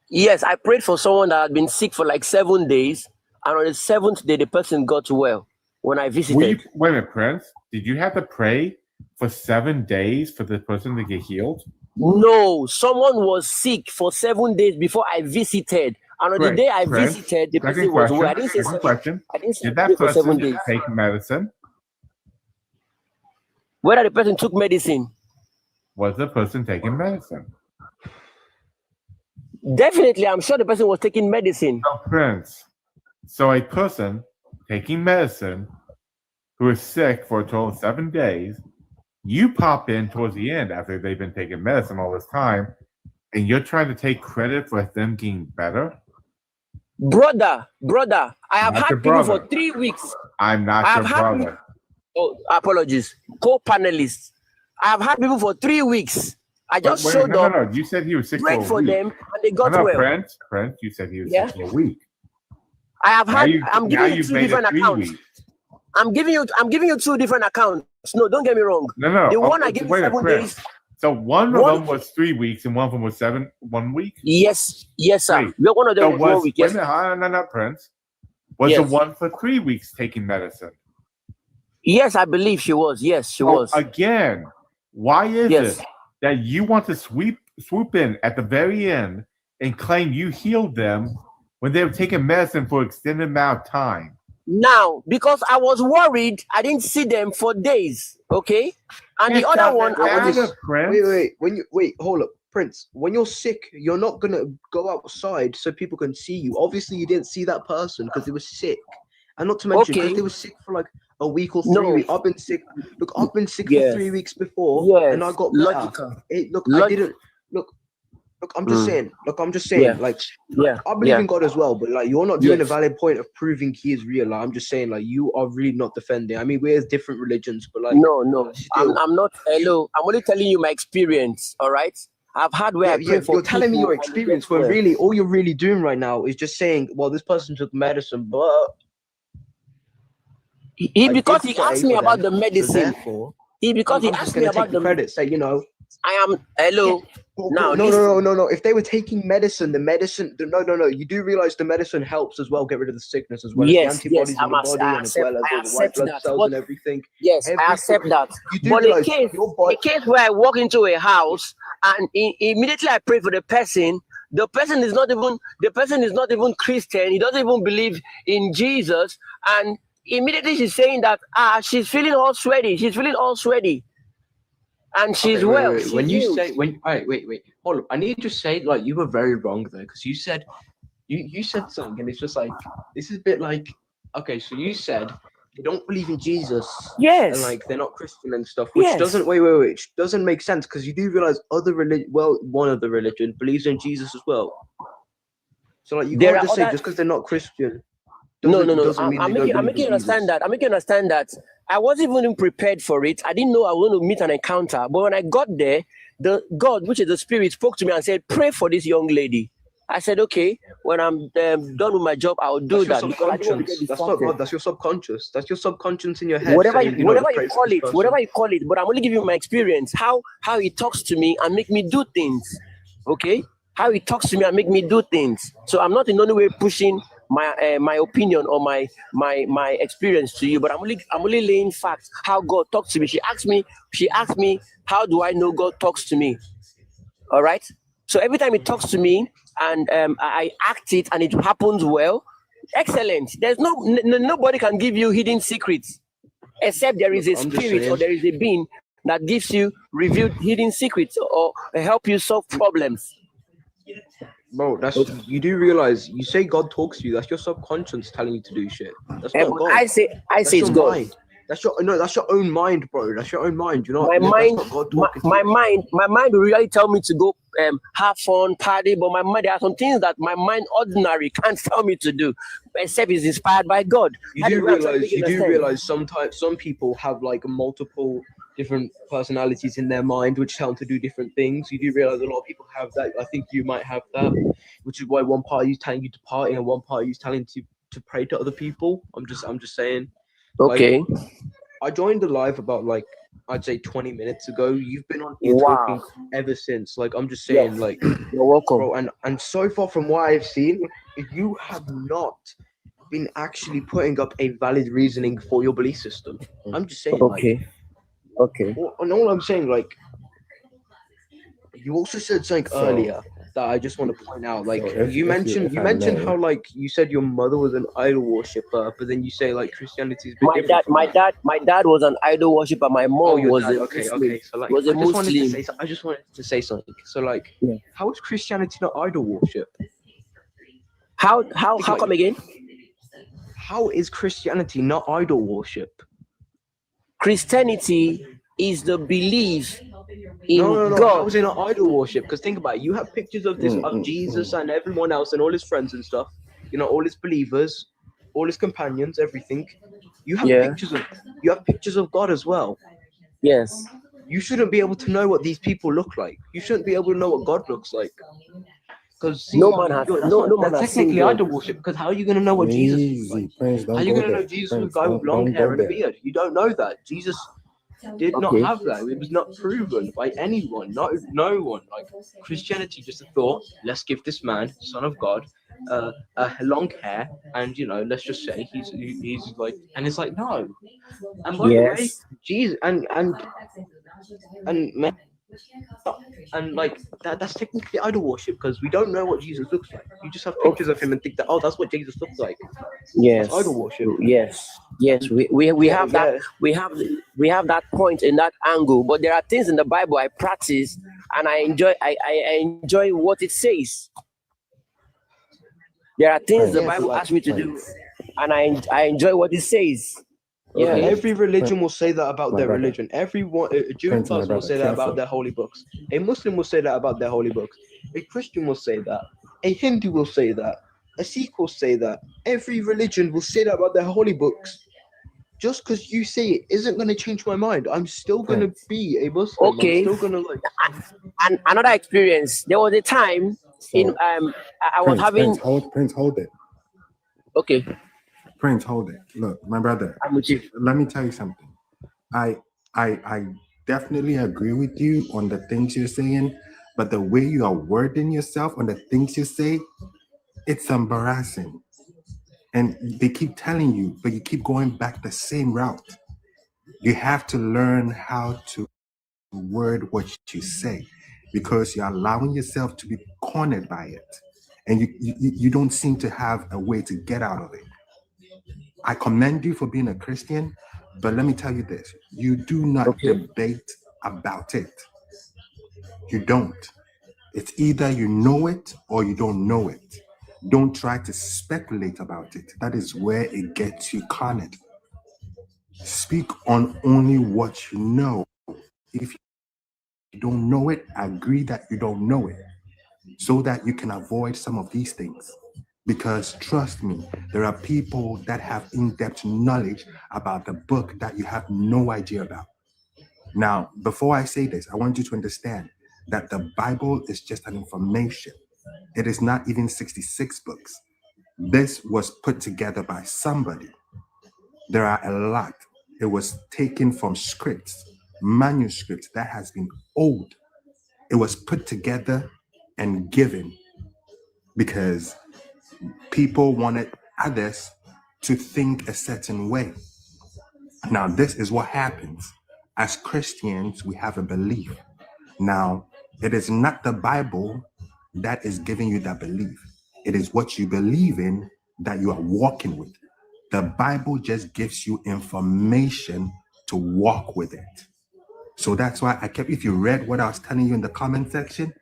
Yes, I prayed for someone that had been sick for like 7 days, and on the 7th day, the person got well when I visited. Wait a minute, Prince. Did you have to pray for 7 days for the person to get healed? No, someone was sick for 7 days before I visited. And on the day I visited, the person was well. I didn't say Second question. I didn't say Did that for 7 person days. take medicine? Whether the person took medicine? Was the person taking medicine? Definitely, I'm sure the person was taking medicine. No, Prince. So a person taking medicine who is sick for a total of 7 days, you pop in towards the end after they've been taking medicine all this time, and you're trying to take credit for them getting better? Brother, I have Not had your people brother. for 3 weeks. I'm not I your have had brother. Oh, apologies. Co-panelists. I have had people for 3 weeks. I just showed up. No. You said he was sick prayed for a week. them, and they got no, well. Prince, you said he was sick for a week. I have had. I'm now giving you you've 2 made it different 3 accounts. weeks. I'm giving you 2 different accounts. No, don't get me wrong. No. The one I gave you 7 Prince. days. So one of them was 3 weeks, and one of them was 1 week. Yes, sir. Wait, One of them was 1 week. Yes. Wait a minute, no, Prince. Was the one for 3 weeks taking medicine? Yes, I believe she was. Yes, she was. Again, why is it that you want to swoop in at the very end and claim you healed them when they were taking medicine for an extended amount of time? Now, because I was worried, I didn't see them for days. Okay, and the other one, I was. Wait, hold up, Prince. When you're sick, you're not gonna go outside so people can see you. Obviously, you didn't see that person because they were sick, and not to mention because they were sick for like a week or 3 weeks. I've been sick. Look, I've been sick for 3 weeks before, and I got better. I didn't look. Look, I'm just saying. Look, I'm just saying. I believe in God as well, but like, you're not doing a valid point of proving He is real. Like, I'm just saying, like, you are really not defending. I mean, we're different religions, but like, no. I'm not. Hello, I'm only telling you my experience. All right. I've had where I pray for. You're telling me your experience, but really, all you're really doing right now is just saying, well, this person took medicine, but because he asked me about the medicine. He asked me about the credit. Say, I am hello. Now no. If they were taking medicine, no. You do realize the medicine helps as well, get rid of the sickness as well. Yes, the antibodies in the body, and as well as the white blood cells and everything. Yes, I accept that. But a case where I walk into a house and immediately I pray for the person. The person is not even Christian. He doesn't even believe in Jesus, and immediately she's saying that she's feeling all sweaty. And she's well. Wait. When you say wait, hold up. I need to say like you were very wrong there because you said you said something and it's just like this is a bit like okay, so you said they don't believe in Jesus. Yes. And like they're not Christian and stuff, which doesn't which doesn't make sense because you do realize one of the religion believes in Jesus as well. So like you can't just say just because they're not Christian. No. I'm making you understand that. I'm making you understand that I wasn't even prepared for it. I didn't know I was going to meet an encounter. But when I got there, the God, which is the Spirit, spoke to me and said, "Pray for this young lady." I said, "Okay. When I'm done with my job, I'll do that." That's not God. That's your subconscious. That's your subconscious in your head. Whatever you call it. But I'm only giving you my experience. How he talks to me and make me do things. Okay. How he talks to me and make me do things. So I'm not in any way pushing my opinion or my experience to you, but I'm only laying facts how God talks to me. She asked me, how do I know God talks to me? All right. So every time he talks to me and I act it and it happens well, excellent. There's nobody can give you hidden secrets except there is a spirit or there is a being that gives you revealed hidden secrets or help you solve problems. Bro, that's you do realize you say God talks to you. That's your subconscious telling you to do shit. That's not God. I say that's it's God. Mind. That's your own mind, bro. That's your own mind. You know, my mind, that's not God talking my mind will really tell me to go have fun, party, but my mind, there are some things that my mind ordinary can't tell me to do, except it's inspired by God. You do realize sometimes some people have like multiple different personalities in their mind which tell them to do different things. You do realize a lot of people have that. I think you might have that, which is why one party is telling you to party and one party is telling you to pray to other people. I'm just saying. Okay. Like, I joined the live about like I'd say 20 minutes ago. You've been on here Wow. talking ever since. Like I'm just saying, Yes. like you're welcome. bro, and so far from what I've seen, you have not been actually putting up a valid reasoning for your belief system. I'm just saying. Okay. Okay. And all I'm saying, like, you also said something earlier that I just want to point out. Like, you mentioned how like you said your mother was an idol worshiper, but then you say like Christianity is a bit different. My dad was an idol worshiper. My mom was a okay. So like, was a Muslim. I just wanted to say something. So like, how is Christianity not idol worship? How come again? How is Christianity not idol worship? Christianity is the belief in no. God. How is it not idol worship? Because think about it, you have pictures of this of Jesus and everyone else and all his friends and stuff. You know, all his believers, all his companions, everything. You have pictures of God as well. Yes. You shouldn't be able to know what these people look like. You shouldn't be able to know what God looks like. Because no man has that's technically idol worship. Because how are you going to know what Jesus looks like? How are you going to know Jesus was a guy with long hair and a beard? You don't know that. Jesus did not have that. It was not proven by anyone. No one. Like Christianity just thought, let's give this man, son of God, a long hair, and you know, let's just say he's like, and it's like no. And by the way, Jesus and like that's technically idol worship because we don't know what Jesus looks like. You just have pictures of him and think that that's what Jesus looks like. Yes. That's idol worship. Yes. We have that. We have that point in that angle. But there are things in the Bible I practice and I enjoy. I enjoy what it says. There are things the Bible asks me to do, and I enjoy what it says. Yeah, every religion will say that about their religion. Everyone, a Jewish person will say that about their holy books. A Muslim will say that about their holy books. A Christian will say that. A Hindu will say that. A Sikh will say that. Every religion will say that about their holy books. Just because you say it isn't going to change my mind. I'm still going to be a Muslim. Okay. I'm still going to like. And another experience. There was a time in I was having. Prince, hold it. Okay. Prince, hold it. Look, my brother. I'm with you. Let me tell you something. I definitely agree with you on the things you're saying, but the way you are wording yourself on the things you say, it's embarrassing. And they keep telling you, but you keep going back the same route. You have to learn how to word what you say because you're allowing yourself to be cornered by it. And you don't seem to have a way to get out of it. I commend you for being a Christian, but let me tell you this. You do not debate about it. You don't. It's either you know it or you don't know it. Don't try to speculate about it. That is where it gets you cornered. Speak on only what you know. If you don't know it, agree that you don't know it so that you can avoid some of these things. Because trust me, there are people that have in-depth knowledge about the book that you have no idea about. Now, before I say this, I want you to understand that the Bible is just an information. It is not even 66 books. This was put together by somebody. There are a lot. It was taken from scripts, manuscripts that has been old. It was put together and given because people wanted others to think a certain way. Now, this is what happens. As Christians, we have a belief. Now, it is not the Bible that is giving you that belief. It is what you believe in that you are walking with. The Bible just gives you information to walk with it. So that's why if you read what I was telling you in the comment section,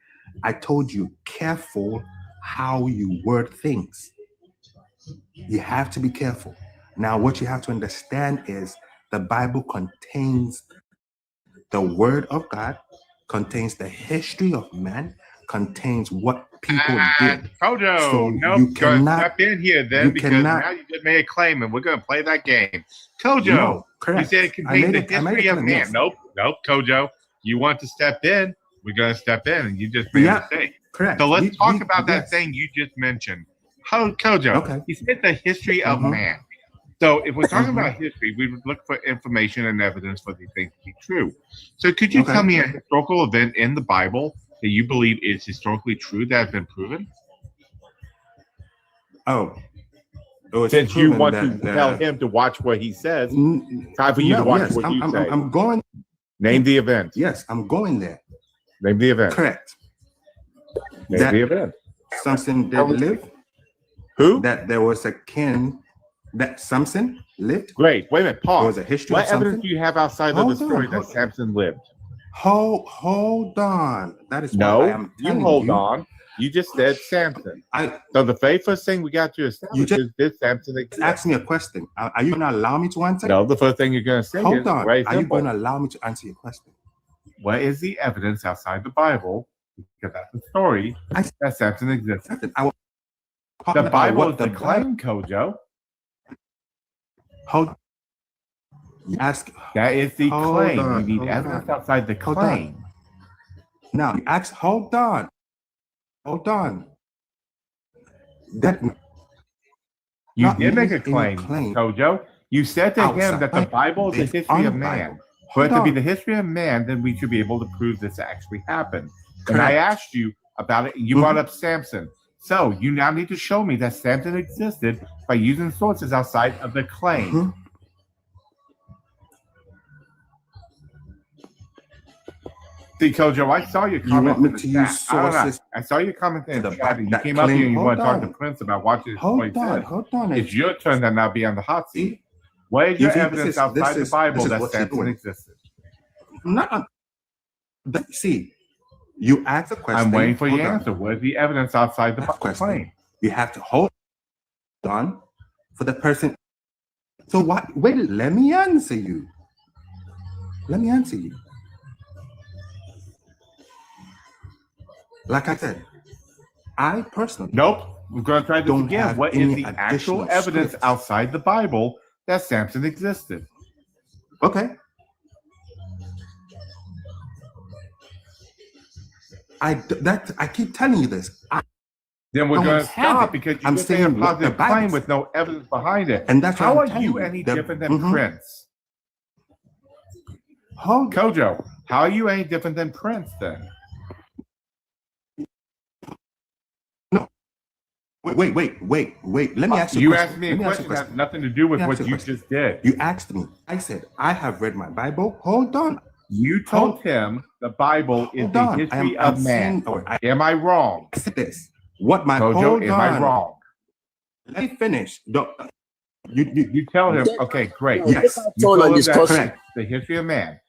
I told you, careful how you word things. You have to be careful. Now, what you have to understand is the Bible contains the word of God, contains the history of man, contains what people did. Kojo, So nope, you cannot step in here then, you because cannot- now you just made a claim and we're going to play that game. Kojo, No, you correct. said it I made contains the a history of claim, man. yes. Nope, Kojo. You want to step in, we're going to step in, and you just made a mistake. Correct. So let's talk about that yes. thing you just mentioned. Kojo, Okay. you said the history of man. So if we're talking about history, we would look for information and evidence for these things to be true. So could you tell me a historical event in the Bible that you believe is historically true that has been proven? Oh. Since you want to tell him to watch what he says, time for you to watch what you say. I'm going. Name the event. Yes, I'm going there. Name the event. Correct. Name the event. Samson did live. Who? That there was a king that Samson lived. Great. Wait a minute. Pause. There was a history what of something. evidence do you have outside of the story that Samson lived? Hold on. That is no. what I am You telling hold on. You just said Samson. So the very first thing we got to establish is this Samson exists. Ask me a question. Are you going to allow me to answer? No. The first thing you're going to say Hold is on. very Are you simple. going to allow me to answer your question? What is the evidence outside the Bible? Because that's the story that Samson exists. The Bible is the claim, Kojo. Hold. Ask. That is the claim. On, you need evidence outside the claim. Now, you ask. Hold on. That you did make a claim, Kojo. You said to him that the Bible is the history of man. For it to be the history of man, then we should be able to prove this actually happened. And I asked you about it, and you brought up Samson. So you now need to show me that Samson existed by using sources outside of the claim. See, Kojo, I saw your comment in the chat. I saw your comment in the chat, and you came up here and you want to talk to Prince about watching what he said. Hold on. It's your turn to now be on the hot seat. What is your evidence outside the Bible that Samson existed? See, you ask a question. I'm waiting for your answer. What is the evidence outside the claim? You have to hold on for the person. So what? Wait, let me answer you. Like I said, I personally We're going to try this again. What is the actual evidence outside the Bible that Samson existed? Okay. I keep telling you this. Then we're going to stop because you're saying a positive claim with no evidence behind it. And that's how what are you any different than Prince? Kojo, how are you any different than Prince then? Wait. Let me ask you. You asked me a question that has nothing to do with what you just did. You asked me. I said, I have read my Bible. Hold on. You told him the Bible is the history of man. Am I wrong? I said this. What my Kojo, am I wrong? Let me finish. You tell him, okay, great. Yes. You told him that the history of man.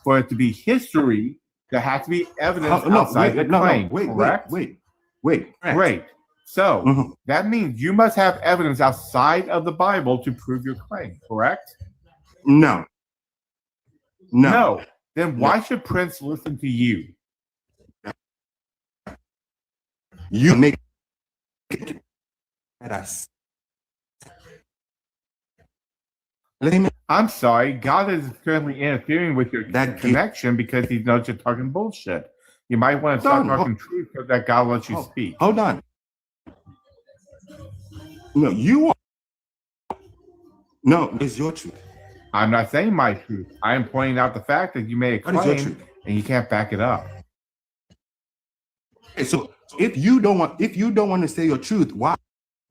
For it to be history, there has to be evidence outside the claim. Correct? Wait. Great. So that means you must have evidence outside of the Bible to prove your claim, correct? No. Then why should Prince listen to you? You make it at us. I'm sorry, God is currently interfering with your connection because he knows you're talking bullshit. You might want to start talking truth so that God lets you speak. Hold on. No, you are. No, it's your truth. I'm not saying my truth. I am pointing out the fact that you made a claim and you can't back it up. Okay, so if you don't want to say your truth, why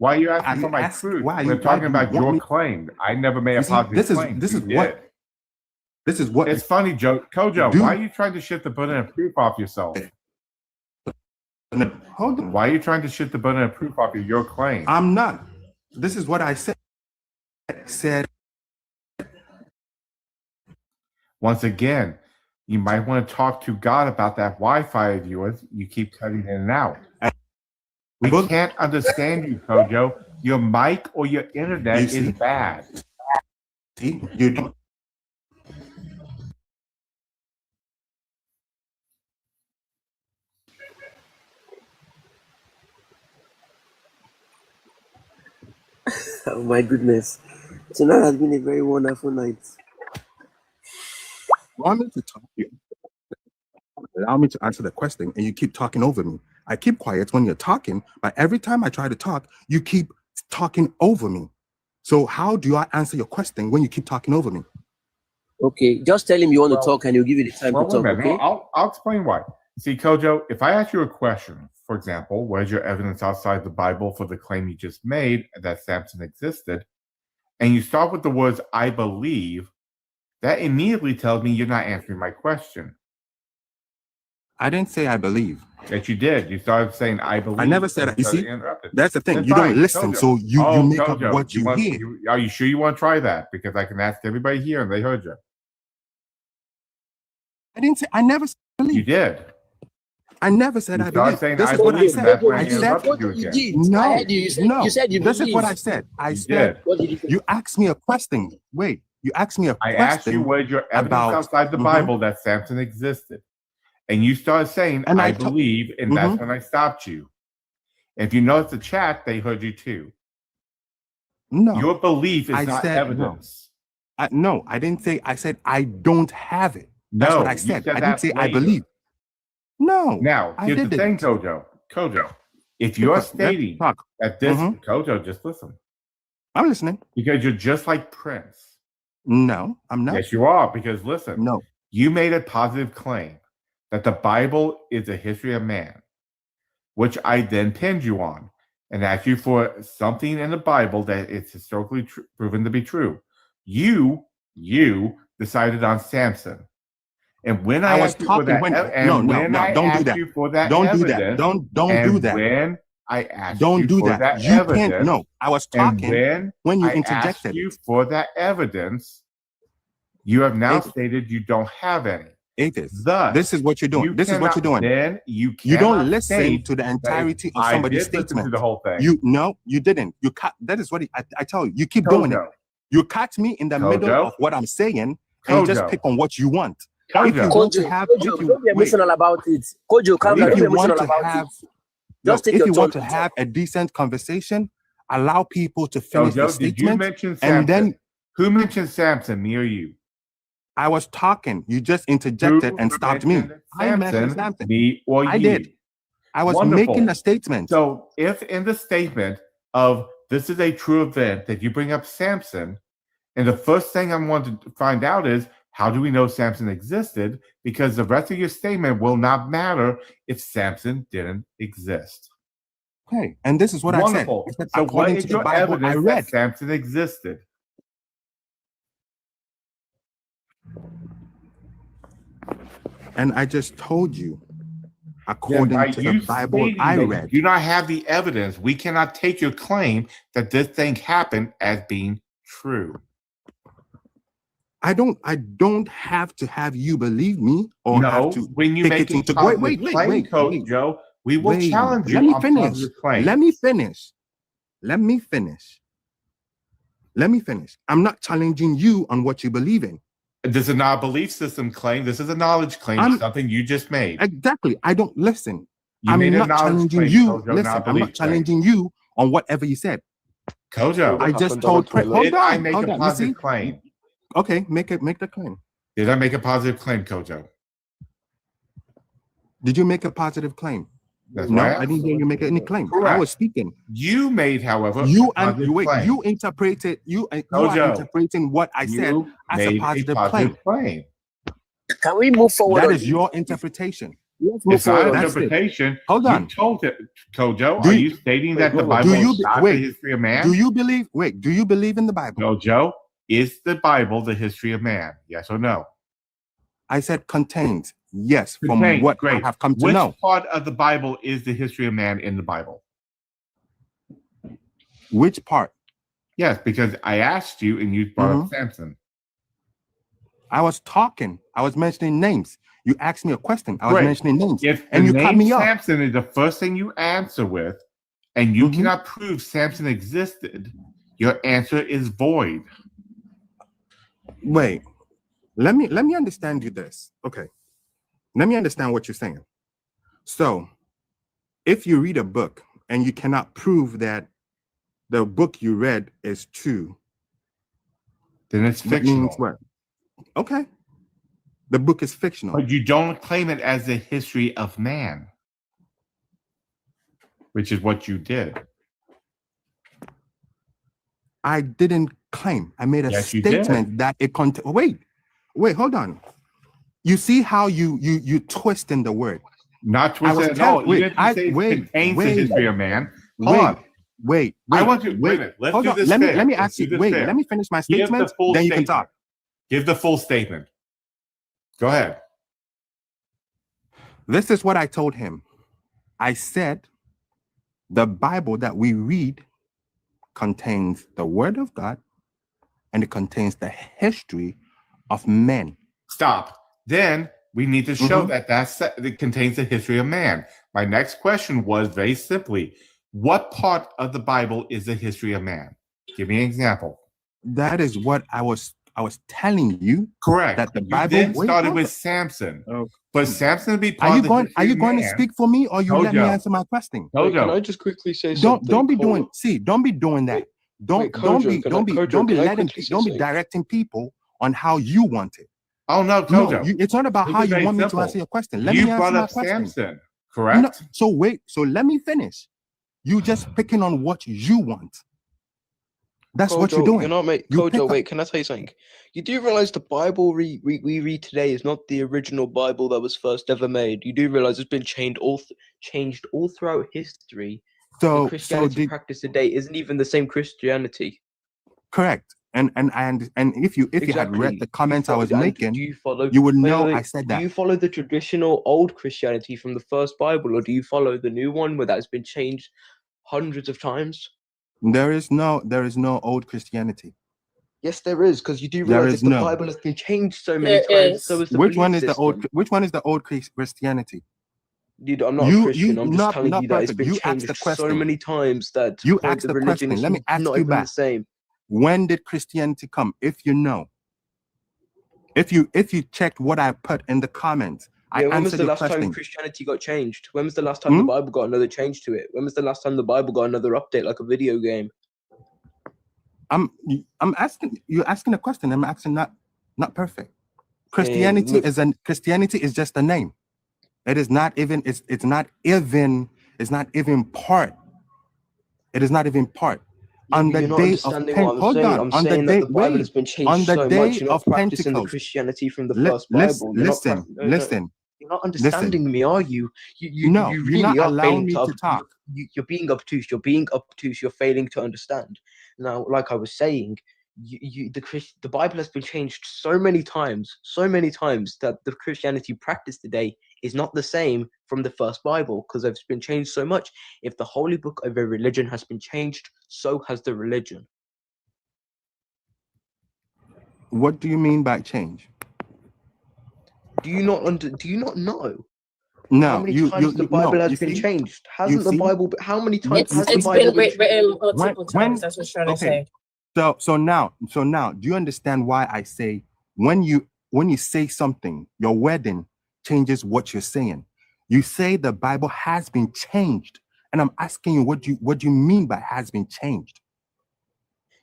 are you asking for my truth? We're talking about your claim. I never made a positive claim. This is what. It's funny, Kojo. Why are you trying to shift the burden of proof off yourself? Hold on. Why are you trying to shift the burden of proof off of your claim? I'm not. This is what I said. Once again, you might want to talk to God about that Wi-Fi of yours. You keep cutting in and out. We can't understand you, Kojo. Your mic or your internet is bad. See, you don't. Oh my goodness. Tonight has been a very wonderful night. Want me to talk to you? Allow me to answer the question, and you keep talking over me. I keep quiet when you're talking, but every time I try to talk, you keep talking over me. So how do I answer your question when you keep talking over me? Okay, just tell him you want to talk and he'll give you the time to talk, okay? No, I'll explain why. See, Kojo, if I ask you a question, for example, where's your evidence outside the Bible for the claim you just made that Samson existed, and you start with the words, I believe, that immediately tells me you're not answering my question. I didn't say I believe. Yes, you did. You started saying, I believe. I never said that. You see, interrupted. that's the thing. That's You fine. don't listen, Kojo. so you make Kojo, up what you hear. Are you sure you want to try that? Because I can ask everybody here and they heard you. I didn't say, I never said I believe. You did. I never said You I started believe. saying, This I is what I believe, and said. that's when I I said, interrupted you again. no, I heard you. You said you This is what believe. I said. I You said, did. What did you say? you asked me a question. Wait, you asked me a I question. asked you where's your evidence about, outside the Bible that Samson existed. And you started saying, And I I believe, and that's when I stopped you. If you notice the chat, they heard you too. No. Your belief is I not said evidence. No, I didn't say, I said, I don't have it. No, That's what I you said. said I that didn't say I later. believe. No. Now, I here's the didn't. thing, Kojo. If you're Let's stating talk. that this, Kojo, just listen. I'm listening. Because you're just like Prince. No, I'm not. Yes, you are. Because listen, No. you made a positive claim that the Bible is a history of man, which I then pinned you on and asked you for something in the Bible that is historically proven to be true. You decided on Samson. And when I asked you for that, don't do that. Don't do that. Don't do that. When I asked you for that evidence, No, I was talking when you interjected. Asked you for that evidence, you have now stated you don't have any. Thus, this is what you're doing. This is what you're doing. Then you don't listen to the entirety of somebody's statement. To the whole thing. You didn't. You cut. That is what I tell you. You keep doing it. You catch me in the middle of what I'm saying, and you just pick on what you want. If you want to have, don't be emotional about it. Kojo, calm down. Don't be emotional about it. Just take your if you turn want to have a decent conversation, allow people to finish the statement. Did you mention Samson? And then who mentioned Samson? Me or you? I was talking. You just interjected and stopped me. I mentioned Samson. Me or you? I did. I was making a statement. So if in the statement of this is a true event that you bring up Samson, and the first thing I want to find out is how do we know Samson existed? Because the rest of your statement will not matter if Samson didn't exist. Okay, and this is what I said. So according what is to the your Bible evidence I read, that Samson existed? And I just told you, according to the Bible I read. You do not have the evidence. We cannot take your claim that this thing happened as being true. I don't have to have you believe me or have to when you make it wait, Coach Joe, we will challenge you. Let me finish. I'm not challenging you on what you believe in. This is not a belief system claim. This is a knowledge claim. Something you just made. Exactly. I don't listen. I'm not challenging you. Listen, I'm not challenging you on whatever you said. Kojo, I just told. Hold I make on. a positive claim. Okay, make the claim. Did I make a positive claim, Kojo? Did you make a positive claim? That's no, right. I didn't hear you make any claim. Correct. I was speaking. You made, however, you interpreted. You are interpreting what I said as a positive claim. Can we move forward? That is your interpretation. It's not interpretation. Hold on. You told it, Kojo. Are you stating that the Bible is not the history of man? Do you believe in the Bible? Kojo, is the Bible the history of man? Yes or no? I said contains. Yes, from Okay, what great. I have come to Which know. part of the Bible is the history of man in the Bible? Which part? Yes, because I asked you and you brought up Samson. I was talking. I was mentioning names. You asked me a question. I was Great. mentioning names. If and the you cut name me off. Samson is the first thing you answer with, and you cannot prove Samson existed, your answer is void. Wait. Let me understand you this. Okay. Let me understand what you're saying. So, if you read a book and you cannot prove that the book you read is true, then it's that means fictional. what? Okay. The book is fictional. But you don't claim it as the history of man, which is what you did. I didn't claim. I made a statement that it contains. Wait, hold on. You see how you twist in the word. Not twisted at all. Even if you say it contains the history of man. Hold on. Wait. I want to wait a minute. Let's do this. Let me ask you. Wait, let me finish my statement. Then you can talk. Give the full statement. Go ahead. This is what I told him. I said the Bible that we read contains the word of God and it contains the history of men. Stop. Then we need to show that it contains the history of man. My next question was very simply, what part of the Bible is the history of man? Give me an example. That is what I was telling you. Correct. That the You Bible then started with Samson. But Samson would be part of the history Are you of going to man. speak for me or you let me answer my question? Wait, can I just quickly say something? Don't be doing that. Don't be directing people on how you want it. Oh no, Kojo. No, it's not about how you want me to answer your question. Let me answer my question. Samson, correct? No, so let me finish. You just picking on what you want. That's what you're doing. You're not, mate. Kojo, wait, can I tell you something? You do realize the Bible we read today is not the original Bible that was first ever made. You do realize it's been changed all throughout history. So the Christianity practiced today isn't even the same Christianity. Correct. And if you had read the comments I was making, you would know I said that. Do you follow the traditional old Christianity from the first Bible, or do you follow the new one where that's been changed hundreds of times? There is no old Christianity. Yes, there is, because you do realize the Bible has been changed so many times. So is the Which one belief is system. which one is the old Christianity? Dude, I'm not a Christian. I'm just telling you that it's been changed so many times that you asked the religion question. is Let me ask not you even back. the same. When did Christianity come? If you know, if you checked what I put in the comments, I when was answered the your last question. time Christianity got changed? When was the last time the Bible got another change to it? When was the last time the Bible got another update like a video game? I'm asking you're asking a question. I'm asking not perfect. Christianity is just a name. It is not even it's not even part. It is not even part. On the day of hold on. I'm On the saying day that the Bible has been changed on the so day much. You're not of practicing the Pentecost. Christianity from the first Bible. Listen. You're not understanding me, are you? You you're really not are allowing failing me to talk. You're being obtuse. You're being obtuse. You're failing to understand. Now, like I was saying, the Bible has been changed so many times that the Christianity practiced today is not the same from the first Bible because it's been changed so much. If the holy book of a religion has been changed, so has the religion. What do you mean by change? Do you not know? No, how many times the Bible has been changed? Hasn't the Bible? How many times has the Bible been written multiple times? That's what I'm trying to say. So now, do you understand why I say when you say something, your wording changes what you're saying? You say the Bible has been changed, and I'm asking you what do you mean by has been changed?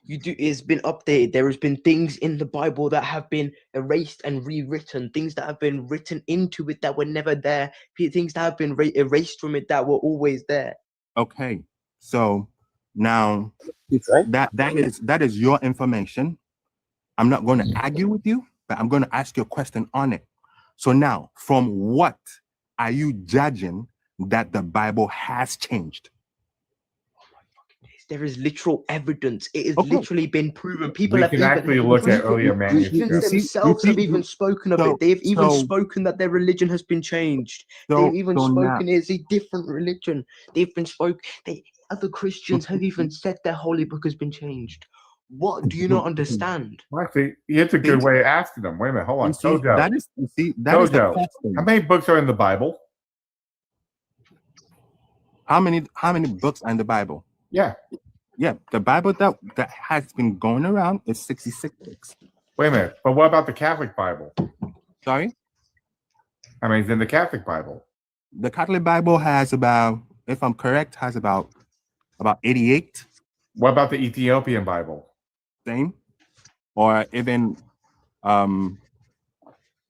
It's been updated. There has been things in the Bible that have been erased and rewritten, things that have been written into it that were never there, things that have been erased from it that were always there. Okay, so now that is your information. I'm not going to argue with you, but I'm going to ask you a question on it. So now, from what are you judging that the Bible has changed? there is literal evidence. It has literally been proven. People We have can even actually look at earlier Christians manuscripts. themselves have even spoken of it. They've even spoken that their religion has been changed. They've even spoken it's a different religion. They've been other Christians have even said their holy book has been changed. What do you not understand? Actually, it's a good way of asking them. Wait a minute, hold on. Jojo. That is the question. How many books are in the Bible? How many books are in the Bible? Yeah. Yeah, the Bible that has been going around is 66 books. Wait a minute, but what about the Catholic Bible? Sorry? I mean, it's in the Catholic Bible. The Catholic Bible has about, if I'm correct, has about 88. What about the Ethiopian Bible? Same. Or even,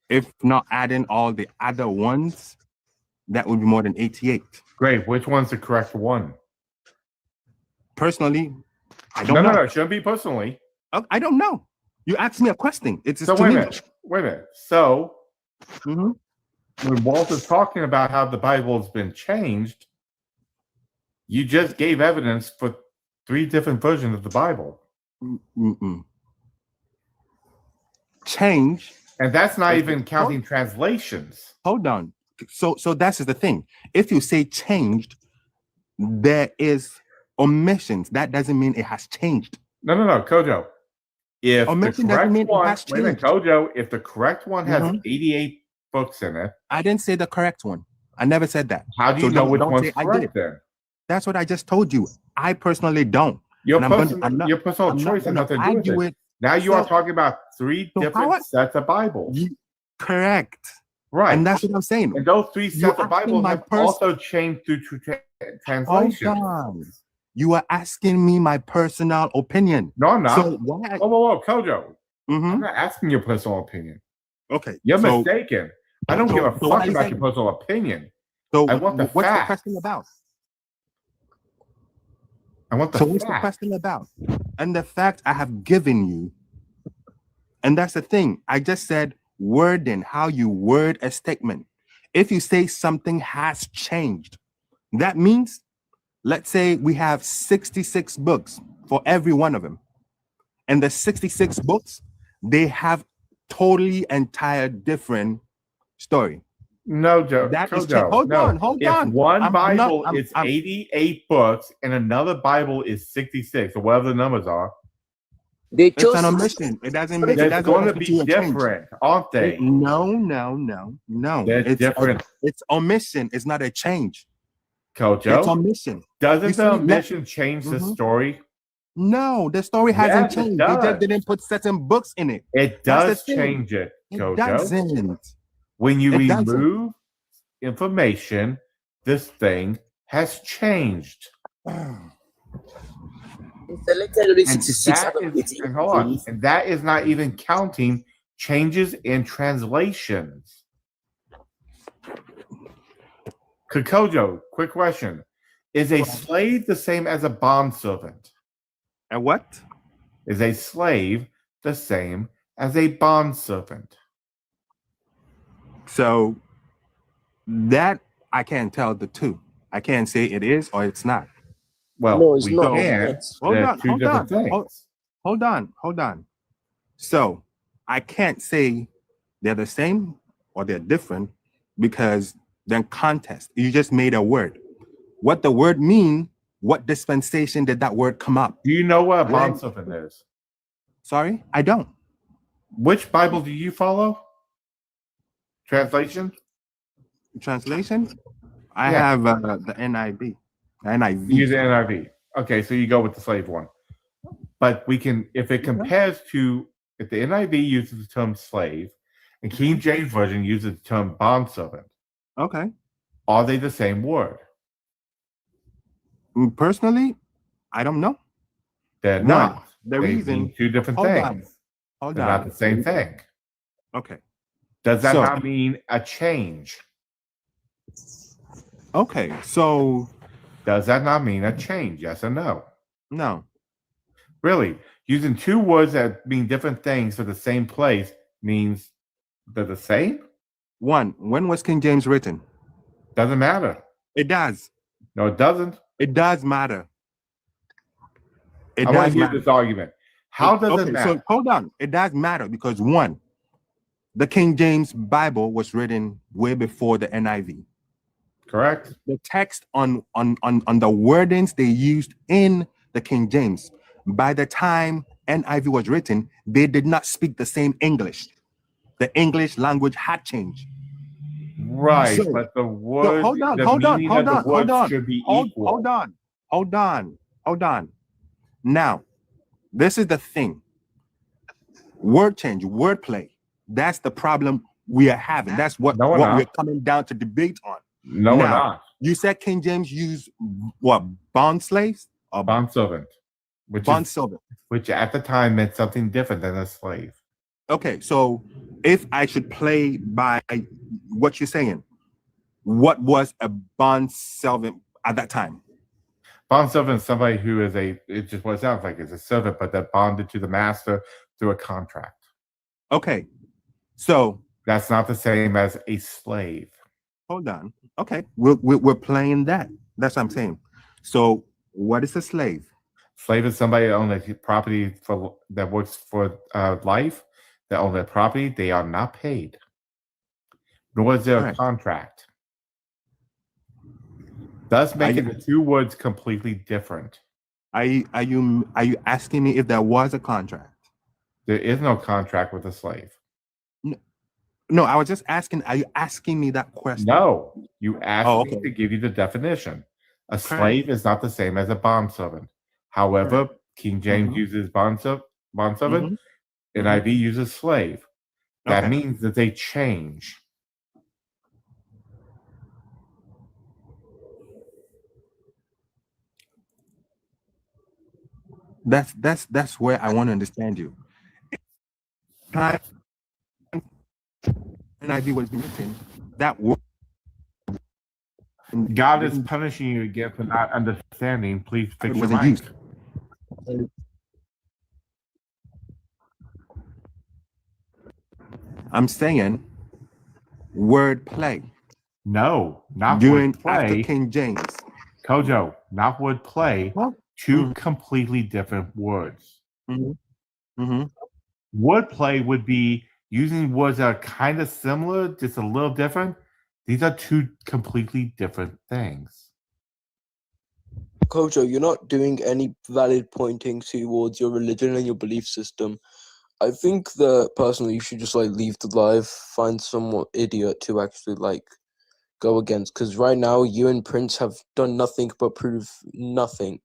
if not adding all the other ones, that would be more than 88. Great. Which one's the correct one? Personally, I don't know. No, it shouldn't be personally. I don't know. You asked me a question. It's so wait a minute. So when Walter's talking about how the Bible has been changed, you just gave evidence for 3 different versions of the Bible. Change. And that's not even counting translations. Hold on. So that's the thing. If you say changed, there is omissions. That doesn't mean it has changed. No, Kojo. If omission the correct doesn't mean one, it has wait a minute, changed. Kojo, if the correct one has 88 books in it. I didn't say the correct one. I never said that. How do you know which one's say I correct did. then? That's what I just told you. I personally don't. Your And personal choice has nothing to do with argue it. Now you are talking about 3 So different how sets of Bibles. Correct. Right. And that's what I'm saying. And those 3 You're sets of asking Bibles my have also changed through translation. Hold on. You are asking me my personal opinion. No, I'm not. So why? Whoa, Kojo. I'm not asking your personal opinion. Okay. You're so- mistaken. I don't give a so what fuck is about that? your personal opinion. So I want the what's the facts. question about? I want the So what's the facts. question about? And the fact I have given you, and that's the thing. I just said wording, how you word a statement. If you say something has changed, that means, let's say we have 66 books for every one of them. And the 66 books, they have totally entire different story. No, Joe. That is Kojo, hold no. on, hold if on. one I'm not- Bible I'm- is I'm- 88 books and another Bible is 66, or whatever the numbers are, They It's an omission. It doesn't make it they're doesn't going to constitute be a change. different, aren't they? No. They're It's different. It's omission. It's not a change. Kojo, It's omission. doesn't You the see, omission change the story? No, the story hasn't Yes, it changed. They does. just didn't put certain books in it. It That's the does thing. change it, It Kojo. doesn't. When you It doesn't. remove information, this thing has changed. Selected only And 66 that out of is, 88. and hold on, and that is not even counting changes in translations. Kojo, quick question. Is a slave the same as a bondservant? A what? Is a slave the same as a bondservant? So that I can't tell the two. I can't say it is or it's not. Well, No, it's we not. can. Hold They're on, two hold different on, things. hold on. So I can't say they're the same or they're different because then context. You just made a word. What the word mean? What dispensation did that word come up? Do you know what a When- bondservant is? Sorry, I don't. Which Bible do you follow? Translation? Translation? I Yeah. have the NIV. NIV. You use the NIV. Okay, so you go with the slave one. But we can, if it compares to, if the NIV uses the term slave and King James Version uses the term bondservant, Okay. are they the same word? Personally, I don't know. They're One, not. the They reason- mean 2 different hold things. on, hold They're on. not the same thing. Okay. Does that So- not mean a change? Okay. So Does that not mean a change? Yes or no? no. Really, using 2 words that mean different things for the same place means they're the same? One, when was King James written? Doesn't matter. It does. No, it doesn't. It does matter. I want to hear this argument. How does it matter? So hold on. It does matter because one, the King James Bible was written way before the NIV. Correct. The text on the wordings they used in the King James, by the time NIV was written, they did not speak the same English. The English language had changed. Right, but the word, should be equal. Hold on. Now, this is the thing. Word change, wordplay. That's the problem we are having. That's what we're coming down to debate on. No, we're not. You said King James used what? Bond slaves? Or bondservant. Bondservant. Which at the time meant something different than a slave. Okay, so if I should play by what you're saying, what was a bondservant at that time? Bondservant is somebody who is it's just what it sounds like, is a servant, but they're bonded to the master through a contract. Okay, so that's not the same as a slave. Hold on. Okay, we're playing that. That's what I'm saying. So what is a slave? Slave is somebody that owns a property that works for life. That own their property. They are not paid. Nor is there a contract. Thus making the two words completely different. Are you asking me if there was a contract? There is no contract with a slave. No, I was just asking. Are you asking me that question? No, you asked me to give you the definition. A slave is not the same as a bondservant. However, King James uses bondservant. NIV uses slave. That means that they change. That's where I want to understand you. NIV was written. That word. God is punishing you again for not understanding. Please fix your mic. Used. I'm saying word play. No, not during word play. After King James. Kojo, not word play. Two completely different words. Word play would be using words that are kind of similar, just a little different. These are two completely different things. Kojo, you're not doing any valid pointing towards your religion and your belief system. I think that personally you should just leave the live, find some idiot to actually go against. Because right now you and Prince have done nothing but prove nothing.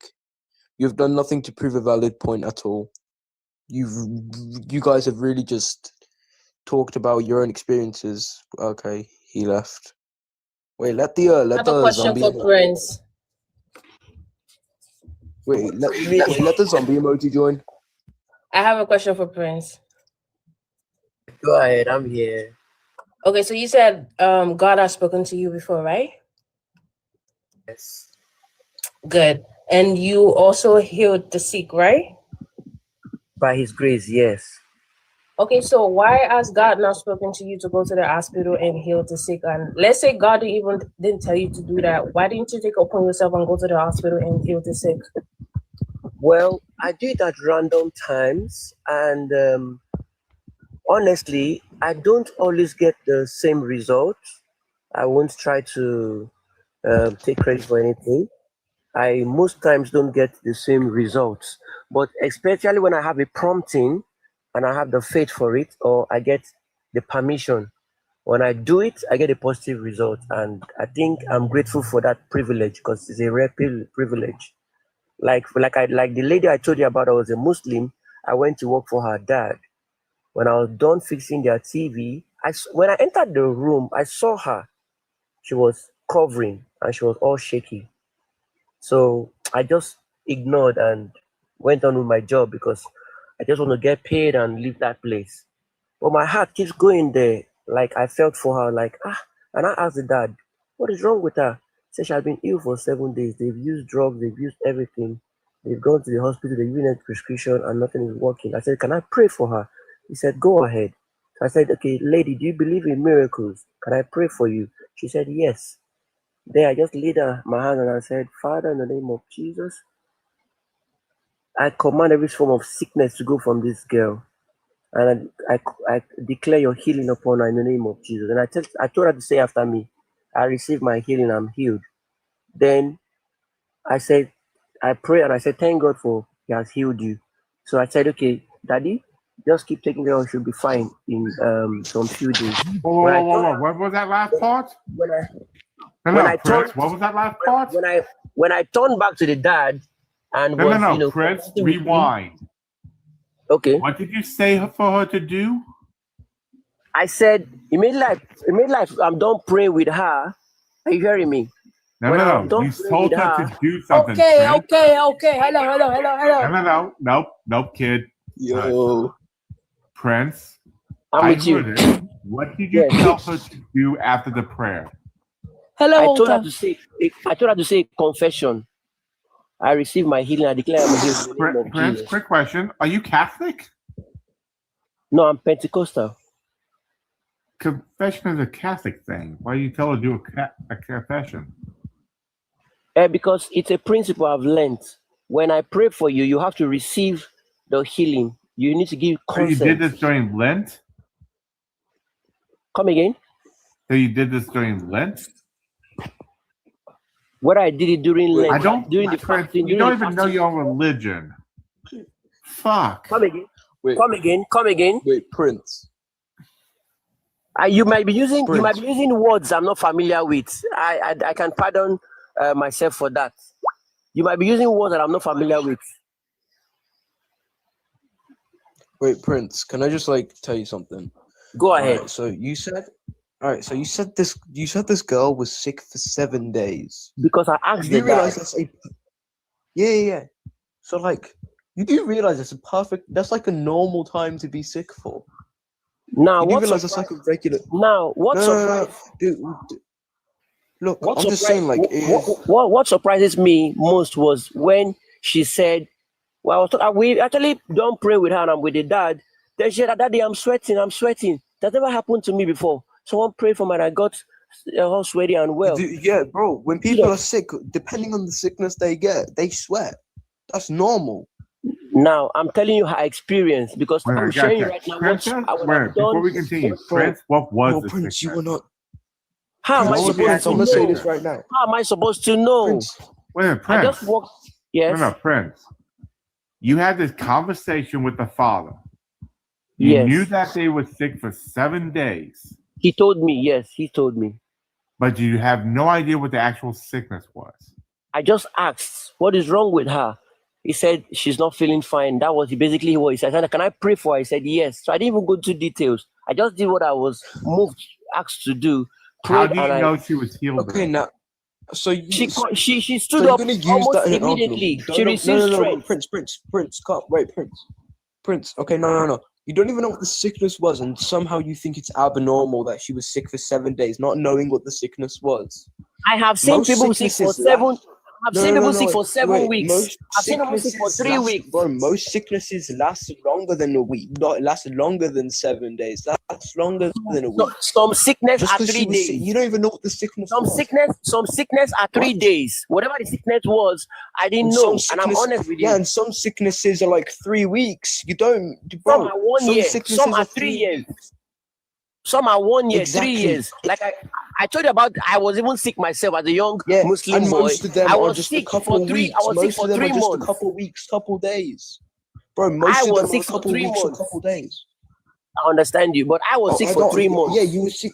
You've done nothing to prove a valid point at all. You guys have really just talked about your own experiences. Okay, he left. Wait, let the I have a question zombie. for Prince. Wait, let the zombie emoji join. I have a question for Prince. Go ahead, I'm here. Okay, so you said God has spoken to you before, right? Yes. Good. And you also healed the sick, right? By his grace, yes. Okay, so why has God not spoken to you to go to the hospital and heal the sick? And let's say God didn't tell you to do that. Why didn't you take it upon yourself and go to the hospital and heal the sick? Well, I do it at random times, and honestly, I don't always get the same result. I won't try to take credit for anything. I most times don't get the same results, but especially when I have a prompting and I have the faith for it, or I get the permission. When I do it, I get a positive result, and I think I'm grateful for that privilege because it's a rare privilege. Like the lady I told you about, I was a Muslim. I went to work for her dad. When I was done fixing their TV, when I entered the room, I saw her. She was covering and she was all shaky. So I just ignored and went on with my job because I just want to get paid and leave that place. But my heart keeps going there. Like I felt for her, and I asked the dad, what is wrong with her? She said she had been ill for 7 days. They've used drugs, they've used everything. They've gone to the hospital, they've given a prescription and nothing is working. I said, can I pray for her? He said, go ahead. So I said, okay, lady, do you believe in miracles? Can I pray for you? She said, yes. Then I just laid my hand and I said, Father, in the name of Jesus, I command every form of sickness to go from this girl. And I declare your healing upon her in the name of Jesus. And I told her to say after me, I received my healing, I'm healed. Then I pray and I said, thank God for he has healed you. So I said, okay, Daddy, just keep taking care of her, she'll be fine in some few days. What was that last part? Prince, what was that last part? When I turned back to the dad and Prince, rewind. Okay. What did you say for her to do? I said, immediately I'm done praying with her. Are you hearing me? No. You told her to do something. Okay. Hello. Nope, kid. Yo. Prince. I'm with you. What did you tell her to do after the prayer? I told her to say confession. I received my healing. I declare I'm healed. Prince, quick question. Are you Catholic? No, I'm Pentecostal. Confession is a Catholic thing. Why do you tell her to do a confession? Because it's a principle I've learned. When I pray for you, you have to receive the healing. You need to give consent. So you did this during Lent? Come again? So you did this during Lent? Whether I did it during Lent, I don't. during the fasting, you don't even know your own religion. Fuck. Come again. Come again. Wait, Prince. You might be using words I'm not familiar with. I can pardon myself for that. You might be using words that I'm not familiar with. Wait, Prince, can I just tell you something? Go ahead. Right, so you said this girl was sick for 7 days. Because I asked the realize guy. that's yeah. So you do realize that's like a normal time to be sick for. Now you do realize that's like a regular. Now what surprises? Dude, look, I'm just saying what surprises me most was when she said, well, we actually don't pray with her and I'm with the dad. Then she said, Daddy, I'm sweating. That never happened to me before. Someone prayed for me and I got all sweaty and well. Yeah, bro. When people are sick, depending on the sickness they get, they sweat. That's normal. Now, I'm telling you her experience because I'm sharing right now. Before we continue, Prince, what was the Prince, you were not. How am I supposed to know? Say this right now. How am I supposed to know? Prince. Wait a minute, Prince. I just walked. Yes. No, Prince. You had this conversation with the father. You knew that they were sick for 7 days. He told me, yes, he told me. But you have no idea what the actual sickness was. I just asked, what is wrong with her? He said, she's not feeling fine. That was basically what he said. I said, can I pray for her? He said, yes. So I didn't even go into details. I just did what I was asked to do. How do you know she was healed? Okay, now. So she stood up almost immediately. She received strength. Prince, come, wait, Prince. Okay, no. You don't even know what the sickness was, and somehow you think it's abnormal that she was sick for 7 days, not knowing what the sickness was. I have seen people sick for 7. I've seen people sick for 7 weeks. I've seen people sick for 3 weeks. Bro, most sicknesses last longer than a week. Not lasted longer than 7 days. That's longer than a week. Some sickness are 3 days. You don't even know what the sickness was. Some sickness are 3 days. Whatever the sickness was, I didn't know. And I'm honest with you. Yeah, and some sicknesses are like 3 weeks. You don't, bro. Some are 1 year. Some are 3 years. Some are 1 year, Exactly. 3 years. Like I told you about, I was even sick myself as a young Muslim and boy. most of them I are was just sick a couple for 3. weeks. I was sick for 3 months. Just a couple weeks, couple days. Bro, most I of was them sick are a for couple 3 weeks, months. a couple days. I understand you, but I was sick for 3 months. Yeah, you were sick.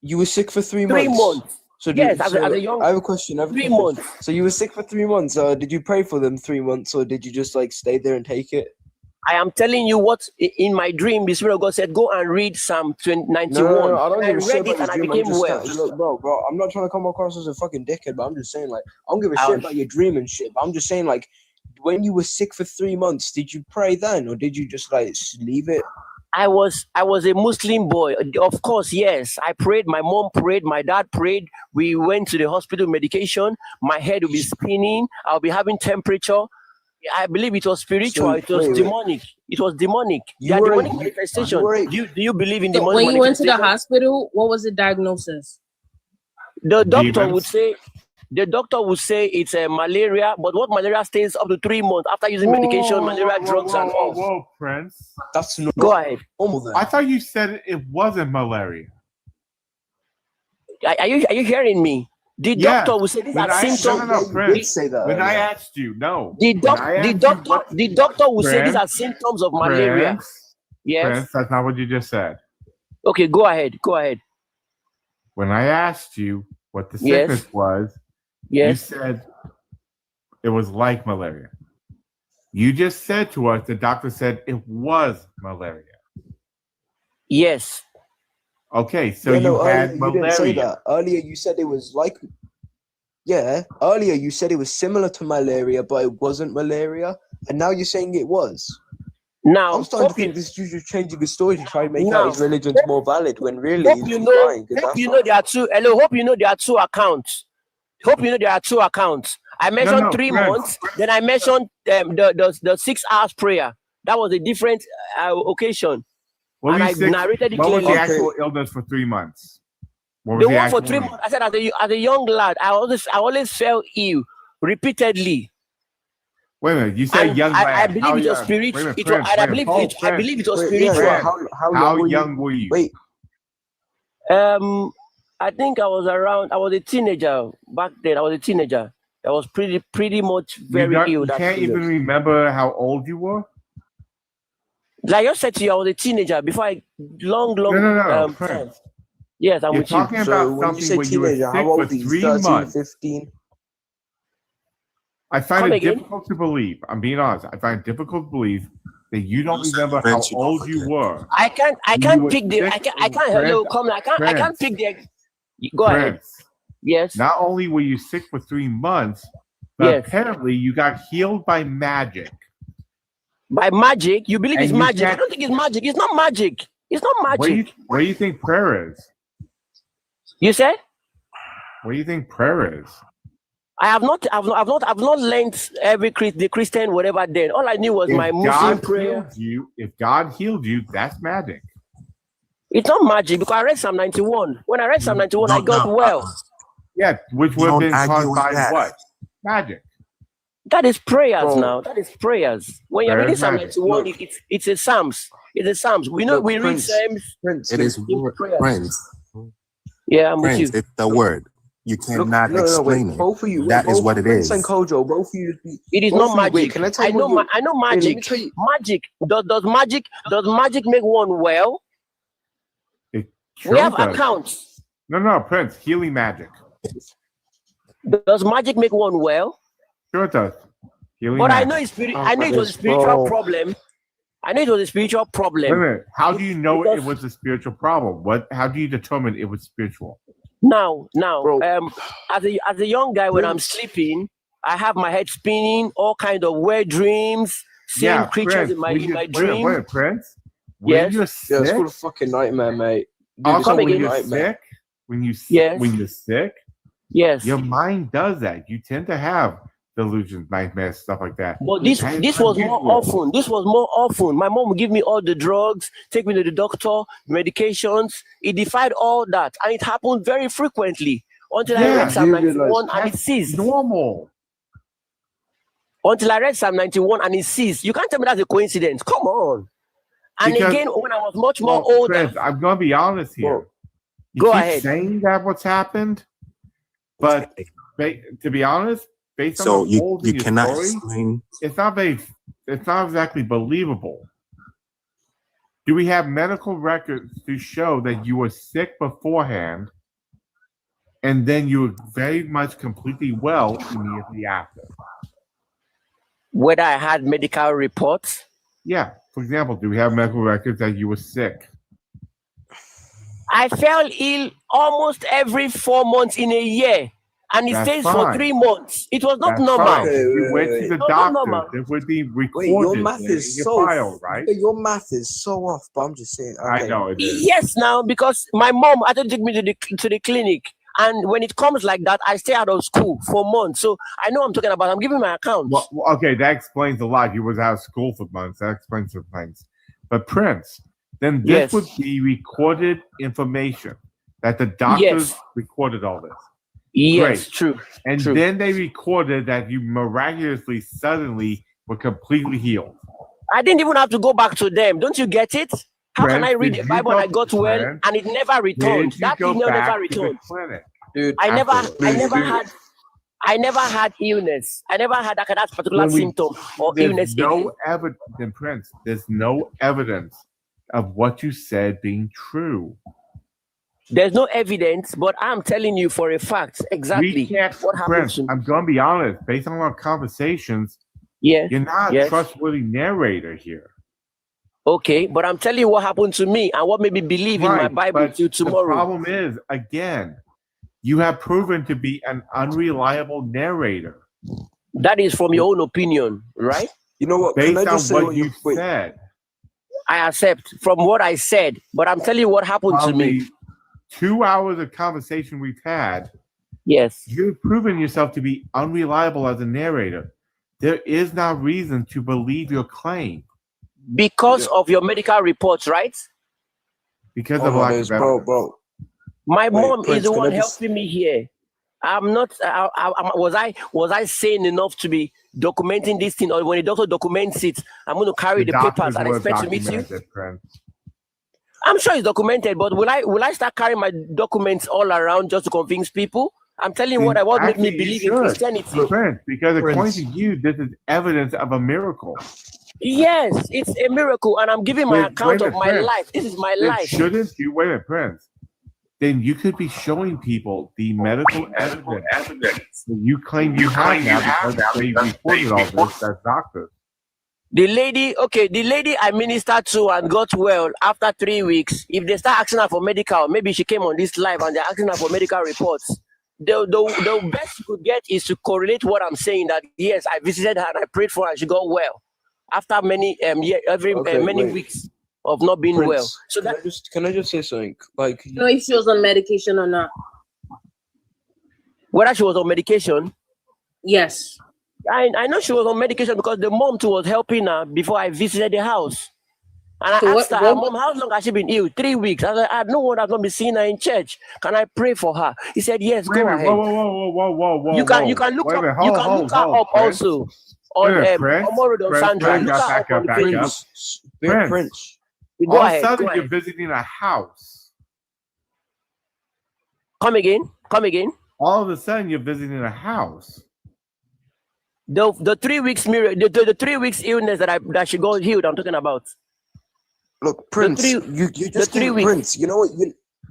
You were sick for 3 months. 3 months. So Yes, as a young. I have a question. 3 months. So you were sick for 3 months. Did you pray for them 3 months, or did you just stay there and take it? I am telling you what in my dream the Spirit of God said, go and read Psalm 91. No, I don't give a shit read it about and I your dream. became well. Look, bro, I'm not trying to come across as a fucking dickhead, but I'm just saying, I don't give a shit about your dream and shit. But I'm just saying, when you were sick for 3 months, did you pray then, or did you just leave it? I was a Muslim boy. Of course, yes. I prayed. My mom prayed. My dad prayed. We went to the hospital, medication. My head will be spinning. I'll be having temperature. I believe it was spiritual. It was demonic. It was demonic. They are demonic manifestation. Do you believe in demonic When you went to the manifestation? hospital, what was the diagnosis? The doctor would say, the doctor will say it's a malaria, but what malaria stays up to 3 months after using medication, malaria drugs and all. Whoa, Prince. That's not Go ahead. I thought you said it wasn't malaria. Are you hearing me? The doctor will say these are symptoms. No, Prince. Say that when I asked you, no. The doctor will say these are symptoms of malaria. Yes. Prince, that's not what you just said. Okay, go ahead. Go ahead. When I asked you what the sickness was, you said it was like malaria. You just said to us, the doctor said it was malaria. Yes. Okay, so you had malaria. You didn't say that. Earlier you said it was like... Yeah, earlier you said it was similar to malaria, but it wasn't malaria. And now you're saying it was. Now, I'm starting to think this is just changing the story to try and make out his religion's more valid when really hope you know there are two. Hello, hope you know there are two accounts. Hope you know there are two accounts. I mentioned 3 months, then I mentioned the 6 hours prayer. That was a different occasion. And I narrated it what clearly. was the actual illness for 3 months? The one for 3 months. I said as a young lad, I always fell ill repeatedly. Wait a minute, you said young lad. I believe it was spiritual. I believe it was spiritual. How young were you? Wait. I think I was a teenager back then. I was a teenager. I was pretty much very ill. You can't even remember how old you were? Like I said to you, I was a teenager before I long time. Yes, I'm with you. Talking about when you say something when you teenager, were sick how old for are you? 3 13, months. 15? I find it difficult to believe. I'm being honest. I find it difficult to believe that you don't remember how old you were. I can't pick the. I can't. Hello, come on. I can't pick the. Go ahead. Yes. Not only were you sick for 3 months, but apparently you got healed by magic. By magic? You believe it's magic? I don't think it's magic. It's not magic. It's not magic. What do you think prayer is? You said? What do you think prayer is? I've not learned the Christian whatever then. All I knew was my Muslim prayer. If God healed you, that's magic. It's not magic because I read Psalm 91. When I read Psalm 91, I got well. Yeah, which would have been caused by what? Magic. That is prayers now. That is prayers. When you're reading Psalm 91, it's a Psalms. It's a Psalms. We know we read Psalms. It is Prince. Yeah, I'm Prince, with you. it's the word. You cannot explain it. Both of you. That is what it is. Prince and Kojo, both of you. It is not magic. Wait, can I tell you? I know magic. Magic. Does magic make one well? We have accounts. No, Prince. Healing magic. Does magic make one well? Sure it does. But I know it was a spiritual problem. I know it was a spiritual problem. Wait a minute. How do you know it was a spiritual problem? How do you determine it was spiritual? Now, as a young guy, when I'm sleeping, I have my head spinning, all kind of weird dreams, seeing creatures in my dream. Wait, Prince. Yes. Yeah, it's called a fucking nightmare, mate. Also, when you're sick, yes, your mind does that. You tend to have delusions, nightmares, stuff like that. But this was more often. This was more often. My mom would give me all the drugs, take me to the doctor, medications. It defied all that, and it happened very frequently until I read Psalm 91 and it ceased. Normal. Until I read Psalm 91 and it ceased. You can't tell me that's a coincidence. Come on. And because, again, when I was much more older, Chris, I'm going to be honest here. Go ahead. Saying that what's happened, but to be honest, based on you cannot story, explain. It's not exactly believable. Do we have medical records to show that you were sick beforehand, and then you were very much completely well immediately after? Whether I had medical reports? Yeah. For example, do we have medical records that you were sick? I fell ill almost every 4 months in a year, and it stays for 3 months. It was not normal. You went to the doctor. It would be recorded. Wait, your math is so file, right? Your math is so off. But I'm just saying. Okay. I know it is. Yes, now because my mom had to take me to the clinic, and when it comes like that, I stay out of school for months. So I know what I'm talking about. I'm giving my account. Well, okay, that explains a lot. You was out of school for months. That explains some things. But Prince, then this would be recorded information that the doctors recorded all this. Yes, Great. true. And true. then they recorded that you miraculously, suddenly were completely healed. I didn't even have to go back to them. Don't you get it? How can I read the Bible and I got well and it never returned? That thing never returned. Dude, I never had illness. I never had that particular symptom or illness again. Prince, there's no evidence of what you said being true. There's no evidence, but I'm telling you for a fact exactly what happened Prince, to me. I'm going to be honest. Based on our conversations, yes, you're not a trustworthy narrator here. Okay, but I'm telling you what happened to me and what made me believe in my Bible till tomorrow. The problem is, again, you have proven to be an unreliable narrator. That is from your own opinion, right? You know what? Based on what you said. I accept from what I said, but I'm telling you what happened to me. 2 hours of conversation we've had. Yes. You've proven yourself to be unreliable as a narrator. There is no reason to believe your claim. Because of your medical reports, right? Because of lack of evidence. Bro. My mom is the one helping me here. I'm not. Was I sane enough to be documenting this thing, or when the doctor documents it, I'm going to carry the papers and expect to meet you? I'm sure it's documented, but will I start carrying my documents all around just to convince people? I'm telling you what made me believe in Christianity. Prince, because according to you, this is evidence of a miracle. Yes, it's a miracle, and I'm giving my account of my life. This is my life. Shouldn't you wait a minute, Prince? Then you could be showing people the medical evidence that you claim you have now because they reported all this as doctors. The lady I ministered to and got well after 3 weeks, if they start asking her for medical, maybe she came on this live and they're asking her for medical reports. The best you could get is to correlate what I'm saying, that yes, I visited her and I prayed for her and she got well after many weeks of not being well. So that can I just say something? Like, you know if she was on medication or not. Whether she was on medication? Yes. I know she was on medication because the mom too was helping her before I visited the house. And I asked her, Mom, how long has she been ill? 3 weeks. I said, I no one has not been seeing her in church. Can I pray for her? He said, yes, go ahead. Whoa. You can look her up also on Sandra. Look her up on the Prince. Go All ahead. of a sudden, you're visiting a house. Come again. All of a sudden, you're visiting a house. The 3 weeks the 3 weeks illness that she got healed, I'm talking about. Look, Prince, you just Prince. You know what,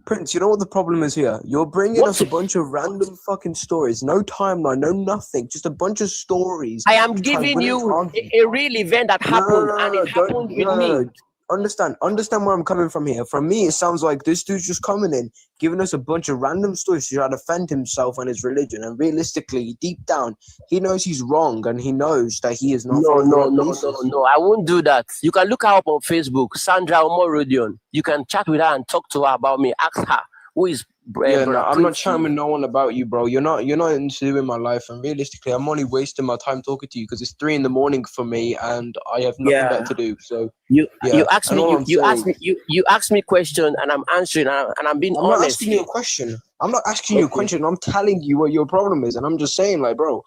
Prince? You know what the problem is here? You're bringing us a bunch of random fucking stories, no timeline, no nothing, just a bunch of stories. I am giving you a real event that happened, and it happened with me. Understand where I'm coming from here. From me, it sounds like this dude's just coming in, giving us a bunch of random stories to try to defend himself and his religion. And realistically, deep down, he knows he's wrong, and he knows that he is not. No. I won't do that. You can look her up on Facebook, Sandra Omorodion. You can chat with her and talk to her about me. Ask her who is. I'm not chatting with no one about you, bro. You're not into in my life, and realistically, I'm only wasting my time talking to you because it's 3 a.m. for me, and I have nothing better to do. So you ask me question, and I'm answering, and I'm being honest. I'm not asking you a question. I'm telling you what your problem is, and I'm just saying, like, bro.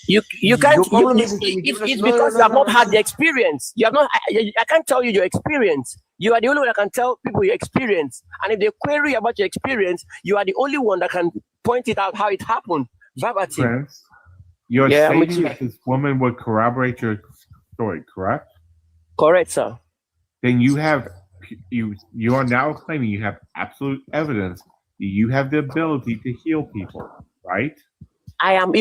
You can't. It's because you have not had the experience. You have not. I can't tell you your experience. You are the only one that can tell people your experience. And if they query about your experience, you are the only one that can point it out how it happened. Verbatim. Prince, you're stating that this woman would corroborate your story, correct? Correct, sir. Then you are now claiming you have absolute evidence that you have the ability to heal people, right? I'm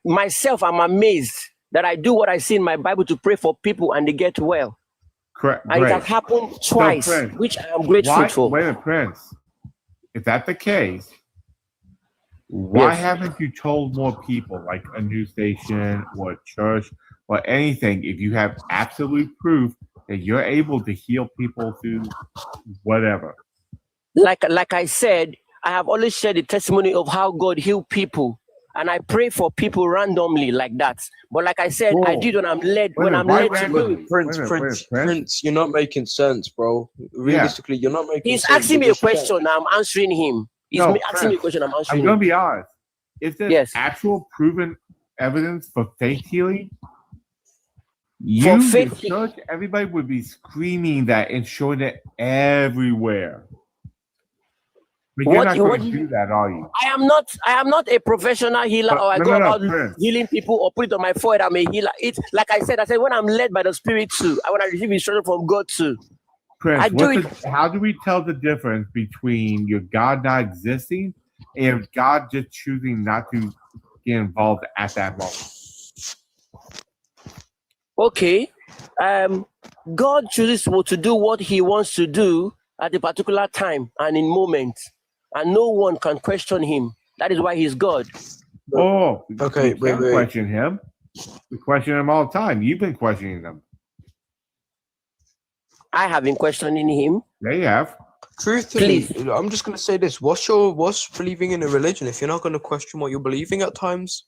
myself, I'm amazed that I do what I see in my Bible to pray for people and they get well. Correct. And it has happened twice, Prince, which I am grateful for. Wait a minute, Prince. If that's the case, why haven't you told more people, like a news station or a church or anything, if you have absolute proof that you're able to heal people through whatever? Like I said, I have always shared the testimony of how God healed people. And I pray for people randomly like that. But like I said, I did when I'm led to do it. Prince, you're not making sense, bro. Realistically, you're not making sense. He's asking me a question. I'm answering him. He's asking me a question, I'm answering I'm going to be honest. If there's Yes. actual proven evidence for faith healing, everybody would be screaming that and showing it everywhere. But you're not going to do that, are you? I am not a professional healer, or I go about healing people or put it on my forehead. I'm a healer. It's like I said when I'm led by the Spirit too. I want to receive instruction from God too. Prince, how do we tell the difference between your God not existing and God just choosing not to get involved at that moment? Okay. God chooses to do what he wants to do at a particular time and in moment, and no one can question him. That is why he's God. Oh, okay. We question him. We question him all the time. You've been questioning him. I have been questioning him. Yeah, you have. Truthfully, I'm just going to say this. What's believing in a religion if you're not going to question what you're believing at times?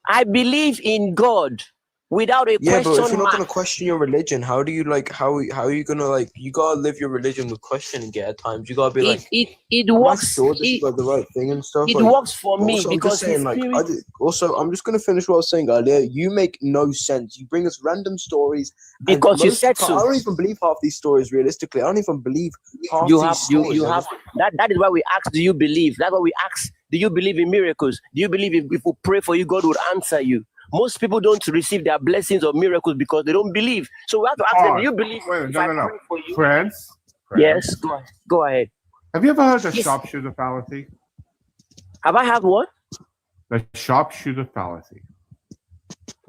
I believe in God without a question but if you're not mark. going to question your religion, how do you how are you going to you got to live your religion with questioning it at times. You got to be it works. Sure this is the right thing and stuff. It works for me also, because I'm just saying, also, I'm just going to finish what I was saying earlier. You make no sense. You bring us random stories because you said so. I don't even believe half these stories realistically. I don't even believe half you these have stories. you have that is why we ask, do you believe? That's why we ask, do you believe in miracles? Do you believe if we pray for you, God would answer you? Most people don't receive their blessings or miracles because they don't believe. So we have to ask them, do you believe? No. Friends? Yes, go ahead. Have you ever heard the sharpshooter fallacy? Have I had what? The sharpshooter fallacy.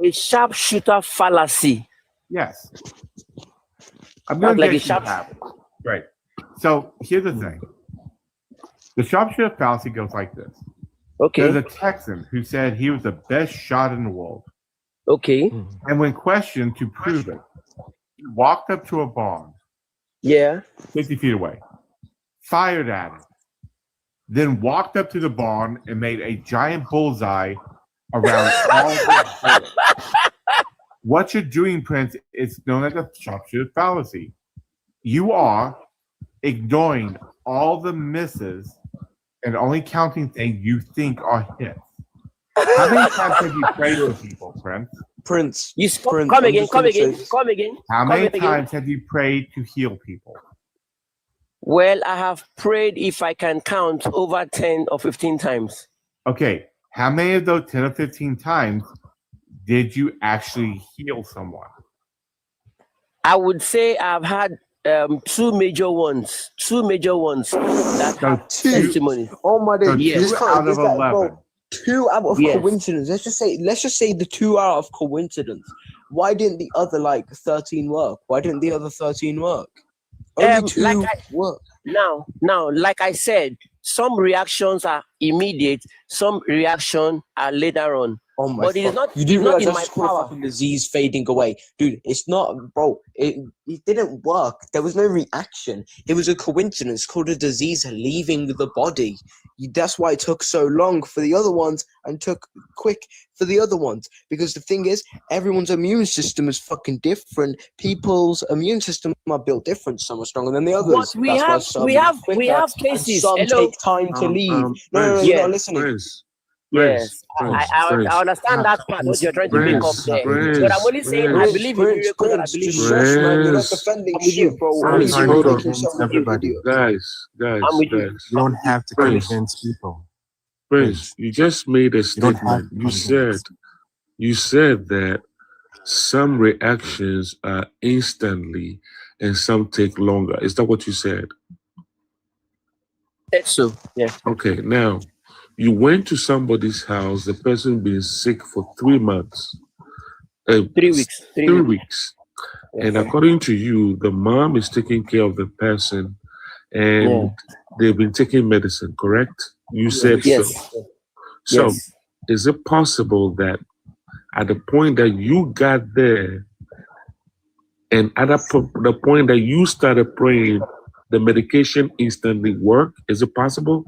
A sharpshooter fallacy. Yes. I'm going to get you that. Right. So here's the thing. The sharpshooter fallacy goes like this. Okay. There's a Texan who said he was the best shot in the world. Okay. And when questioned to prove it, he walked up to a barn. Yeah. 50 feet away. Fired at it. Then walked up to the barn and made a giant bullseye around all the bullets. What you're doing, Prince, is known as a sharpshooter fallacy. You are ignoring all the misses and only counting things you think are hits. How many times have you prayed for people, Prince? Come again. How many times have you prayed to heal people? Well, I have prayed, if I can count, over 10 or 15 times. Okay. How many of those 10 or 15 times did you actually heal someone? I would say I've had two major ones. That have testimonies. Oh my God! Yes. 2 out of 11. Bro, 2 out of coincidence. Let's just say the 2 out of coincidence. Why didn't the other 13 work? Why didn't the other 13 work? Only 2 work. Now, like I said, some reactions are immediate, some reactions are later on. Oh my but it is God. not, You didn't not realize in my that's called a power. fucking disease fading away. Dude, it's not, bro. It didn't work. There was no reaction. It was a coincidence called a disease leaving the body. That's why it took so long for the other ones and took quick for the other ones. Because the thing is, everyone's immune system is fucking different. People's immune system are built different. Some are stronger than the others. But we have cases. Some Hello. take time to leave. No, Yes. you're not listening. Yes, I understand that part, what you're trying to make up there. But I'm only saying I believe in miracles and I believe in Just man, you're not defending shit, bro. Hold on, everybody. Guys, You don't have to convince people. Prince, you just made a statement. You said that some reactions are instantly and some take longer. Is that what you said? That's so, yeah. Okay, now you went to somebody's house, the person been sick for 3 months. 3 weeks. 3 weeks. And according to you, the mom is taking care of the person and they've been taking medicine, correct? You said so. So is it possible that at the point that you got there and at the point that you started praying, the medication instantly worked? Is it possible?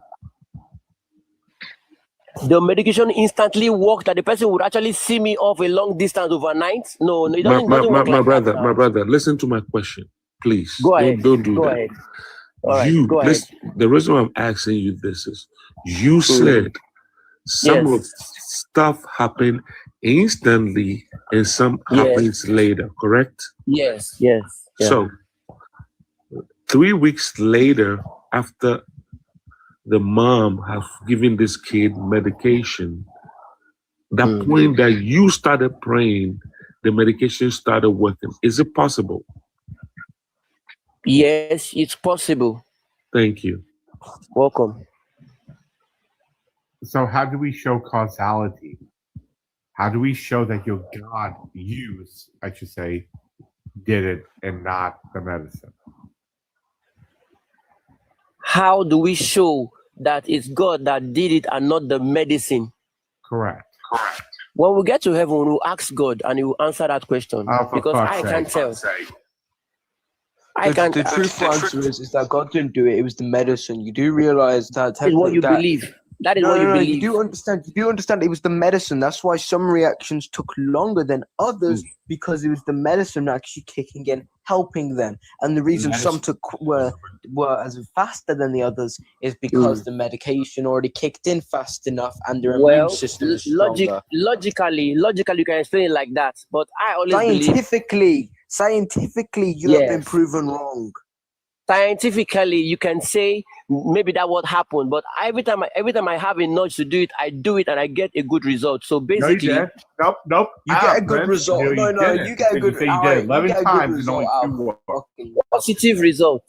The medication instantly worked, that the person would actually see me off a long distance overnight? No, it doesn't work like my brother, listen to my question, please. Go ahead. Don't do Go that. ahead. All right, go ahead. The reason why I'm asking you this is you said some of stuff happen instantly and some happens later, correct? Yes. Yeah. So 3 weeks later, after the mom have given this kid medication, the point that you started praying, the medication started working. Is it possible? Yes, it's possible. Thank you. Welcome. So how do we show causality? How do we show that your God, I should say, did it and not the medicine? How do we show that it's God that did it and not the medicine? Correct. When we get to heaven, we'll ask God and He will answer that question. Because I can't tell. The truth answer is that God didn't do it. It was the medicine. You do realize that. That is what you believe. That is what you believe. You do understand. You do understand. It was the medicine. That's why some reactions took longer than others because it was the medicine actually kicking in, helping them. And the reason some were as faster than the others is because the medication already kicked in fast enough and their immune system is stronger. Logically, you can explain it like that. But I always believe scientifically, you have been proven wrong. Scientifically, you can say maybe that what happened, but every time I have a nudge to do it, I do it and I get a good result. So basically, nope. You get a good result. You get a good result. You did 11 times and only 2 worked. Positive result.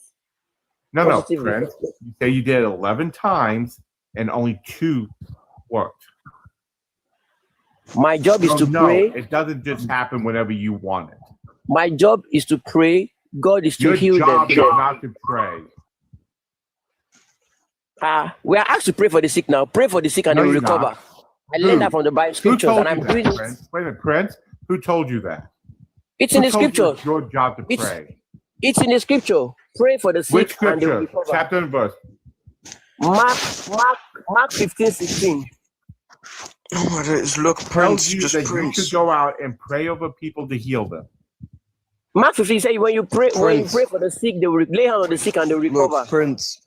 No, friend. You say you did 11 times and only 2 worked. My job is to pray. It doesn't just happen whenever you want it. My job is to pray. God is to heal them. Your job is not to pray. We are asked to pray for the sick now. Pray for the sick and they will recover. I learned that from the Bible scriptures and I'm doing it. Wait a minute, Prince. Who told you that? It's in the scripture. It's your job to pray. It's in the scripture. Pray for the sick and they will recover. Chapter and verse. Mark 15:16. Look, Prince, you should go out and pray over people to heal them. Mark 15 says when you pray for the sick, they will lay hands on the sick and they will recover. Look, Prince,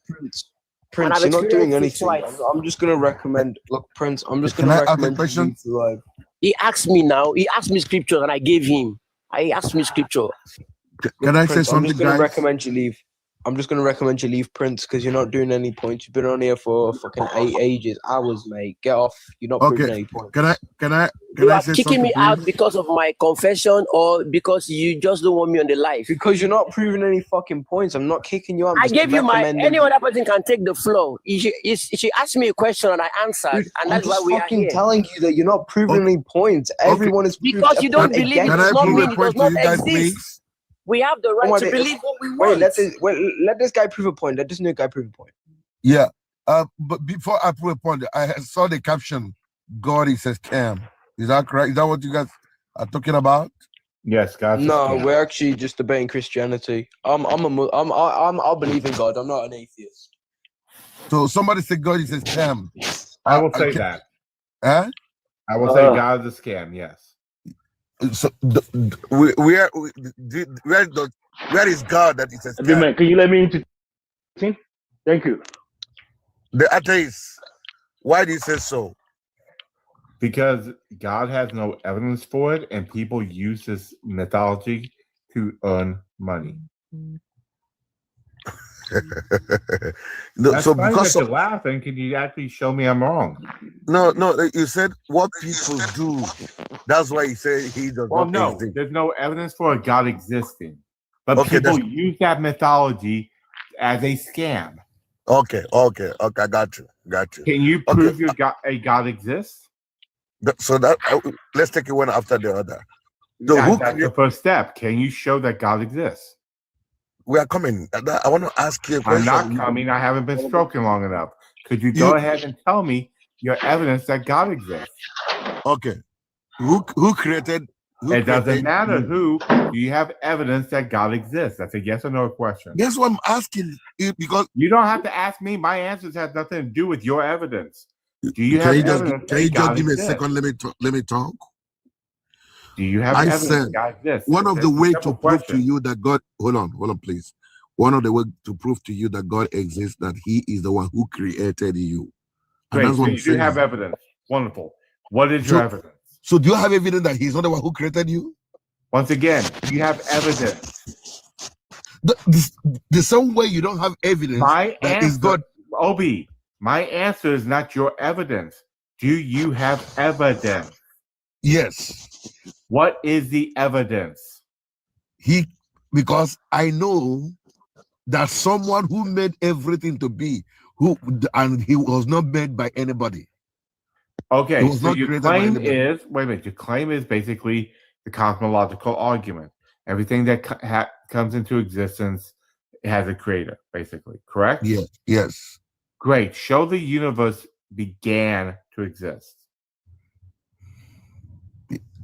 you're not doing anything. I'm just gonna recommend. Look, Prince, I'm just gonna recommend you to live. He asked me now. He asked me scripture and I gave him. He asked me scripture. Can I say something, I'm just gonna guys? recommend you leave. I'm just gonna recommend you leave, Prince, because you're not doing any points. You've been on here for fucking hours, mate. Get off. You're not proving any points. Can I You say are kicking something, me out because of my confession or because you just don't want me on the live? Because you're not proving any fucking points. I'm not kicking you out. I gave you any other person can take the floor. She asked me a question and I answered, and that's why we are here. I'm telling you that you're not proving any points. Everyone is because you don't believe it does not mean it does not exist. We have the right to believe what we want. Let this guy prove a point. Let this new guy prove a point. Yeah. But before I prove a point, I saw the caption, God is a scam. Is that correct? Is that what you guys are talking about? Yes, God. No, we're actually just debating Christianity. I'll believe in God. I'm not an atheist. So somebody said God is a scam. I will say that. Huh? I will say God is a scam, yes. So where is God that is a scam? Can you let me into? Thank you. The atheist. Why do you say so? Because God has no evidence for it, and people use this mythology to earn money. That's so fine because that you're laughing, can you actually show me I'm wrong? No, you said what people do. That's why you say he does not exist. There's no evidence for a God existing. But people use that mythology as a scam. Okay, I got you. Can you prove a God exists? So that let's take it one after the other. That's the first step. Can you show that God exists? We are coming. I want to ask you a question. I'm not coming. I haven't been stroking long enough. Could you go ahead and tell me your evidence that God exists? Okay. Who created? It doesn't matter who. Do you have evidence that God exists? That's a yes or no question. That's what I'm asking. Because you don't have to ask me. My answers have nothing to do with your evidence. Do you have evidence? Can you just give me a second? Let me talk. Do you have evidence that God exists? One of the ways to prove to you that God, hold on, please. one of the ways to prove to you that God exists, that He is the one who created you. And Great. that's So what you I'm do saying. have evidence. Wonderful. What is your evidence? So do you have evidence that He's not the one who created you? Once again, do you have evidence? The same way you don't have evidence My that answer, is God. Obi, my answer is not your evidence. Do you have evidence? Yes. What is the evidence? Because I know that someone who made everything to be, and He was not made by anybody. Okay, He was so not your created by claim anybody. is, wait a minute, your claim is basically the cosmological argument. Everything that comes into existence has a creator, basically, correct? Yes. Yes. Great. Show the universe began to exist.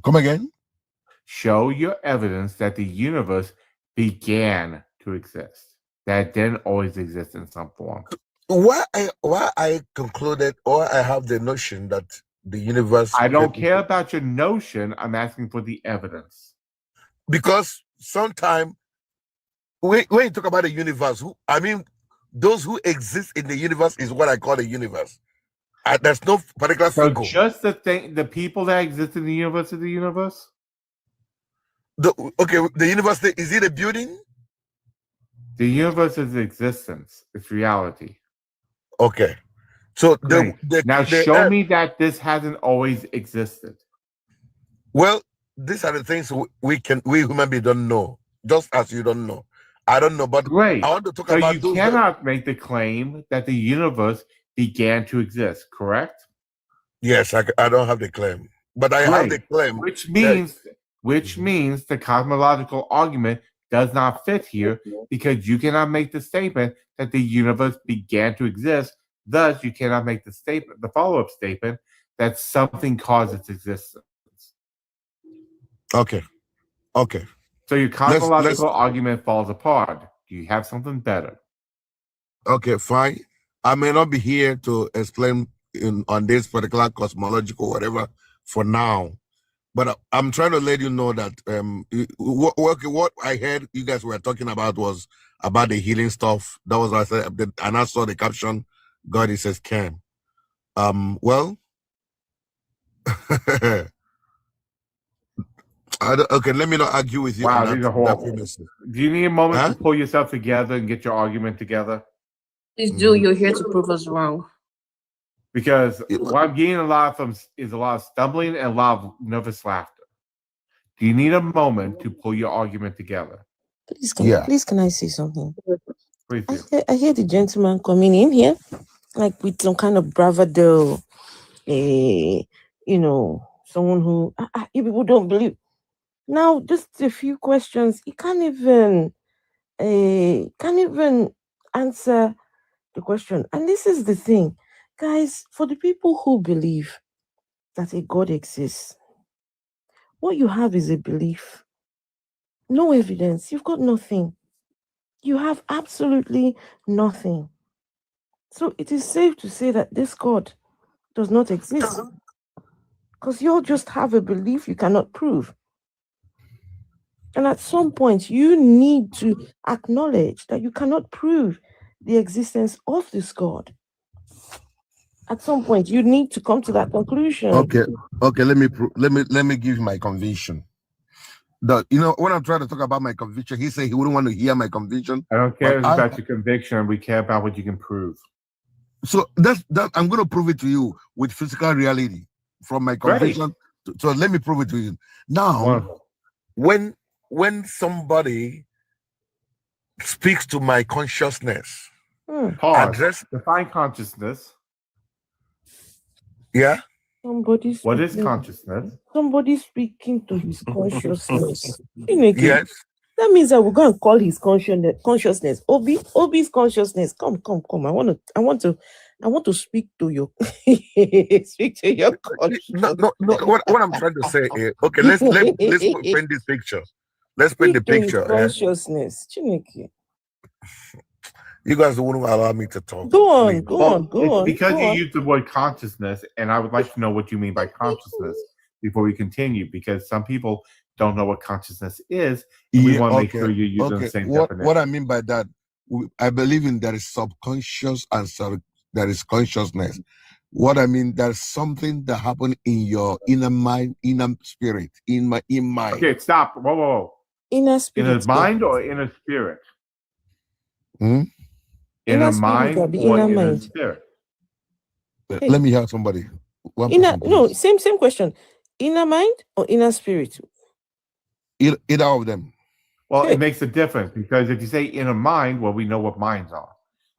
Come again? Show your evidence that the universe began to exist. That didn't always exist in some form. Why I concluded, or I have the notion that the universe. I don't care about your notion. I'm asking for the evidence. Because sometimes when you talk about the universe, those who exist in the universe is what I call the universe. There's no particular So figure. just the people that exist in the universe is the universe? The universe, is it a building? The universe is existence. It's reality. Okay. So now show me that this hasn't always existed. Well, these are the things we human beings don't know, just as you don't know. I don't know, but Great. I want to talk so about you those. cannot make the claim that the universe began to exist, correct? Yes, I don't have the claim, but I have the claim. Which means the cosmological argument does not fit here, because you cannot make the statement that the universe began to exist. Thus, you cannot make the follow-up statement that something caused its existence. Okay. So your cosmological argument falls apart. Do you have something better? Okay, fine. I may not be here to explain on this particular cosmological whatever for now, but I'm trying to let you know that what I heard you guys were talking about was about the healing stuff. That was what I said, and I saw the caption, God, it says can. Well, okay, let me not argue with you. Wow, on these that, are horrible. Do you need a moment to pull yourself together and get your argument together? Please do. You're here to prove us wrong. Because what I'm getting a lot from is a lot of stumbling and a lot of nervous laughter. Do you need a moment to pull your argument together? Please, can I say something? Please do. I hear the gentleman coming in here, like with some kind of bravado, someone who you people don't believe. Now, just a few questions. He can't even answer the question. And this is the thing, guys, for the people who believe that a God exists, what you have is a belief. No evidence. You've got nothing. You have absolutely nothing. So it is safe to say that this God does not exist, because you all just have a belief you cannot prove. And at some point, you need to acknowledge that you cannot prove the existence of this God. At some point, you need to come to that conclusion. Okay. Let me give you my conviction. When I'm trying to talk about my conviction, he said he wouldn't want to hear my conviction. I don't care about your conviction. We care about what you can prove. So that I'm going to prove it to you with physical reality from my conviction. So let me prove it to you now. Wonderful. When somebody speaks to my consciousness, Pause. Define consciousness. Yeah. What is consciousness? Somebody speaking to his consciousness. Yes. That means that we're going to call his consciousness Obi's consciousness. Come. I want to speak to your speak to your consciousness. No. What I'm trying to say is, okay, let's paint this picture. Let's paint the picture. Consciousness. Chineke. You guys wouldn't allow me to talk. Go on. Because you used the word consciousness, and I would like to know what you mean by consciousness before we continue, because some people don't know what consciousness is, and we want to make sure you're using the same definition. What I mean by that, I believe in there is subconscious and there is consciousness. What I mean, there's something that happened in your inner mind, inner spirit, in my. Okay, stop. Whoa. Inner spirit. Inner mind or inner spirit? Hmm? Inner mind or inner spirit? Hey. Let me hear somebody. Same question. Inner mind or inner spirit? Either of them. Well, it makes a difference because if you say inner mind, well, we know what minds are.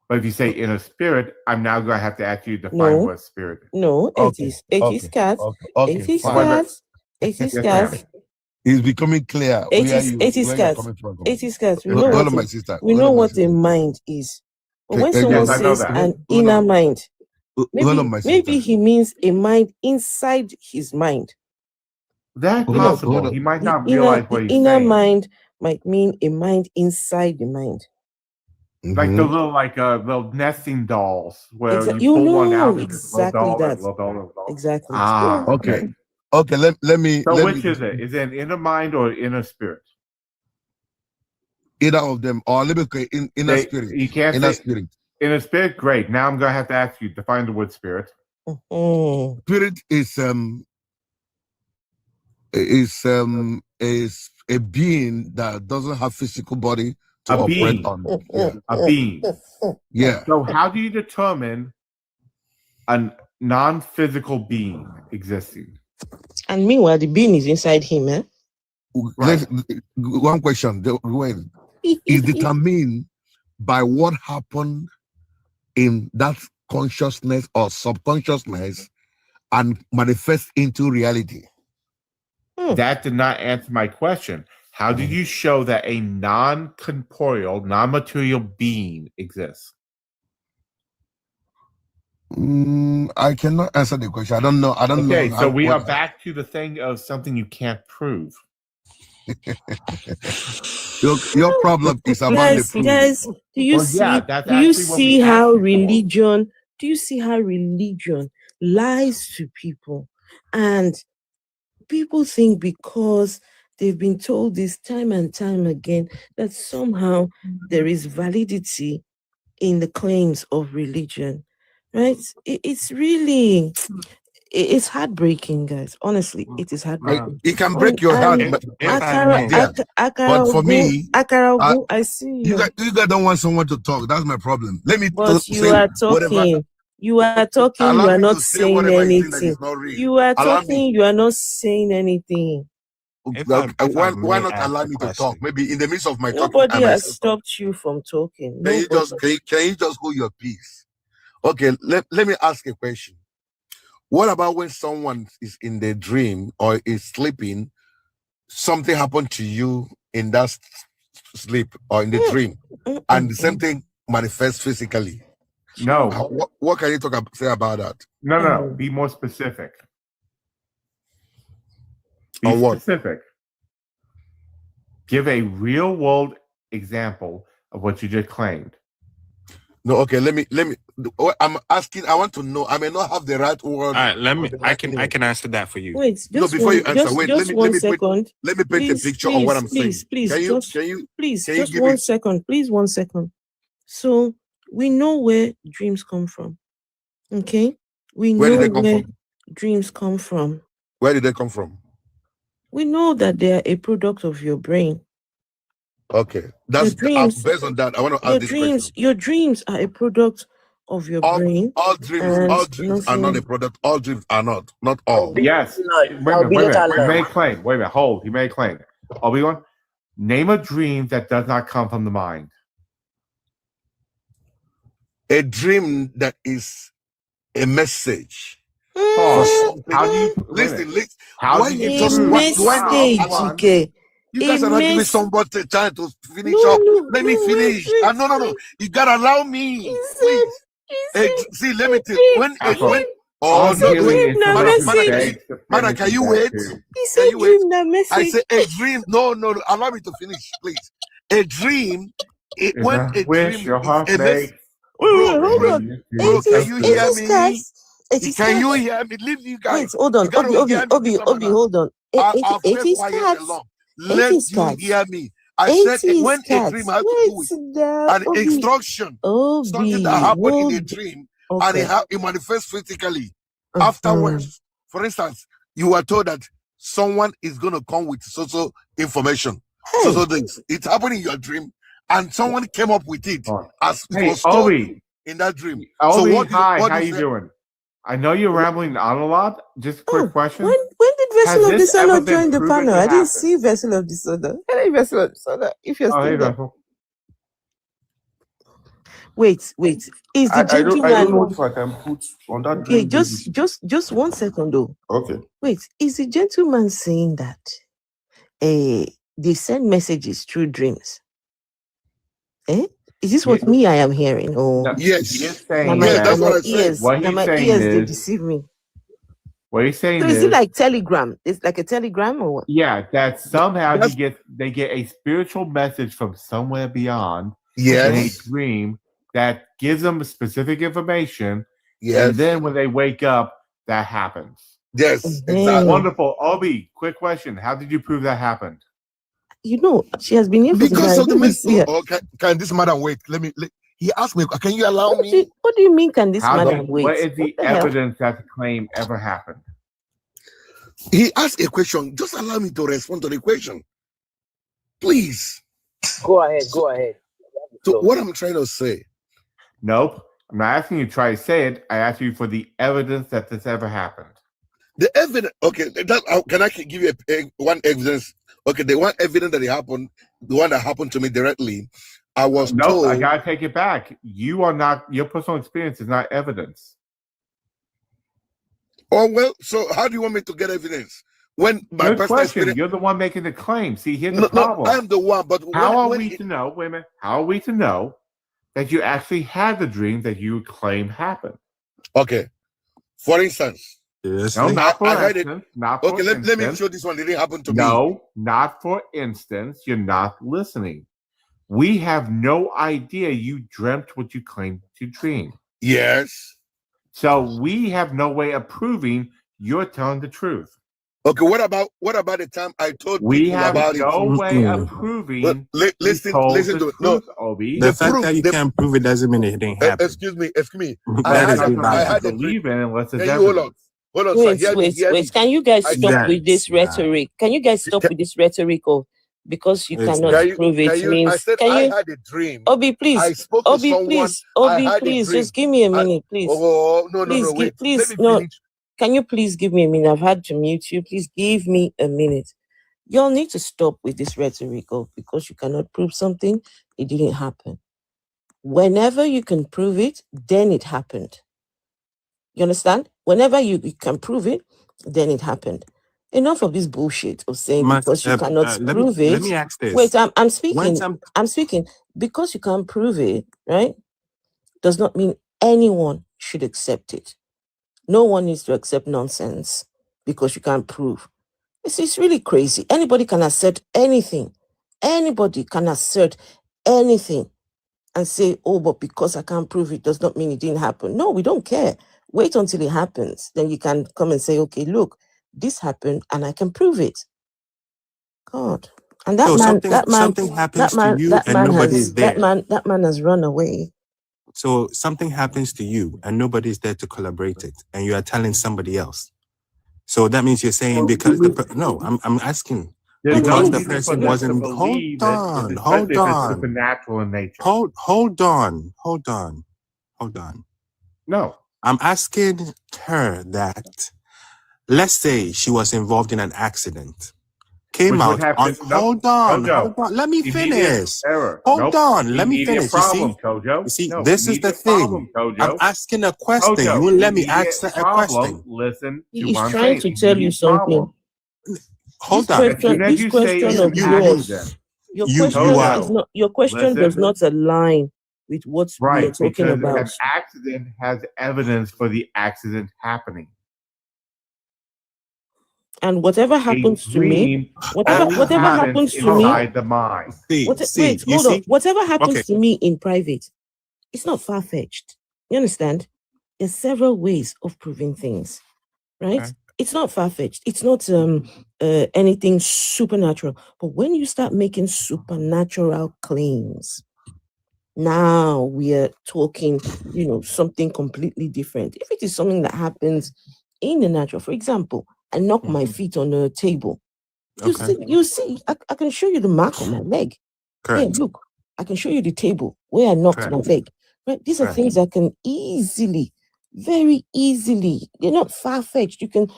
But if you say inner spirit, I'm now going to have to ask you to define what spirit is. No, atheist cats. Atheist cats. Atheist cats. It's becoming clear. Atheist cats. Atheist cats. We know what my sister. We know what a mind is. But when someone says an inner mind, maybe he means a mind inside his mind. That's possible. He might not realize what he's inner saying. mind might mean a mind inside the mind. Like the little nesting dolls where you pull one out and exactly that. Exactly. Ah, okay. Okay, let me. So which is it? Is it an inner mind or inner spirit? Either of them, or let me say inner spirit. You can't inner say spirit. Inner spirit. Great. Now I'm going to have to ask you define the word spirit. Spirit is a being that doesn't have physical body to operate on. Yeah. A being. Yeah. So how do you determine a non-physical being existing? And meanwhile, the being is inside him, eh? Right. One question. Is determined by what happened in that consciousness or subconsciousness and manifest into reality. That did not answer my question. How did you show that a non-corporeal, non-material being exists? I cannot answer the question. I don't know. Okay, so we are back to the thing of something you can't prove. Your problem is about the proof. Guys, do you see how religion lies to people? And people think because they've been told this time and time again that somehow there is validity in the claims of religion, right? It's really, it's heartbreaking, guys. Honestly, it is heartbreaking. It can break your heart, but for me, I see you guys don't want someone to talk. That's my problem. Let me you are talking. You are talking, you are not saying anything. You are talking, you are not saying anything. Why not allow me to talk? Maybe in the midst of my talking. Nobody has stopped you from talking. Can you just hold your peace? Okay, let me ask a question. What about when someone is in their dream or is sleeping, something happened to you in that sleep or in the dream, and the same thing manifests physically? No. What can you say about that? No. Be more specific. Be specific. Give a real world example of what you just claimed. No, okay. Let me. I'm asking. I want to know. I may not have the right word. All right. I can answer that for you. Wait. Before you answer, wait. Just Let me paint a picture of what I'm saying. Please, one second. Please, 1 second. So we know where dreams come from. Okay? We know where dreams come from. Where did they come from? We know that they are a product of your brain. Okay. That's based on that. I want to ask this question. Your dreams are a product of your brain. All dreams are not a product. All dreams are not all. Yes. Wait a minute. He made a claim. Wait a minute. Hold. He made a claim. Are we going? Name a dream that does not come from the mind. A dream that is a message. How do you listen? How do you just message? You guys are not giving somebody trying to finish up. Let me finish. No. You gotta allow me, please. See, let me tell you. Madam, can you wait? I say a dream. No. Allow me to finish, please. A dream. When a dream your heart makes. Hold on. Can you hear me? Can you hear me? Leave you guys. Wait, hold on. Obi, hold on. I've kept quiet along. Let you hear me. I said 80 when is a dream cats. has to do with an instruction, something that happened in a dream, and it manifests physically. Afterwards, for instance, you were told that someone is going to come with so information, so things. It happened in your dream, and someone came up with it as it was told in that dream. So Obi, what hi, how you you say? doing? I know you're rambling on a lot. Just a quick question. When did Vessel Has of this Disorder ever been join the proven panel? to I didn't happen? see Vessel of Disorder. Hey, Vessel of Disorder, if you're Oh, hey, still there. Vessel. Wait. Is the I don't know gentleman? if I can put on that Okay, dream just 1 second though. Okay. Wait, is the gentleman saying that they send messages through dreams? Is this what me I am hearing? Or He is saying that's what I said. ears, what he's my saying ears they is, deceive me. what he's saying So is it is, like Telegram? It's like a Telegram or what? yeah, that somehow they get a spiritual message from somewhere beyond in a dream that gives them specific information, and then when they wake up, that happens. Yes, exactly. Wonderful. Obi, quick question. How did you prove that happened? You know, she has been here for Because of the message. can this madam wait? He asked me, can you allow me? What do you mean, can this madam wait? What is the evidence that the claim ever happened? He asked a question. Just allow me to respond to the question. Please. Go ahead. So what I'm trying to say. Nope. I'm not asking you to try to say it. I asked you for the evidence that this ever happened. The evidence, okay, can I give you one evidence? Okay, the one evidence that it happened, the one that happened to me directly, I was told. I gotta take it back. You are not, your personal experience is not evidence. Oh, well, so how do you want me to get evidence? When my personal experience. You're the one making the claim. See, here's the problem. No, I am the one, but how are we to know? Wait a minute. How are we to know that you actually had the dream that you claim happened? Okay. For instance. Yes. No, not for instance. Okay, let me show this one. It didn't happen to me. No, not for instance. You're not listening. We have no idea you dreamt what you claimed to dream. Yes. So we have no way of proving you're telling the truth. Okay, what about the time I told people about it? We have no way of proving. Listen to it. No, Obi. The fact that you can't prove it doesn't mean it didn't happen. Excuse me. I had to believe in unless it's evidence. Hold on, wait. Can you guys stop with this rhetoric? Can you guys stop with this rhetoric of because you cannot prove it means? I said I had a dream. Obi, please. I spoke to someone. Obi, please. Just give me a minute, please. Oh, no, wait. Please, no. Can you please give me a minute? I've had to mute you. Please give me a minute. Y'all need to stop with this rhetoric of because you cannot prove something, it didn't happen. Whenever you can prove it, then it happened. You understand? Whenever you can prove it, then it happened. Enough of this bullshit of saying because you cannot prove it. Let me ask this. Wait, I'm speaking. I'm speaking. Because you can't prove it, right? Does not mean anyone should accept it. No one needs to accept nonsense because you can't prove. It's really crazy. Anybody can assert anything. Anybody can assert anything and say, oh, but because I can't prove it does not mean it didn't happen. No, we don't care. Wait until it happens. Then you can come and say, okay, look, this happened and I can prove it. God. And that something happens to you and nobody's there. That man has run away. So something happens to you and nobody's there to collaborate it, and you are telling somebody else. So that means you're saying because I'm asking because the person wasn't. Hold on. Supernatural in nature. Hold on. No, I'm asking her that. Let's say she was involved in an accident. Came out on. Hold on. Let me finish. Hold on. Let me finish. You see, this is the thing. I'm asking a question. You won't let me ask a question. Listen. He's trying to tell you something. Hold on. This question of yours. Your question does not align with what we're talking about. An accident has evidence for the accident happening. And whatever happens to me, whatever happens to me, the mind. Whatever happens to me in private, it's not far-fetched. You understand? There's several ways of proving things, right? it's not far-fetched. It's not anything supernatural. But when you start making supernatural claims, now we are talking, something completely different. If it is something that happens in the natural, for example, I knock my feet on a table. You see, I can show you the mark on my leg. Hey, look, I can show you the table where I knocked my leg. Right? These are things that can easily, very easily, they're not far-fetched. You can,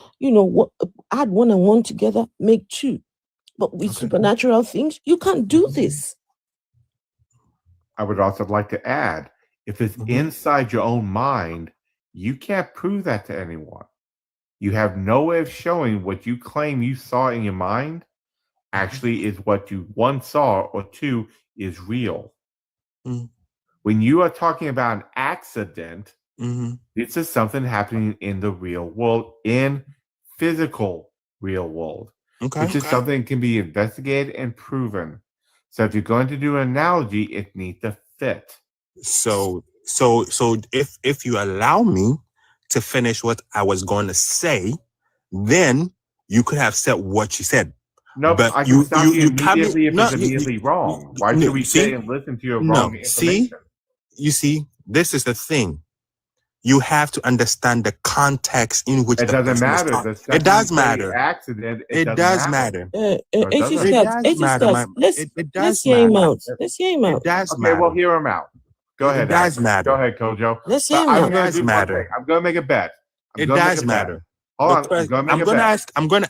add 1 and 1 together, make 2. But with supernatural things, you can't do this. I would also like to add, if it's inside your own mind, you can't prove that to anyone. You have no way of showing what you claim you saw in your mind actually is what you 1 saw or 2 is real. When you are talking about an accident, this is something happening in the real world, in physical real world. This is something that can be investigated and proven. So if you're going to do an analogy, it needs to fit. So if you allow me to finish what I was going to say, then you could have said what you said. No, but I can stop you immediately if it's immediately wrong. Why should we see? say and listen to your wrong information? You see, this is the thing. You have to understand the context in which it the doesn't person is matter. talking. The It does matter. Accident. It does matter. Let's hear him out. Let's hear him out. It does okay, matter. well, hear him out. Go ahead. It does matter. Go ahead, Kojo. Let's hear him I'm out. going to do one thing. I'm going to make a bet. It does matter. Hold on. I'm going to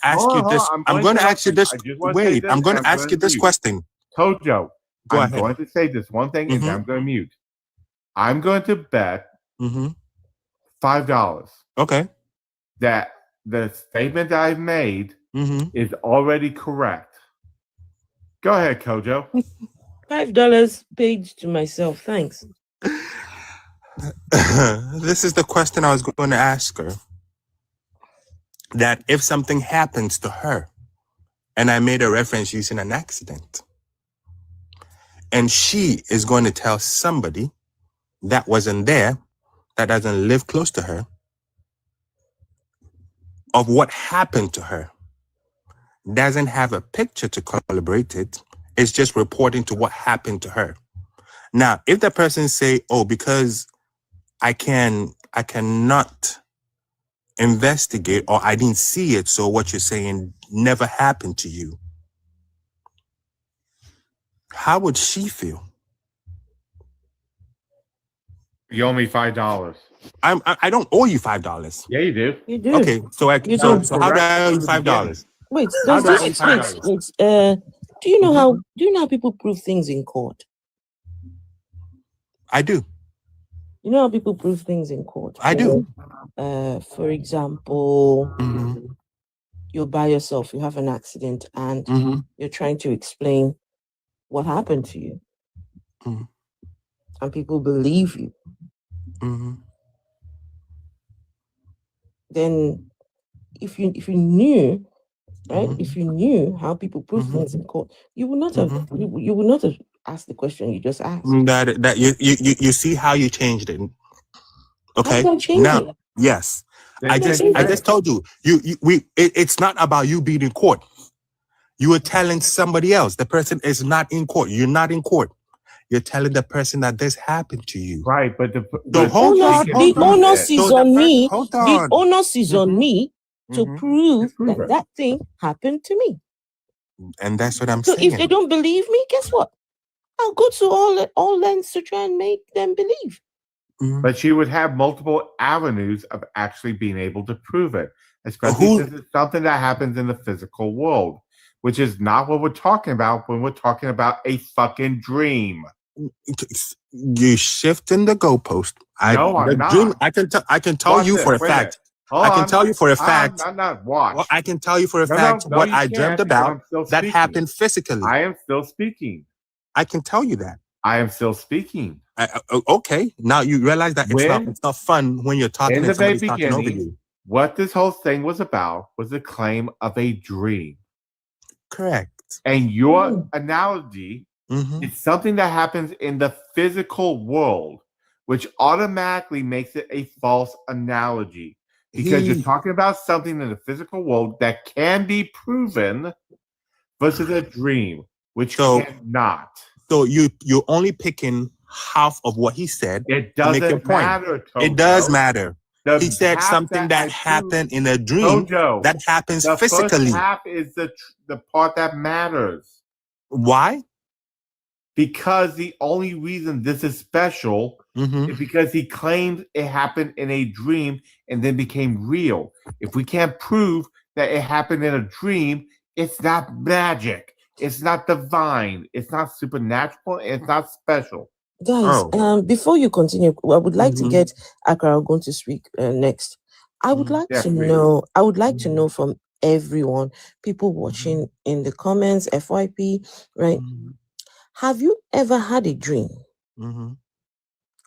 ask you this. I'm going to ask you this. Wait, I'm going to ask you this question. Kojo, Go I'm ahead. going to say this one thing and then I'm going to mute. I'm going to bet $5. Okay. That the statement that I've made is already correct. Go ahead, Kojo. $5 paid to myself. Thanks. This is the question I was going to ask her. That if something happens to her, and I made a reference using an accident, and she is going to tell somebody that wasn't there, that doesn't live close to her, of what happened to her, doesn't have a picture to corroborate it, it's just reporting to what happened to her. Now, if the person say, oh, because I cannot investigate, or I didn't see it, so what you're saying never happened to you, how would she feel? You owe me $5. I don't owe you $5. Yeah, you do. You do. Okay, so how do I owe you $5? Wait, does this do you know how people prove things in court? I do. You know how people prove things in court? I do. For example, you're by yourself, you have an accident, and you're trying to explain what happened to you. And people believe you. Then if you knew, right? If you knew how people prove things in court, you would not have you would not have asked the question you just asked. That you see how you changed it. Okay. How did I change it? Yes. I just told you. It's not about you being in court. You are telling somebody else. The person is not in court. You're not in court. You're telling the person that this happened to you. Right, but the onus is on me. The onus is on me to prove that thing happened to me. And that's what I'm saying. So if they don't believe me, guess what? I'll go to all lengths to try and make them believe. But she would have multiple avenues of actually being able to prove it, especially since it's something that happens in the physical world, which is not what we're talking about when we're talking about a fucking dream. You shifting the goalpost. No, I'm not. Dream, I can tell you for a fact. I can tell you for a fact. Watch. I can tell you for a fact what I dreamt about that happened physically. I am still speaking. I can tell you that. I am still speaking. Okay. Now you realize that it's not fun when you're talking in and the very somebody's talking over beginning. you. What this whole thing was about was the claim of a dream. Correct. And your analogy is something that happens in the physical world, which automatically makes it a false analogy. Because you're talking about something in the physical world that can be proven versus a dream, which cannot. So you're only picking half of what he said It to make your doesn't point. matter, It does Tojo. matter. He said something that happened in a dream Tojo, that happens the physically. first half is the part that matters. Why? Because the only reason this is special is because he claimed it happened in a dream and then became real. If we can't prove that it happened in a dream, it's not magic. It's not divine. It's not supernatural. It's not special. Guys, before you continue, I would like to get Accra going to speak next. I would like to know. I would like to know from everyone, people watching in the comments, FYP, right? Have you ever had a dream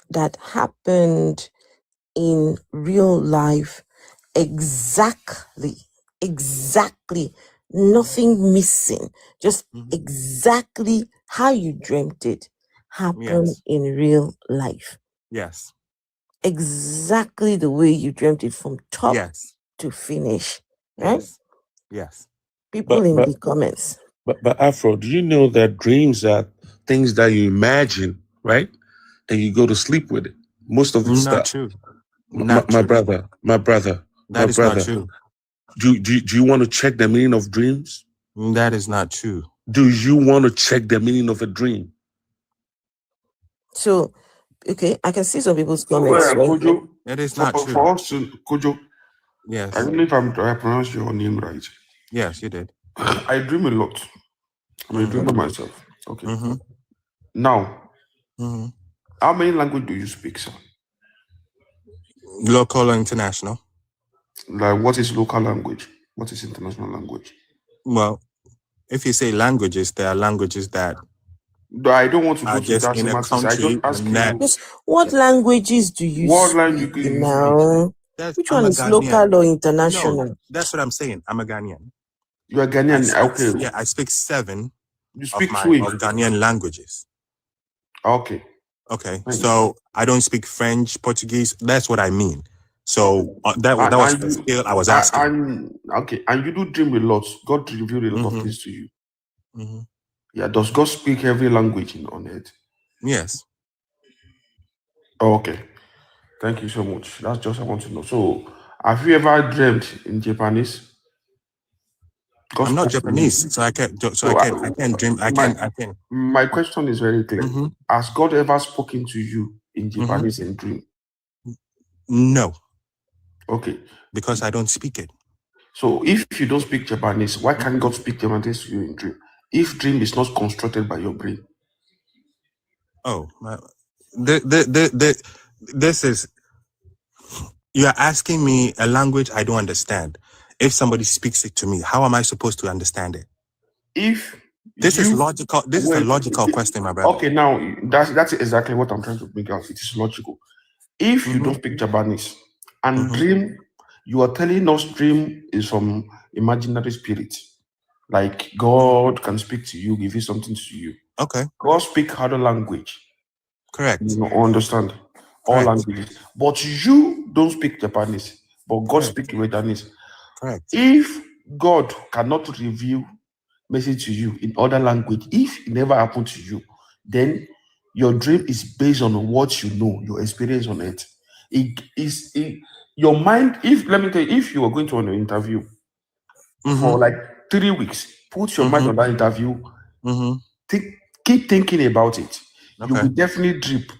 that happened in real life exactly, nothing missing, just exactly how you dreamt it happened in real life? Yes. Exactly the way you dreamt it from top to finish, right? Yes. People in the comments. But Afro, do you know that dreams are things that you imagine, right? And you go to sleep with it. Most of the Not stuff. true. My brother. That is not true. Do you want to check the meaning of dreams? That is not true. Do you want to check the meaning of a dream? So, okay, I can see some people's comments. Kojo, it is not true. For us to, Kojo, yes. I don't know if I pronounced your name right. Yes, you did. I dream a lot. I'm a dreamer myself. Okay. Now, how many languages do you speak, sir? Local or international? Like, what is local language? What is international language? Well, if you say languages, there are languages that I don't want to go to just that in a semantics. I country. just ask you. Yes. What languages do you speak now? Which one is local or international? No, that's what I'm saying. I'm a Ghanaian. You are Ghanaian. Okay. Yeah, I speak 7 You speak of Twi. Ghanaian languages. Okay. Okay. So I don't speak French, Portuguese. That's what I mean. So that was the skill I was asking. Okay. And you do dream a lot. God revealed a lot of things to you. Yeah. Does God speak every language on earth? Yes. Oh, okay. Thank you so much. That's just I want to know. So, have you ever dreamt in Japanese? God I'm not spoke to Japanese, you. so I can't dream. I can. My question is very clear. Has God ever spoken to you in Japanese in dream? No. Okay. Because I don't speak it. So if you don't speak Japanese, why can't God speak Japanese to you in dream? If dream is not constructed by your brain. Oh, this is, you are asking me a language I don't understand. If somebody speaks it to me, how am I supposed to understand it? If this is logical, this is a logical question, my brother. Okay, now that's exactly what I'm trying to bring out. It is logical. If you don't speak Japanese and dream, you are telling us dream is from imaginary spirit. Like God can speak to you, give you something to you. Okay. God speak other language. Correct. You know, understand all languages. But you don't speak Japanese, but God speak Japanese. Correct. If God cannot reveal message to you in other language, if it never happened to you, then your dream is based on what you know, your experience on it. It is your mind. If let me tell you, if you are going to an interview for like 3 weeks, put your mind on that interview. Keep thinking about it. You will definitely drip.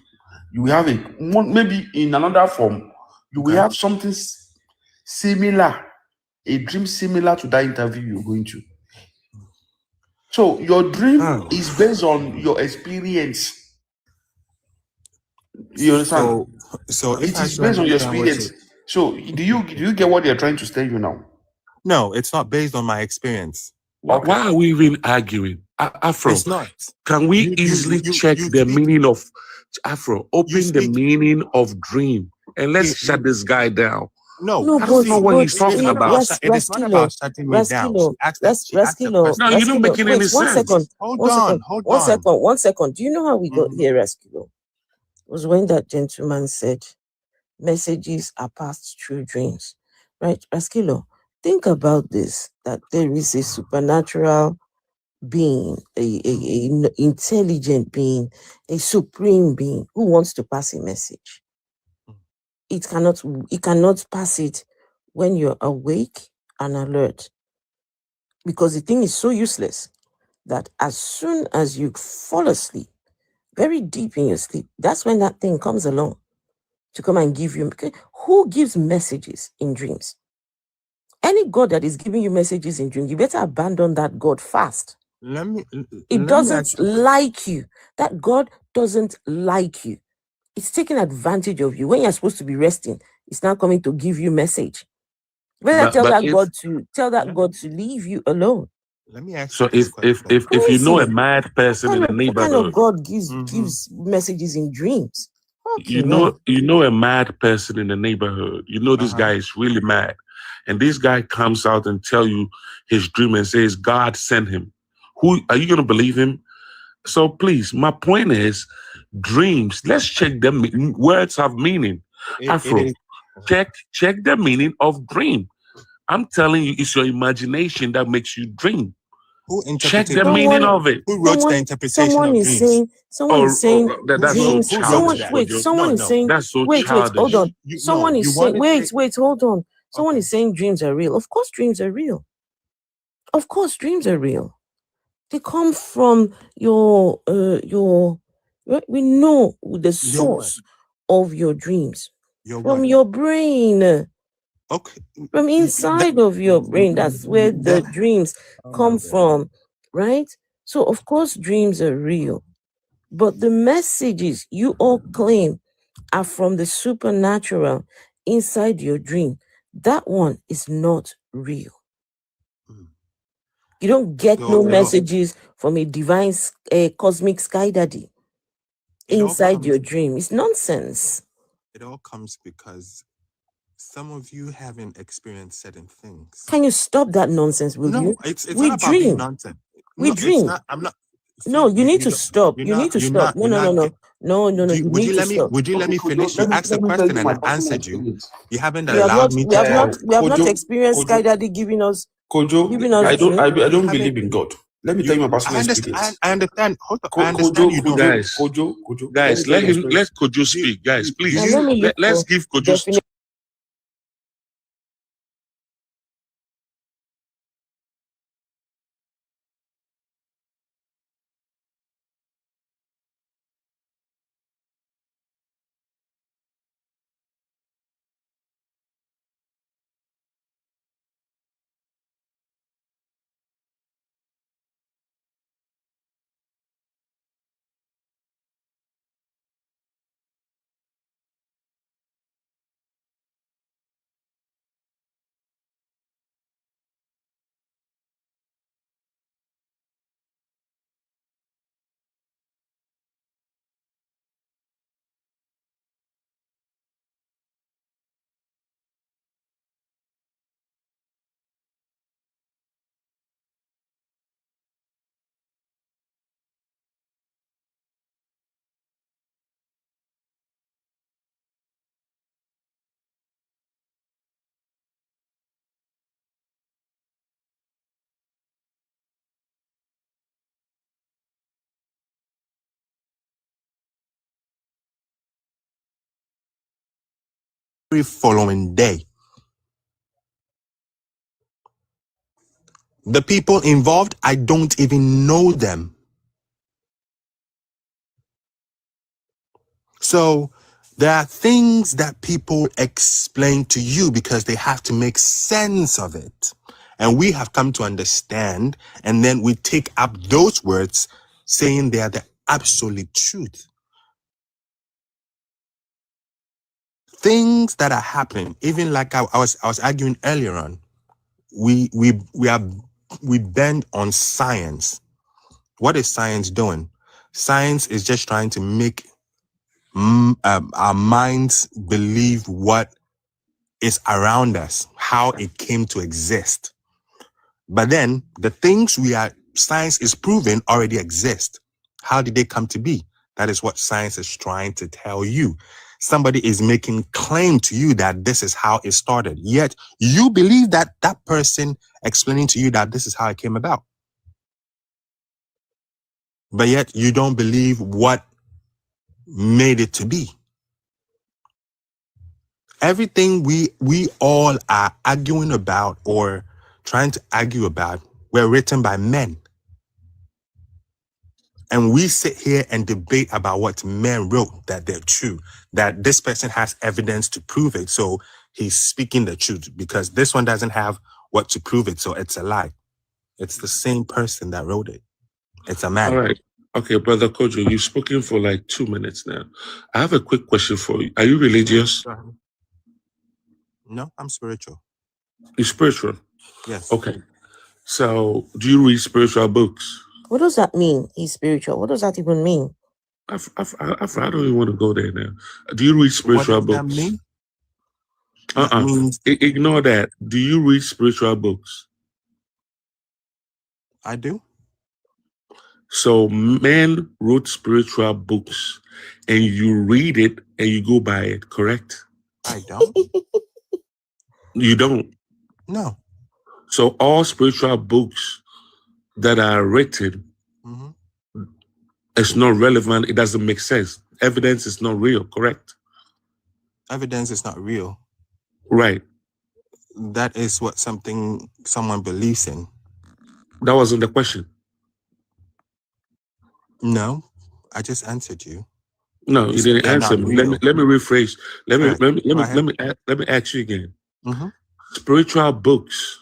You will have it maybe in another form. You will have something similar, a dream similar to that interview you're going to. So your dream is based on your experience. You understand? So it is based on your experience. So do you get what they're trying to tell you now? No, it's not based on my experience. Why are we even arguing? Afro, it's not. Can we easily check the meaning of Afro? Open the meaning of dream and let's shut this guy down. No, that's not what he's talking about. It is not about shutting me down. No, you're not making any sense. One second. Do you know how we got here, Raskilo? It was when that gentleman said, messages are passed through dreams. right? Raskilo, think about this, that there is a supernatural being, a intelligent being, a supreme being who wants to pass a message. It cannot pass it when you're awake and alert, because the thing is so useless that as soon as you fall asleep, very deep in your sleep, that's when that thing comes along to come and give you. Who gives messages in dreams? Any God that is giving you messages in dreams, you better abandon that God fast. It doesn't like you. That God doesn't like you. It's taking advantage of you. When you're supposed to be resting, it's now coming to give you message. Better tell that God to leave you alone. Let me ask you this question. If you know a mad person in the What kind neighborhood, of God gives messages in dreams? you know a mad person in the neighborhood. You know this guy is really mad, and this guy comes out and tell you his dream and says God sent him. Who are you going to believe him? So please, my point is, dreams. Let's check them. Words have meaning. Afro, check the meaning of dream. I'm telling you, it's your imagination that makes you dream. Check the meaning of it. Who wrote the interpretation of dreams? Someone is saying that's so childish. Someone is saying, that's so wait, hold on. childish. Someone is saying, wait, hold on. Someone is saying dreams are real. Of course, dreams are real. Of course, dreams are real. They come from your we know the source of your dreams from your brain. Okay. From inside of your brain, that's where the dreams come from, right? So of course dreams are real, but the messages you all claim are from the supernatural inside your dream. That one is not real. You don't get no messages from a divine, cosmic sky daddy inside your dream. It's nonsense. It all comes because some of you haven't experienced certain things. Can you stop that nonsense, will you? It's not about being nonsense. We dream. I'm not. No, you need to stop. You need to stop. No. Would you let me finish? You asked a question and I answered you. You haven't allowed me to. We have not experienced Sky Daddy giving us. Kojo, I don't believe in God. Let me tell you my personal experience. I understand. Hold on. I understand you do, guys. Guys, let Kojo speak. Guys, please. Let's give Kojo. Following day. The people involved, I don't even know them. So there are things that people explain to you because they have to make sense of it. And we have come to understand, and then we take up those words saying they are the absolute truth. Things that are happening, even like I was arguing earlier on, we bend on science. What is science doing? Science is just trying to make our minds believe what is around us, how it came to exist. But then the things science is proving already exist. How did they come to be? That is what science is trying to tell you. somebody is making claim to you that this is how it started. Yet you believe that that person explaining to you that this is how it came about. But yet you don't believe what made it to be. Everything we all are arguing about or trying to argue about were written by men. And we sit here and debate about what men wrote, that they're true, that this person has evidence to prove it. So he's speaking the truth, because this one doesn't have what to prove it. So it's a lie. It's the same person that wrote it. It's a man. All right. Okay, Brother Kojo, you've spoken for like 2 minutes now. I have a quick question for you. Are you religious? No, I'm spiritual. You're spiritual? Yes. Okay. So do you read spiritual books? What does that mean? He's spiritual. What does that even mean? I don't even want to go there now. Do you read spiritual What does books? that mean? That means... Ignore that. Do you read spiritual books? I do. So men wrote spiritual books and you read it and you go by it, correct? I don't. You don't? No. So all spiritual books that are written, it's not relevant. It doesn't make sense. Evidence is not real, correct? Evidence is not real. Right. That is what someone believes in. That wasn't the question. No, I just answered you. No, you didn't answer me. Let me rephrase. Let me ask you again. Spiritual books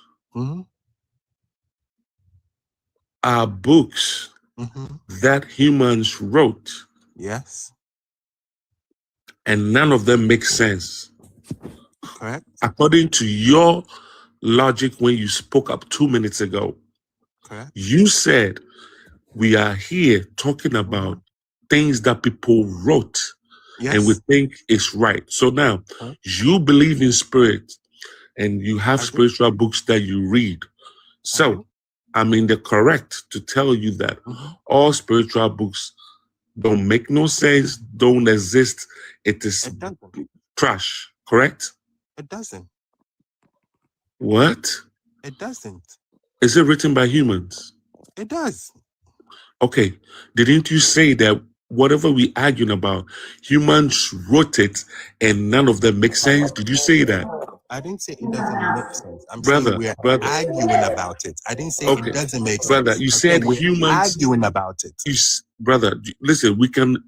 are books that humans wrote. Yes. And none of them make sense. Correct. According to your logic, when you spoke up 2 minutes ago, correct, you said we are here talking about things that people wrote, and we think it's right. So now you believe in spirit and you have spiritual books that you read. So I'm in the correct to tell you that all spiritual books don't make no sense, don't exist. It is trash, correct? It doesn't. What? It doesn't. Is it written by humans? It does. Okay. Didn't you say that whatever we arguing about, humans wrote it and none of them make sense? Did you say that? I didn't say it doesn't make sense. I'm Brother, saying we're brother. arguing about it. I didn't say Okay. it doesn't make Brother, sense. you I said we're humans arguing about it. Brother, listen, we can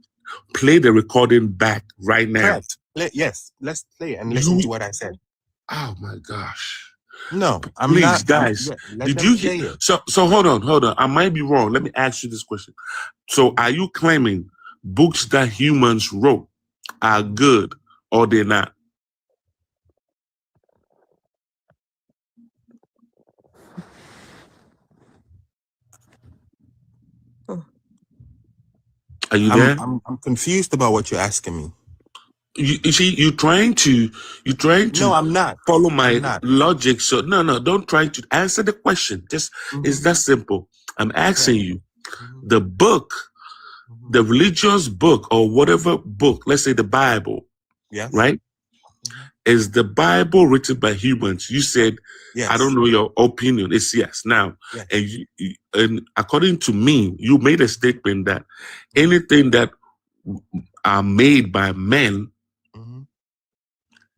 play the recording back right now. Correct. Yes, let's play it and listen to what I said. Oh my gosh. No, I'm Please, not. guys. Let Did them you play get it. so hold on. I might be wrong. Let me ask you this question. So are you claiming books that humans wrote are good or they're not? Are you there? I'm confused about what you're asking me. You see, you're trying to No, I'm not. follow my I'm not. logic. So no, don't try to answer the question. Just it's that simple. I'm asking you, the book, the religious book or whatever book, let's say the Bible, Yes. right? Is the Bible written by humans? You said, Yes. I don't know your opinion. It's yes. Now, Yes. and according to me, you made a statement that anything that are made by men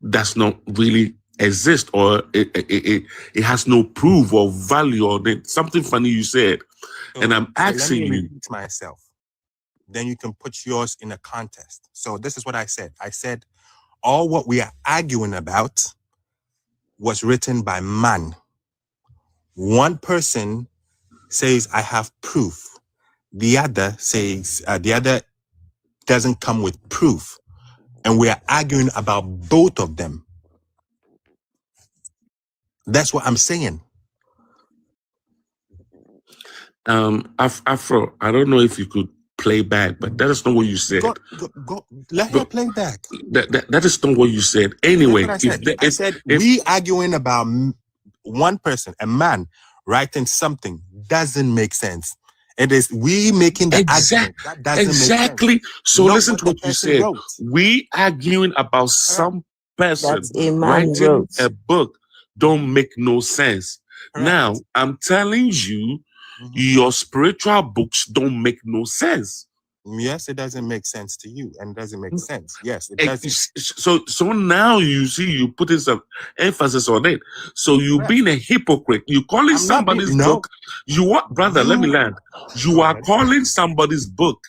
does not really exist, or it has no proof or value, or something funny you said. And I'm asking let me you. repeat myself. Then you can put yours in a context. So this is what I said. I said, all what we are arguing about was written by man. One person says, I have proof. The other says, the other doesn't come with proof. And we are arguing about both of them. That's what I'm saying. Afro, I don't know if you could play back, but that is not what you said. Go. Let her play back. That is not what you said. Anyway, That's what I said. We arguing about one person, a man, writing something doesn't make sense. It is we making the argument. That doesn't Exactly. make sense. So Not listen what to the what you person said. wrote. We arguing about some person That's a man writing wrote. a book don't make no sense. Correct. Now, I'm telling you, your spiritual books don't make no sense. Yes, it doesn't make sense to you, and it doesn't make sense. Yes, it doesn't. So now you see you putting some emphasis on it. So you being a hypocrite. You calling I'm not being- somebody's no. book. You are brother. Let me land. You are calling somebody's book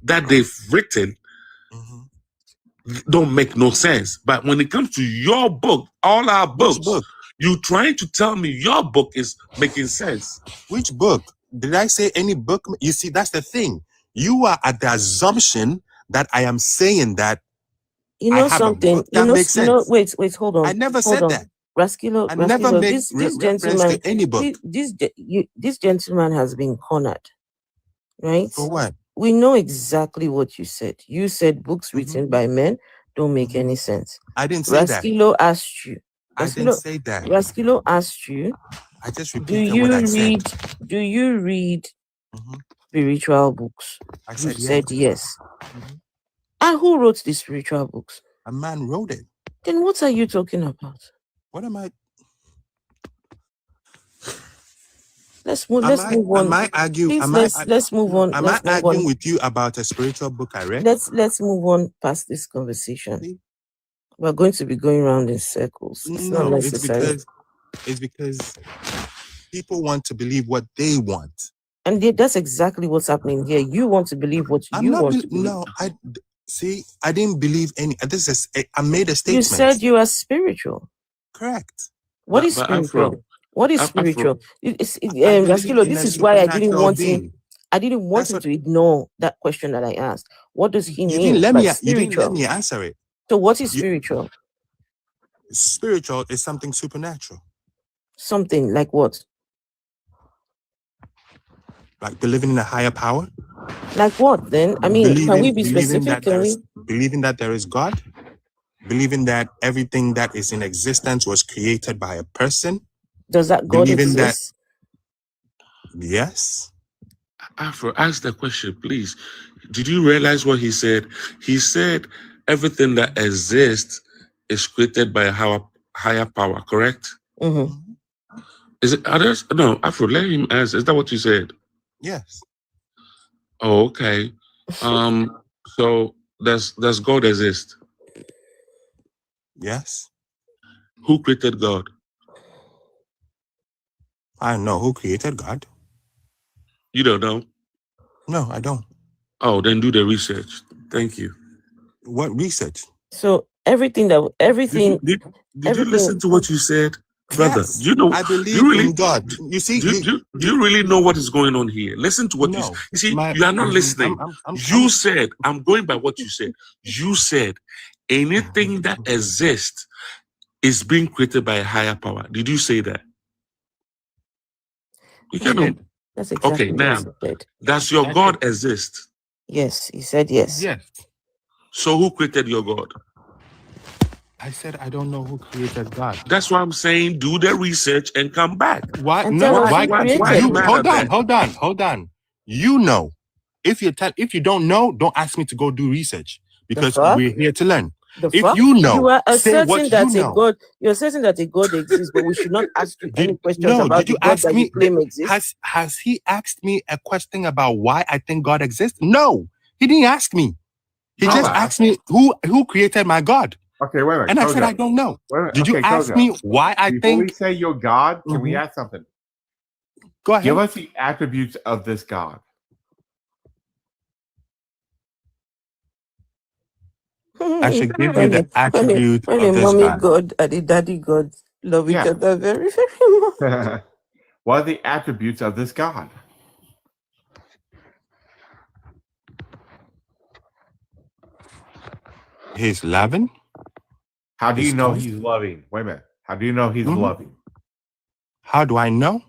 that they've written don't make no sense. But when it comes to your book, all our books, book? you trying to tell me your book is making sense. Which book? Did I say any book? You see, that's the thing. You are at the assumption that I am saying that You I know have a something. book that makes sense. Wait, hold on. I never hold said on. that. Raskilo, I never made this reference gentleman, to any book. this gentleman has been cornered, right? For what? We know exactly what you said. You said books written by men don't make any sense. I didn't say that. Raskilo asked you. I didn't say that. Raskilo asked you. I just Do repeated you what I read? said. Do you read spiritual books? I You said said yes. yes. And who wrote the spiritual books? A man wrote it. Then what are you talking about? What am I? Let's move on. Am I arguing? Please, let's move on. Am Let's I move arguing on. with you about a spiritual book I read? Let's move on past this conversation. We're going to be going around in circles. It's not No, it's necessary. because people want to believe what they want. And that's exactly what's happening here. You want to believe what you want to believe. No, I didn't believe any. This is I made a statement. You said you are spiritual. Correct. What is spiritual? What is spiritual? Raskilo, this is why I didn't want him. I didn't want him to ignore that question that I asked. What does he mean? You didn't spiritual? let me answer it. So what is spiritual? Spiritual is something supernatural. Something like what? Like believing in a higher power. Like what then? I mean, can we be specific? Believing that there is God. Believing that everything that is in existence was created by a person. Does that God exist? Yes. Afro, ask the question, please. Did you realize what he said? He said everything that exists is created by a higher power, correct? Mm-hmm. Is it others? No, Afro, let him answer. Is that what you said? Yes. Oh, okay. So does God exist? Yes. Who created God? I know who created God. You don't know? No, I don't. Oh, then do the research. Thank you. What research? So everything. Did you listen to what you said, brother? Yes, You know, I believe in God. You see, do you really know what is going on here? Listen to what you see. You are not listening. You said, I'm going by what you said. You said anything that exists is being created by a higher power. Did you say that? You cannot. That's exactly Okay, now, does your God exist? Yes, he said yes. Yes. So who created your God? I said I don't know who created God. That's why I'm saying do the research and come back. Why? And No. tell us Why? who created You, it. hold on. You know. If you don't know, don't ask me to go do research because we're here to learn. If you know, you are say what asserting that you a know. God. You're asserting that a God exists, but we should not ask you any questions about did you the God ask that me? you claim exists. Has he asked me a question about why I think God exists? No, he didn't ask me. He just asked me who created my God. Okay, wait. And I said I don't know. Did you ask me why I Before think? we say you're God, can we ask something? Go ahead. Give us the attributes of this God. I should give you the attribute when of a this mommy God. God and a daddy God love each other very, very much. What are the attributes of this God? He's loving. How do you He's know kind. he's loving? Wait a minute. How do you know he's loving? How do I know?